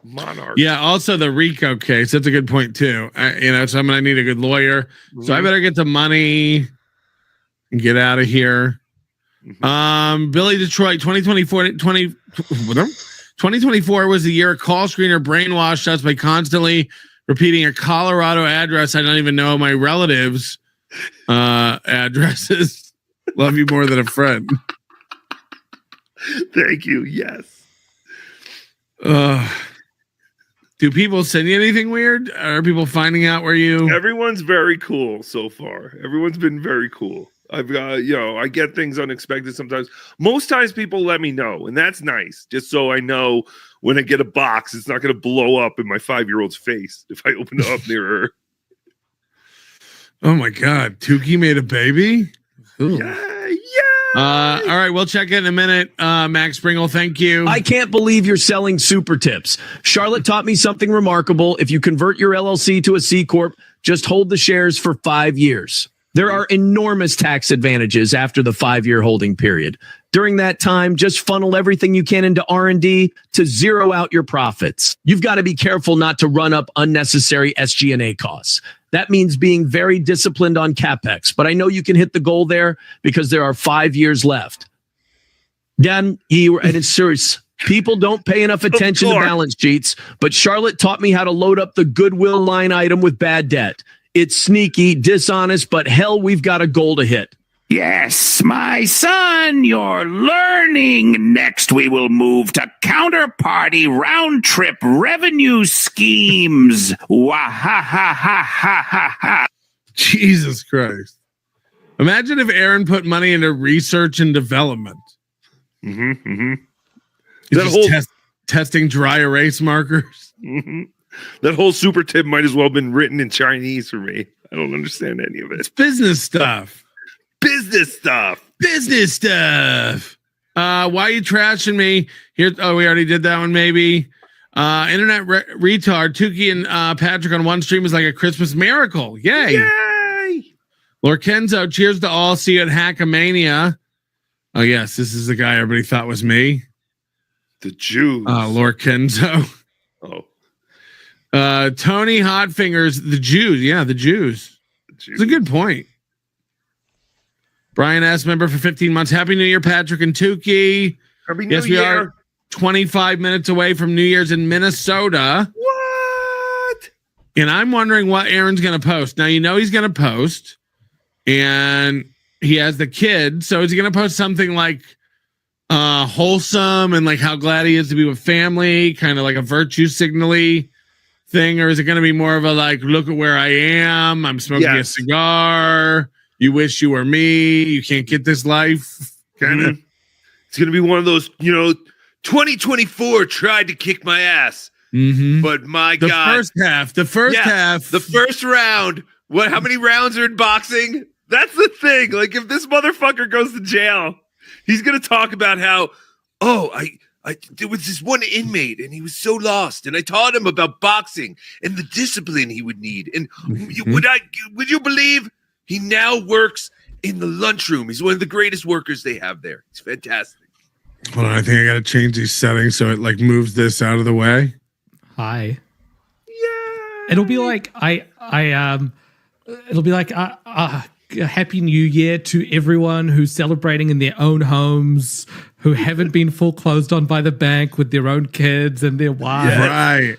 Monarch. Yeah, also the RICO case. That's a good point, too. So I'm going to need a good lawyer. So I better get the money and get out of here. Billy Detroit, 2024 was the year a call screener brainwashed us by constantly repeating a Colorado address. I don't even know my relatives' addresses. Love you more than a friend. Thank you. Yes. Do people send you anything weird? Are people finding out where you? Everyone's very cool so far. Everyone's been very cool. I've got, I get things unexpected sometimes. Most times people let me know, and that's nice. Just so I know when I get a box, it's not going to blow up in my 5-year-old's face if I open it up near her. Oh my God. Tukey made a baby? Ooh. Yeah. All right, we'll check in a minute. Max Pringle, thank you. I can't believe you're selling super tips. Charlotte taught me something remarkable. If you convert your LLC to a C Corp, just hold the shares for 5 years. There are enormous tax advantages after the 5-year holding period. During that time, just funnel everything you can into R&D to zero out your profits. You've got to be careful not to run up unnecessary SG&A costs. That means being very disciplined on CapEx, but I know you can hit the goal there because there are 5 years left. Then, and it's serious. People don't pay enough attention to balance sheets, but Charlotte taught me how to load up the goodwill line item with bad debt. It's sneaky, dishonest, but hell, we've got a goal to hit. Yes, my son, you're learning. Next, we will move to counterparty round-trip revenue schemes. Wah-ha-ha-ha-ha-ha-ha. Jesus Christ. Imagine if Aaron put money into research and development. That whole testing dry erase markers. That whole super tip might as well have been written in Chinese for me. I don't understand any of it. It's business stuff. Business stuff. Business stuff. Why are you trashing me? Here, we already did that one, maybe. Internet retard. Tukey and Patrick on one stream is like a Christmas miracle. Yay. Yay. Lord Kenzo, cheers to all. See you at Hackamania. Oh, yes, this is the guy everybody thought was me. The Jews. Lord Kenzo. Oh. Tony Hotfingers, the Jews. Yeah, the Jews. It's a good point. Brian S. member for 15 months. Happy New Year, Patrick and Tukey. Happy New Yes, we Year. are 25 minutes away from New Year's in Minnesota. What? And I'm wondering what Aaron's going to post. Now, you know he's going to post, and he has the kid. So is he going to post something like wholesome and like how glad he is to be with family, kind of like a virtue signally thing? Or is it going to be more of a like, look at where I am, I'm smoking a cigar, you wish you were me, you can't get this life kind of? It's going to be one of those, 2024 tried to kick my ass, but my God. The first round. What? How many rounds are in boxing? That's the thing. Like, if this motherfucker goes to jail, he's going to talk about how, there was this one inmate and he was so lost, and I taught him about boxing and the discipline he would need. And would you believe he now works in the lunchroom? He's one of the greatest workers they have there. It's fantastic. Hold on, I think I got to change these settings so it like moves this out of the way. Hi. Yeah. It'll be like it'll be like a happy new year to everyone who's celebrating in their own homes, who haven't been foreclosed on by the bank, with their own kids and their wives. Right.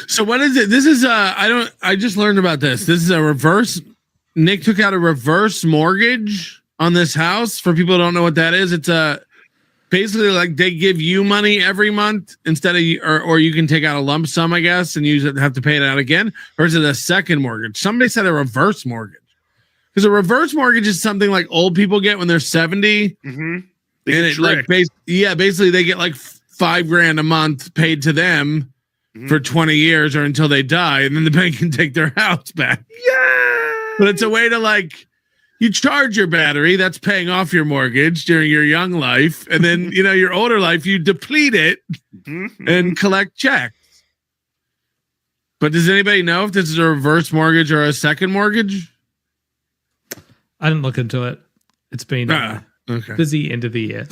So what is it? This is I just learned about this. This is a reverse. Nick took out a reverse mortgage on this house. For people who don't know what that is, it's basically like they give you money every month instead of, or you can take out a lump sum, I guess, and use it, have to pay it out again. Or is it a second mortgage? Somebody said a reverse mortgage. Because a reverse mortgage is something like old people get when they're 70. Mm-hmm. Basically they get like $5,000 a month paid to them for 20 years or until they die, and then the bank can take their house back. Yeah. But it's a way to like, you charge your battery, that's paying off your mortgage during your young life, and then your older life you deplete it and collect checks. But does anybody know if this is a reverse mortgage or a second mortgage? I didn't look into it. It's been busy end of the year.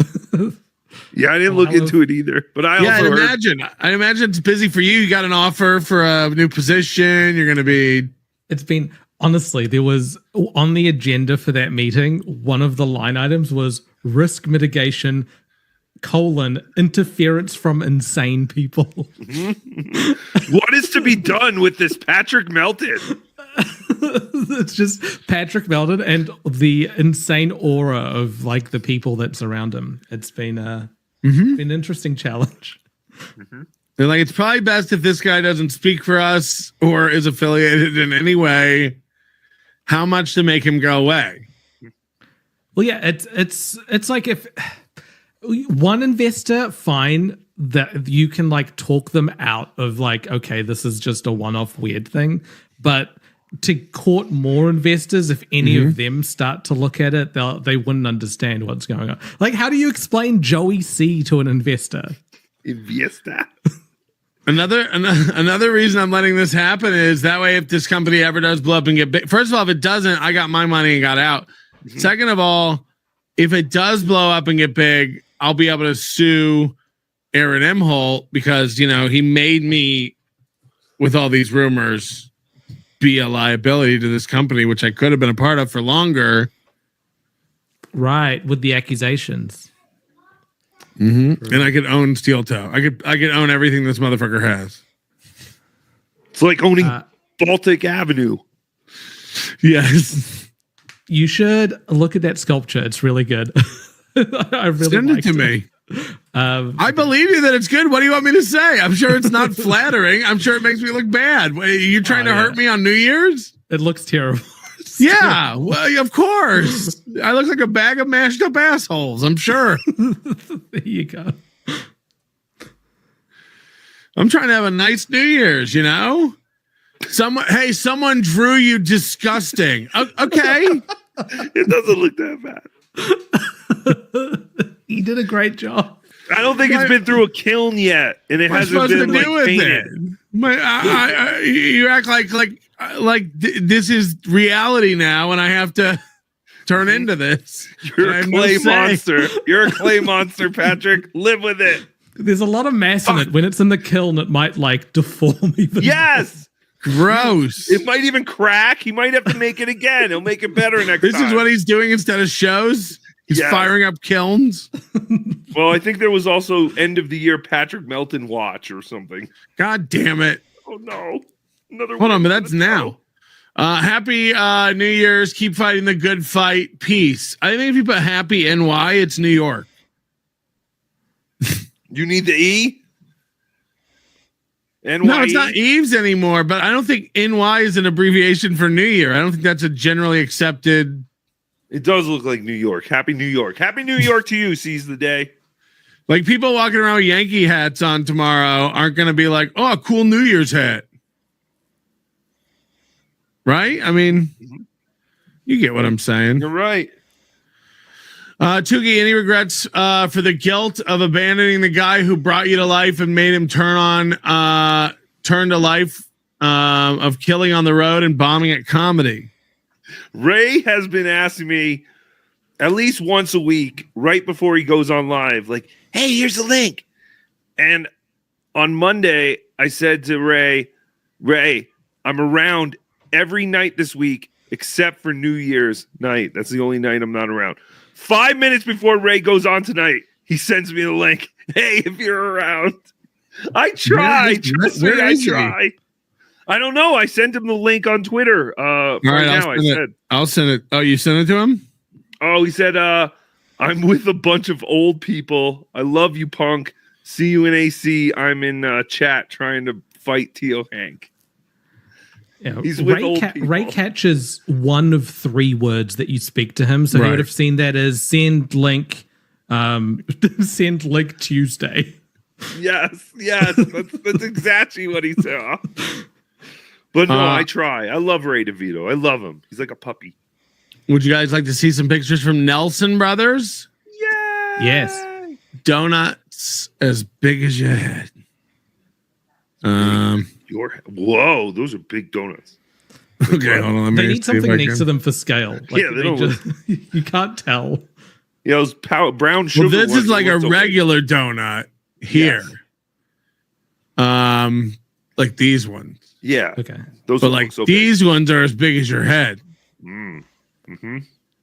Yeah, I didn't look into it either. But I imagine it's busy for you. You got an offer for a new position. You're going to be. It's been, honestly, there was on the agenda for that meeting, one of the line items was risk mitigation, interference from insane people. What is to be done with this Patrick Melton? It's just Patrick Melton and the insane aura of like the people that surround him. It's been been an interesting challenge. They're like, it's probably best if this guy doesn't speak for us or is affiliated in any way. How much to make him go away? Well, yeah, it's like if one investor, fine, that you can like talk them out of like, okay, this is just a one-off weird thing, but to court more investors, if any of them start to look at it, they wouldn't understand what's going on. Like, how do you explain Joey C to an investor? Investor. Another reason I'm letting this happen is that way if this company ever does blow up and get big. First of all, if it doesn't, I got my money and got out. Second of all, if it does blow up and get big, I'll be able to sue Aaron Emholt because, you know, he made me, with all these rumors, be a liability to this company, which I could have been a part of for longer. Right, with the accusations. And I could own Steel Toe. I could own everything this motherfucker has. It's like owning Baltic Avenue. Yes. You should look at that sculpture. It's really good. I really Send it to me. I believe you that it's good. What do you want me to say? I'm sure it's not flattering. I'm sure it makes me look bad. Are you trying to hurt me on New Year's? It looks terrible. Yeah, well, of course. I look like a bag of mashed up assholes, I'm sure. There you go. I'm trying to have a nice New Year's, you know? Someone drew you disgusting. Okay. It doesn't look that bad. He did a great job. I don't think it's been through a kiln yet, and it hasn't been like painted. You act like this is reality now, and I have to turn into this. You're a clay monster. You're a clay monster, Patrick. Live with it. There's a lot of mass in it. When it's in the kiln, it might like deform even. Yes. Gross. It might even crack. He might have to make it again. He'll make it better next time. This is what he's doing instead of shows. He's firing up kilns. Well, I think there was also end of the year Patrick Melton watch or something. God damn it. Oh no. Another Hold on, but that's now. Happy New Year's. Keep fighting the good fight. Peace. I think if you put happy NY, it's New York. You need the E? NY? No, it's not Eves anymore, but I don't think NY is an abbreviation for New Year. I don't think that's a generally accepted. It does look like New York. Happy New York. Happy New York to you, seize the day. Like people walking around with Yankee hats on tomorrow aren't going to be like, oh, a cool New Year's hat. Right? I mean, you get what I'm saying. You're right. Tuki, any regrets for the guilt of abandoning the guy who brought you to life and made him turn to life of killing on the road and bombing at comedy? Ray has been asking me at least once a week right before he goes on live, like, hey, here's the link. And on Monday, I said to Ray, I'm around every night this week except for New Year's night. That's the only night I'm not around. 5 minutes before Ray goes on tonight, he sends me the link. Hey, if you're around. I tried. Trust me, I try. I don't know. I sent him the link on Twitter. All right, I'll send it. Oh, you sent it to him? Oh, he said, I'm with a bunch of old people. I love you, punk. See you in AC. I'm in chat trying to fight Teo Hank. Yeah, he's with old people. Ray catches one of three words that you speak to him, so he would have seen that as send link Tuesday. Yes, that's exactly what he saw. But no, I try. I love Ray DeVito. I love him. He's like a puppy. Would you guys like to see some pictures from Nelson Brothers? Yeah. Yes. Donuts as big as your head. Whoa, those are big donuts. Okay, hold on. They need something next to them for scale. Like, yeah, they don't. You can't tell. Yeah, those brown sugar. Well, this is like a regular donut here. Yes. Like these ones. Yeah. Okay. Those, but like these ones are as big as your head. Mm-hmm.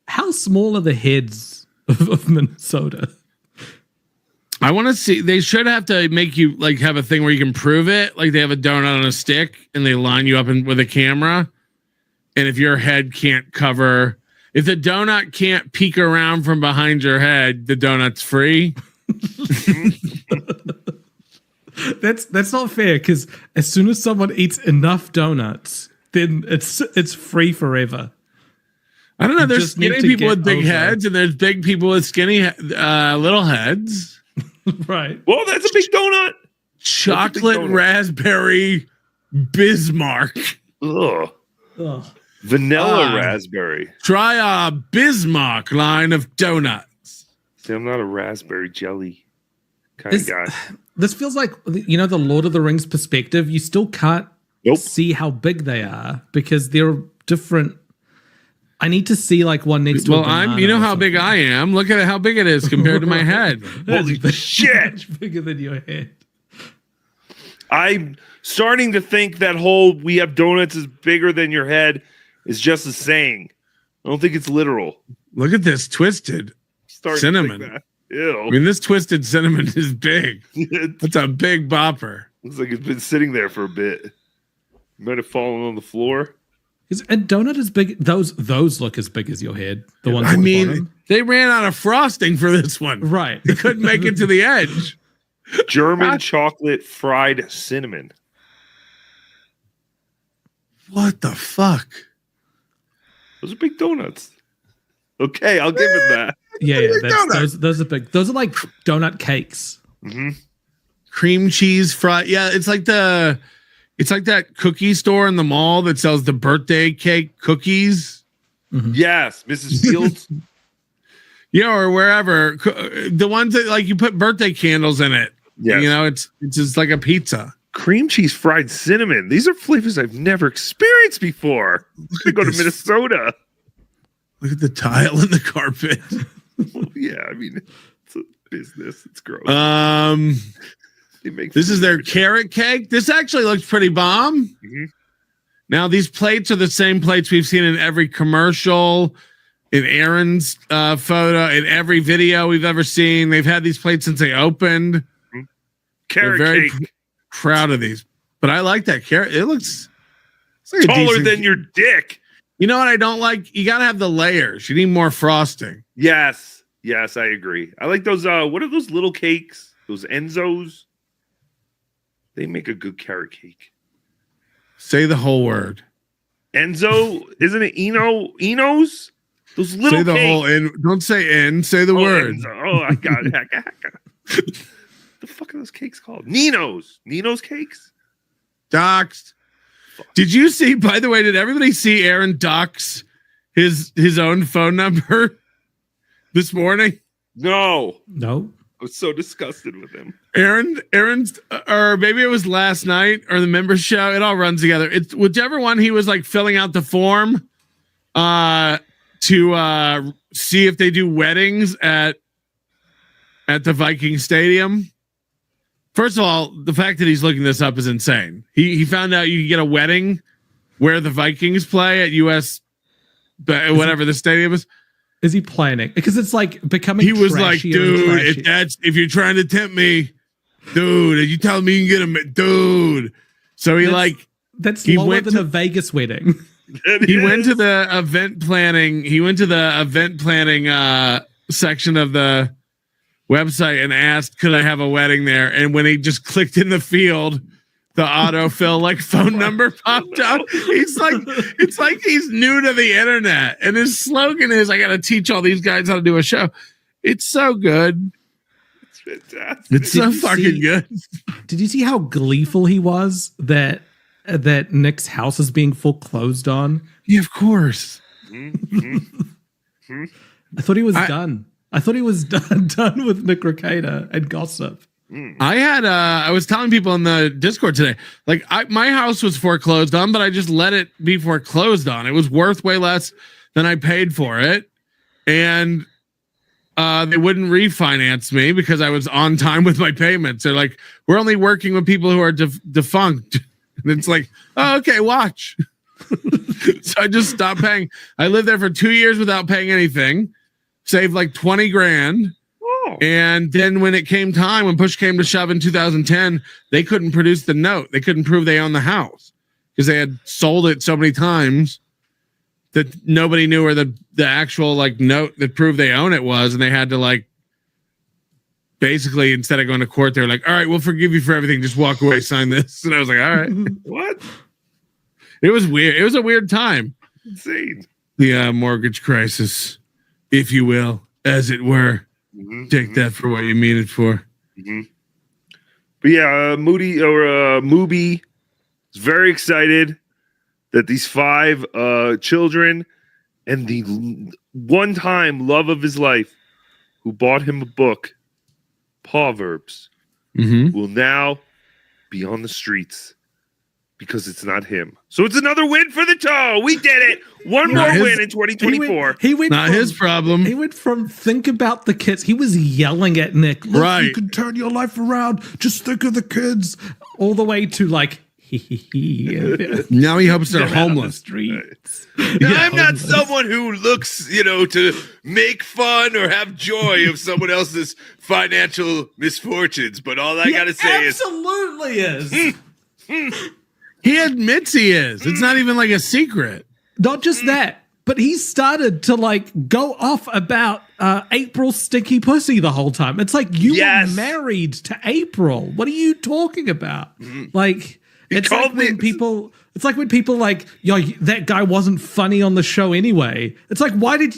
How small are the heads of Minnesota? I want to see. They should have to make you like have a thing where you can prove it. Like they have a donut on a stick and they line you up with a camera. And if your head can't cover, if the donut can't peek around from behind your head, the donut's free. That's not fair, because as soon as someone eats enough donuts, then it's free forever. I don't know. There's skinny people with big heads, and there's big people with skinny little heads. Right. Well, that's a big donut. Chocolate raspberry Bismarck. Ugh. Vanilla raspberry. Try a Bismarck line of donuts. See, I'm not a raspberry jelly kind of guy. This feels like, the Lord of the Rings perspective. You still can't see how big they are because they're different. I need to see like one next to a banana. You know how big I am. Look at how big it is compared to my head. Holy shit! Much bigger than your head. I'm starting to think that whole "we have donuts is bigger than your head" is just a saying. I don't think it's literal. Look at this twisted cinnamon. Ew. I mean, this twisted cinnamon is big. It's a big bopper. Looks like it's been sitting there for a bit. Might have fallen on the floor. Is a donut as big? Those look as big as your head. The ones. I mean, they ran out of frosting for this one. Right. They couldn't make it to the edge. German chocolate fried cinnamon. What the fuck? Those are big donuts. Okay, I'll give it that. Yeah, those are big. Those are like donut cakes. Mm-hmm. Cream cheese fried. Yeah, it's like that cookie store in the mall that sells the birthday cake cookies. Mm-hmm. Yes, Mrs. Fields. Yeah, or wherever. The ones that like you put birthday candles in it. Yeah, it's just like a pizza. Cream cheese fried cinnamon. These are flavors I've never experienced before. I go to Minnesota. Look at the tile in the carpet. Yeah, I mean, it's a business. It's gross. This is their carrot cake. This actually looks pretty bomb. Mm-hmm. Now, these plates are the same plates we've seen in every commercial, in Aaron's photo, in every video we've ever seen. They've had these plates since they opened. Mm-hmm. Carrot very cake. Proud of these. But I like that carrot. It looks like taller than your dick. You know what I don't like? You got to have the layers. You need more frosting. Yes, I agree. I like those. What are those little cakes? Those Enzos. They make a good carrot cake. Say the whole word. Enzo, isn't it Enos? Those little say the cakes. whole N. Don't say N. Say the word. Enzo. Oh, I got it. The fuck are those cakes called? Nino's cakes. Doxed. Did you see? By the way, did everybody see Aaron dox his own phone number this morning? No. I was so disgusted with him. Aaron's, or maybe it was last night or the members show. It all runs together. It's whichever one he was like filling out the form to see if they do weddings at the Viking Stadium. First of all, the fact that he's looking this up is insane. He found out you can get a wedding where the Vikings play at US, whatever the stadium is. Is he planning? Because it's like becoming. He was like, dude, if you're trying to tempt me, dude, you tell me you can get him, dude. So that's lower than a Vegas wedding. He went to the event planning. He went to the event planning section of the website and asked, could I have a wedding there? And when he just clicked in the field, the autofill like phone number popped up. It's like he's new to the internet. And his slogan is, I got to teach all these guys how to do a show. It's so good. It's fantastic. It's so fucking good. Did you see how gleeful he was that Nick's house is being foreclosed on? Yeah, of course. Mm-hmm. I thought he was done. I thought he was done with Nick Recader and gossip. I was telling people in the Discord today, like my house was foreclosed on, but I just let it be foreclosed on. It was worth way less than I paid for it. And they wouldn't refinance me because I was on time with my payments. They're like, we're only working with people who are defunct. And it's like, oh, okay, watch. So I just stopped paying. I lived there for 2 years without paying anything, saved like 20 grand. And then when push came to shove in 2010, they couldn't produce the note. They couldn't prove they owned the house because they had sold it so many times that nobody knew where the actual like note that proved they own it was. And they had to like, basically instead of going to court, they're like, all right, we'll forgive you for everything. Just walk away, sign this. And I was like, all right. What? It was weird. It was a weird time. Insane. The mortgage crisis, if you will, as it were. Take that for what you mean it for. Mm-hmm. But yeah, Mubi is very excited. that these 5 children and the one-time love of his life who bought him a book, Proverbs, will now be on the streets because it's not him. So it's another win for the toe. We did it. One more win in 2024. He went not his problem. He went from think about the kids. He was yelling at Nick. Look, Right. You can turn your life around. Just think of the kids. All the way to like, now he hopes they're Get out of the homeless. streets. I'm not someone who looks, to make fun or have joy of someone else's financial misfortunes. But all I gotta say is, absolutely is. He admits he is. It's not even like a secret. Not just that, but he started to like go off about April stinky pussy the whole time. It's like you were married to April. What are you talking about? Like it's like when people like, yo, that guy wasn't funny on the show anyway. It's like, why did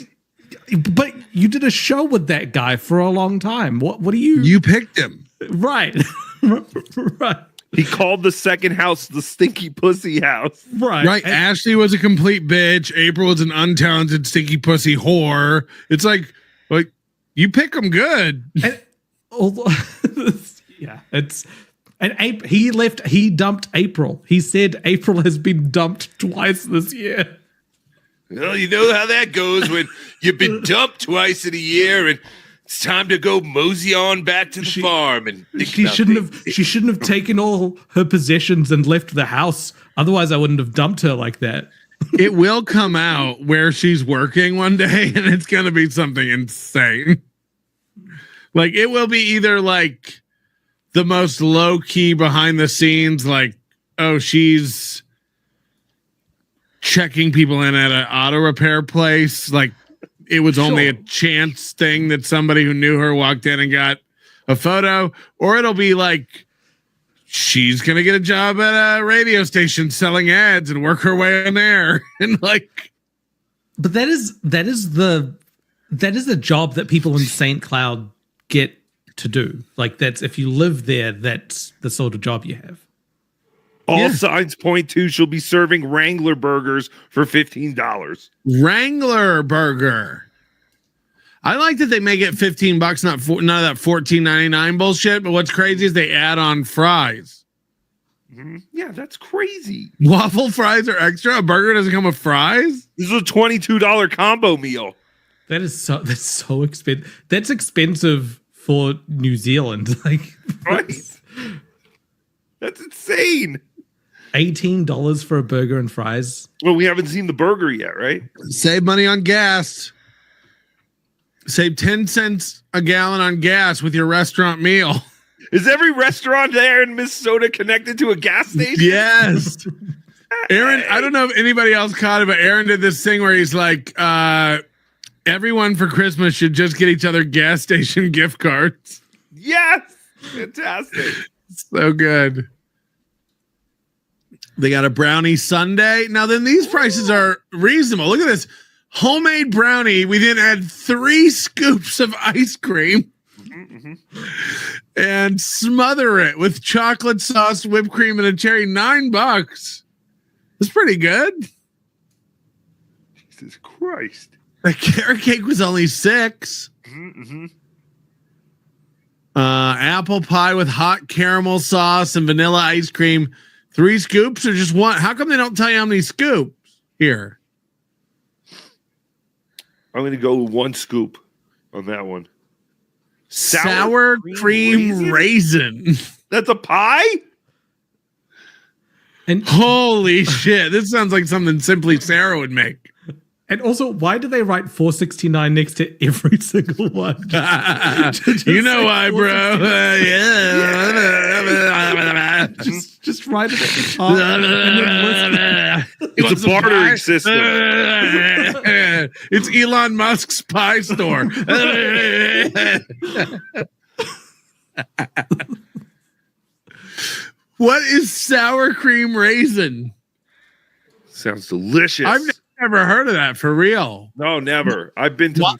you, but you did a show with that guy for a long time. What do you picked him. Right. Right. He called the second house the stinky pussy house. Right. Ashley was a complete bitch. April was an untalented, stinky pussy whore. It's like you pick them good. And, yeah, it's and he dumped April. He said April has been dumped twice this year. well, you know how that goes when you've been dumped twice in a year and it's time to go mosey on back to the farm and She shouldn't have taken all her possessions and left the house. Otherwise, I wouldn't have dumped her like that. It will come out where she's working one day, and it's going to be something insane. Like, it will be either like the most low key behind the scenes, like, oh, she's checking people in at an auto repair place. Like, it was only a chance thing that somebody who knew her walked in and got a photo, or it'll be like she's going to get a job at a radio station selling ads and work her way in there. And like, but that is the job that people in St. Cloud get to do. Like, that's, if you live there, that's the sort of job you have. All signs point to she'll be serving Wrangler burgers for $15. Wrangler burger. I like that they make it $15, none of that $14.99 bullshit. But what's crazy is they add on fries. Yeah, that's crazy. Waffle fries are extra. A burger doesn't come with fries. This is a $22 combo meal. That's so expensive. That's expensive for New Zealand. Like, right? That's insane. $18 for a burger and fries. Well, we haven't seen the burger yet, right? Save money on gas. Save 10 cents a gallon on gas with your restaurant meal. Is every restaurant there in Minnesota connected to a gas station? Yes. Aaron, I don't know if anybody else caught it, but Aaron did this thing where he's like, everyone for Christmas should just get each other gas station gift cards. Yes. Fantastic. So good. They got a brownie sundae. Now then, these prices are reasonable. Look at this. Homemade brownie. We then add 3 scoops of ice cream and smother it with chocolate sauce, whipped cream, and a cherry. $9. That's pretty good. Jesus Christ. The carrot cake was only $6. Apple pie with hot caramel sauce and vanilla ice cream. 3 scoops or just 1? How come they don't tell you how many scoops here? I'm going to go 1 scoop on that one. Sour cream raisin. That's a pie? And holy shit, this sounds like something Simply Sarah would make. And also, why do they write $4.69 next to every single one? You know why, bro? Just write it at the top. It's a bartering system. It's Elon Musk's pie store. What is sour cream raisin? Sounds delicious. I've never heard of that, for real. No, never. I've been to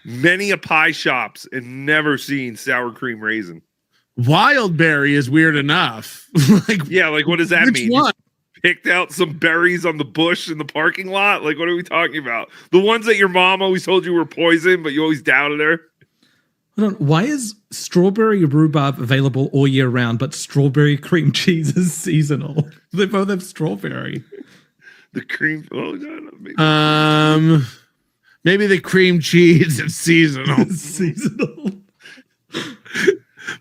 many a pie shops and never seen sour cream raisin. Wildberry is weird enough. Like, what does that mean? One? picked out some berries on the bush in the parking lot? Like, what are we talking about? The ones that your mom always told you were poison, but you always doubted her? Hold on. Why is strawberry rhubarb available all year round, but strawberry cream cheese is seasonal? They both have strawberry. The cream. Oh, no. Maybe the cream cheese is seasonal. Seasonal.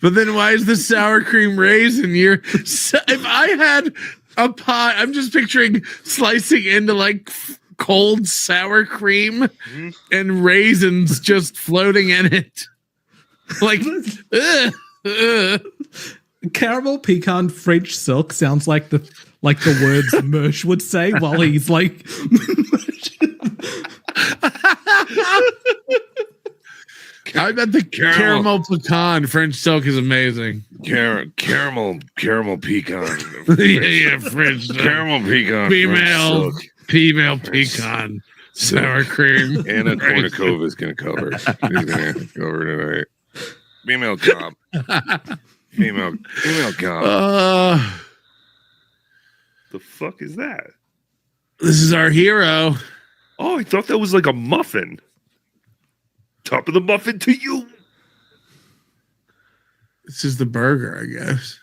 But then why is the sour cream raisin? If I had a pie, I'm just picturing slicing into like cold sour cream and raisins just floating in it. Like, caramel pecan French silk sounds like the words Mersh would say while he's like. I bet the caramel pecan French silk is amazing. Caramel pecan. yeah, French silk. Caramel pecan. Female pecan sour cream. Anna Kournikova is going to cover. She's going to cover tonight. Female cop. Female cop. The fuck is that? This is our hero. Oh, I thought that was like a muffin. Top of the muffin to you. This is the burger, I guess.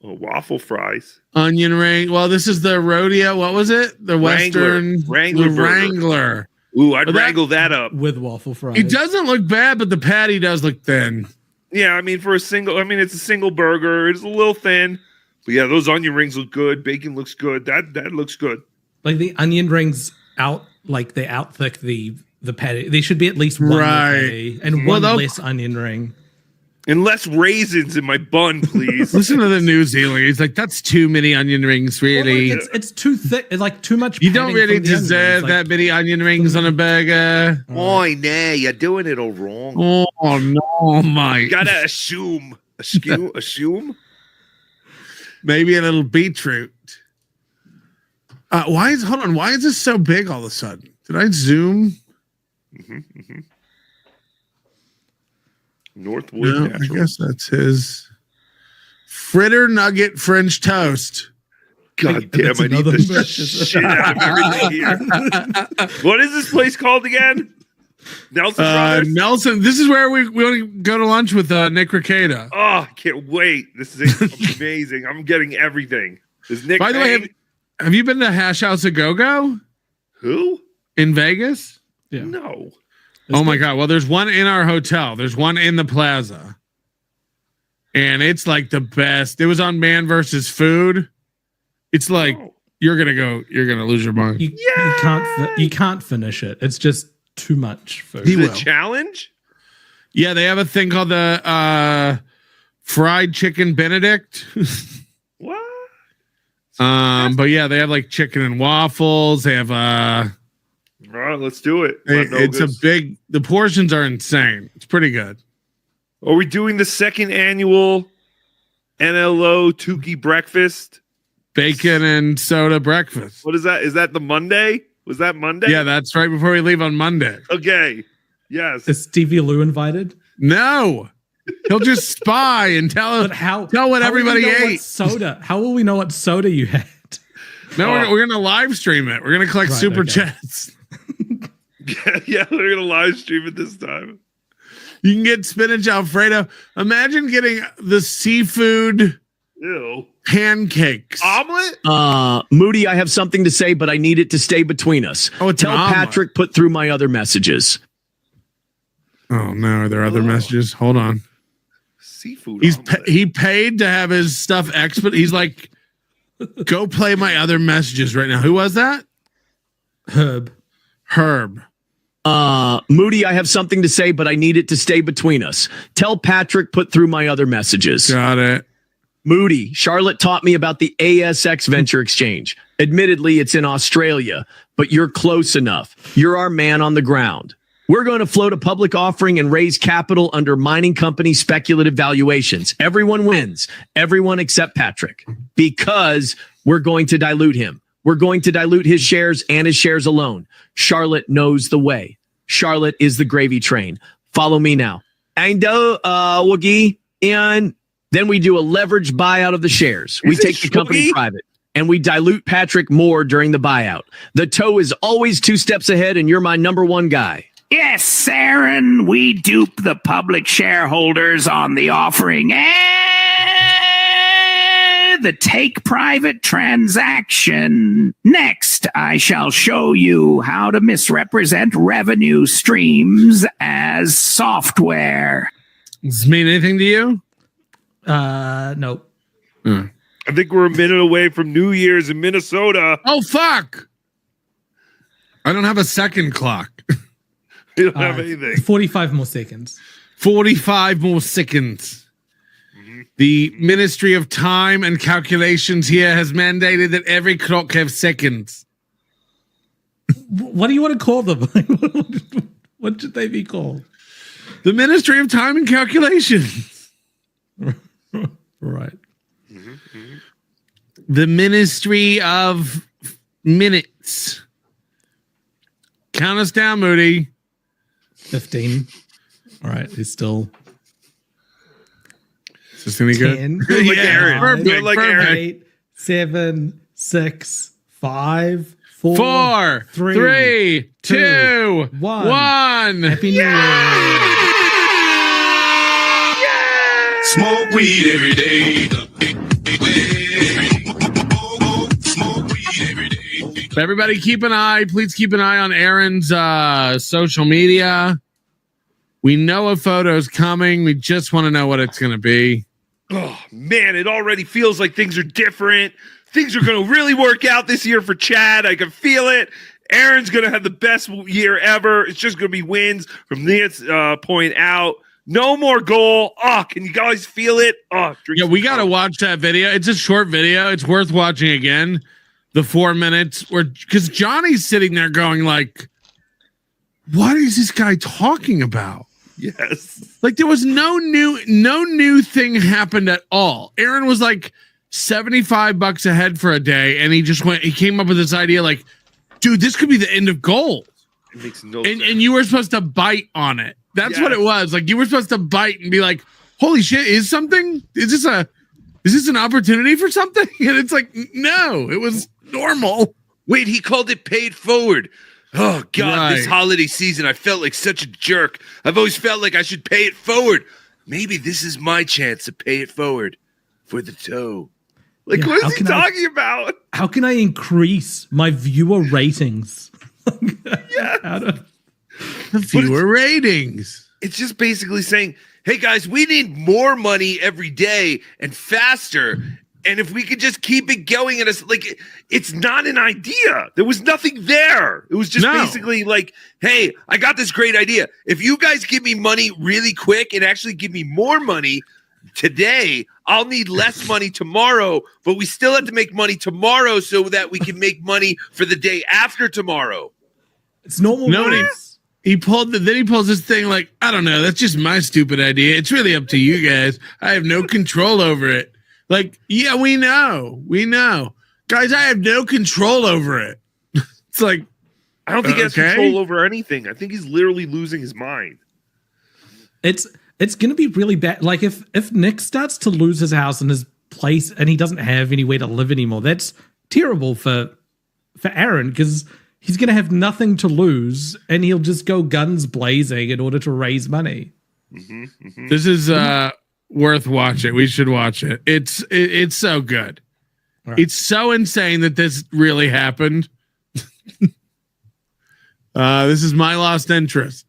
Oh, waffle fries. Onion ring. Well, this is the rodeo. What was it? The Western Wrangler. Ooh, I'd wrangle that up. With waffle fries. It doesn't look bad, but the patty does look thin. Yeah, I mean, it's a single burger. It's a little thin. But yeah, those onion rings look good. Bacon looks good. That looks good. Like the onion rings they out thick the patty. They should be at least one patty and one less onion ring. And less raisins in my bun, please. Listen to the New Zealand. He's like, that's too many onion rings, really. Well, it's too thick. It's like too much. You don't really deserve that many onion rings on a burger. Oh, nah, you're doing it all wrong. Oh no, Mike. You gotta assume. Assume? Maybe a little beetroot. Why is this so big all of a sudden? Did I zoom? Northwood No, Natural. I guess that's his fritter nugget French toast. God damn, I need the shit out of everything here. What is this place called again? Nelson Brothers? Nelson. This is where we want to go to lunch with Nick Ricada. Oh, I can't wait. This is amazing. I'm getting everything. Is Nick By the way, have you been to Hash House a Go-Go? Who? In Vegas? Yeah. No. Oh my God. Well, there's one in our hotel. There's one in the plaza. And it's like the best. It was on Man vs. Food. It's like you're gonna lose your mind. You can't finish it. It's just too much food. Is it a challenge? Yeah, they have a thing called the fried chicken Benedict. What? But yeah, they have like chicken and waffles. They have all right, let's do it. The portions are insane. It's pretty good. Are we doing the second annual NLO Tukey breakfast? Bacon and soda breakfast. What is that? Is that the Monday? Was that Monday? Yeah, that's right before we leave on Monday. Okay. Yes. Is Stevie Lou invited? No. He'll just spy and tell what everybody ate. How will we know what soda you had? No, we're going to live stream it. We're going to collect super chats. Yeah, we're going to live stream it this time. You can get spinach Alfredo. Imagine getting the seafood pancakes. Omelet? Moody, I have something to say, but I need it to stay between us. Oh, it's Tell an omelet. Patrick put through my other messages. Oh, no. Are there other messages? Hold on. Seafood He paid to have his stuff expert. He's like, go play my other messages right now. Who was that? Herb. Moody, I have something to say, but I need it to stay between us. Tell Patrick put through my other messages. Got it. Moody, Charlotte taught me about the ASX Venture Exchange. Admittedly, it's in Australia, but you're close enough. You're our man on the ground. We're going to float a public offering and raise capital under mining company speculative valuations. Everyone wins. Everyone except Patrick. Because we're going to dilute him. We're going to dilute his shares and his shares alone. Charlotte knows the way. Charlotte is the gravy train. Follow me now. Aindo, wagi, and Then we do a leveraged buyout of the shares. We take the company private, and we dilute Patrick more during the buyout. The toe is always 2 steps ahead, and you're my number one guy. Yes, Aaron, we dupe the public shareholders on the offering and the take private transaction. Next, I shall show you how to misrepresent revenue streams as software. Does this mean anything to you? Nope. I think we're a minute away from New Year's in Minnesota. Oh, fuck. I don't have a second clock. You don't have anything. 45 more seconds. 45 more seconds. The Ministry of Time and Calculations here has mandated that every clock have seconds. What do you want to call them? What should they be called? The Ministry of Time and Calculations. Right. The Ministry of Minutes. Count us down, Moody. 15. All right, he's still. Is this gonna be 10, good? Do it like Aaron. Perfect, Do it like Aaron. 8, 7, 6, 5, 4, 4, 3, 2, 1. Happy New Year. Smoke weed every day. Everybody keep an eye. Please keep an eye on Aaron's social media. We know a photo's coming. We just want to know what it's going to be. Oh, man, it already feels like things are different. Things are going to really work out this year for Chad. I can feel it. Aaron's going to have the best year ever. It's just going to be wins from this point out. No more goal. Oh, can you guys feel it? Oh, yeah, we got to watch that video. It's a short video. It's worth watching again. The 4 minutes where, because Johnny's sitting there going like, what is this guy talking about? Yes. Like there was no new thing happened at all. Aaron was like $75 ahead for a day. And he came up with this idea like, dude, this could be the end of gold. It makes no sense. And you were supposed to bite on it. That's what it was. Like you were supposed to bite and be like, holy shit, is this an opportunity for something? And it's like, no, it was normal. Wait, he called it paid forward. Oh, God, This holiday season, I felt like such a jerk. I've always felt like I should pay it forward. Maybe this is my chance to pay it forward for the toe. Like, what is he talking about? How can I increase my viewer ratings? Viewer ratings. It's just basically saying, hey, guys, we need more money every day and faster. And if we could just keep it going, it's not an idea. There was nothing there. It was just basically like, hey, I got this great idea. If you guys give me money really quick and actually give me more money today, I'll need less money tomorrow, but we still have to make money tomorrow so that we can make money for the day after tomorrow. It's normal. He pulls this thing like, I don't know. That's just my stupid idea. It's really up to you guys. I have no control over it. Like, yeah, we know. Guys, I have no control over it. It's like, I don't think he has control over anything. I think he's literally losing his mind. It's going to be really bad. Like if Nick starts to lose his house and his place and he doesn't have anywhere to live anymore, that's terrible for Aaron because he's going to have nothing to lose and he'll just go guns blazing in order to raise money. This is worth watching. We should watch it. It's so good. Right. It's so insane that this really happened. This is my lost interest.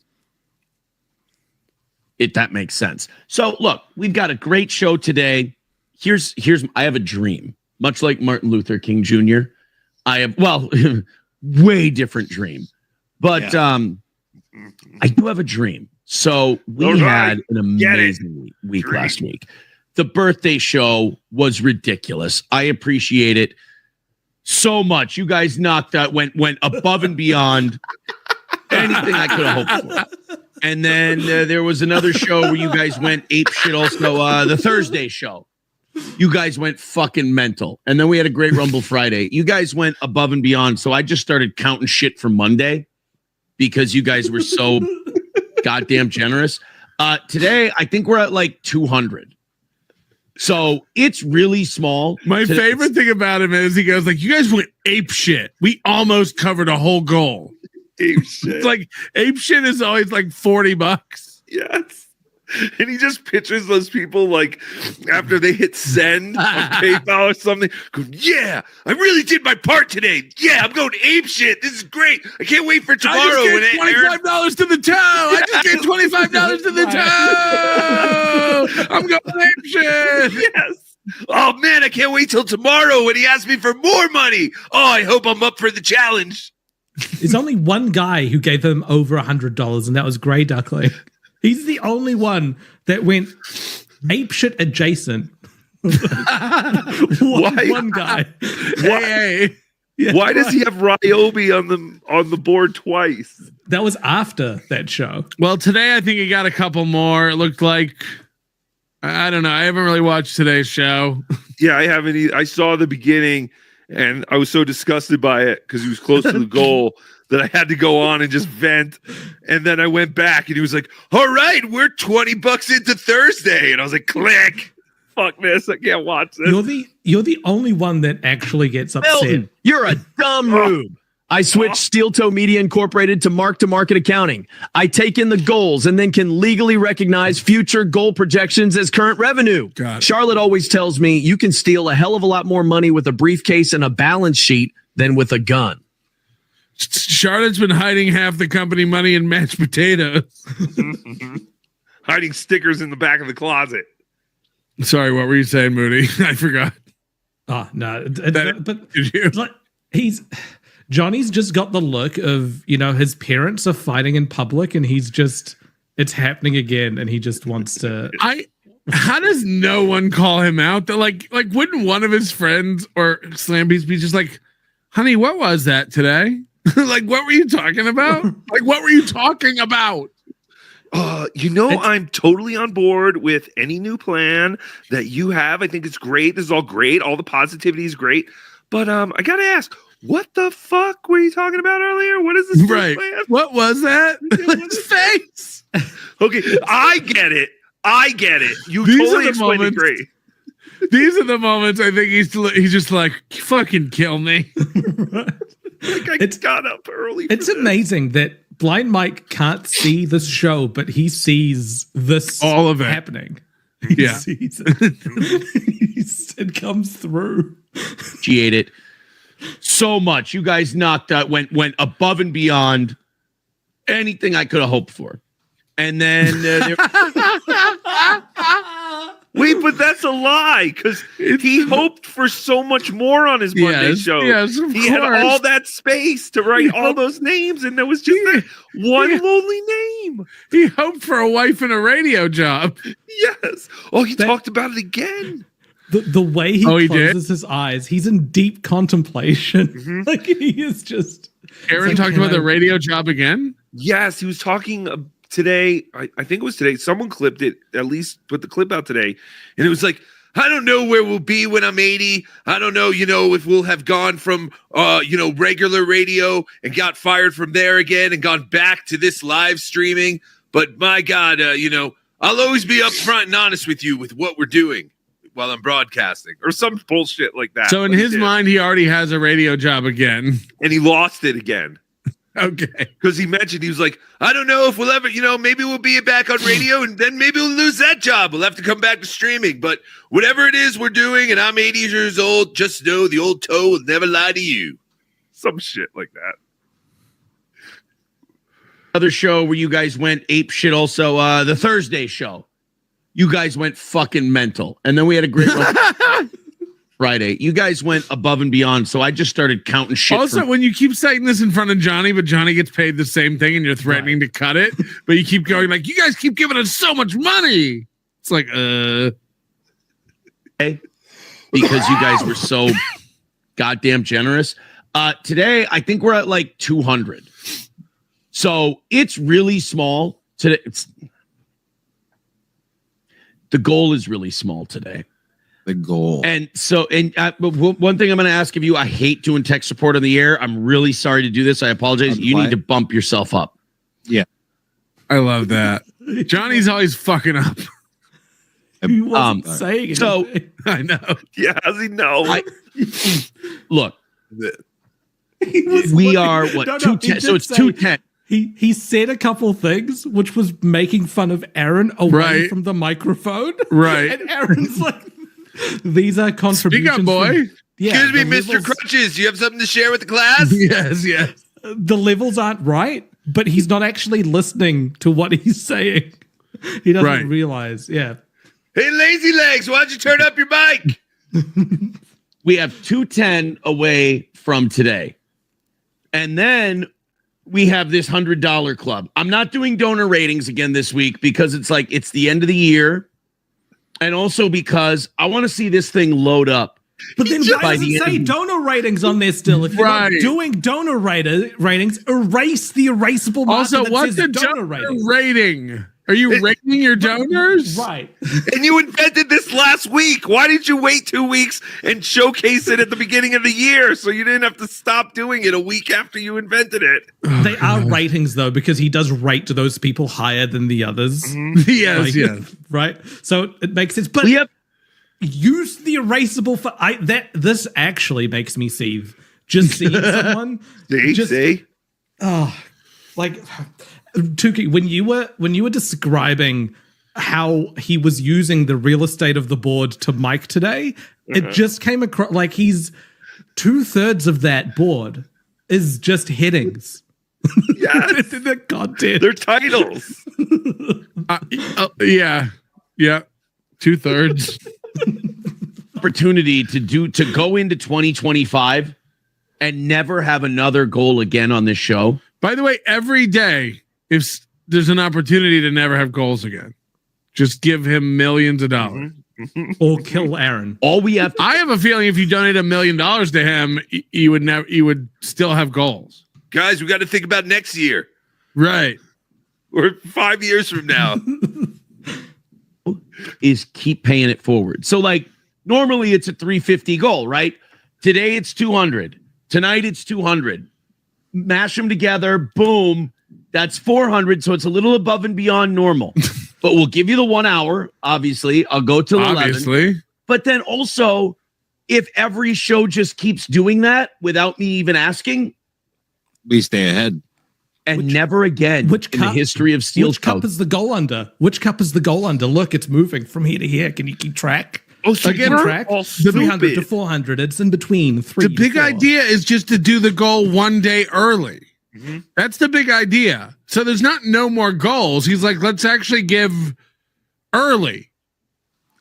That makes sense. So look, we've got a great show today. Here's I have a dream, much like Martin Luther King Jr. I have way different dream, but I do have a dream. So we had an amazing week last week. The birthday show was ridiculous. I appreciate it so much. You guys knocked out, went above and beyond anything I could have hoped for. And then there was another show where you guys went ape shit. Also, the Thursday show, you guys went fucking mental. And then we had a great Rumble Friday. You guys went above and beyond. So I just started counting shit for Monday because you guys were so goddamn generous. Today, I think we're at like 200. So it's really small. My favorite thing about him is he goes like, "You guys went ape shit. We almost covered a whole goal." Ape shit. It's like ape shit is always like $40. Yes. And he just pictures those people like after they hit send on PayPal or something. Go, yeah, I really did my part today. Yeah, I'm going ape shit. This is great. I can't wait for tomorrow. I just gave $25 to the toe. I just gave $25 to the toe. I'm going ape shit. Yes. Oh man, I can't wait till tomorrow when he asks me for more money. Oh, I hope I'm up for the challenge. There's only one guy who gave him over $100, and that was Grey Duckling. He's the only one that went apeshit adjacent. one guy. Why does he have Ryobi on the board twice? That was after that show. Well, today I think he got a couple more. It looked like, I don't know. I haven't really watched today's show. Yeah, I haven't. I saw the beginning, and I was so disgusted by it because he was close to the goal that I had to go on and just vent. And then I went back, and he was like, "All right, we're $20 into Thursday," and I was like, "Click, fuck this! I can't watch this." You're the only one that actually gets upset. Milton, you're a dumb noob. I switched Steel Toe Media Incorporated to mark-to-market accounting. I take in the goals and then can legally recognize future goal projections as current revenue. Charlotte always tells me you can steal a hell of a lot more money with a briefcase and a balance sheet than with a gun. Charlotte's been hiding half the company money in mashed potatoes. Hiding stickers in the back of the closet. Sorry, what were you saying, Moody? I forgot. Oh, no. But Johnny's just got the look of, his parents are fighting in public and it's happening again and he just wants to. How does no one call him out? Like wouldn't one of his friends or Slambies be just like, honey, what was that today? Like, what were you talking about? Like, what were you talking about? I'm totally on board with any new plan that you have. I think it's great. This is all great. All the positivity is great. But I got to ask, what the fuck were you talking about earlier? What is this plan? What was that? His face. Okay, I get it. You totally explained it great. These are the moments I think he's just like, fucking kill me. I got up early. It's amazing that Blind Mike can't see this show, but he sees this all of it happening. He sees it. It comes through. Appreciate it so much. You guys knocked out, went above and beyond anything I could have hoped for. And then wait, but that's a lie because he hoped for so much more on his Monday show. Yes, of he course. had all that space to write all those names, and there was just one lonely name. He hoped for a wife and a radio job. Yes. Oh, he talked about it again. The way he closes his eyes, he's in deep contemplation. Mm-hmm. Like he is just. Aaron talked about the radio job again. Yes, he was talking today. I think it was today. Someone clipped it. At least put the clip out today, and it was like, I don't know where we'll be when I'm 80. I don't know, if we'll have gone from, regular radio and got fired from there again and gone back to this live streaming. But my God, I'll always be upfront and honest with you with what we're doing while I'm broadcasting or some bullshit like that. So in his mind, he already has a radio job again. And he lost it again. Okay. Because he mentioned, he was like, I don't know if we'll ever, maybe we'll be back on radio and then maybe we'll lose that job. We'll have to come back to streaming. But whatever it is we're doing, and I'm 80 years old, just know the old toe will never lie to you. Some shit like that. Other show where you guys went ape shit also, the Thursday show. You guys went fucking mental. And then we had a great Friday. You guys went above and beyond, so I just started counting shit. Also, when you keep saying this in front of Johnny, but Johnny gets paid the same thing and you're threatening to cut it, but you keep going like, you guys keep giving us so much money. It's like, because you guys were so goddamn generous. Today, I think we're at like 200. So it's really small today. The goal is really small today. The goal. And so, one thing I'm going to ask of you, I hate doing tech support on the air. I'm really sorry to do this. I apologize. You need to bump yourself up. Yeah. I love that. Johnny's always fucking up. He wasn't saying so anything. I know. Yeah, how's he know? Look, He was we looking- are what No, no, 210. he So did it's say- 210. He said a couple things, which was making fun of Aaron away Right. from the microphone. Right. And Aaron's like, these are contributions. Speak up, boy. from- yeah, Excuse me, the Mr. levels- Crutches. You have something to share with the class? Yes, yes. The levels aren't right, but he's not actually listening to what he's saying. He doesn't Right. realize. Yeah. Hey, lazy legs, why don't you turn up your mic? We have 210 away from today. And then we have this $100 club. I'm not doing donor ratings again this week because it's like it's the end of the year. And also because I want to see this thing load up. But then why does it say donor ratings on there still? If you're not doing donor ratings, erase the erasable marker Also, that what's says the donor donor rating. rating? Are you rating your donors? Right. And you invented this last week. Why didn't you wait 2 weeks and showcase it at the beginning of the year so you didn't have to stop doing it a week after you invented it? They are ratings though, because he does rate those people higher than the others. Yes, yes. Right. So it makes sense. But use the erasable for this actually makes me seethe. Just seeing someone. See? Oh, like Tuki, when you were describing how he was using the real estate of the board to mic today, it just came across like he's 2/3 of that board is just headings. Yes. The content. They're titles. Yeah. 2/3. Opportunity to go into 2025 and never have another goal again on this show. By the way, every day, if there's an opportunity to never have goals again, just give him millions of dollars. Or kill Aaron. All we have. I have a feeling if you donate $1 million to him, you would still have goals. Guys, we got to think about next year. Right. Or 5 years from now. Is keep paying it forward. So like normally it's a 350 goal, right? Today it's 200. Tonight it's 200. Mash them together, boom. That's 400. So it's a little above and beyond normal. But we'll give you the 1 hour. Obviously, I'll go till 11. But then also, if every show just keeps doing that without me even asking, we stay ahead. And never again in the history of Steel's Which cup is the goal under? Which cup is the goal under? Look, it's moving from here to here. Can you keep track? Oh, so again, track 300 to 400. It's in between 3. The big idea is just to do the goal 1 day early. That's the big idea. So there's not no more goals. He's like, let's actually give early.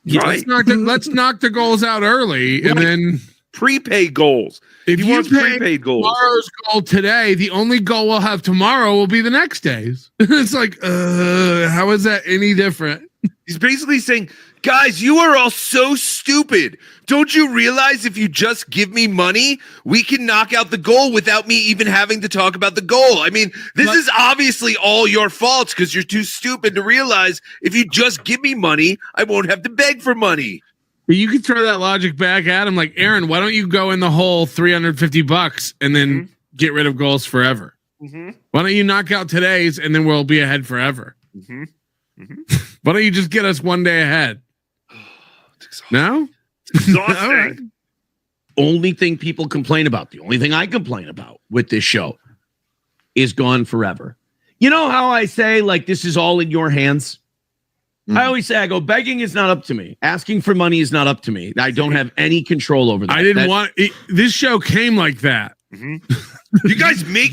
Yeah. Let's knock the goals out early, and then prepaid goals. If He you wants pay prepaid goals. tomorrow's goal today, the only goal we'll have tomorrow will be the next day's. It's like, how is that any different? He's basically saying, guys, you are all so stupid. Don't you realize if you just give me money, we can knock out the goal without me even having to talk about the goal? I mean, this is obviously all your faults because you're too stupid to realize if you just give me money, I won't have to beg for money. But you could throw that logic back at him, like, Aaron, why don't you go in the whole $350 and then get rid of goals forever? Why don't you knock out today's and then we'll be ahead forever? Why don't you just get us 1 day ahead? No? Exhausting. Only thing people complain about, the only thing I complain about with this show is gone forever. You know how I say, like, this is all in your hands? I always say, I go, begging is not up to me. Asking for money is not up to me. I don't have any control over that. I didn't want it. This show came like that. You guys make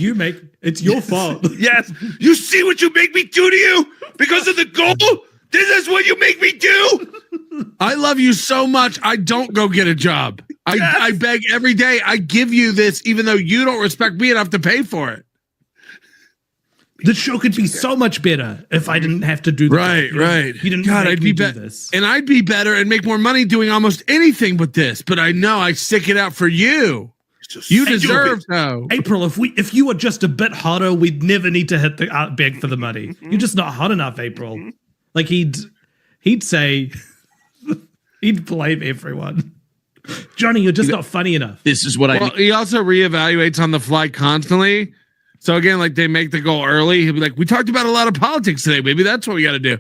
it's your fault. Yes. You see what you make me do to you because of the goal? This is what you make me do. I love you so much. I don't go get a job. I beg every day. I give you this, even though you don't respect me enough to pay for it. The show could be so much better if I didn't have to do that. Right. You didn't God, make I'd me be do better, this. and I'd be better and make more money doing almost anything but this. But I know I stick it out for you. You deserve so. April, if you were just a bit hotter, we'd never need to hit the beg for the money. You're just not hot enough, April. Like he'd say, he'd blame everyone. Johnny, you're just not funny enough. This is what Well, he also reevaluates on the fly constantly. So again, like they make the goal early. He'll be like, we talked about a lot of politics today. Maybe that's what we got to do.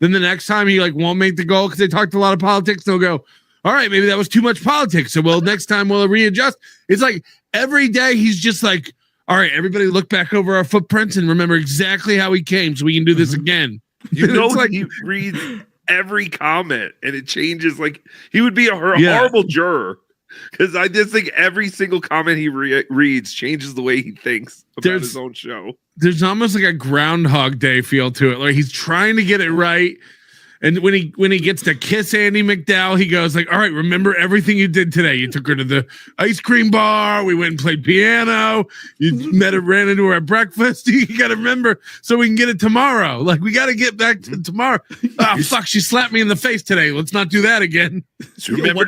Then the next time he like won't make the goal because they talked a lot of politics. They'll go, all right, maybe that was too much politics. So next time we'll readjust. It's like every day he's just like, all right, everybody look back over our footprints and remember exactly how he came so we can do this again. You know, like he reads every comment and it changes. Like he would be a horrible juror because I just think every single comment he reads changes the way he thinks about his own show. There's almost like a Groundhog Day feel to it. Like he's trying to get it right. And when he gets to kiss Andy McDowell, he goes like, all right, remember everything you did today. You took her to the ice cream bar. We went and played piano. You ran into her at breakfast. You got to remember so we can get it tomorrow. Like we got to get back to tomorrow. Oh, fuck. She slapped me in the face today. Let's not do that again. So remember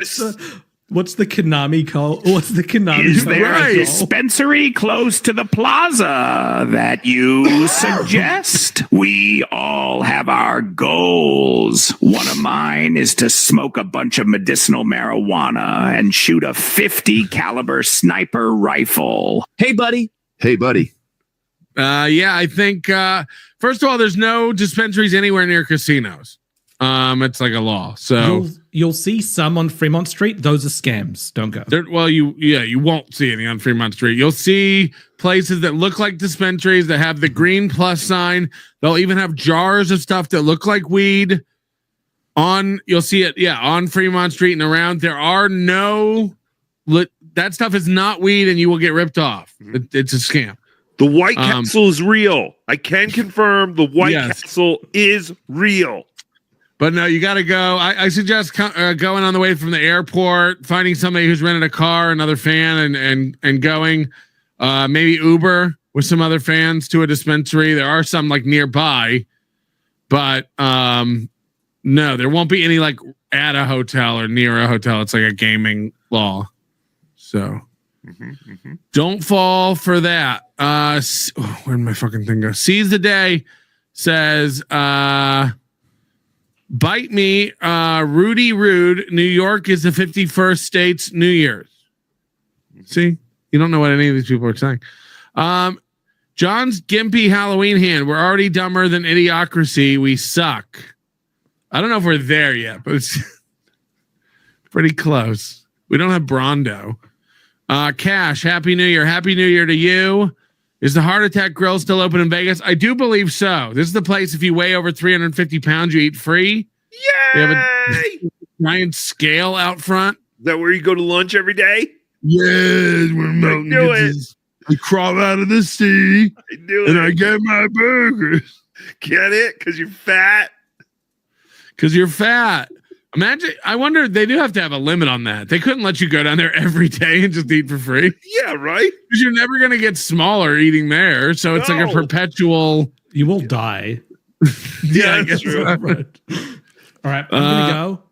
What's the Konami call? What's the Konami? Is there a dispensary close to the plaza that you suggest? We all have our goals. One of mine is to smoke a bunch of medicinal marijuana and shoot a 50 caliber sniper rifle. Hey, buddy. Hey, buddy. Yeah, I think first of all, there's no dispensaries anywhere near casinos. It's like a law. So you'll see some on Fremont Street. Those are scams. Don't go. You won't see any on Fremont Street. You'll see places that look like dispensaries that have the green plus sign. They'll even have jars of stuff that look like weed. You'll see it, on Fremont Street and around. There are that stuff is not weed, and you will get ripped off. It's a scam. The White Castle is real. I can confirm the White Castle is real. But no, you got to go. I suggest going on the way from the airport, finding somebody who's rented a car, another fan, and going. Maybe Uber with some other fans to a dispensary. There are some like nearby, but no, there won't be any like at a hotel or near a hotel. It's like a gaming law. So don't fall for that. Where'd my fucking thing go? Seize the Day says, bite me, Rudy Rude. New York is the 51st state's New Year's. See, you don't know what any of these people are saying. John's gimpy Halloween hand. We're already dumber than Idiocracy. We suck. I don't know if we're there yet, but it's pretty close. We don't have Brondo. Cash, Happy New Year. Happy New Year to you. Is the Heart Attack Grill still open in Vegas? I do believe so. This is the place, if you weigh over 350 pounds, you eat free. Yay! They have a giant scale out front. Is that where you go to lunch every day? Yes, we're mountain. Do it. I crawl out of the sea I get my burgers. Get it? Because you're fat? Because you're fat. Imagine, I wonder, they do have to have a limit on that. They couldn't let you go down there every day and just eat for free. Yeah, right? Because you're never going to get smaller eating there. So it's like a perpetual. You will die. I guess true. so. Right. All right, I'm going to go.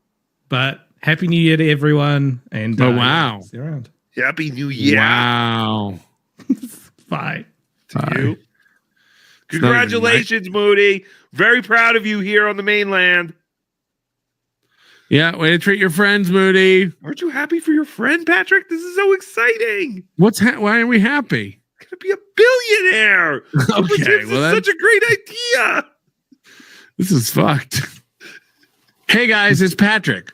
But Happy New Year to everyone. And wow. See you around. Happy New Year. Wow. Bye. To you. Congratulations, Moody. Very proud of you here on the mainland. Yeah, way to treat your friends, Moody. Aren't you happy for your friend, Patrick? This is so exciting. Why are we happy? He's gonna be a billionaire. Okay, this is such a great idea. This is fucked. Hey guys, it's Patrick.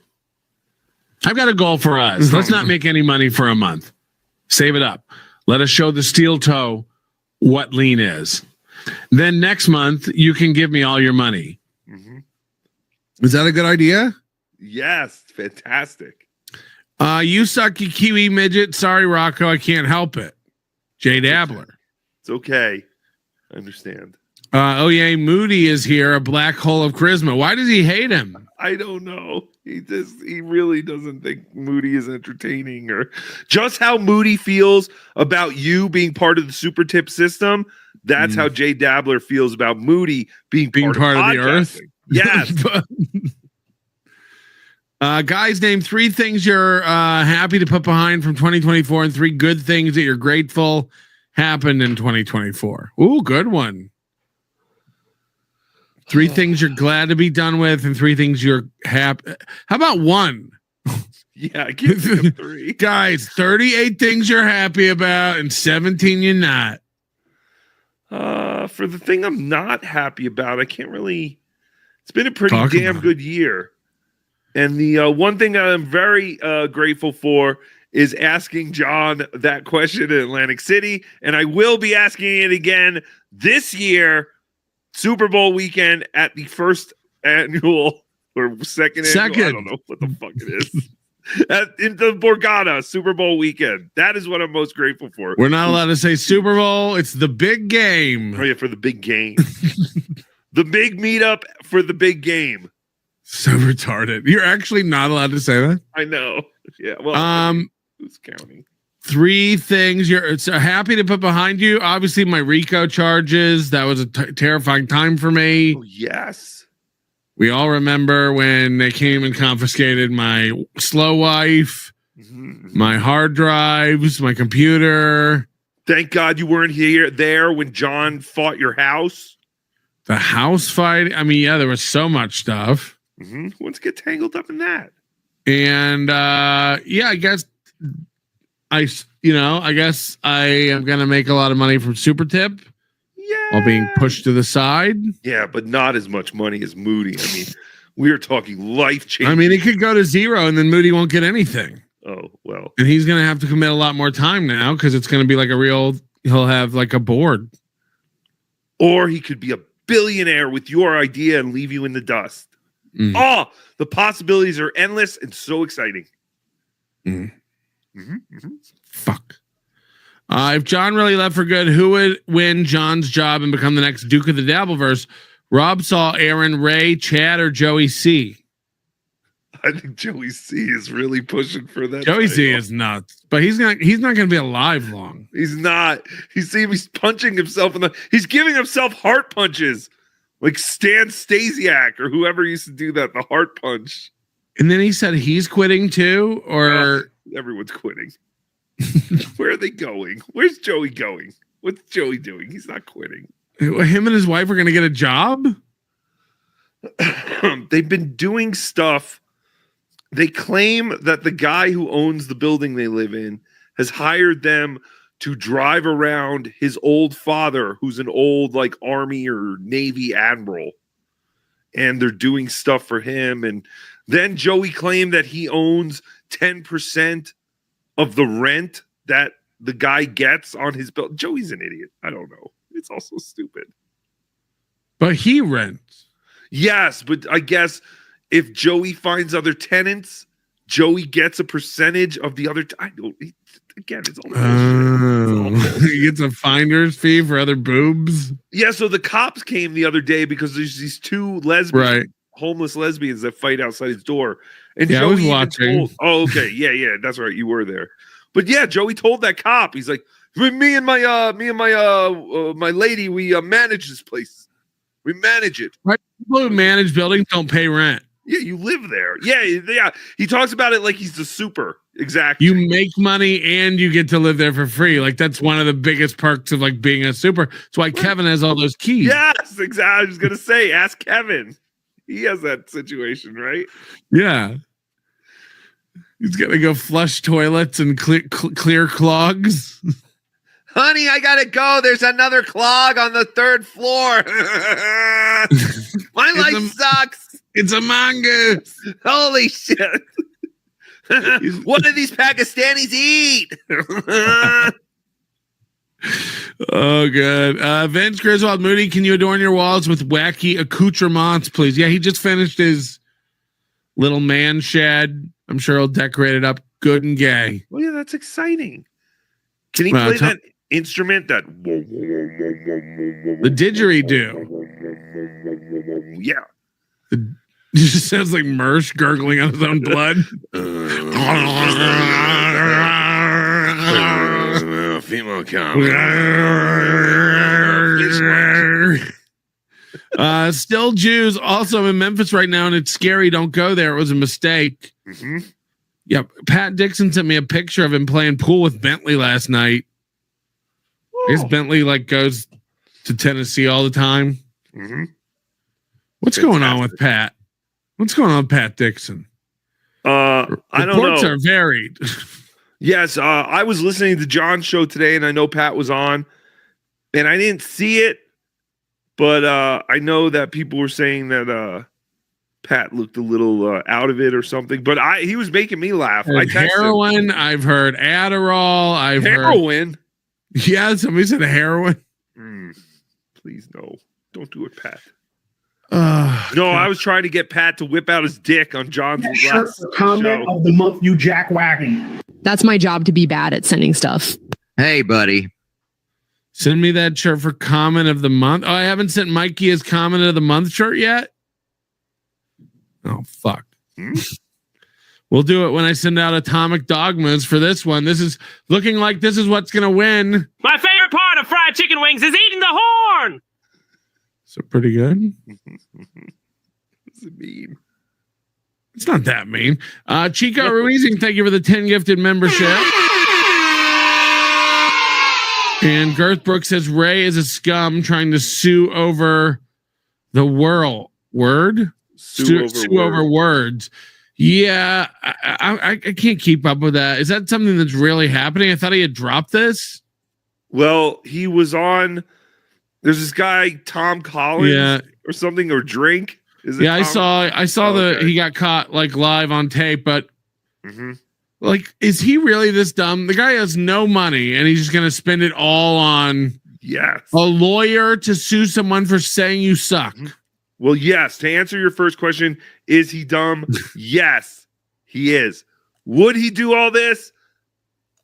I've got a goal for us. Let's not make any money for a month. Save it up. Let us show the steel toe what lean is. Then next month, you can give me all your money. Is that a good idea? Yes, fantastic. You suck, you Kiwi midget. Sorry, Rocco, I can't help it. JLBlades. It's okay. I understand. Oh yeah, Moody is here, a black hole of charisma. Why does he hate him? I don't know. He really doesn't think Moody is entertaining, or just how Moody feels about you being part of the super tip system. That's how JLBlades feels about Moody being part of the earth. Yes. Guys, name 3 things you're happy to put behind from 2024 and 3 good things that you're grateful happened in 2024. Ooh, good one. 3 things you're glad to be done with and 3 things you're happy. How about 1? Yeah, give me 3. Guys, 38 things you're happy about and 17 you're not. For the thing I'm not happy about, I can't really It's been a pretty damn good year. And the one thing I'm very grateful for is asking John that question in Atlantic City. And I will be asking it again this year, Super Bowl weekend at the first annual or second annual. I don't know what the fuck it is. In the Borgata Super Bowl weekend. That is what I'm most grateful for. We're not allowed to say Super Bowl. It's the big game. Oh, yeah, for the big game. The big meetup for the big game. So retarded. You're actually not allowed to say that? I know. Yeah. Well, who's counting? 3 things you're so happy to put behind you. Obviously, my RICO charges. That was a terrifying time for me. Oh, yes. We all remember when they came and confiscated my slow wife, my hard drives, my computer. Thank God you weren't there when John fought your house. The house fight. I mean, yeah, there was so much stuff. Let's get tangled up in that. And yeah, I guess I am gonna make a lot of money from Super Tip. Yeah. While being pushed to the side. Yeah, but not as much money as Moody. I mean, we are talking life changing. I mean, it could go to 0 and then Moody won't get anything. Oh, well. And he's gonna have to commit a lot more time now because it's gonna be like he'll have like a board. Or he could be a billionaire with your idea and leave you in the dust. Oh, the possibilities are endless and so exciting. Fuck. If John really left for good, who would win John's job and become the next Duke of the Dabbleverse? Rob Saul, Aaron, Ray, Chad, or Joey C? I think Joey C is really pushing for that. Joey C is nuts, but he's not gonna be alive long. He's not. He's punching himself he's giving himself heart punches. Like Stan Stasiak or whoever used to do that, the heart punch. And then he said he's quitting too, or everyone's quitting. Where are they going? Where's Joey going? What's Joey doing? He's not quitting. Him and his wife are going to get a job? They've been doing stuff. They claim that the guy who owns the building they live in has hired them to drive around his old father, who's an old like Army or Navy admiral. And they're doing stuff for him. And then Joey claimed that he owns 10% of the rent that the guy gets on his bill. Joey's an idiot. I don't know. It's also stupid. But he rents. Yes, but I guess if Joey finds other tenants, Joey gets a percentage of the other. It's all he gets a finder's fee for other boobs. Yeah, so the cops came the other day because there's these 2 lesbians, homeless lesbians that fight outside his door. And yeah, Joey I was watching. Okay, yeah, that's right, you were there. But yeah, Joey told that cop, he's like, me and my lady, we manage this place. We manage it. Right, people who manage buildings don't pay rent. Yeah, you live there. Yeah. He talks about it like he's the super. Exactly. You make money and you get to live there for free. Like that's one of the biggest perks of like being a super. That's why Kevin has all those keys. Yes, exactly. I was gonna say, ask Kevin. He has that situation, right? Yeah. He's gonna go flush toilets and clear clogs. Honey, I gotta go. There's another clog on the 3rd floor. My life sucks. It's a mongoose. Holy shit. What do these Pakistanis eat? Oh, good. Vince Griswold, Moody, can you adorn your walls with wacky accoutrements, please? Yeah, he just finished his little man shed. I'm sure he'll decorate it up good and gay. Well, yeah, that's exciting. Can he play that instrument that the didgeridoo? Yeah. It just sounds like Mersh gurgling on his own blood. Female cow. Still Jews. Also in Memphis right now, and it's scary. Don't go there. It was a mistake. Yep. Pat Dixon sent me a picture of him playing pool with Bentley last night. I guess Bentley like goes to Tennessee all the time. What's going on with Pat? What's going on with Pat Dixon? I don't know. Reports are varied. Yes, I was listening to John's show today, and I know Pat was on, and I didn't see it, but I know that people were saying that Pat looked a little out of it or something, but he was making me laugh. I texted heroin. I've heard Adderall. I've heroin. Heard, yeah, somebody said heroin. Please no, don't do it, Pat. No, I was trying to get Pat to whip out his dick on John's last comment show. of the month, you jackwagon. That's my job, to be bad at sending stuff. Hey, buddy. Send me that shirt for comment of the month. Oh, I haven't sent Mikey his comment of the month shirt yet. Oh, fuck. We'll do it when I send out Atomic Dogmas for this one. This is looking like this is what's going to win. My favorite part of fried chicken wings is eating the horn. So pretty good. What's it mean? It's not that mean. Chico Ruizing, thank you for the 10 gifted membership. And Girth Brooks says Ray is a scum trying to sue over the word. Sue over words. Yeah, I can't keep up with that. Is that something that's really happening? I thought he had dropped this. Well, he was on. There's this guy Tom Collins, or something, or Drink. Is it? Yeah, Tom? I saw he got caught like live on tape, but like, is he really this dumb? The guy has no money, and he's just gonna spend it all on a lawyer to sue someone for saying you suck. Well, yes. To answer your first question, is he dumb? Yes, he is. Would he do all this?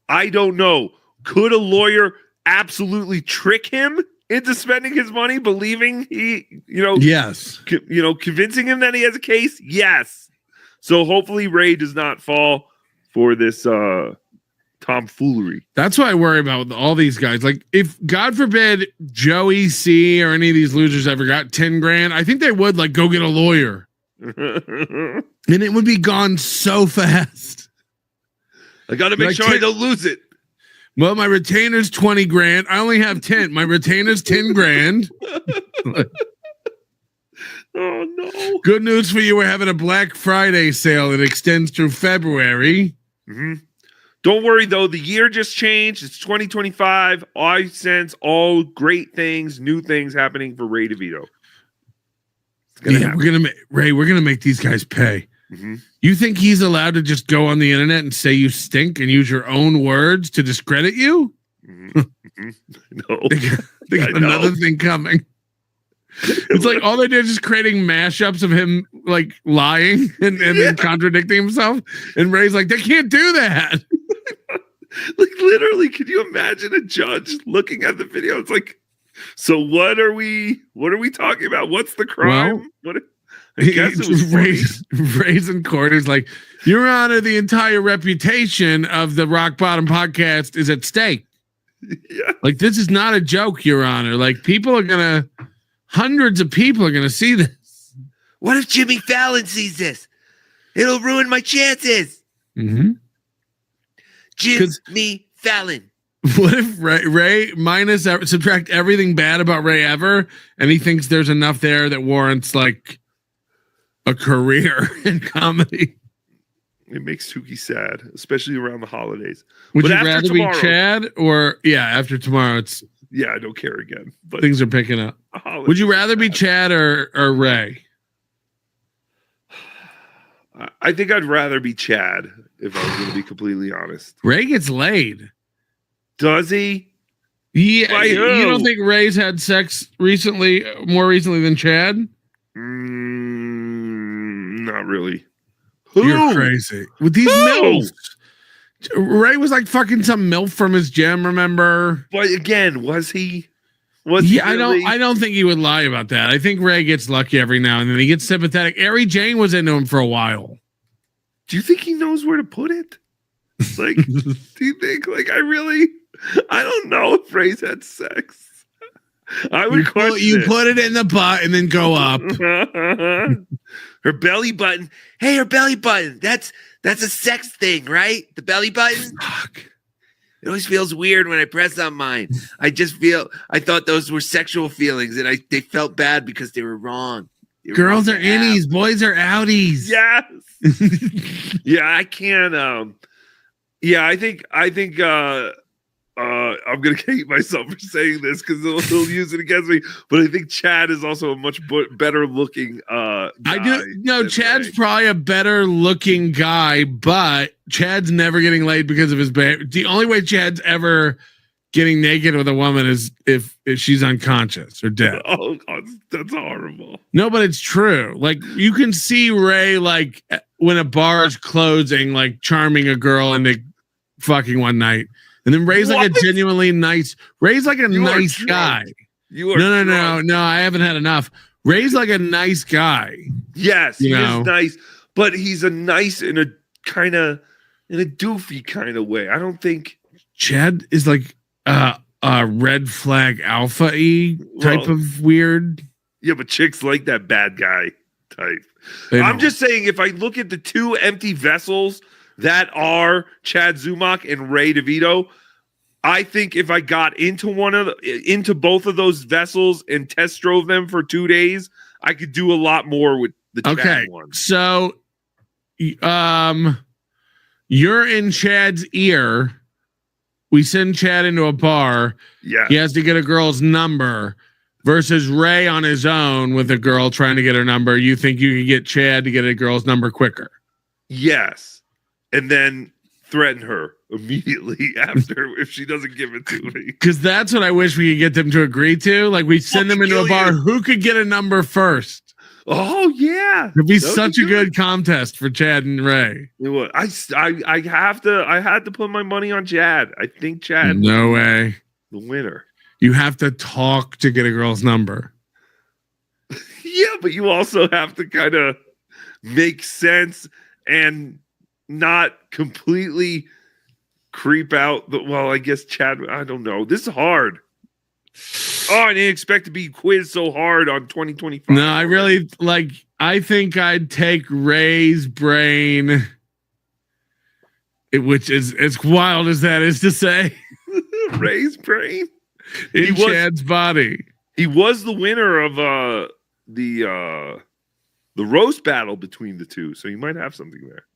I don't know. Could a lawyer absolutely trick him into spending his money, believing yes, convincing him that he has a case? Yes. So hopefully Ray does not fall for this tomfoolery. That's what I worry about with all these guys. Like, if God forbid Joey C or any of these losers ever got 10 grand, I think they would like go get a lawyer, and it would be gone so fast. I got to make sure I don't lose it. Well, my retainer's 20 grand. I only have 10. My retainer's 10 grand. Oh no! Good news for you. We're having a Black Friday sale that extends through February. Don't worry though. The year just changed. It's 2025. I sense all great things, new things happening for Ray DeVito. We're gonna make these guys pay. You think he's allowed to just go on the internet and say you stink and use your own words to discredit you? No, they got another thing coming. It's like all they did is just creating mashups of him like lying and then contradicting himself. And Ray's like, they can't do that. Like, literally, can you imagine a judge looking at the video? It's like, so what are we talking about? What's the crime? Well, I guess it was Ray's in court is like, Your Honor, the entire reputation of the Rock Bottom podcast is at stake. Yeah. Like, this is not a joke, Your Honor. Like, hundreds of people are gonna see this. What if Jimmy Fallon sees this? It'll ruin my chances. Jimmy Fallon. What if Ray minus subtract everything bad about Ray ever, and he thinks there's enough there that warrants like a career in comedy? It makes Tukey sad, especially around the holidays. Would you rather be Chad or after tomorrow? I don't care again. But things are picking up. Would you rather be Chad or Ray? I think I'd rather be Chad, if I was going to be completely honest. Ray gets laid. Does he? Yeah. You don't think Ray's had sex more recently than Chad? Not really. You're crazy. With these MILFs. Ray was like fucking some MILF from his gym, remember? But again, was he? I don't think he would lie about that. I think Ray gets lucky every now and then. He gets sympathetic. Ari Jane was into him for a while. Do you think he knows where to put it? Like, do you think, like, I don't know if Ray's had sex. I would question you put it in the butt and then go up. Her belly button. Hey, her belly button. That's a sex thing, right? The belly button. Fuck. It always feels weird when I press on mine. I thought those were sexual feelings, and they felt bad because they were wrong. Girls are innies, boys are outies. Yes. Yeah, I can't. I think I'm gonna hate myself for saying this because he'll use it against me. But I think Chad is also a much better looking guy. I do. No, Chad's probably a better looking guy, but Chad's never getting laid because of his baby. The only way Chad's ever getting naked with a woman is if she's unconscious or dead. Oh, God, that's horrible. No, but it's true. Like you can see Ray like when a bar is closing, like charming a girl into fucking one night. And then Ray's like a genuinely nice. Ray's like a nice guy. You are no. I haven't had enough. Ray's like a nice guy. Yes, he is nice, but he's a nice in a doofy kind of way. I don't think Chad is like a red flag alpha type of weird. Yeah, but chicks like that bad guy type. I'm just saying, if I look at the two empty vessels that are Chad Zumock and Ray DeVito, I think if I got into both of those vessels and test drove them for 2 days, I could do a lot more with the Chad one. So, you're in Chad's ear. We send Chad into a bar. Yeah, he has to get a girl's number. Versus Ray on his own with a girl trying to get her number. You think you could get Chad to get a girl's number quicker? Yes. And then threaten her immediately after if she doesn't give it to me. Because that's what I wish we could get them to agree to. Like we send them into a bar. Who could get a number first? Oh yeah, it'd be such a good contest for Chad and Ray. It would. I had to put my money on Chad. I think Chad. No way. The winner. You have to talk to get a girl's number. Yeah, but you also have to kind of make sense and not completely creep out. Well, I guess Chad, I don't know. This is hard. Oh, I didn't expect to be quizzed so hard on 2025. No, I think I'd take Ray's brain, which is as wild as that is to say. Ray's brain? In Chad's body. He was the winner of the roast battle between the two, so you might have something there.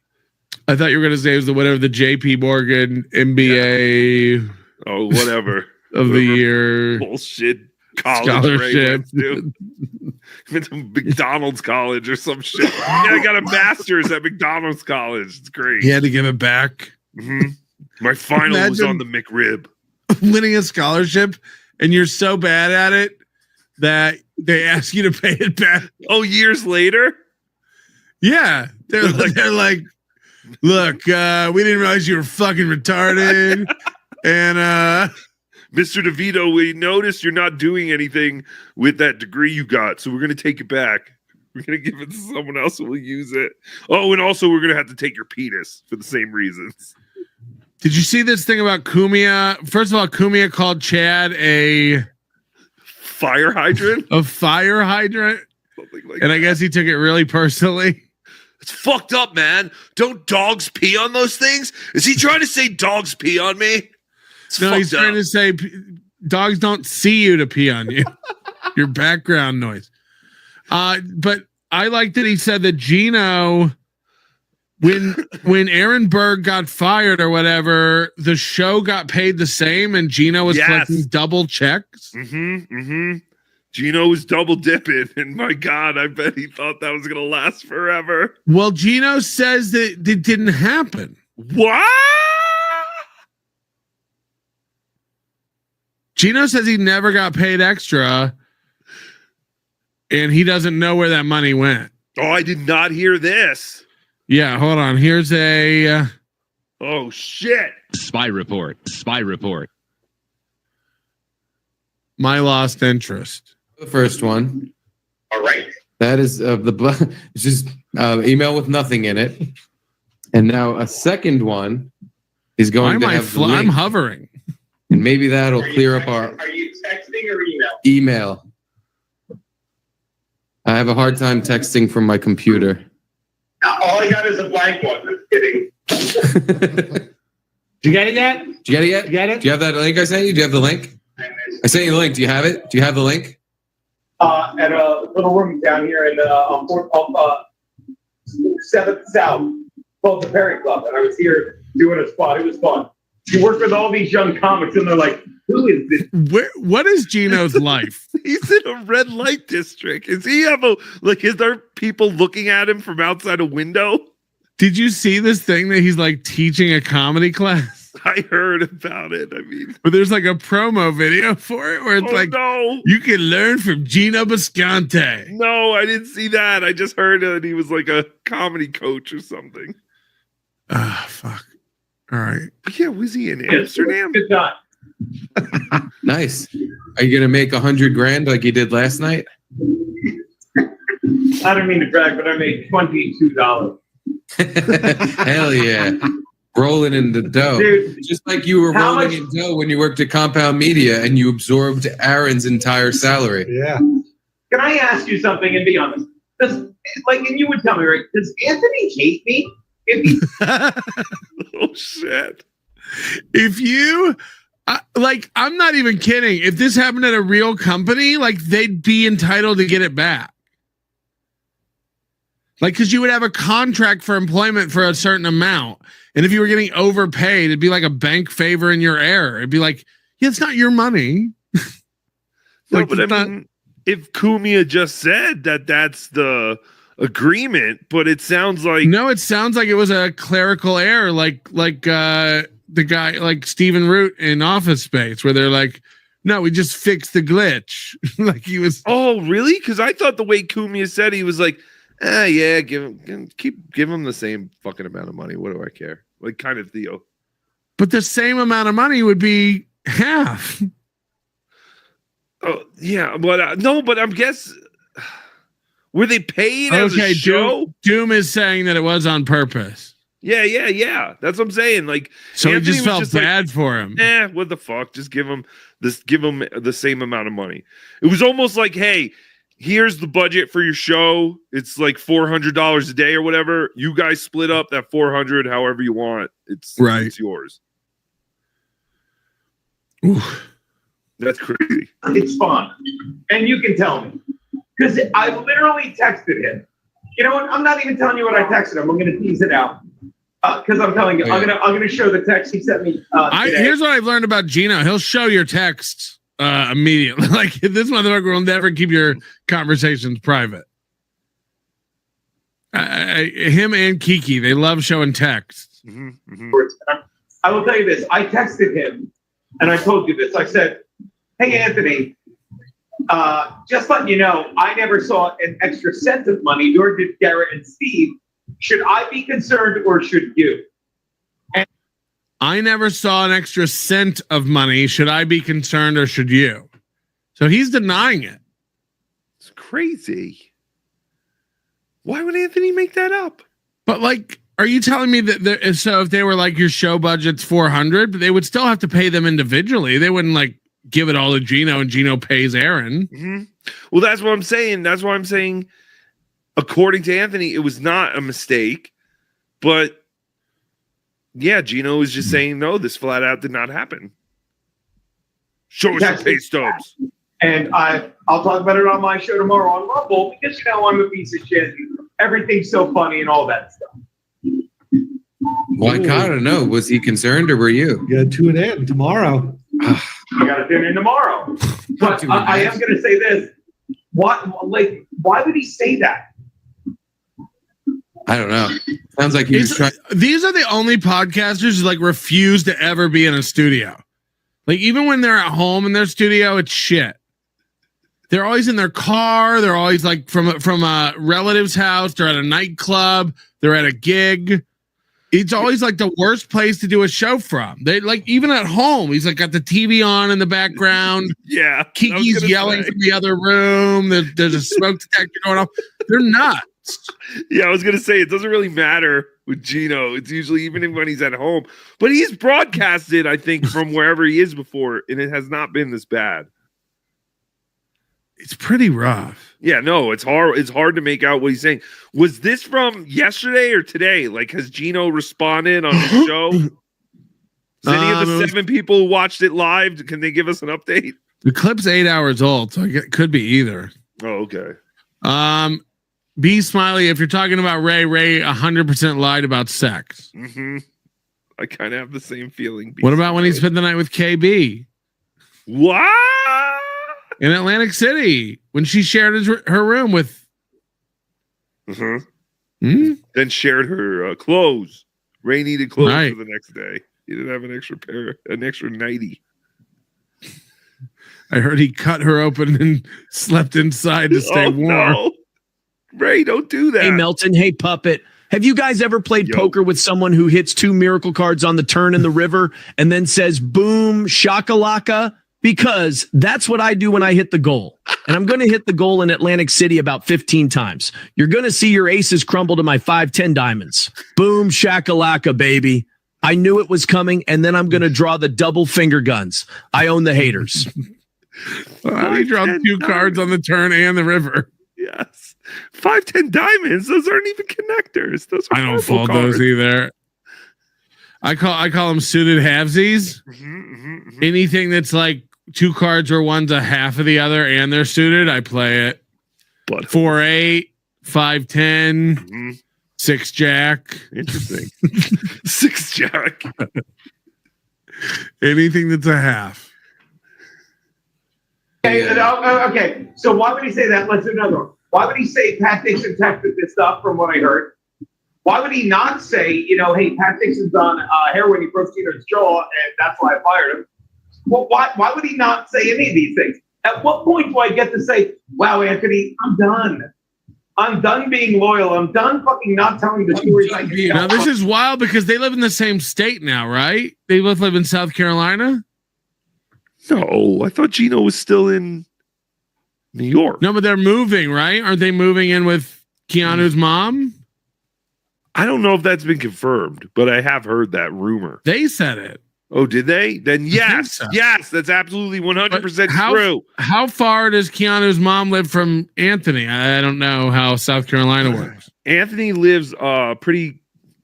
I thought you were going to say it was the winner of the JP Morgan MBA. Yeah. Oh, whatever. of the year. Bullshit college. Scholarship. Went to McDonald's college or some shit. Yeah, I got a master's at McDonald's college. It's great. He had to give it back. Mm-hmm. My final was on the McRib. Winning a scholarship, and you're so bad at it that they ask you to pay it back. Oh, years later? Yeah. They're like, look, we didn't realize you were fucking retarded. And Mr. DeVito, we noticed you're not doing anything with that degree you got, so we're going to take it back. We're going to give it to someone else who will use it. Oh, and also we're going to have to take your penis for the same reasons. Did you see this thing about Kumia? First of all, Kumia called Chad a fire hydrant. A fire hydrant. Something like and that. I guess he took it really personally. It's fucked up, man. Don't dogs pee on those things? Is he trying to say dogs pee on me? No, he's trying to say dogs don't see you to pee on you. Your background noise. But I like that he said that Gino, when Aaron Berg got fired or whatever, the show got paid the same and Gino was collecting double checks. Mm-hmm. Mm-hmm. Gino was double dipping, and my God, I bet he thought that was gonna last forever. Well, Gino says that it didn't happen. What? Gino says he never got paid extra, and he doesn't know where that money went. Oh, I did not hear this. Yeah, hold on. Here's a... oh, shit. Spy report. Spy report. My lost interest. The first one. All right. That is it's just email with nothing in it. And now a second one is going to have the link. I'm hovering. And maybe that'll clear up our... Are you texting or email? Email. I have a hard time texting from my computer. All I got is a blank one. Just kidding. Did you get it yet? Did you get it yet? Get it? Do you have that link I sent you? Do you have the link? I sent you the link. Do you have it? Do you have the link? At a little room down here in 7th South called the Perry Club, and I was here doing a spot. It was fun. You work with all these young comics, and they're like, "Who is this?" What is Gino's life? He's in a red light district. Is he have a like? Is there people looking at him from outside a window? Did you see this thing that he's like teaching a comedy class? I heard about it. I mean, but there's like a promo video for it where it's no, you can learn from Gino Bisconte. No, I didn't see that. I just heard that he was like a comedy coach or something. Ah, fuck. All right. But yeah, was he in Amsterdam? Good time. Nice. Are you gonna make $100,000 like you did last night? I don't mean to brag, but I made $22. Hell yeah. Rolling in the dough. Dude, just like you were rolling in dough when you worked at Compound Media and you absorbed Aaron's entire salary. Yeah. Can I ask you something and be honest? And you would tell me, right? Does Anthony hate me? Oh shit. If you I'm not even kidding. If this happened at a real company, like they'd be entitled to get it back. Like, because you would have a contract for employment for a certain amount. And if you were getting overpaid, it'd be like a bank favor in your error. It'd be like, yeah, it's not your money. No, but I mean, if Cumia just said that that's the agreement, but it sounds like it sounds like it was a clerical error, like the guy like Stephen Root in Office Space, where they're like, no, we just fixed the glitch. Like he was. Oh, really? Because I thought the way Cumia said, he was like, yeah, give him the same fucking amount of money. What do I care? Like kind of Theo. But the same amount of money would be half. Oh yeah, but no, but I'm guess were they paid as a show? Doom is saying that it was on purpose. Yeah. That's what I'm saying. Like, so Anthony he just felt bad for him. What the fuck? Just give him the same amount of money. It was almost like, hey, here's the budget for your show. It's like $400 a day or whatever. You guys split up that $400 however you want. It's yours. Ooh. That's crazy. It's fun. And you can tell me. Because I literally texted him. You know what? I'm not even telling you what I texted him. I'm going to tease it out. Because I'm telling you, I'm gonna show the text he sent me. Here's what I've learned about Gino. He'll show your texts immediately. Like this motherfucker will never keep your conversations private. Him and Kiki, they love showing texts. I will tell you this. I texted him, and I told you this. I said, "Hey, Anthony, just letting you know, I never saw an extra cent of money, nor did Garrett and Steve. Should I be concerned or should you?" And I never saw an extra cent of money. Should I be concerned or should you? So he's denying it. It's crazy. Why would Anthony make that up? But like, are you telling me that so if they were like your show budget's 400, but they would still have to pay them individually? They wouldn't like give it all to Gino and Gino pays Aaron. Mm-hmm. Well, that's what I'm saying. That's why I'm saying, according to Anthony, it was not a mistake. But yeah, Gino was just saying, no, this flat out did not happen. Show us your pay stubs. And I'll talk about it on my show tomorrow on Rumble because, you know, I'm a piece of shit. Everything's so funny and all that stuff. Well, I gotta know, was he concerned or were you? You gotta tune in tomorrow. I gotta tune in tomorrow. But I am gonna say this. Why would he say that? I don't know. Sounds like he was trying. These are the only podcasters who like refuse to ever be in a studio. Like even when they're at home in their studio, it's shit. They're always in their car. They're always like from a relative's house. They're at a nightclub. They're at a gig. It's always like the worst place to do a show from. They like even at home. He's like got the TV on in the background. Yeah, Kiki's yelling from the other room. There's a smoke detector going off. They're nuts. Yeah, I was gonna say it doesn't really matter with Gino. It's usually even when he's at home, but he's broadcasted, I think, from wherever he is before, and it has not been this bad. It's pretty rough. Yeah, no, it's hard. It's hard to make out what he's saying. Was this from yesterday or today? Like, has Gino responded on his show? Is any of the 7 people who watched it live? Can they give us an update? The clip's 8 hours old, so it could be either. Oh, okay. B Smiley, if you're talking about Ray 100% lied about sex. Mm-hmm. I kind of have the same feeling. What about when he spent the night with KB? What? In Atlantic City when she shared her room with. Then shared her clothes. Ray needed clothes Right. for the next day. He didn't have an extra nightie. I heard he cut her open and slept inside to stay warm. No. Ray, don't do that. Hey, Melton. Hey, Puppet. Have you guys ever played poker with someone who hits 2 miracle cards on the turn in the river and then says, boom, shakalaka? Because that's what I do when I hit the goal. And I'm going to hit the goal in Atlantic City about 15 times. You're going to see your aces crumble to my 5-10 diamonds. Boom, shakalaka, baby. I knew it was coming, and then I'm going to draw the double finger guns. I own the haters. He draw 2 cards on the turn and the river. Yes. 5-10 diamonds. Those aren't even connectors. Those are I don't purple fold cards. those either. I call them suited halvesies. Anything that's like 2 cards where one's a half of the other and they're suited, I play it. But 4-8, 5-10, 6-jack. Interesting. 6-jack. Anything that's a half. Okay, so why would he say that? Let's do another one. Why would he say Pat Dixon texted this stuff from what I heard? Why would he not say, hey, Pat Dixon's on heroin, he broke Tito's jaw, and that's why I fired him? Well, why would he not say any of these things? At what point do I get to say, wow, Anthony, I'm done. I'm done being loyal. I'm done fucking not telling the stories I can Now, this is wild because they live in the same state now, right? They both live in South Carolina? No, I thought Gino was still in New York. No, but they're moving, right? Aren't they moving in with Keanu's mom? I don't know if that's been confirmed, but I have heard that rumor. They said it. Oh, did they? Then yes, so. yes, that's absolutely 100% true. How far does Keanu's mom live from Anthony? I don't know how South Carolina works. Anthony lives pretty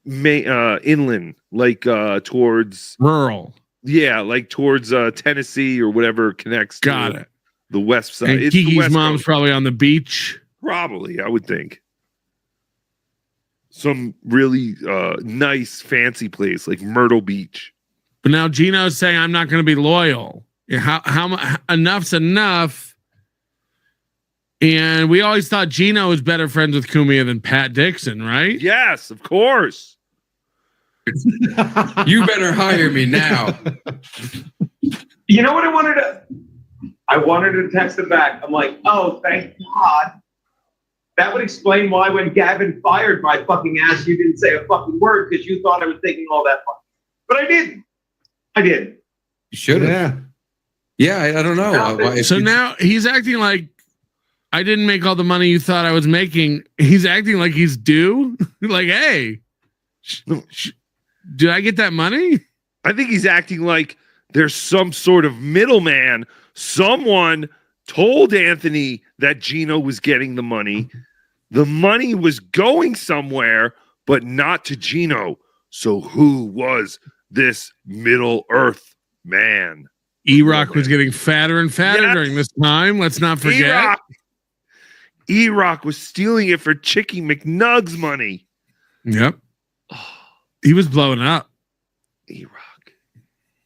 inland, like towards rural. Yeah, like towards Tennessee or whatever connects Got to it. The west side. And It's the Kiki's West mom's Coast. probably on the beach. Probably, I would think. Some really nice, fancy place like Myrtle Beach. But now Gino's saying I'm not going to be loyal. How enough's enough? And we always thought Gino was better friends with Kumia than Pat Dixon, right? Yes, of course. You better hire me now. You know what I wanted to? I wanted to text him back. I'm like, oh, thank God. That would explain why when Gavin fired my fucking ass, you didn't say a fucking word because you thought I was taking all that fun. But I didn't. I did. You should have. Yeah, I don't know. So now he's acting like I didn't make all the money you thought I was making. He's acting like he's due. Like, hey, did I get that money? I think he's acting like there's some sort of middleman. Someone told Anthony that Gino was getting the money. The money was going somewhere, but not to Gino. So who was this Middle Earth man? E-Rock was getting fatter and fatter during this time. Let's not forget. E-Rock was stealing it for Chicky McNugg's money. Yep. He was blowing up. E-Rock.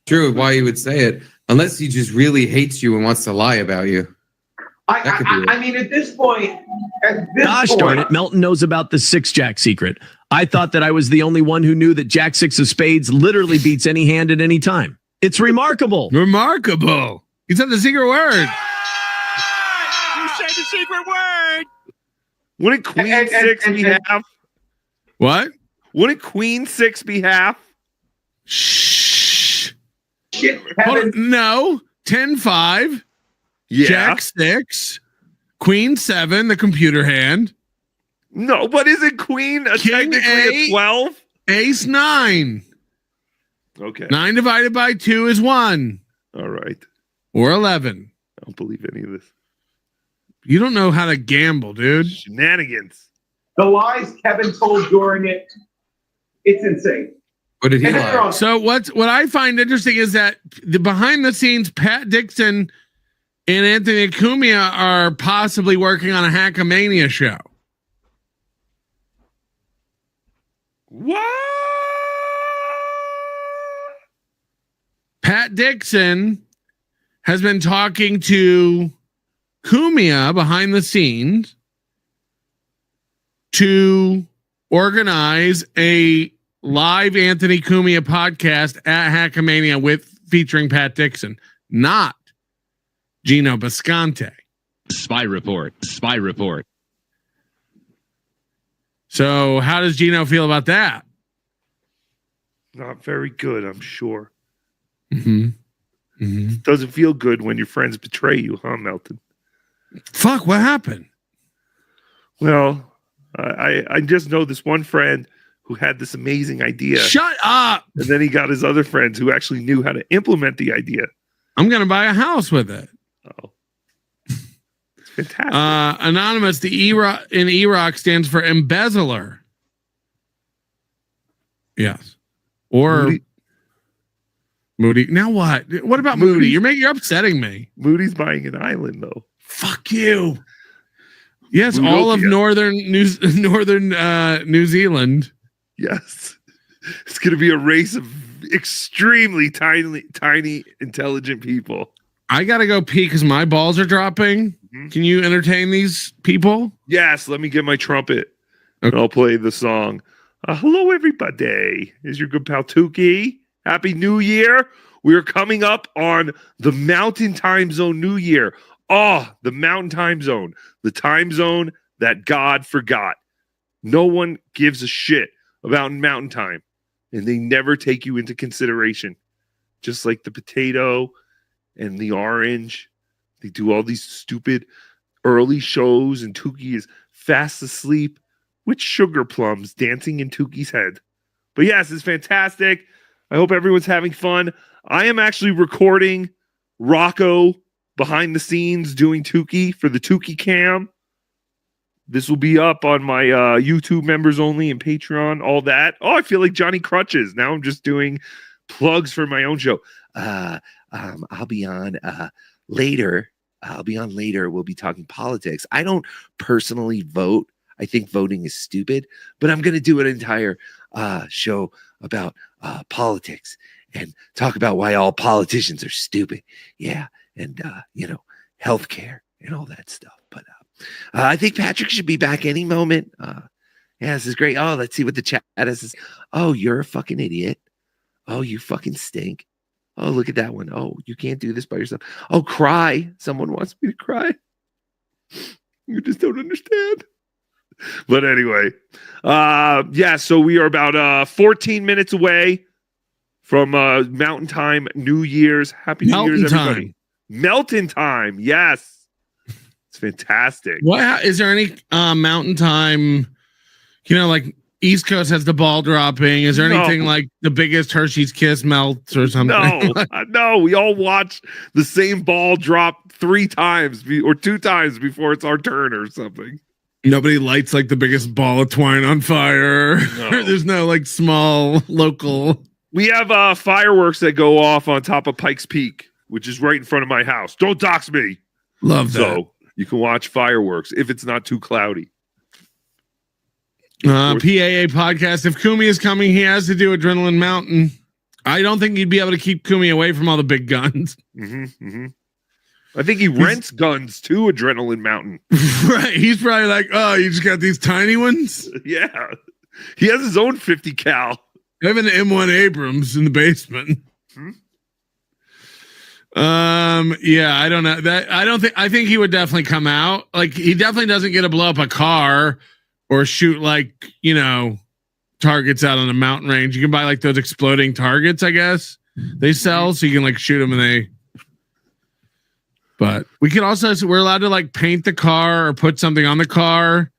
True, why he would say it. Unless he just really hates you and wants to lie about you. I mean, at this point, Gosh darn it, Melton knows about the 6-jack secret. I thought that I was the only one who knew that Jack 6 of spades literally beats any hand at any time. It's remarkable. Remarkable. He said the secret word. You said the secret word. Wouldn't Queen 6 be half? What? Wouldn't Queen 6 be half? Shh. Shit, Hold on. No. 10-5. Yeah. Jack 6. Queen 7, the computer hand. No, but isn't Queen technically a 12? Ace 9. Okay. 9 divided by 2 is 1. All right. Or 11. I don't believe any of this. You don't know how to gamble, dude. Shenanigans. the lies Kevin told during it, it's insane. What did he lie? So what I find interesting is that the behind the scenes, Pat Dixon and Anthony Cumia are possibly working on a Hackamania show. What? Pat Dixon has been talking to Cumia behind the scenes to organize a live Anthony Cumia podcast at Hackamania featuring Pat Dixon, not Gino Bisconte. Spy report. Spy report. So how does Gino feel about that? Not very good, I'm sure. Mm-hmm. Doesn't feel good when your friends betray you, huh, Melton? Fuck, what happened? Well, I just know this one friend who had this amazing idea. Shut up! And then he got his other friends who actually knew how to implement the idea. I'm going to buy a house with it. Oh. It's fantastic. Anonymous, the Iraq stands for embezzler. Yes. Or Moody. Now what? What about Moody? You're upsetting me. Moody's buying an island, though. Fuck you. Yes, Moodopia. all of northern New Zealand. Yes. It's going to be a race of extremely tiny, intelligent people. I got to go pee because my balls are dropping. Mm-hmm. Can you entertain these people? Yes, let me get my trumpet. Okay. And I'll play the song. Hello, everybody. Is your good pal Tukey. Happy New Year. We are coming up on the Mountain Time Zone New Year. Oh, the Mountain Time Zone. The time zone that God forgot. No one gives a shit about Mountain Time. And they never take you into consideration. Just like the potato and the orange. They do all these stupid early shows, and Tukey is fast asleep with sugar plums dancing in Tukey's head. But yes, it's fantastic. I hope everyone's having fun. I am actually recording Rocco behind the scenes doing Tukey for the Tukey Cam. This will be up on my YouTube members only and Patreon, all that. Oh, I feel like Johnny Crutches. Now I'm just doing plugs for my own show. I'll be on later. I'll be on later. We'll be talking politics. I don't personally vote. I think voting is stupid, but I'm going to do an entire show about politics and talk about why all politicians are stupid. Yeah. And, healthcare and all that stuff. But I think Patrick should be back any moment. Yeah, this is great. Oh, let's see what the chat is. Oh, you're a fucking idiot. Oh, you fucking stink. Oh, look at that one. Oh, you can't do this by yourself. Oh, cry. Someone wants me to cry. You just don't understand. But anyway, so we are about 14 minutes away from Mountain Time New Year's. Happy New Year's, everybody. Melton Time, yes. It's fantastic. What is there any Mountain Time, like East Coast has the ball dropping. Is there anything like the biggest Hershey's Kiss melts or something? No, we all watch the same ball drop 3 times or 2 times before it's our turn or something. Nobody lights like the biggest ball of twine on fire. No. There's no like small local. We have fireworks that go off on top of Pikes Peak, which is right in front of my house. Don't dox me. Love that. So you can watch fireworks if it's not too cloudy. PAA podcast. If Kumi is coming, he has to do Adrenaline Mountain. I don't think he'd be able to keep Kumi away from all the big guns. I think he rents guns to Adrenaline Mountain. Right. He's probably like, oh, you just got these tiny ones? Yeah. He has his own 50 cal. I have an M1 Abrams in the basement. Yeah, I don't know that. I think he would definitely come out. Like he definitely doesn't get to blow up a car or shoot targets out on a mountain range. You can buy like those exploding targets, I guess they sell, so you can like shoot them but we can also, we're allowed to like paint the car or put something on the car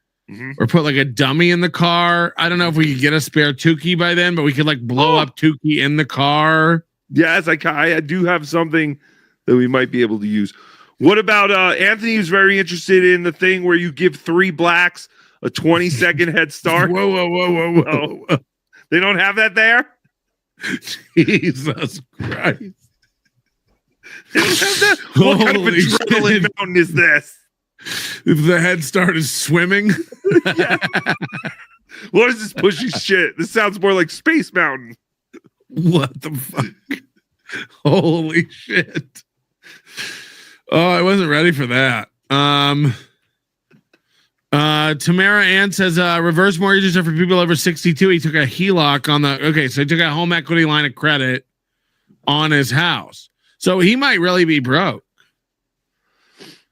or put like a dummy in the car. I don't know if we could get a spare Tukey by then, but we could like blow up Tukey in the car. Yes, I do have something that we might be able to use. What about Anthony was very interested in the thing where you give 3 blacks a 20-second head start. Whoa. They don't have that there? Jesus Christ. They don't have that? What kind of adrenaline mountain is this? If the head start is swimming. Yeah. What is this pushy shit? This sounds more like Space Mountain. What the fuck? Holy shit. Oh, I wasn't ready for that. Tamara Ann says reverse mortgages are for people over 62. He took a HELOC on so he took a home equity line of credit on his house. So he might really be broke.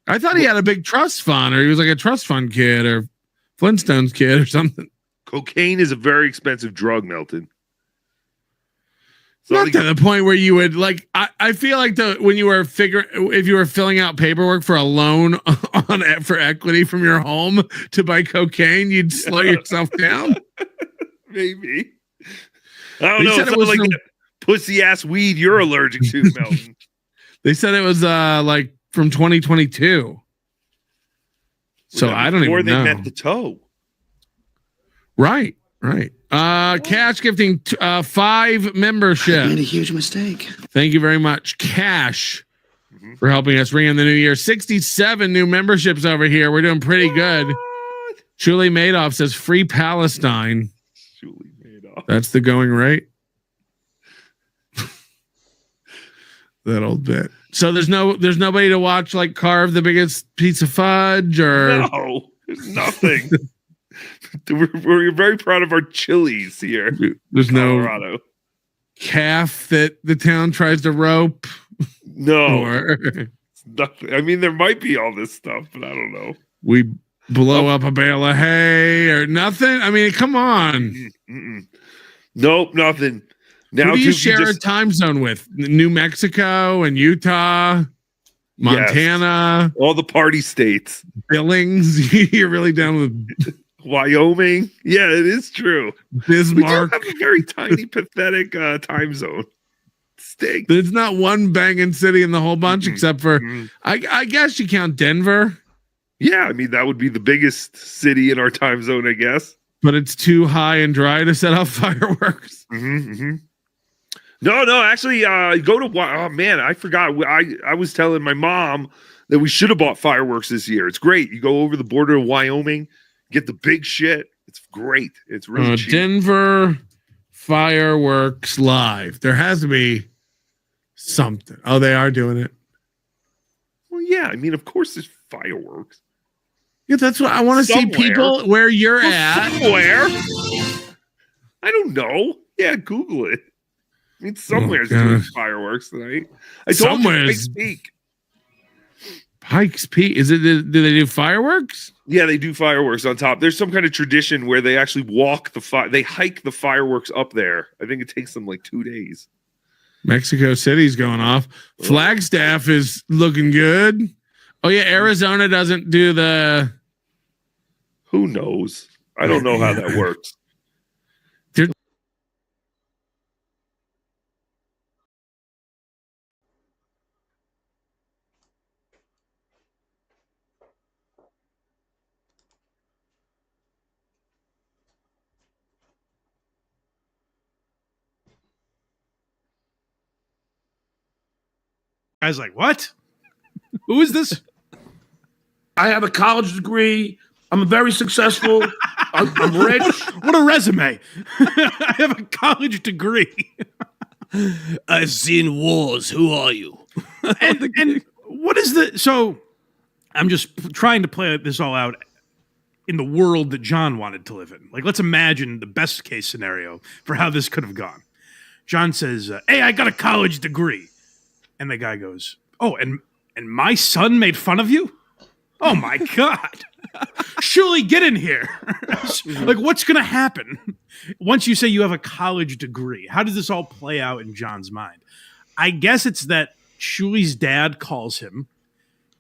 I thought he had a big trust fund, or he was like a trust fund kid or Flintstones kid or something. Cocaine is a very expensive drug, Milton. Not to the point where you would like. I feel like when you were if you were filling out paperwork for a loan for equity from your home to buy cocaine, you'd slow yourself down. Maybe. I don't know. It was like that pussy ass weed you're allergic to, Melton. They said it was like from 2022. So I don't even know. Before they met the toe. Right. Cash gifting 5 membership. I made a huge mistake. Thank you very much, Cash, for helping us ring in the new year. 67 new memberships over here. We're doing pretty good. Julie Madoff says free Palestine. Julie Madoff. That's the going rate. That old bit. So there's nobody to watch like carve the biggest piece of fudge or no, there's nothing. We're very proud of our chilies here. There's Colorado. No calf that the town tries to rope. No, nothing. I mean, there might be all this stuff, but I don't know. We blow up a bale of hay or nothing. I mean, come on. Nope, nothing. Now who do you share a time zone with? New Mexico and Utah, Montana, all the party states. Billings. You're really down with Wyoming. Yeah, it is true. Bismarck. We do have a very tiny, pathetic time zone. Stinks. There's not one banging city in the whole bunch except for, I guess you count Denver. Yeah, I mean, that would be the biggest city in our time zone, I guess. But it's too high and dry to set off fireworks. No, actually, go to, oh man, I forgot. I was telling my mom that we should have bought fireworks this year. It's great. You go over the border of Wyoming, get the big shit. It's great. It's really cheap. Denver fireworks live. There has to be something. Oh, they are doing it. Well, yeah. I mean, of course, there's fireworks. Yeah, that's what I want to see. People where you're at. Somewhere. I don't know. Yeah, Google it. I mean, somewhere's doing fireworks tonight. I told you Pikes Peak. Pikes Peak. Is it? Do they do fireworks? Yeah, they do fireworks on top. There's some kind of tradition where they actually walk they hike the fireworks up there. I think it takes them like 2 days. Mexico City's going off. Flagstaff is looking good. Oh yeah, Arizona doesn't do the. Who knows? I don't know how that works. I was like, what? Who is this? I have a college degree. I'm very successful. I'm rich. What a resume. I have a college degree. I've seen wars. Who are you? and what is the... So I'm just trying to play this all out in the world that John wanted to live in. Like, let's imagine the best case scenario for how this could have gone. John says, hey, I got a college degree. And the guy goes, oh, and my son made fun of you? Oh, my God. Surely get in here. Like, what's going to happen once you say you have a college degree? How does this all play out in John's mind? I guess it's that Shuli's dad calls him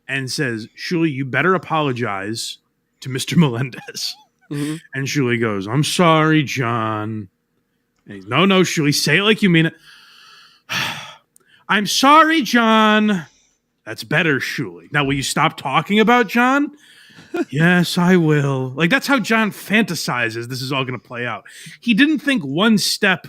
and says, Shuli, you better apologize to Mr. Melendez. And Shuli goes, I'm sorry, John. And he's, no, Shuli, say it like you mean it. I'm sorry, John. That's better, Shuli. Now, will you stop talking about John? Yes, I will. Like, that's how John fantasizes this is all going to play out. He didn't think one step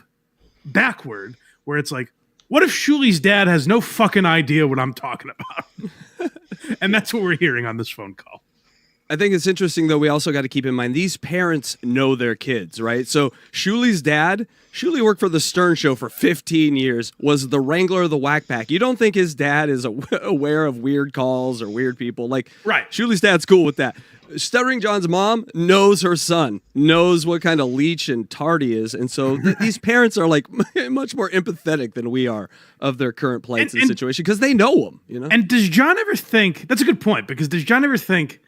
backward, where it's like, what if Shuli's dad has no fucking idea what I'm talking about? And that's what we're hearing on this phone call. I think it's interesting, though. We also got to keep in mind these parents know their kids, right? So Shuli's dad, Shuli worked for the Stern Show for 15 years, was the wrangler of the Whack Pack. You don't think his dad is aware of weird calls or weird people? Like, right? Shuli's dad's cool with that. Stuttering John's mom knows her son, knows what kind of leech and tart he is, and so these parents are like much more empathetic than we are of their current plights and situation because they know them. You know. And does John ever think? That's a good point, because does John ever think?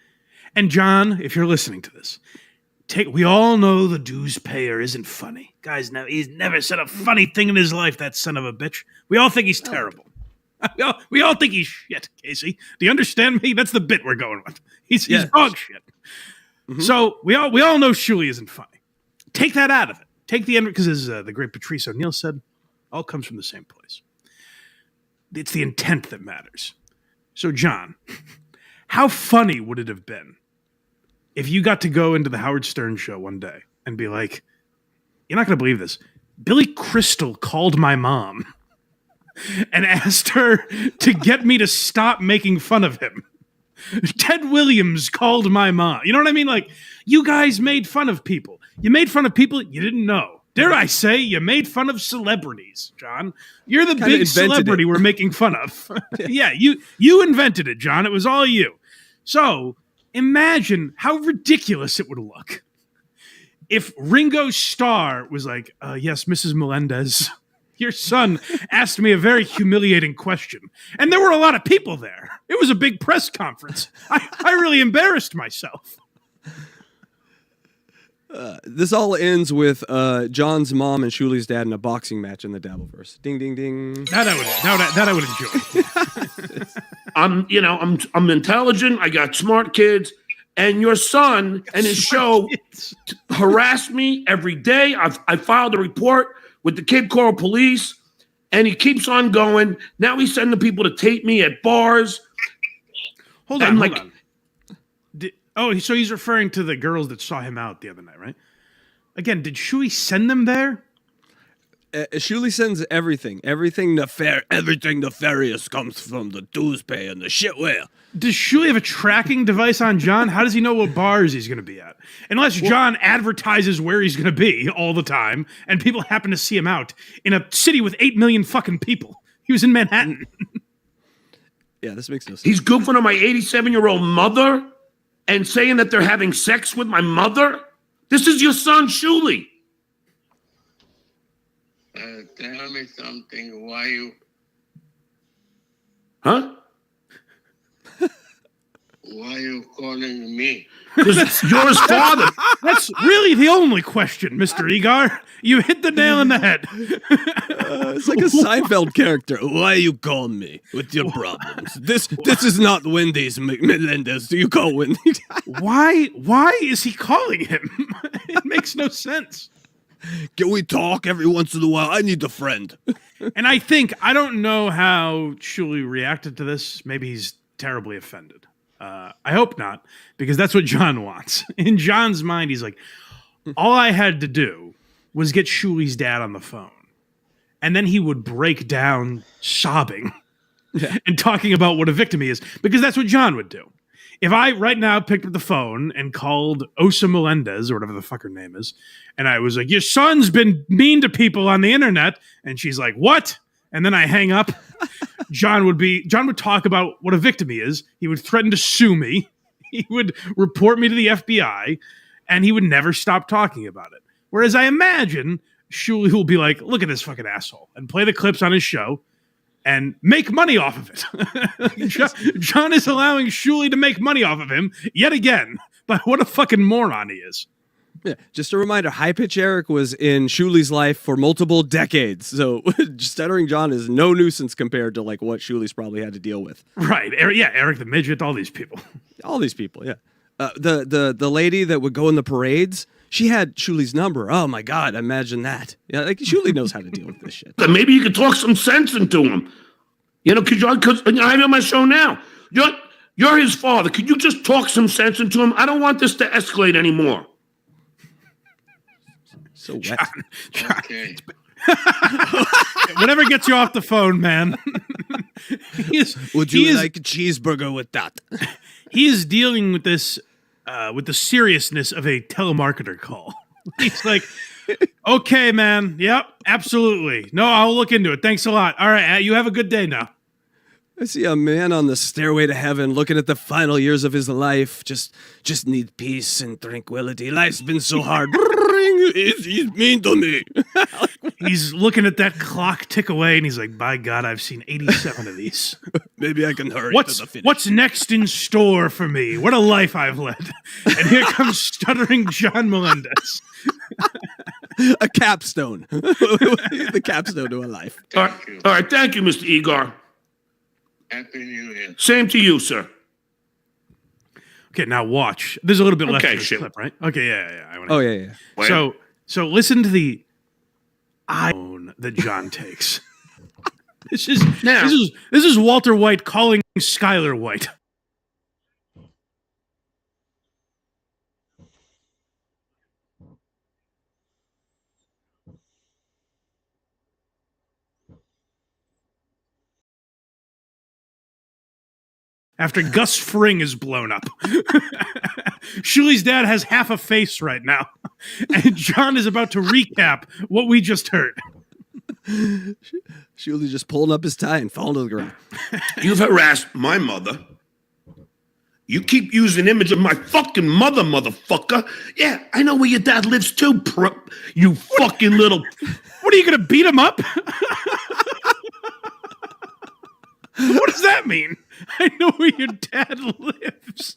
And John, if you're listening to this, we all know the dues payer isn't funny. Guys, now he's never said a funny thing in his life, that son of a bitch. We all think he's terrible. We all think he's shit, Casey. Do you understand me? That's the bit we're going with. He's dog shit. Mm-hmm. So we all know Shuli isn't funny. Take that out of it. Take the end, because as the great Patrice O'Neill said, all comes from the same place. It's the intent that matters. So John, how funny would it have been if you got to go into the Howard Stern show one day and be like, you're not going to believe this. Billy Crystal called my mom and asked her to get me to stop making fun of him. Ted Williams called my mom. You know what I mean? Like, you guys made fun of people. You made fun of people you didn't know. Dare I say, you made fun of celebrities, John. You're the big celebrity we're making fun of. Yeah, you invented it, John. It was all you. So imagine how ridiculous it would look if Ringo Starr was like, yes, Mrs. Melendez, your son asked me a very humiliating question. And there were a lot of people there. It was a big press conference. I really embarrassed myself. This all ends with John's mom and Shuli's dad in a boxing match in the Dabbleverse. Ding, ding, ding. That I would enjoy. I'm intelligent. I got smart kids, and your son and his show harassed me every day. I filed a report with the Cape Coral Police, and he keeps on going. Now he's sending people to tape me at bars. Hold on. So he's referring to the girls that saw him out the other night, right? Again, did Shuli send them there? Shuli sends everything. Everything nefarious comes from the dues pay and the shitware. Does Shuli have a tracking device on John? How does he know what bars he's going to be at? Unless John advertises where he's going to be all the time, and people happen to see him out in a city with 8 million fucking people. He was in Manhattan. Yeah, this makes no sense. He's goofing on my 87-year-old mother and saying that they're having sex with my mother. This is your son, Shuli. Tell me something. Why you? Huh? Why you calling me? Because you're his father. That's really the only question, Mr. Egar. You hit the nail on the head. It's like a Seinfeld character. Why you call me with your problems? This is not Wendy's Melendez. Do you call Wendy? Why is he calling him? It makes no sense. Can we talk every once in a while? I need a friend. And I don't know how Shuli reacted to this. Maybe he's terribly offended. I hope not, because that's what John wants. In John's mind, he's like, all I had to do was get Shuli's dad on the phone. And then he would break down sobbing and talking about what a victim he is, because that's what John would do. If I right now picked up the phone and called Osa Melendez, or whatever the fuck her name is, and I was like, your son's been mean to people on the internet, and she's like, what? And then I hang up, John would talk about what a victim he is. He would threaten to sue me. He would report me to the FBI, and he would never stop talking about it. Whereas I imagine Shuli will be like, look at this fucking asshole, and play the clips on his show and make money off of it. John is allowing Shuli to make money off of him yet again. But what a fucking moron he is. Yeah, just a reminder, High Pitch Eric was in Shuli's life for multiple decades. So Stuttering John is no nuisance compared to like what Shuli's probably had to deal with. Right. Eric the Midget, all these people. Yeah. The lady that would go in the parades, she had Shuli's number. Oh my God, imagine that. Yeah, like Shuli knows how to deal with this shit. Maybe you could talk some sense into him. Because I have on my show now. You're his father. Could you just talk some sense into him? I don't want this to escalate anymore. So wet. John. Okay. Whatever gets you off the phone, man. Would you like a cheeseburger with that? He is dealing with this with the seriousness of a telemarketer call. He's like, okay, man. Yep, absolutely. No, I'll look into it. Thanks a lot. All right, you have a good day now. I see a man on the stairway to heaven looking at the final years of his life. Just need peace and tranquility. Life's been so hard. He's mean to me. He's looking at that clock tick away, and he's like, by God, I've seen 87 of these. Maybe I can hurry to the finish. What's next in store for me? What a life I've led. And here comes stuttering John Melendez. A capstone. The capstone to a life. All right. Thank you, Mr. Igor. Happy New Year. Same to you, sir. Okay, now watch. There's a little bit left Okay, of this shit. clip, right? Okay, yeah. I wanna Oh, yeah. So listen to the iPhone that John takes. This is Walter White calling Skylar White. After Gus Fring is blown up. Shuli's dad has half a face right now. And John is about to recap what we just heard. Shuli just pulling up his tie and falling to the ground. You've harassed my mother. You keep using image of my fucking mother, motherfucker. Yeah, I know where your dad lives too, you fucking little... What, are you going to beat him up? What does that mean? I know where your dad lives.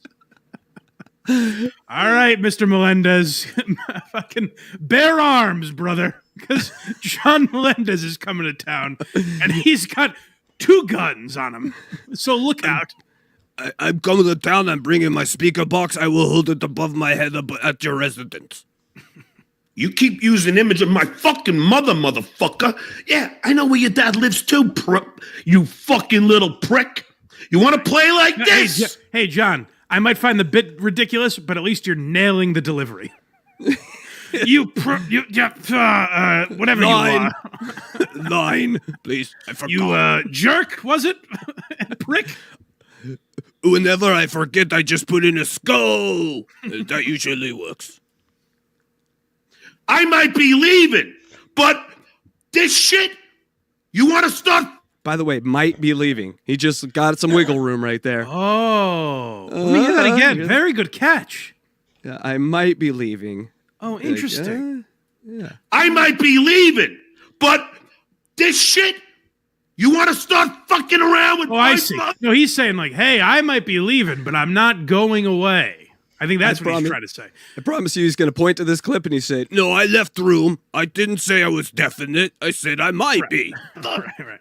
All right, Mr. Melendez. Fucking bare arms, brother. Because John Melendez is coming to town, and he's got 2 guns on him. So look out. I'm coming to town. I'm bringing my speaker box. I will hold it above my head at your residence. You keep using image of my fucking mother, motherfucker. Yeah, I know where your dad lives too, you fucking little prick. You want to play like this? Hey, John, I might find the bit ridiculous, but at least you're nailing the delivery. Whatever you are. 9, please. I forgot. You jerk, was it? Prick? Whenever I forget, I just put in a skull. That usually works. I might be leaving, but this shit, you want to start? By the way, might be leaving. He just got some wiggle room right there. Oh, let me hear that again. Very good catch. Yeah, I might be leaving. Oh, interesting. Yeah. I might be leaving, but this shit, you want to start fucking around with I see. No, he's saying like, hey, I might be leaving, but I'm not going away. I think that's what he's trying to say. I promise you he's going to point to this clip and he said, No, I left the room. I didn't say I was definite. I said I might be. Right.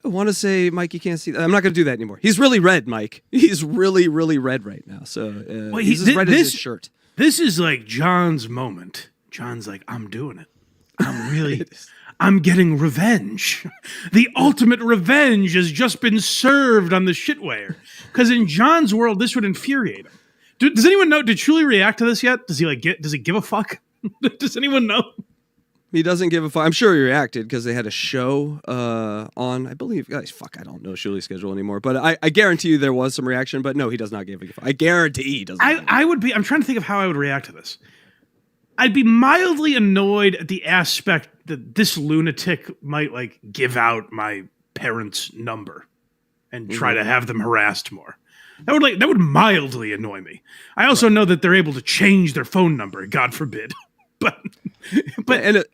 I want to say, Mike, you can't see that. I'm not going to do that anymore. He's really red, Mike. He's really, really red right now. So he's as red as his shirt. This is like John's moment. John's like, I'm doing it. I'm getting revenge. The ultimate revenge has just been served on the shitware. Because in John's world, this would infuriate him. Does anyone know? Did Shuli react to this yet? Does he does he give a fuck? Does anyone know? He doesn't give a fuck. I'm sure he reacted because they had a show on, I believe, guys, I don't know Shuli's schedule anymore. But I guarantee you there was some reaction. But no, he does not give a fuck. I guarantee he doesn't. I'm trying to think of how I would react to this. I'd be mildly annoyed at the aspect that this lunatic might give out my parents' number and try to have them harassed more. That would mildly annoy me. I also know that they're able to change their phone number, God forbid. But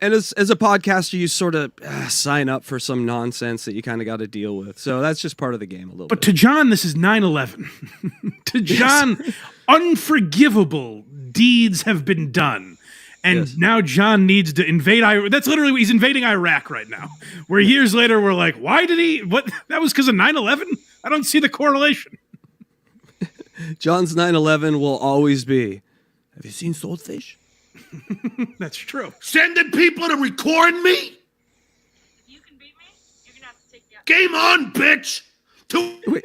as a podcaster, you sort of sign up for some nonsense that you kind of got to deal with. So that's just part of the game a little bit. But to John, this is 9/11. To John, unforgivable deeds have been done. And now John needs to invade Iraq. That's literally he's invading Iraq right now. Where years later we're like, why did he? What? That was because of 9/11? I don't see the correlation. John's 9/11 will always be. Have you seen Swordfish? That's true. Sending people to record me? You can beat me, you're gonna have to take me out. Game on, bitch!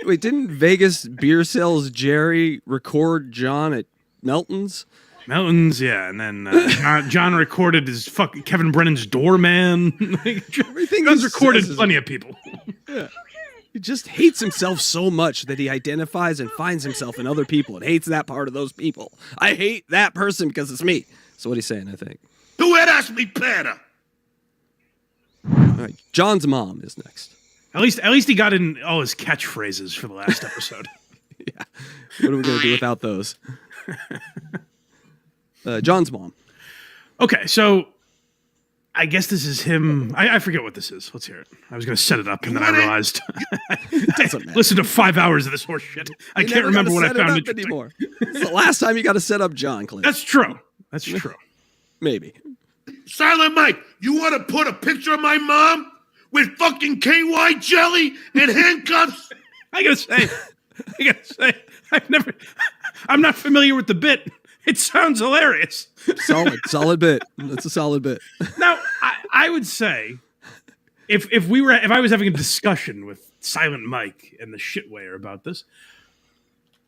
Wait, didn't Vegas Beer Sales Jerry record John at Melton's? Melton's, yeah, and then John recorded his Kevin Brennan's doorman. Everything John's recorded plenty of people. Yeah. He just hates himself so much that he identifies and finds himself in other people and hates that part of those people. I hate that person because it's me. So what he's saying, I think. Tú eras mi pera. All right, John's mom is next. At least he got in all his catchphrases for the last episode. Yeah. What are we going to do without those? John's mom. Okay, so I guess this is him. I forget what this is. Let's hear it. I was going to set it up, and then I realized. Listen to 5 hours of this horse shit. I can't remember what I found interesting. Anymore. It's the last time you got to set up John, Clint. That's true. That's true. Maybe. Silent Mike, you want to put a picture of my mom with fucking KY jelly and handcuffs? I gotta say, I'm not familiar with the bit. It sounds hilarious. Solid bit. That's a solid bit. Now, I would say, if I was having a discussion with Silent Mike and the shitwayer about this,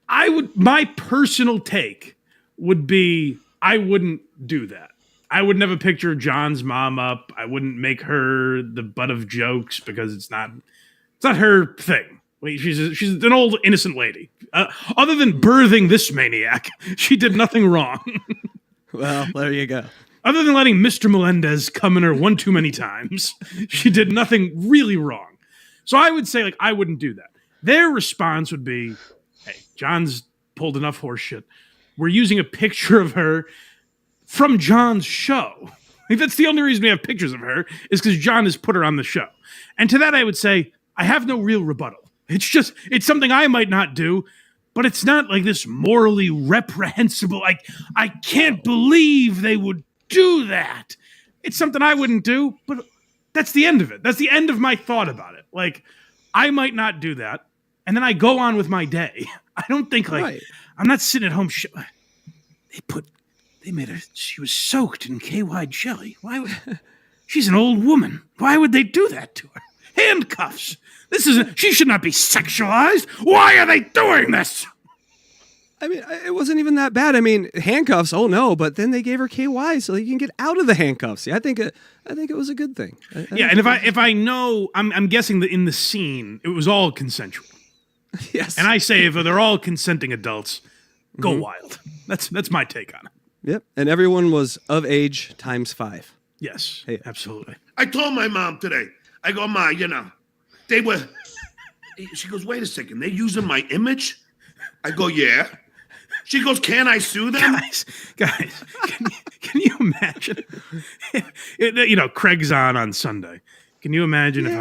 my personal take would be I wouldn't do that. I would never picture John's mom up. I wouldn't make her the butt of jokes because it's not her thing. She's an old innocent lady. Other than birthing this maniac, she did nothing wrong. Well, there you go. Other than letting Mr. Melendez come in her one too many times, she did nothing really wrong. So I would say, I wouldn't do that. Their response would be, hey, John's pulled enough horse shit. We're using a picture of her from John's show. That's the only reason we have pictures of her is because John has put her on the show. And to that, I would say, I have no real rebuttal. It's something I might not do, but it's not like this morally reprehensible. I can't believe they would do that. It's something I wouldn't do, but that's the end of it. That's the end of my thought about it. I might not do that, and then I go on with my day. I don't think I'm not sitting at home. They made her. She was soaked in KY jelly. Why would? She's an old woman. Why would they do that to her? Handcuffs. She should not be sexualized. Why are they doing this? I mean, it wasn't even that bad. I mean, handcuffs. Oh no! But then they gave her KY so you can get out of the handcuffs. Yeah, I think it was a good thing. And if I know, I'm guessing that in the scene it was all consensual. Yes. And I say if they're all consenting adults, go wild. That's my take on it. Yep. And everyone was of age times 5. Yes. Hey, absolutely. I told my mom today. I go, Ma, they were. She goes, wait a second. They're using my image? I go, yeah. She goes, can I sue them? Guys, can you imagine? Craig's on Sunday. Can you imagine if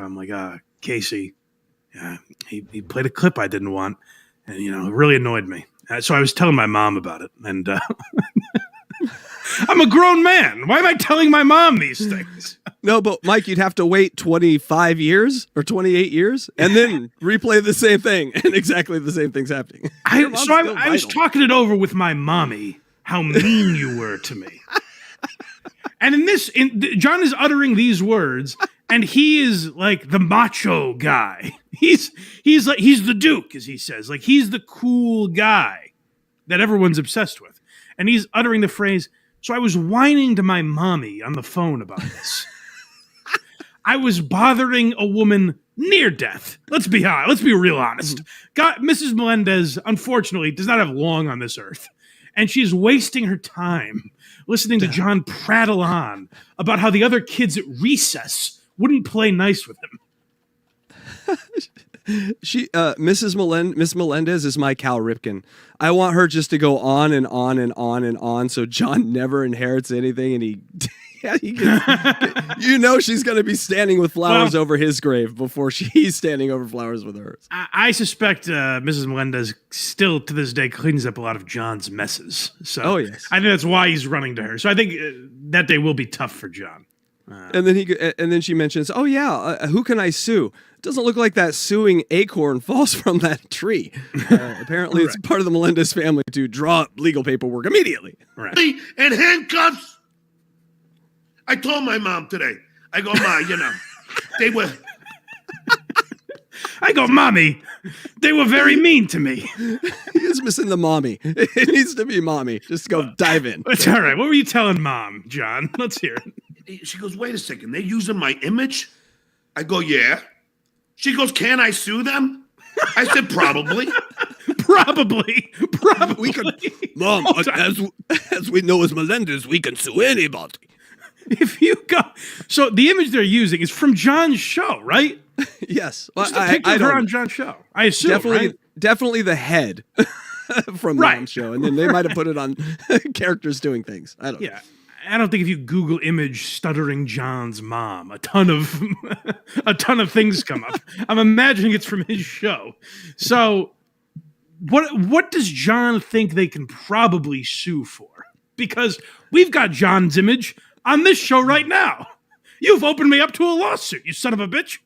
I'm like, Casey, he played a clip I didn't want, and it really annoyed me. So I was telling my mom about it, and I'm a grown man. Why am I telling my mom these things? No, but Mike, you'd have to wait 25 years or 28 years and then replay the same thing, and exactly the same thing's happening. I was talking it over with my mommy, how mean you were to me. And John is uttering these words, and he is like the macho guy. He's the Duke, as he says. He's the cool guy that everyone's obsessed with. And he's uttering the phrase, so I was whining to my mommy on the phone about this. I was bothering a woman near death. Let's be real honest. Mrs. Melendez, unfortunately, does not have long on this earth. And she's wasting her time listening to John prattle on about how the other kids at recess wouldn't play nice with him. Miss Melendez is my Cal Ripken. I want her just to go on and on and on and on, so John never inherits anything, and he she's going to be standing with flowers over his grave before he's standing over flowers with hers. I suspect Mrs. Melendez still to this day cleans up a lot of John's messes. So yes. I think that's why he's running to her. So I think that day will be tough for John. And then she mentions, who can I sue? It doesn't look like that suing acorn falls from that tree. Apparently, it's part of the Melendez family to draw up legal paperwork immediately. Right. And handcuffs. I told my mom today. I go, Ma, they were. I go, Mommy, they were very mean to me. He is missing the mommy. It needs to be mommy. Just go dive in. It's all right. What were you telling Mom, John? Let's hear it. She goes, wait a second. They're using my image? I go, yeah. She goes, "Can I sue them?" I said, "Probably." Probably. We could, Mom, as we know as Melendez, we can sue anybody. If you go, so the image they're using is from John's show, right? Yes, It's a picture of her on John's show. I assume, definitely the head from Mom's show, and then they might have put it on characters doing things. I don't know. Yeah. I don't think if you Google image stuttering John's mom, a ton of things come up. I'm imagining it's from his show. So what does John think they can probably sue for? Because we've got John's image on this show right now. You've opened me up to a lawsuit, you son of a bitch.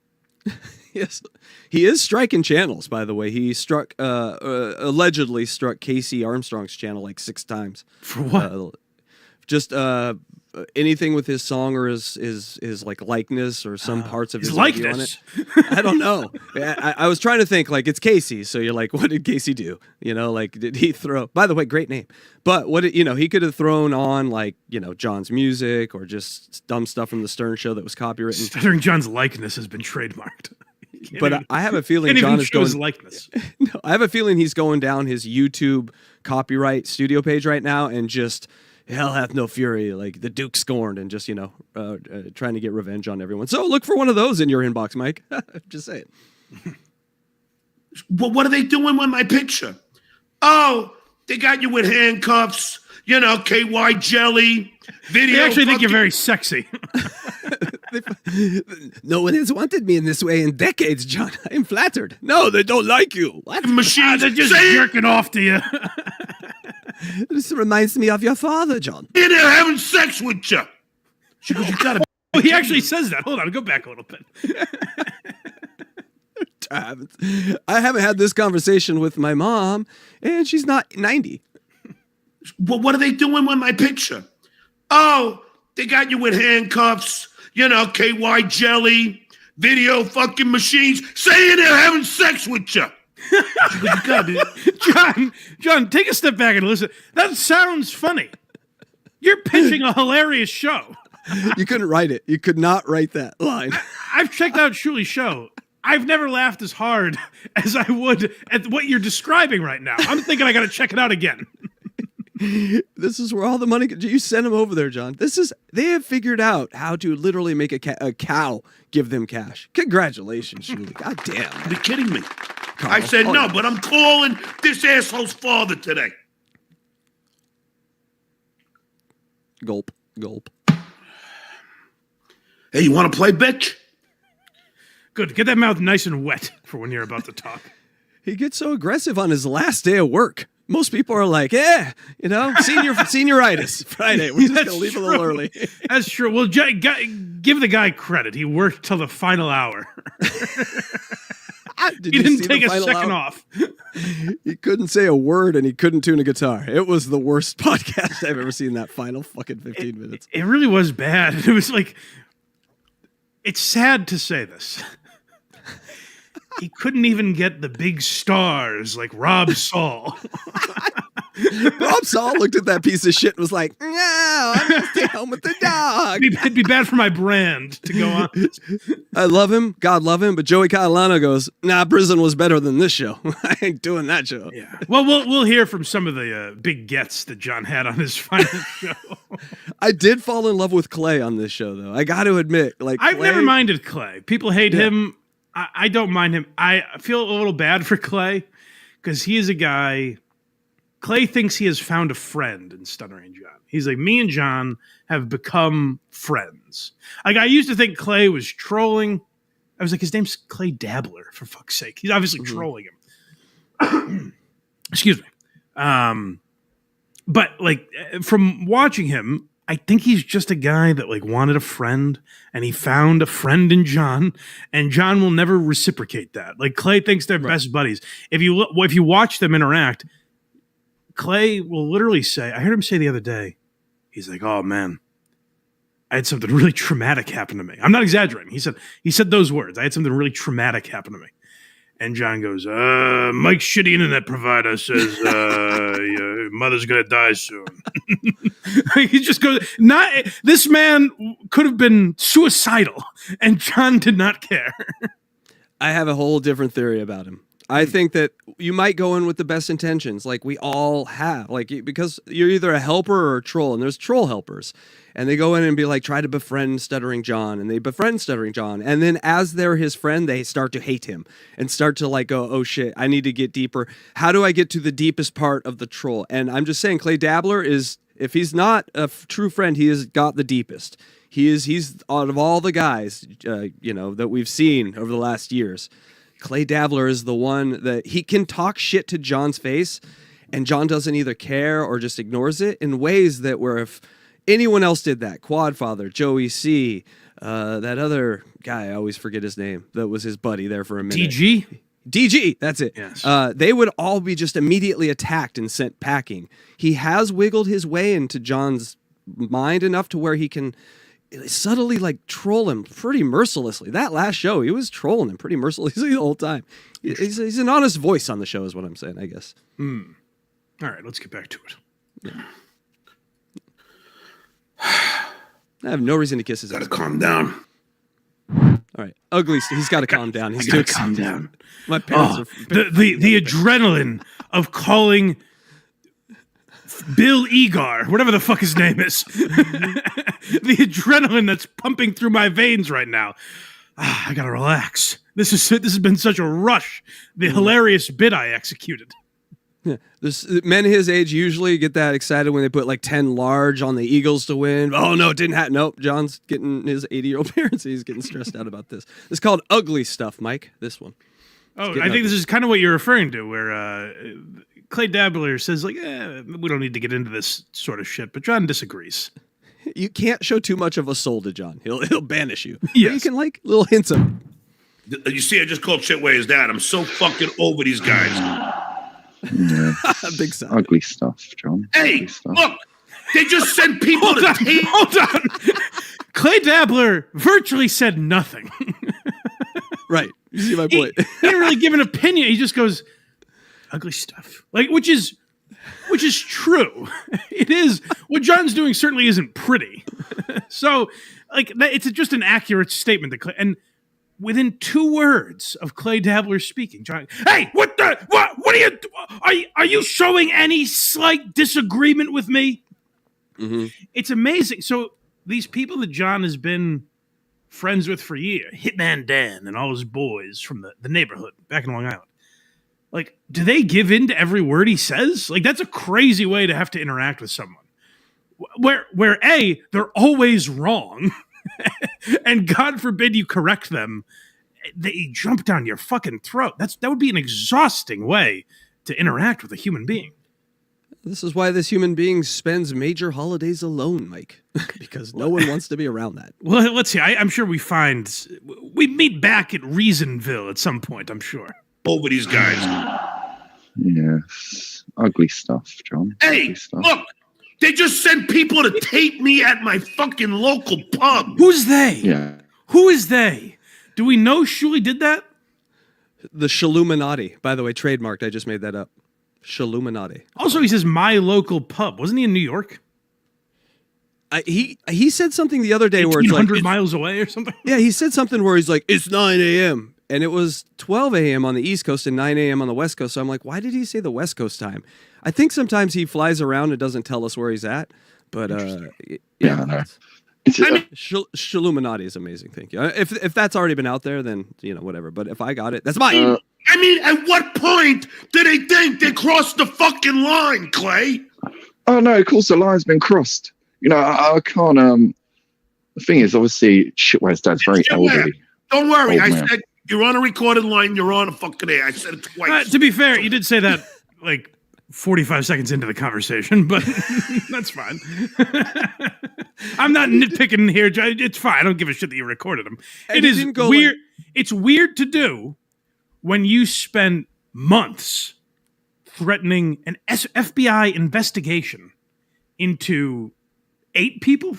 Yes. He is striking channels, by the way. He allegedly struck Casey Armstrong's channel like 6 times. For what? Just anything with his song or his like likeness or some parts of his likeness on it. I don't know. I was trying to think, like, it's Casey, so you're like, what did Casey do? You know, like, did he throw? By the way, great name. But what he could have thrown on, like, John's music or just dumb stuff from the Stern Show that was copywritten. Stuttering John's likeness has been trademarked. But I have a feeling John is going. Likeness. No, I have a feeling he's going down his YouTube copyright studio page right now and just. Hell hath no fury, like the Duke scorned, and just, trying to get revenge on everyone. So look for one of those in your inbox, Mike. Just say it. What are they doing with my picture? Oh, they got you with handcuffs, KY jelly, video. They actually think you're very sexy. No one has wanted me in this way in decades, John. I am flattered. No, they don't like you. What? Machines they're just jerking off to you. This reminds me of your father, John. And they're having sex with you. She goes, "You gotta." Well, he actually says that. Hold on, go back a little bit. I haven't had this conversation with my mom, and she's not 90. What are they doing with my picture? Oh, they got you with handcuffs, KY jelly, video fucking machines, saying they're having sex with you. John, take a step back and listen. That sounds funny. You're pitching a hilarious show. You couldn't write it. You could not write that line. I've checked out Shuli's show. I've never laughed as hard as I would at what you're describing right now. I'm thinking I got to check it out again. This is where all the money. You send them over there, John. They have figured out how to literally make a cow give them cash. Congratulations, Shuli. God damn. Are you kidding me? Carl. I said no, but I'm calling this asshole's father today. Gulp. Hey, you want to play, bitch? Good. Get that mouth nice and wet for when you're about to talk. He gets so aggressive on his last day of work. Most people are like, senioritis Friday. We're just going to leave a little early. That's true. Well, give the guy credit. He worked till the final hour. He didn't take a second off. He couldn't say a word and he couldn't tune a guitar. It was the worst podcast I've ever seen, that final fucking 15 minutes. It really was bad. It was like, it's sad to say this. He couldn't even get the big stars like Rob Saul. Rob Saul looked at that piece of shit and was like, "No, I'm gonna stay home with the dog." It'd be bad for my brand to go on. I love him, God love him, but Joey Catalano goes, "Nah, prison was better than this show. I ain't doing that show." Yeah. Well, we'll hear from some of the big gets that John had on his final show. I did fall in love with Clay on this show, though. I got to admit, I've never minded Clay. People hate him. I don't mind him. I feel a little bad for Clay because he is a guy. Clay thinks he has found a friend in Stuttering John. He's like, me and John have become friends. Like, I used to think Clay was trolling. I was like, his name's Clay Dabbler, for fuck's sake. He's obviously trolling him. Excuse me. But like, from watching him, I think he's just a guy that like wanted a friend, and he found a friend in John, and John will never reciprocate that. Like, Clay thinks they're best buddies. If you watch them interact, Clay will literally say, I heard him say the other day, he's like, "Oh man, I had something really traumatic happen to me." I'm not exaggerating. He said those words. "I had something really traumatic happen to me." And John goes, Mike's shitty internet provider says your mother's gonna die soon. He just goes, this man could have been suicidal, and John did not care. I have a whole different theory about him. I think that you might go in with the best intentions, like we all have, like because you're either a helper or a troll, and there's troll helpers, and they go in and be like, try to befriend Stuttering John, and they befriend Stuttering John, and then as they're his friend, they start to hate him and start to like go, oh shit, I need to get deeper. How do I get to the deepest part of the troll? And I'm just saying, Clay Dabbler is, if he's not a true friend, he has got the deepest. He's out of all the guys, that we've seen over the last years. Clay Dabbler is the one that he can talk shit to John's face, and John doesn't either care or just ignores it in ways that where if anyone else did that, Quadfather, Joey C, that other guy, I always forget his name, that was his buddy there for a minute. DG, that's it. Yes. They would all be just immediately attacked and sent packing. He has wiggled his way into John's mind enough to where he can subtly like troll him pretty mercilessly. That last show, he was trolling him pretty mercilessly the whole time. He's an honest voice on the show is what I'm saying, I guess. All right, let's get back to it. Yeah. I have no reason to kiss his ass. Gotta calm down. All right, ugly. He's got to calm down. He's got to calm down. My parents are the adrenaline of calling Bill Egar, whatever the fuck his name is. The adrenaline that's pumping through my veins right now. I gotta relax. This has been such a rush. The hilarious bit I executed. Yeah, men his age usually get that excited when they put like 10 large on the Eagles to win. Oh no, it didn't happen. Nope, John's getting his 80-year-old parents. He's getting stressed out about this. It's called ugly stuff, Mike. This one. Oh, I think this is kind of what you're referring to, where Clay Dabbler says like, we don't need to get into this sort of shit, but John disagrees. You can't show too much of a soul to John. He'll banish you. Yes. You can like little hints of it. You see, I just called Shitway's dad. I'm so fucking over these guys. Yeah. Big stuff. Ugly stuff, John. Hey, Ugly stuff. look, they just sent people to tape. Hold on. Clay Dabbler virtually said nothing. Right. You see my point. He didn't really give an opinion. He just goes, ugly stuff. Like, which is true. It is. What John's doing certainly isn't pretty. So, like, it's just an accurate statement. That and within 2 words of Clay Dabbler speaking, John, hey, what are you showing any slight disagreement with me? Mm-hmm. It's amazing. So these people that John has been friends with for years, Hitman Dan and all his boys from the neighborhood back in Long Island, like, do they give in to every word he says? Like, that's a crazy way to have to interact with someone. Where A, they're always wrong, and God forbid you correct them, they jump down your fucking throat. That would be an exhausting way to interact with a human being. This is why this human being spends major holidays alone, Mike, because no one wants to be around that. Well, let's see. I'm sure we meet back at Reasonville at some point, I'm sure. Over these guys. Yes. Ugly stuff, John. Hey, Ugly stuff. look, they just sent people to tape me at my fucking local pub. Who's they? Yeah. Who is they? Do we know Shuli did that? The Shaluminati, by the way, trademarked. I just made that up. Shaluminati. Also, he says my local pub. Wasn't he in New York? He said something the other day where it's like 100 miles away or something. Yeah, he said something where he's like, it's 9 a.m. And it was 12 a.m. on the East Coast and 9 a.m. on the West Coast. So I'm like, why did he say the West Coast time? I think sometimes he flies around and doesn't tell us where he's at. But Yeah, I know. Shaluminati is amazing. Thank you. If that's already been out there, then whatever. But if I got it, that's mine. I mean, at what point do they think they crossed the fucking line, Clay? Oh no, of course the line's been crossed. I can't. The thing is, obviously, Shitware's dad's very elderly. Don't worry, I man. said you're on a recorded line. You're on a fucking air. I said it twice. To be fair, you did say that like 45 seconds into the conversation, but that's fine. I'm not nitpicking here. It's fine. I don't give a shit that you recorded them. It is weird. It's weird to do when you spend months threatening an FBI investigation into 8 people.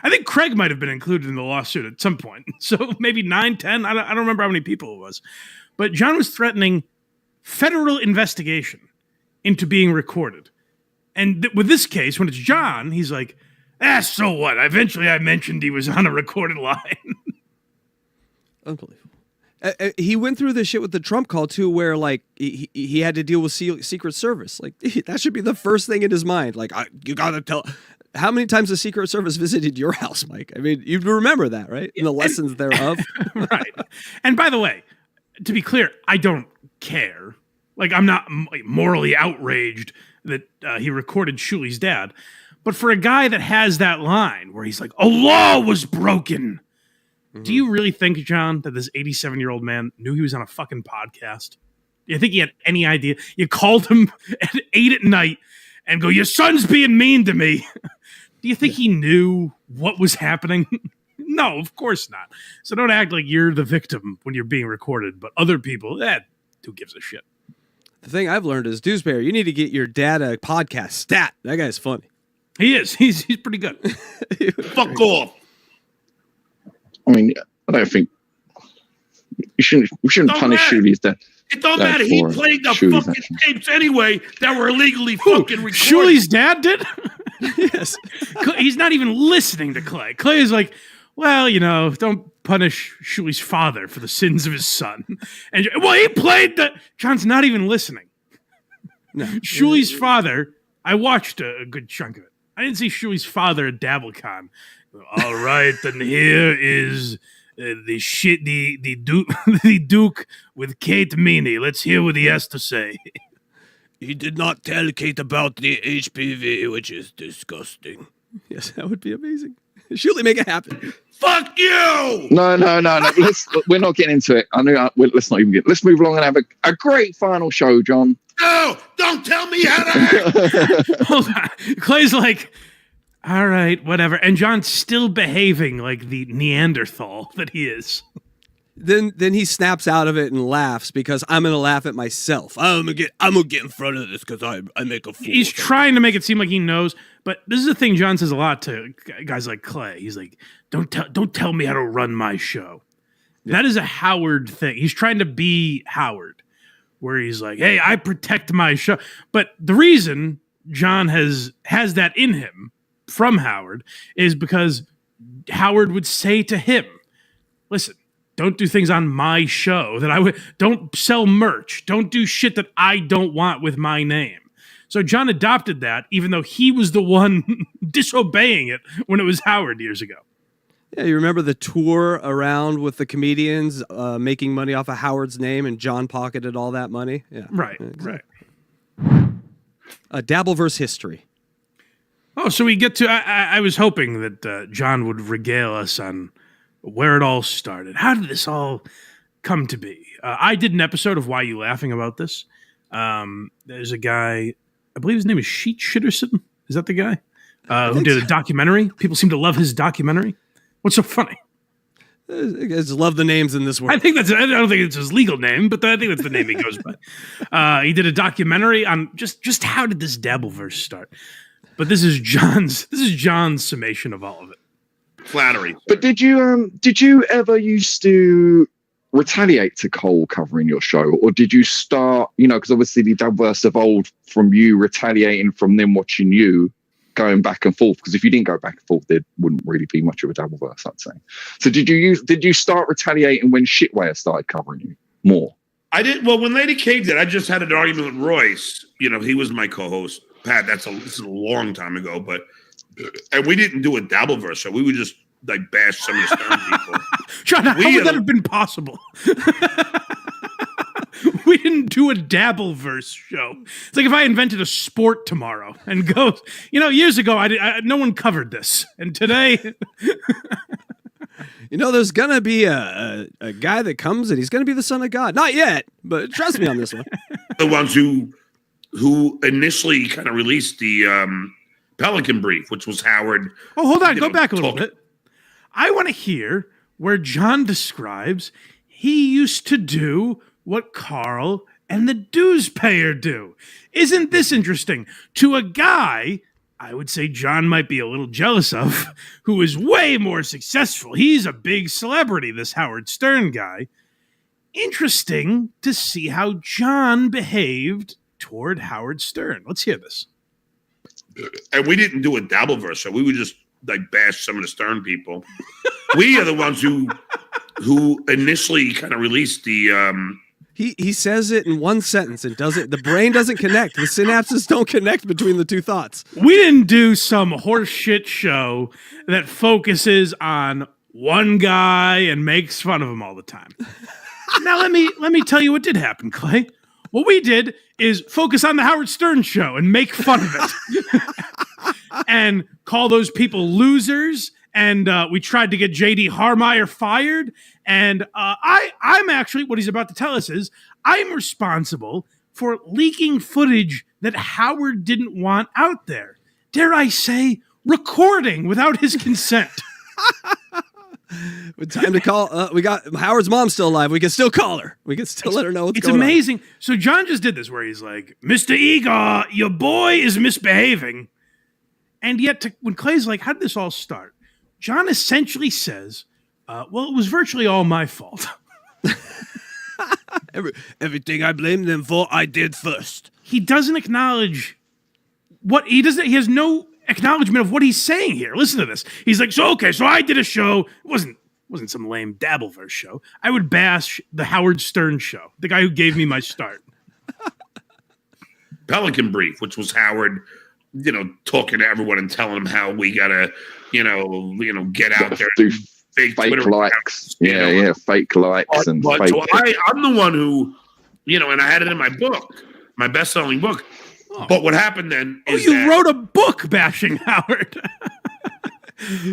I think Craig might have been included in the lawsuit at some point. So maybe 9, 10. I don't remember how many people it was. But John was threatening federal investigation into being recorded. And with this case, when it's John, he's like, so what? Eventually I mentioned he was on a recorded line. Unbelievable. He went through this shit with the Trump call too, where like he had to deal with Secret Service. Like that should be the first thing in his mind. Like you gotta tell. How many times the Secret Service visited your house, Mike? I mean, you remember that, right? And the lessons thereof. Right. And by the way, to be clear, I don't care. Like, I'm not morally outraged that he recorded Shuli's dad. But for a guy that has that line where he's like, a law was broken. Do you really think, John, that this 87-year-old man knew he was on a fucking podcast? Do you think he had any idea? You called him at 8 at night and go, your son's being mean to me. Do you think he knew what was happening? No, of course not. So don't act like you're the victim when you're being recorded. But other people, who gives a shit? The thing I've learned is, Dewsbury, you need to get your dad a podcast. Stat. That guy's funny. He is. He's pretty good. Fuck off. I mean, I don't think we shouldn't punish Shuli's dad. It don't matter. He played the Shuli's fucking tapes anyway that were illegally fucking recorded. Shuli's dad did? Yes. He's not even listening to Clay. Clay is like, well, don't punish Shuli's father for the sins of his son. And he played the. John's not even listening. No. Shuli's father. I watched a good chunk of it. I didn't see Shuli's father at DabbleCon. All right, then here is the Duke, the Duke with Kate Meany. Let's hear what he has to say. He did not tell Kate about the HPV, which is disgusting. Yes, that would be amazing. Shuli, make it happen. Fuck you! No. We're not getting into it. Let's not even get. Let's move along and have a great final show, John. No, don't tell me how to act. Hold on. Clay's like, all right, whatever. And John's still behaving like the Neanderthal that he is. Then he snaps out of it and laughs because I'm gonna laugh at myself. I'm gonna get in front of this because I make a fool. He's trying to make it seem like he knows, but this is the thing John says a lot to guys like Clay. He's like, don't tell me how to run my show. Yeah. That is a Howard thing. He's trying to be Howard, where he's like, hey, I protect my show. But the reason John has that in him from Howard is because Howard would say to him, listen, don't do things on my show don't sell merch. Don't do shit that I don't want with my name. So John adopted that, even though he was the one disobeying it when it was Howard years ago. Yeah, you remember the tour around with the comedians making money off of Howard's name, and John pocketed all that money? Yeah, right, exactly. Dabbleverse history. Oh, so we get to... I was hoping that John would regale us on where it all started. How did this all come to be? I did an episode of Why You Laughing about this. There's a guy, I believe his name is Sheet Shitterson. Is that the guy? Who did a documentary? People seem to love his documentary. What's so funny? I just love the names in this world. I don't think it's his legal name, but I think that's the name he goes by. He did a documentary on just how did this Dabbleverse start? But this is John's summation of all of it. Flattery. But did you ever used to retaliate to Cole covering your show, or did you start? Because obviously the Dabbleverse evolved from you retaliating from them watching you going back and forth. Because if you didn't go back and forth, there wouldn't really be much of a Dabbleverse, I'd say. So did you start retaliating when Shitware started covering you more? I did. Well, when Lady K did, I just had an argument with Royce. He was my co-host. Pat, this is a long time ago, and we didn't do a Dabbleverse show. We would just bash some of the Stern people. John, how would that have been possible? We didn't do a Dabbleverse show. It's like if I invented a sport tomorrow and go, years ago, no one covered this, and today, there's gonna be a guy that comes and he's gonna be the son of God. Not yet, but trust me on this one. The ones who initially kind of released the Pelican brief, which was Howard. Oh, hold on. Go back a little bit. I want to hear where John describes he used to do what Carl and the dues payer do. Isn't this interesting? To a guy, I would say John might be a little jealous of, who is way more successful. He's a big celebrity, this Howard Stern guy. Interesting to see how John behaved toward Howard Stern. Let's hear this. And we didn't do a Dabbleverse show. We would just bash some of the Stern people. We are the ones who who initially kind of released the. He says it in one sentence and doesn't. The brain doesn't connect. The synapses don't connect between the two thoughts. We didn't do some horse shit show that focuses on one guy and makes fun of him all the time. Now let me tell you what did happen, Clay. What we did is focus on the Howard Stern show and make fun of it, and call those people losers. And we tried to get J.D. Harmeyer fired. And I'm actually, what he's about to tell us is, I'm responsible for leaking footage that Howard didn't want out there. Dare I say, recording without his consent. Time to call. We got Howard's mom still alive. We can still call her. We can still let her know what's going on. It's amazing. So John just did this where he's like, Mr. Igor, your boy is misbehaving. And yet when Clay's like, how did this all start? John essentially says, well, it was virtually all my fault. Everything I blame them for, I did first. He doesn't acknowledge he has no acknowledgement of what he's saying here. Listen to this. He's like, so I did a show. It wasn't some lame Dabbleverse show. I would bash the Howard Stern show, the guy who gave me my start. Pelican Brief, which was Howard, talking to everyone and telling them how we gotta, get out there. Do fake likes. Yeah, fake likes and fake. So I'm the one who, and I had it in my book, my best-selling book. Oh. But what happened then is you wrote a book bashing Howard.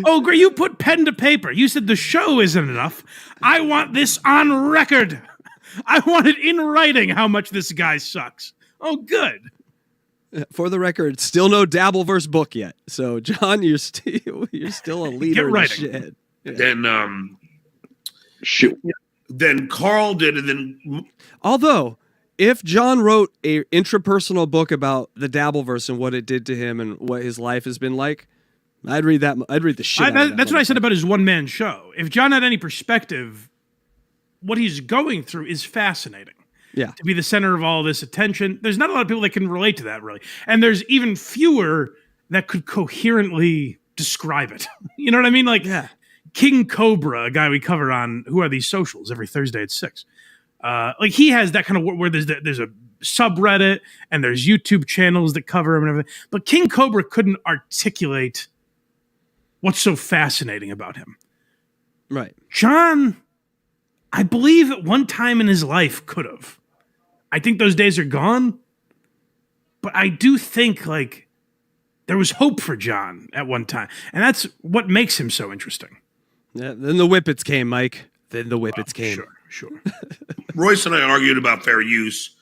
Oh, great. You put pen to paper. You said the show isn't enough. I want this on record. I want it in writing how much this guy sucks. Oh, good. For the record, still no Dabbleverse book yet. So, John, you're still a leader in the shit. Yeah. Then, then Carl did, and then although, if John wrote a intrapersonal book about the Dabbleverse and what it did to him and what his life has been like, I'd read that. I'd read the shit. That's what I said about his one-man show. If John had any perspective, what he's going through is fascinating. Yeah. To be the center of all this attention. There's not a lot of people that can relate to that, really. And there's even fewer that could coherently describe it. You know what I mean? Like King Cobra, a guy we cover on Who Are These Socials every Thursday at 6. Like he has that kind of where there's a subreddit and there's YouTube channels that cover him and everything. But King Cobra couldn't articulate what's so fascinating about him. Right. John, I believe at one time in his life could have. I think those days are gone. But I do think like there was hope for John at one time. And that's what makes him so interesting. Yeah, then the Whippets came, Mike. Then the Whippets came. Sure. Royce and I argued about fair use.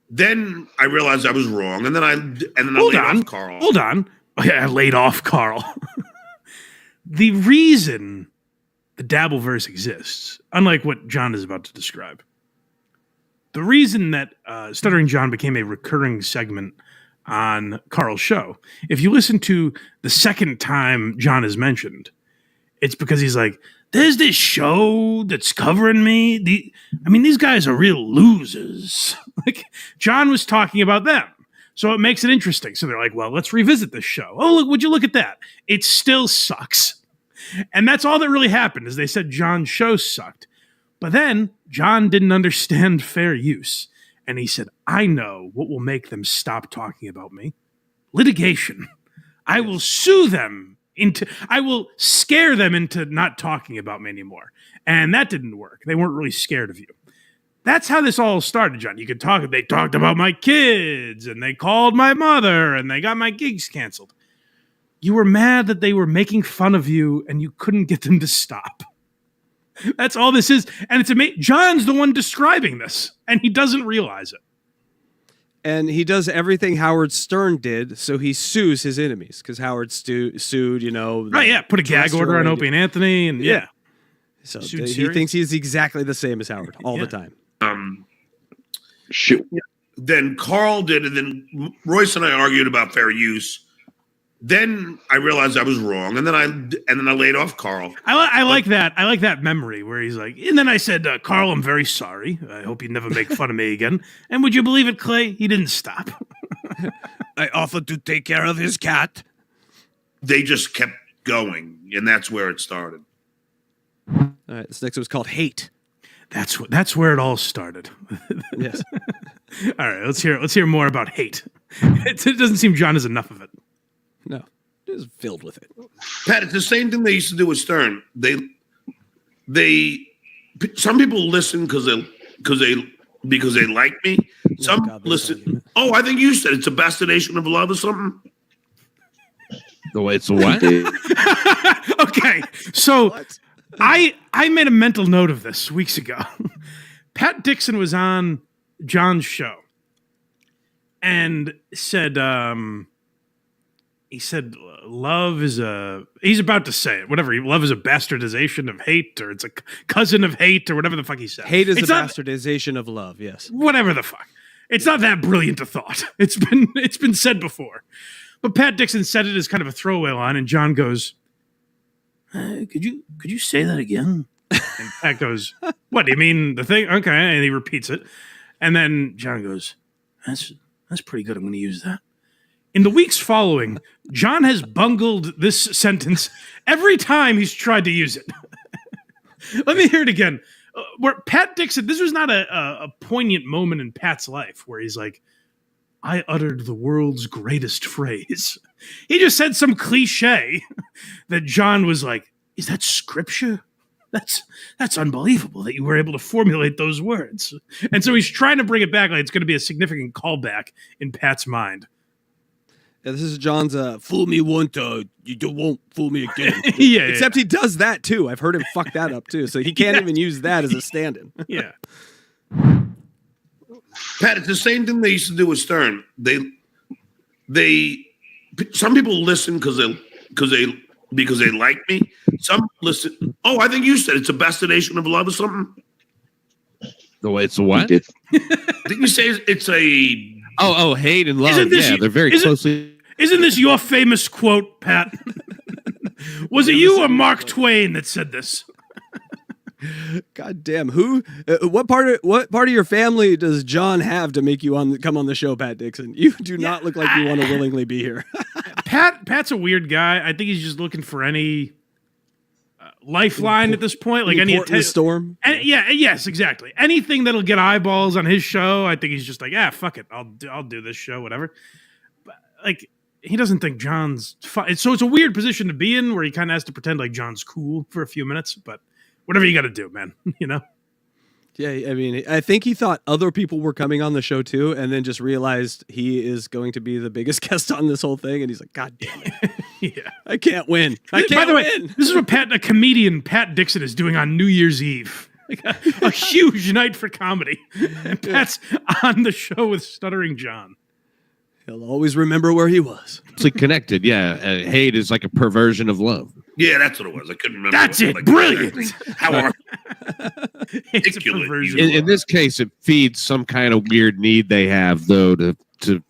Then I realized I was wrong, and then I laid off Carl. Hold on. I laid off Carl. The reason the Dabbleverse exists, unlike what John is about to describe, the reason that Stuttering John became a recurring segment on Carl's show, if you listen to the second time John is mentioned, it's because he's like, there's this show that's covering me. These guys are real losers. Like John was talking about them. So it makes it interesting. So they're like, well, let's revisit this show. Oh, look, would you look at that? It still sucks. And that's all that really happened is they said John's show sucked. But then John didn't understand fair use. And he said, I know what will make them stop talking about me. Litigation. I will sue them. I will scare them into not talking about me anymore. And that didn't work. They weren't really scared of you. That's how this all started, John. You could talk. They talked about my kids and they called my mother and they got my gigs canceled. You were mad that they were making fun of you and you couldn't get them to stop. That's all this is. And it's amazing. John's the one describing this and he doesn't realize it. And he does everything Howard Stern did, so he sues his enemies because Howard sued, right, yeah, put a gag order on Opie and Anthony, and yeah. So he thinks he's exactly the same as Howard all the time. Then Carl did, and then Royce and I argued about fair use. Then I realized I was wrong, and then I laid off Carl. I like that. I like that memory where he's like, and then I said, Carl, I'm very sorry. I hope you never make fun of me again. And would you believe it, Clay? He didn't stop. I offered to take care of his cat. They just kept going, and that's where it started. All right, this next was called Hate. That's where it all started. Yes. All right, let's hear more about hate. It doesn't seem John has enough of it. No, it is filled with it. Pat, it's the same thing they used to do with Stern. Some people listen because they like me. Some listen. Oh, I think you said it's a bastardization of love or something. No, it's a what? Okay, so I made a mental note of this weeks ago. Pat Dixon was on John's show and said, he said, love is he's about to say it, whatever. Love is a bastardization of hate, or it's a cousin of hate, or whatever the fuck he said. Hate is it's a not, bastardization of love, yes. whatever the fuck. It's not that brilliant a thought. It's been said before. But Pat Dixon said it as kind of a throwaway line, and John goes, could you say that again? And Pat goes, what, do you mean the thing? Okay. And he repeats it. And then John goes, that's pretty good. I'm going to use that. In the weeks following, John has bungled this sentence every time he's tried to use it. Let me hear it again. Where Pat Dixon, this was not a poignant moment in Pat's life where he's like, I uttered the world's greatest phrase. He just said some cliche that John was like, is that scripture? That's unbelievable that you were able to formulate those words. And so he's trying to bring it back like it's going to be a significant callback in Pat's mind. Yeah, this is John's fool me once, you won't fool me again. Yeah, except he does that too. I've heard him fuck that up too. So he can't even use that as a stand-in. Yeah. Pat, it's the same thing they used to do with Stern. Some people listen because they like me. Some listen. Oh, I think you said it's a bastardization of love or something. No, it's a what? Didn't you say it's a? Oh, hate and love. Yeah, they're very closely. Isn't this your famous quote, Pat? Was it you or Mark Twain that said this? God damn! Who? What part of your family does John have to make you come on the show, Pat Dixon? You do not look like you want to willingly be here. Pat's a weird guy. I think he's just looking for any lifeline at this point, like any port in the storm. Yes, exactly. Anything that'll get eyeballs on his show. I think he's just like, fuck it, I'll do this show, whatever. But, like, he doesn't think John's fun. So it's a weird position to be in, where he kind of has to pretend like John's cool for a few minutes, but. Whatever you got to do, man. You know? Yeah, I mean, I think he thought other people were coming on the show too, and then just realized he is going to be the biggest guest on this whole thing, and he's like, God damn it. Yeah. I can't win. By the way, this is what a comedian, Pat Dixon, is doing on New Year's Eve. Like a huge night for comedy. And Pat's on the show with Stuttering John. He'll always remember where he was. It's like connected, yeah. Hate is like a perversion of love. Yeah, that's what it was. I couldn't remember. That's it. Like, brilliant. How it's a perversion. In this case, it feeds some kind of weird need they have, though, to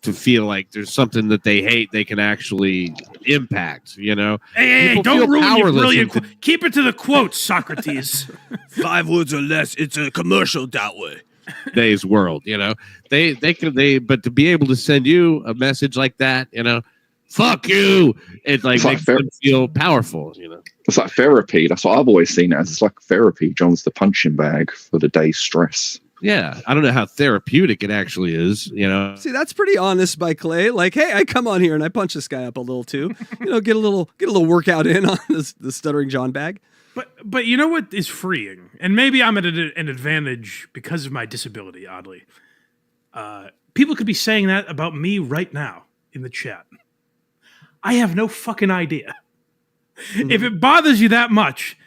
feel like there's something that they hate they can actually impact. You know, hey, don't ruin your brilliant. Keep it to the quotes, Socrates. 5 words or less. It's a commercial that way. Today's world, you know, but to be able to send you a message like that, you know, fuck you, it like makes them feel powerful, you know. It's like therapy. That's what I've always seen it as. It's like therapy. John's the punching bag for the day's stress. Yeah, I don't know how therapeutic it actually is, you know. See, that's pretty honest by Clay. Like, hey, I come on here and I punch this guy up a little too. You know, get a little workout in on the Stuttering John bag. But you know what is freeing? And maybe I'm at an advantage because of my disability, oddly. People could be saying that about me right now in the chat. I have no fucking idea. If it bothers you that much,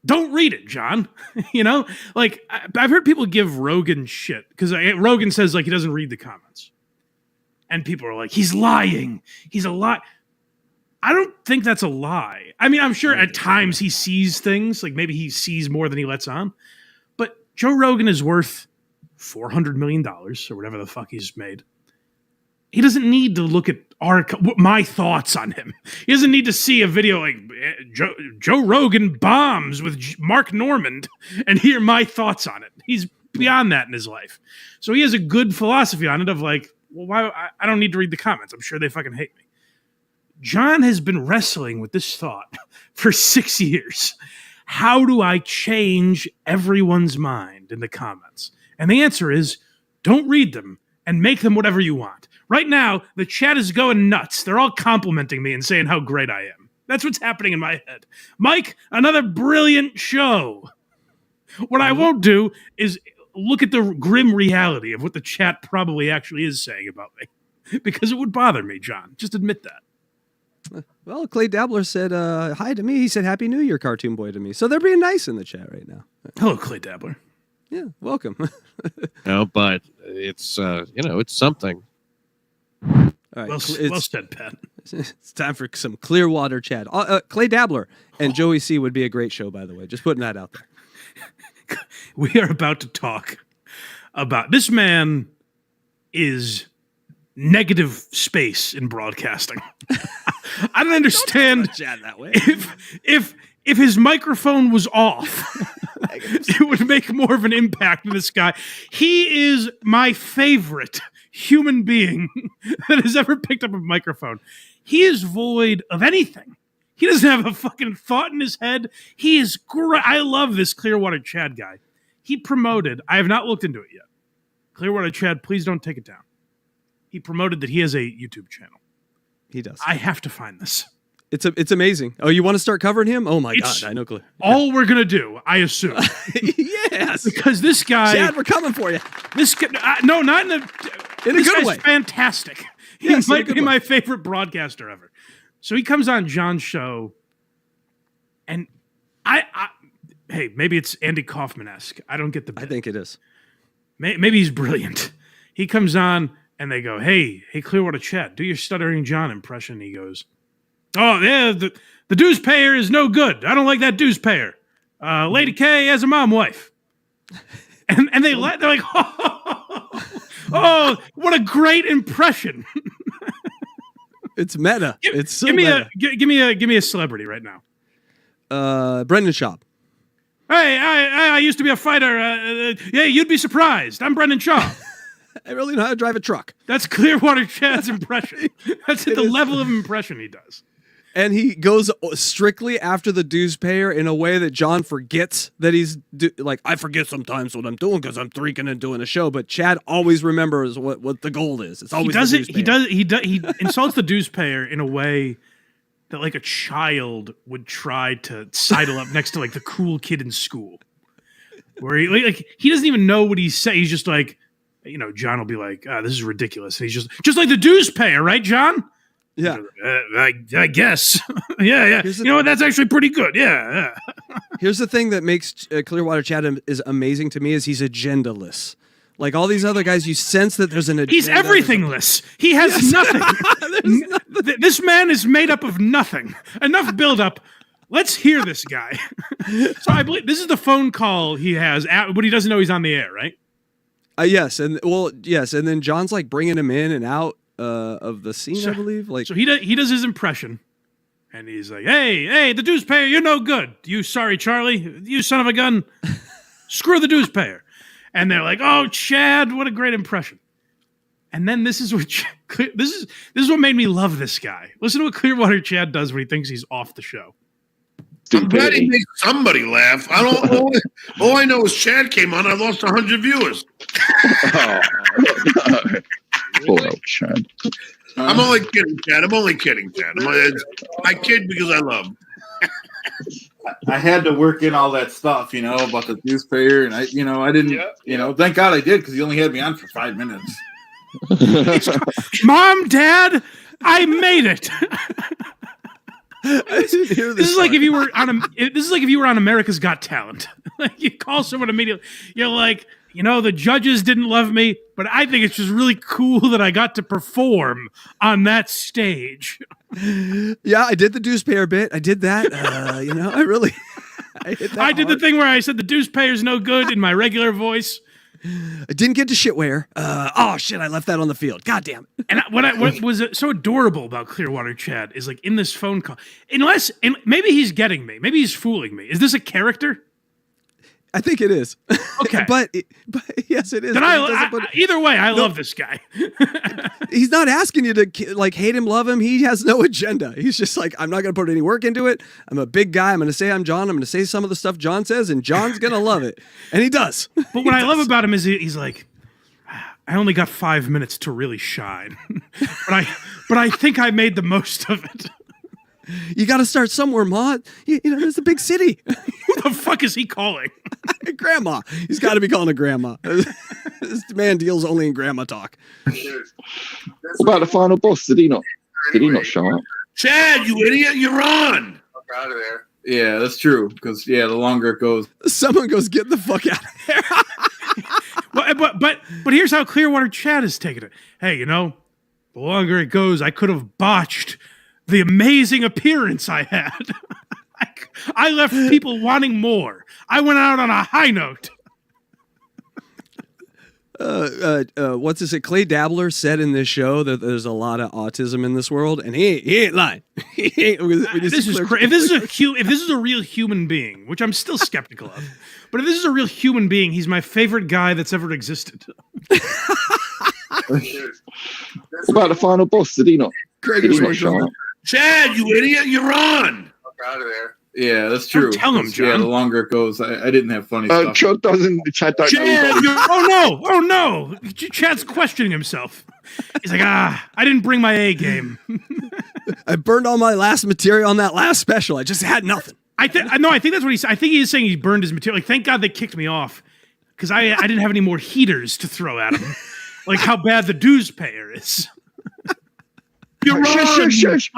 don't read it, John. You know? Like, I've heard people give Rogan shit because Rogan says, like, he doesn't read the comments. And people are like, he's lying. He's a lie. I don't think that's a lie. I mean, I'm sure at times he sees things, like maybe he sees more than he lets on. But Joe Rogan is worth $400 million or whatever the fuck he's made. He doesn't need to look at my thoughts on him. He doesn't need to see a video like Joe Rogan bombs with Mark Normand and hear my thoughts on it. He's beyond that in his life. So he has a good philosophy on it of like, well, why I don't need to read the comments. I'm sure they fucking hate me. John has been wrestling with this thought for 6 years. how do I change everyone's mind in the comments? And the answer is don't read them and make them whatever you want. Right now, the chat is going nuts. They're all complimenting me and saying how great I am. That's what's happening in my head. Mike, another brilliant show. What I won't do is look at the grim reality of what the chat probably actually is saying about me. Because it would bother me, John. Just admit that. Well, Clay Dabbler said hi to me. He said Happy New Year, Cartoon Boy, to me. So they're being nice in the chat right now. Hello, Clay Dabbler. Yeah, welcome. No, but it's it's something. All right, Well said, Pat. It's time for some Clearwater chat. Clay Dabbler and Joey C would be a great show, by the way. Just putting that out there. We are about to talk about this man is negative space in broadcasting. I don't understand chat that way. if his microphone was off, it would make more of an impact than this guy. He is my favorite human being that has ever picked up a microphone. He is void of anything. He doesn't have a fucking thought in his head. He is great. I love this Clearwater Chad guy. He promoted, I have not looked into it yet. Clearwater Chad, please don't take it down. He promoted that he has a YouTube channel. He does. I have to find this. It's amazing. Oh, you want to start covering him? Oh my God, I know. Clear. All we're gonna do, I assume. Yes, because this guy, Chad, we're coming for you. This guy, no, not in a this good way. Fantastic. He Yes, might be my favorite broadcaster ever. So he comes on John's show, and I hey, maybe it's Andy Kaufman-esque. I don't get the bit. I think it is. Maybe he's brilliant. He comes on, and they go, hey, Clearwater Chad, do your Stuttering John impression. He goes, oh, yeah, the dues payer is no good. I don't like that dues payer. Lady K has a mom wife. And they're like, oh, what a great impression. It's meta. It's so give me meta. Give me a celebrity right now. Brendan Schaub. Hey, I used to be a fighter. Yeah, you'd be surprised. I'm Brendan Schaub. I really know how to drive a truck. That's Clearwater Chad's impression. That's the level of impression he does. And he goes strictly after the dues payer in a way that John forgets that he's like, I forget sometimes what I'm doing because I'm drinking and doing a show. But Chad always remembers what the goal is. It's always he insults the dues payer in a way that like a child would try to sidle up next to like the cool kid in school, where he doesn't even know what he's saying. He's just like, John will be like, this is ridiculous. And he's just like the dues payer, right, John? Yeah, I guess. yeah. You know what? That's actually pretty good. Yeah. Here's the thing that makes Clearwater Chad is amazing to me is he's agendaless. Like all these other guys, you sense that there's an agenda. He's everythingless. He has nothing. This man is made up of nothing. Enough buildup. Let's hear this guy. So I believe this is the phone call he has, but he doesn't know he's on the air, right? Yes, and then John's like bringing him in and out of the scene, I believe. Like, so he does his impression, and he's like, "Hey, the dues payer, you're no good. You sorry, Charlie, you son of a gun. Screw the dues payer." And they're like, "Oh, Chad, what a great impression." And then this is what made me love this guy. Listen to what Clearwater Chad does when he thinks he's off the show. I'm glad he makes somebody laugh. I don't know. All I know is Chad came on. I lost 100 viewers. Poor old Chad. I'm only kidding, Chad. I kid because I love. I had to work in all that stuff, about the dues payer, and I didn't, thank God I did because he only had me on for 5 minutes. Mom, Dad, I made it. This is like if you were on America's Got Talent. Like you call someone immediately, you're like, the judges didn't love me, but I think it's just really cool that I got to perform on that stage. Yeah, I did the dues payer bit. I did that. I hit that I did the thing where I said the dues payer's no good in my regular voice. I didn't get to shitware. Oh shit! I left that on the field. God damn. And what was so adorable about Clearwater Chad is like in this phone call, and maybe he's getting me, maybe he's fooling me. Is this a character? I think it is. Okay. but yes, it is. Then either way, I love this guy. He's not asking you to like hate him, love him. He has no agenda. He's just like, I'm not going to put any work into it. I'm a big guy. I'm going to say I'm John. I'm going to say some of the stuff John says, and John's going to love it. And he does. But what I love about him is he's like, I only got 5 minutes to really shine. but I think I made the most of it. You got to start somewhere, Ma. You know, there's a big city. Who the fuck is he calling? Grandma. He's got to be calling a grandma. This man deals only in grandma talk. What about the final boss? Did he not show up? Chad, you idiot, you're on. Out of there. Yeah, that's true. Because the longer it goes, someone goes, get the fuck out of there. Well, but here's how Clearwater Chad is taking it. Hey, you know, the longer it goes, I could have botched the amazing appearance I had. I left people wanting more. I went out on a high note. What's this? Clay Dabbler said in this show that there's a lot of autism in this world, and he ain't lying. If this is a real human being, which I'm still skeptical of, but if this is a real human being, he's my favorite guy that's ever existed. What about the final boss? Did he not show up? Chad, you idiot, you're on. Out of there. Yeah, that's true. Don't tell him, John. Yeah, the longer it goes, I didn't have funny stuff. Chad doesn't. Chad oh no! Chad's questioning himself. He's like, I didn't bring my A game. I burned all my last material on that last special. I just had nothing. I think that's what he's. I think he's saying he burned his material. Like, thank God they kicked me off because I didn't have any more heaters to throw at him. Like how bad the dues payer is. You're wrong. Shush.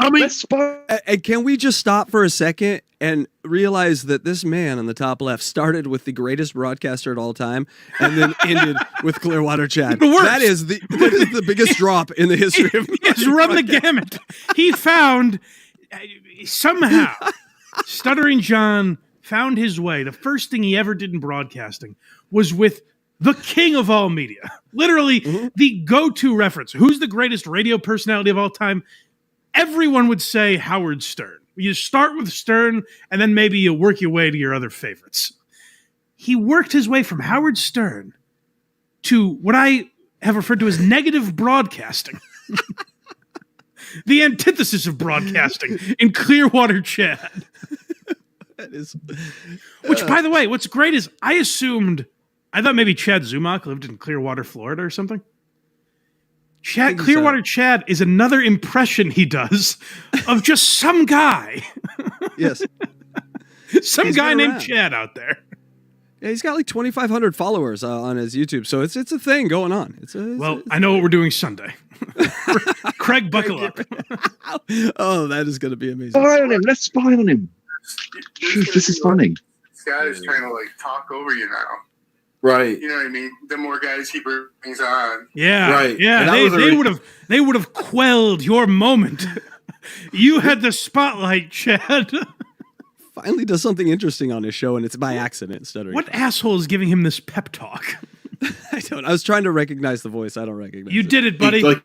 And can we just stop for a second and realize that this man on the top left started with the greatest broadcaster at all time and then ended with Clearwater Chad? That is the biggest drop in the history of He's run the gamut. He found somehow Stuttering John found his way. The first thing he ever did in broadcasting was with the king of all media, literally the go-to reference. Who's the greatest radio personality of all time? Everyone would say Howard Stern. You start with Stern, and then maybe you work your way to your other favorites. He worked his way from Howard Stern to what I have referred to as negative broadcasting. The antithesis of broadcasting in Clearwater Chad. That is, which, by the way, what's great is I thought maybe Chad Zumach lived in Clearwater, Florida or something. Clearwater Chad is another impression he does of just some guy. Yes. Some guy named Chad out there. Yeah, he's got like 2,500 followers on his YouTube, so it's a thing going on. I know what we're doing Sunday. Craig, buckle up. Oh, that is going to be amazing. Spy on him. Let's spy on him. This is funny. This guy is trying to talk over you now. Right. You know what I mean? The more guys he brings on. Yeah. Right. Yeah. They would have quelled your moment. You had the spotlight, Chad. Finally does something interesting on his show, and it's by accident. Stuttering. What asshole is giving him this pep talk? I don't. I was trying to recognize the voice. I don't recognize. You did it, buddy.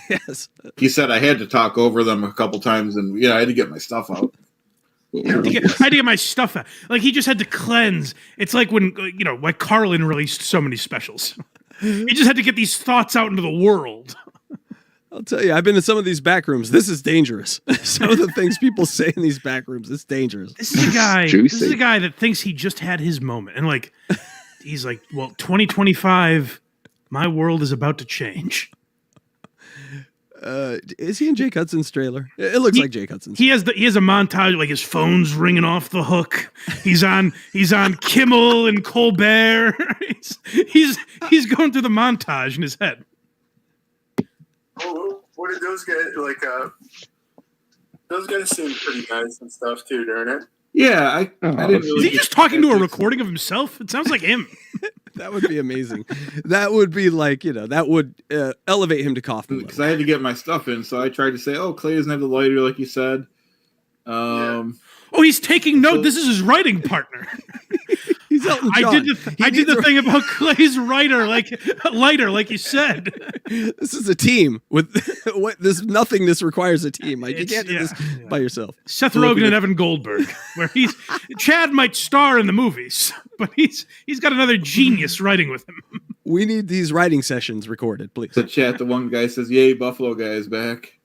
Yes. He said I had to talk over them a couple times, and I had to get my stuff out. I had to get my stuff out. Like he just had to cleanse. It's like when like Carlin released so many specials. He just had to get these thoughts out into the world. I'll tell you, I've been in some of these back rooms. This is dangerous. Some of the things people say in these back rooms, it's dangerous. This is a guy. This is a guy that thinks he just had his moment, and he's like, well, 2025, my world is about to change. Is he in Jake Hudson's trailer? It looks like Jake Hudson's. He has a montage, like his phone's ringing off the hook. He's on Kimmel and Colbert. he's going through the montage in his head. Oh, what did those guys like? Those guys seem pretty nice and stuff too, during it. Yeah, I didn't really. Is he just talking to a recording of himself? It sounds like him. That would be amazing. That would be that would elevate him to Kaufman. Because I had to get my stuff in, so I tried to say, "Oh, Clay doesn't have the lighter, like you said." Oh, he's taking note. This is his writing partner. He's Elton John. I did the thing about Clay's lighter, like you said. This is a team with this nothingness requires a team. Like you can't do this by yourself. Seth Rogen and Evan Goldberg, where Chad might star in the movies, but he's got another genius writing with him. We need these writing sessions recorded, please. The chat, the one guy says, "Yay, Buffalo guy is back."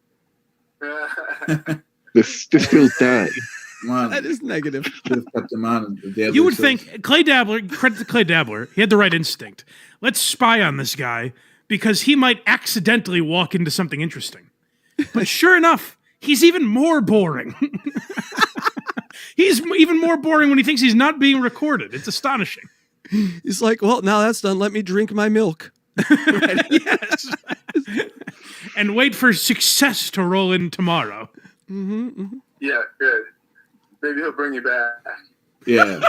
This feels dirty. That is negative. Kept him on. You would think Clay Dabbler, credit to Clay Dabbler, he had the right instinct. Let's spy on this guy because he might accidentally walk into something interesting. But sure enough, he's even more boring. He's even more boring when he thinks he's not being recorded. It's astonishing. He's like, well, now that's done. Let me drink my milk. Yes. And wait for success to roll in tomorrow. Yeah, good. Maybe he'll bring you back. Yeah.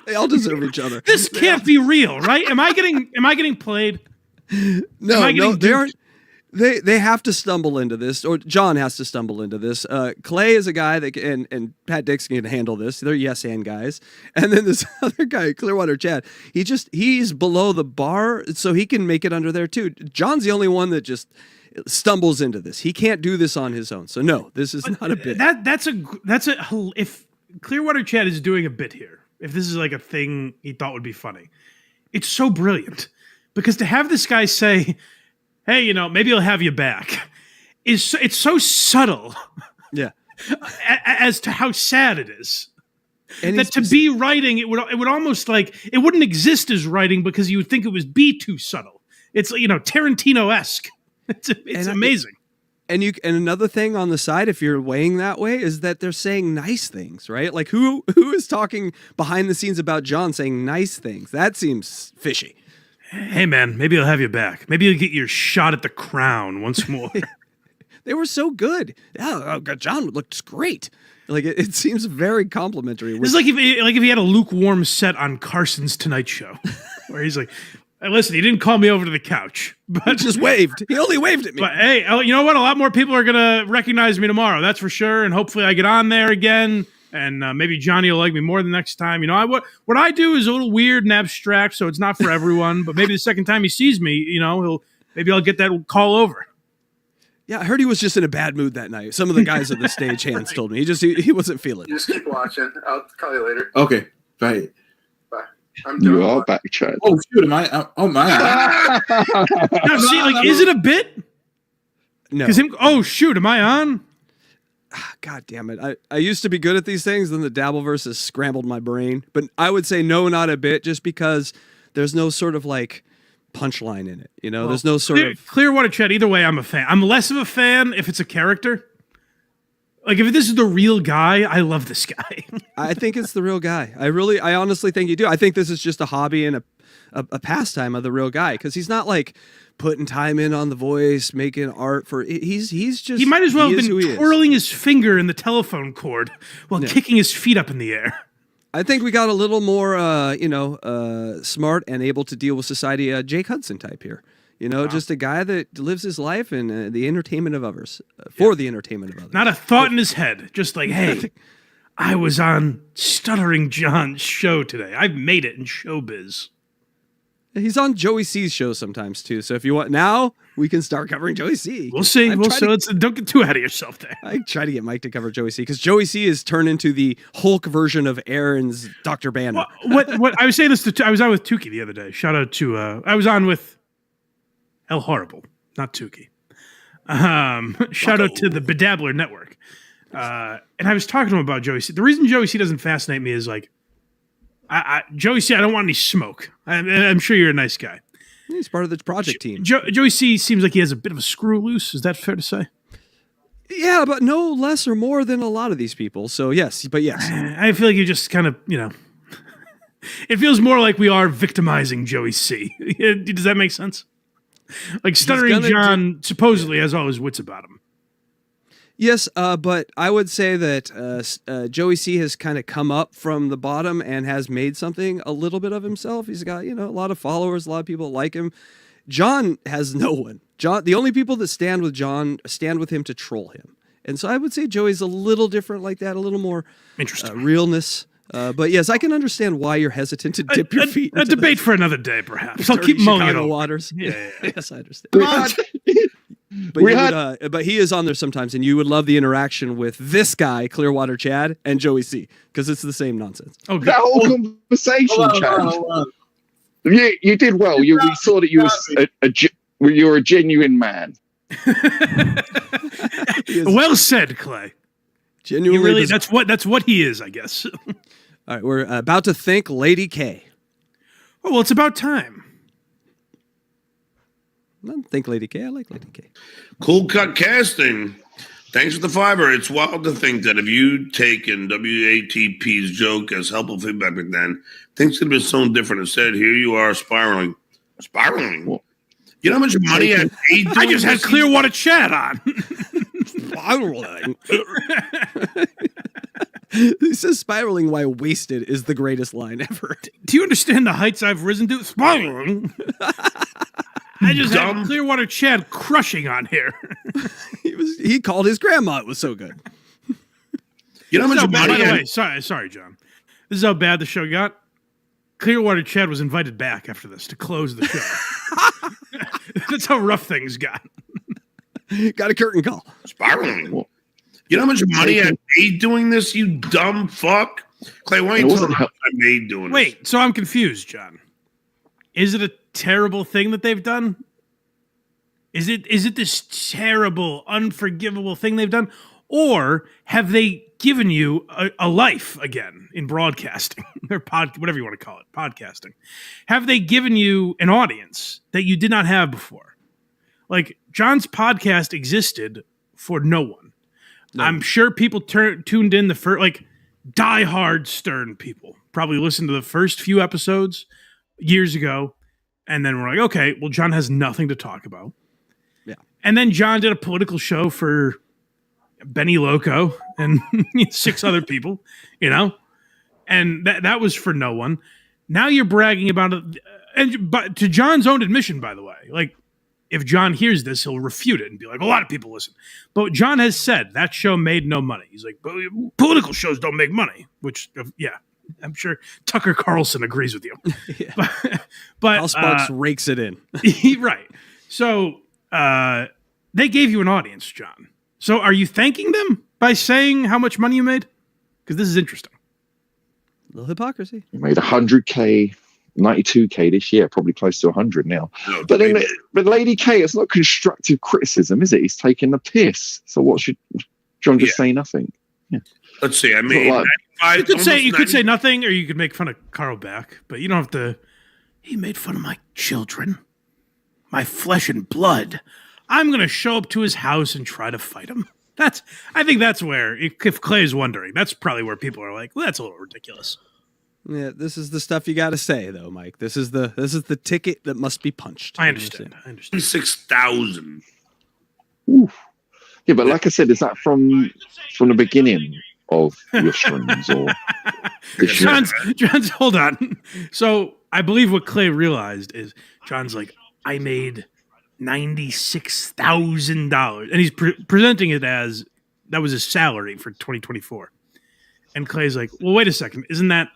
They all deserve each other. This can't be real, right? Am I getting played? No, they aren't. They have to stumble into this, or John has to stumble into this. Clay is a guy that and Pat Dix can handle this. They're yes and guys. And then this other guy, Clearwater Chad, he's below the bar, so he can make it under there too. John's the only one that just stumbles into this. He can't do this on his own. So no, this is not a bit. That's if Clearwater Chad is doing a bit here, if this is like a thing he thought would be funny, it's so brilliant because to have this guy say, hey, maybe I'll have you back. It's so subtle. Yeah. As to how sad it is. And that to be writing, it would almost like it wouldn't exist as writing because you would think it was be too subtle. It's Tarantino-esque. It's amazing. And another thing on the side, if you're weighing that way, is that they're saying nice things, right? Like who is talking behind the scenes about John saying nice things? That seems fishy. Hey, man, maybe I'll have you back. Maybe you'll get your shot at the crown once more. They were so good. Yeah, John looks great. Like it seems very complimentary. It's like if he had a lukewarm set on Carson's Tonight Show, where he's like, hey, listen, he didn't call me over to the couch, but he just waved. He only waved at me. But hey, you know what? A lot more people are gonna recognize me tomorrow. That's for sure. And hopefully, I get on there again. And maybe Johnny will like me more the next time. What I do is a little weird and abstract, so it's not for everyone. But maybe the second time he sees me, maybe I'll get that call over. Yeah, I heard he was just in a bad mood that night. Some of the guys at the stage hands told me he wasn't feeling it. Just keep watching. I'll call you later. Okay, bye. Bye. You are back, Chad. Oh shoot! Am I? Oh my! No, see, is it a bit? No. Oh shoot! Am I on? God damn it. I used to be good at these things, then the Dabbleverse has scrambled my brain. But I would say no, not a bit, just because there's no sort of like punchline in it. There's no sort of Clearwater Chat. Either way, I'm a fan. I'm less of a fan if it's a character. Like if this is the real guy, I love this guy. I think it's the real guy. I honestly think you do. I think this is just a hobby and a pastime of the real guy, because he's not like putting time in on the voice, making art for he's just he might as well have been twirling his finger in the telephone cord while kicking his feet up in the air. I think we got a little more smart and able to deal with society, Jake Hudson type here. Just a guy that lives his life in the entertainment of others, for the entertainment of others. Not a thought in his head, just like, hey, I was on Stuttering John's show today. I've made it in showbiz. He's on Joey C's show sometimes too. So if you want, now we can start covering Joey C. We'll see. Don't get too ahead of yourself there. I try to get Mike to cover Joey C because Joey C is turned into the Hulk version of Aaron's Dr. Banner. What I was saying this to, I was on with Tukey the other day. Shout out to I was on with El Horrible, not Tukey. Shout out to the Bedabbler Network. And I was talking to him about Joey C. The reason Joey C doesn't fascinate me is like, Joey C, I don't want any smoke. I'm sure you're a nice guy. He's part of the project team. Joey C seems like he has a bit of a screw loose. Is that fair to say? Yeah, but no less or more than a lot of these people. So yes. I feel like you just kind of, it feels more like we are victimizing Joey C. Does that make sense? Like Stuttering John supposedly has all his wits about him. Yes, but I would say that Joey C has kind of come up from the bottom and has made something a little bit of himself. He's got, a lot of followers, a lot of people like him. John has no one. The only people that stand with John stand with him to troll him. And so I would say Joey's a little different like that, a little more realness. But yes, I can understand why you're hesitant to dip your feet into a debate for another day, perhaps. I'll keep mulling it over. Waters. Yeah. Yes, I understand. But, but he is on there sometimes, and you would love the interaction with this guy, Clearwater Chad, and Joey C, because it's the same nonsense. Oh, that whole conversation, Chad. You did well. We saw that you you're a genuine man. Well said, Clay. Genuinely, really, that's what he is, I guess. All right, we're about to thank Lady K. Oh, well, it's about time. I don't think Lady K. I like Lady K. Cool Cut Casting. Thanks for the fiber. It's wild to think that if you'd taken WATP's joke as helpful feedback back then, things could have been so different. Instead, here you are spiraling. Spiraling? You know how much money I paid? I just had Clearwater Chat on. Spiraling. He says spiraling while wasted is the greatest line ever. Do you understand the heights I've risen to? Spiraling. I just had Clearwater Chad crushing on here. He called his grandma. It was so good. You know how much money? By the way, sorry, John. This is how bad the show got. Clearwater Chad was invited back after this to close the show. That's how rough things got. Got a curtain call. Spiraling. You know how much money I made doing this, you dumb fuck? Clay, why don't you tell me how much I made doing this? Wait, so I'm confused, John. Is it a terrible thing that they've done? Is it this terrible, unforgivable thing they've done? Or have they given you a life again in broadcasting or whatever you want to call it, podcasting? Have they given you an audience that you did not have before? Like, John's podcast existed for no one. No. I'm sure people tuned in like diehard Stern people probably listened to the first few episodes years ago, and then we're like, okay, well, John has nothing to talk about. Yeah. And then John did a political show for Benny Loco and 6 other people, and that was for no one. Now you're bragging about it, but to John's own admission, by the way, like, if John hears this, he'll refute it and be like, a lot of people listen. But John has said that show made no money. He's like, but political shows don't make money, which, yeah, I'm sure Tucker Carlson agrees with you. But Al Sparks rakes it in. Right. So they gave you an audience, John. So are you thanking them by saying how much money you made? Because this is interesting. A little hypocrisy. You made 100K. 92K this year, probably close to 100 now. No, but Lady K, it's not constructive criticism, is it? He's taking the piss. So what should John just say nothing? Yeah. Let's see. I mean, you could say nothing, or you could make fun of Carl back, but you don't have to. He made fun of my children, my flesh and blood. I'm going to show up to his house and try to fight him. I think that's where, if Clay's wondering, that's probably where people are like, well, that's a little ridiculous. Yeah, this is the stuff you got to say, though, Mike. This is the ticket that must be punched. I understand. 6,000. Yeah, but like I said, is that from the beginning of your streams or? John's hold on. So I believe what Clay realized is John's like, I made $96,000, and he's presenting it as that was his salary for 2024. And Clay's like, well, wait a second, isn't that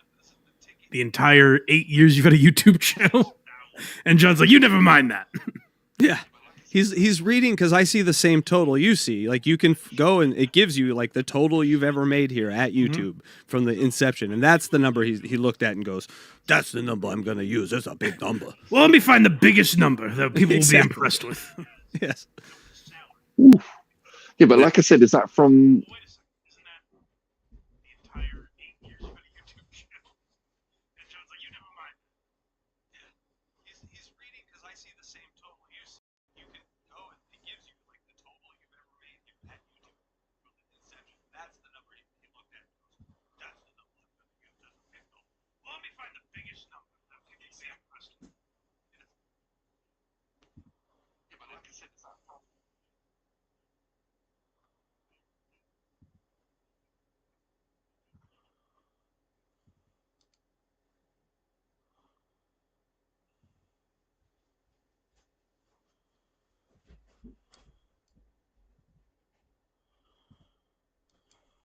the entire 8 years you've had a YouTube channel? And John's like, you never mind that. Yeah. He's reading because I see the same total you see. Like, you can go and it gives you like the total you've ever made here at YouTube from the inception. And that's the number he looked at and goes, that's the number I'm going to use. That's a big number. Well, let me find the biggest number that people will be impressed with. Yes. Yeah, but like I said, is that from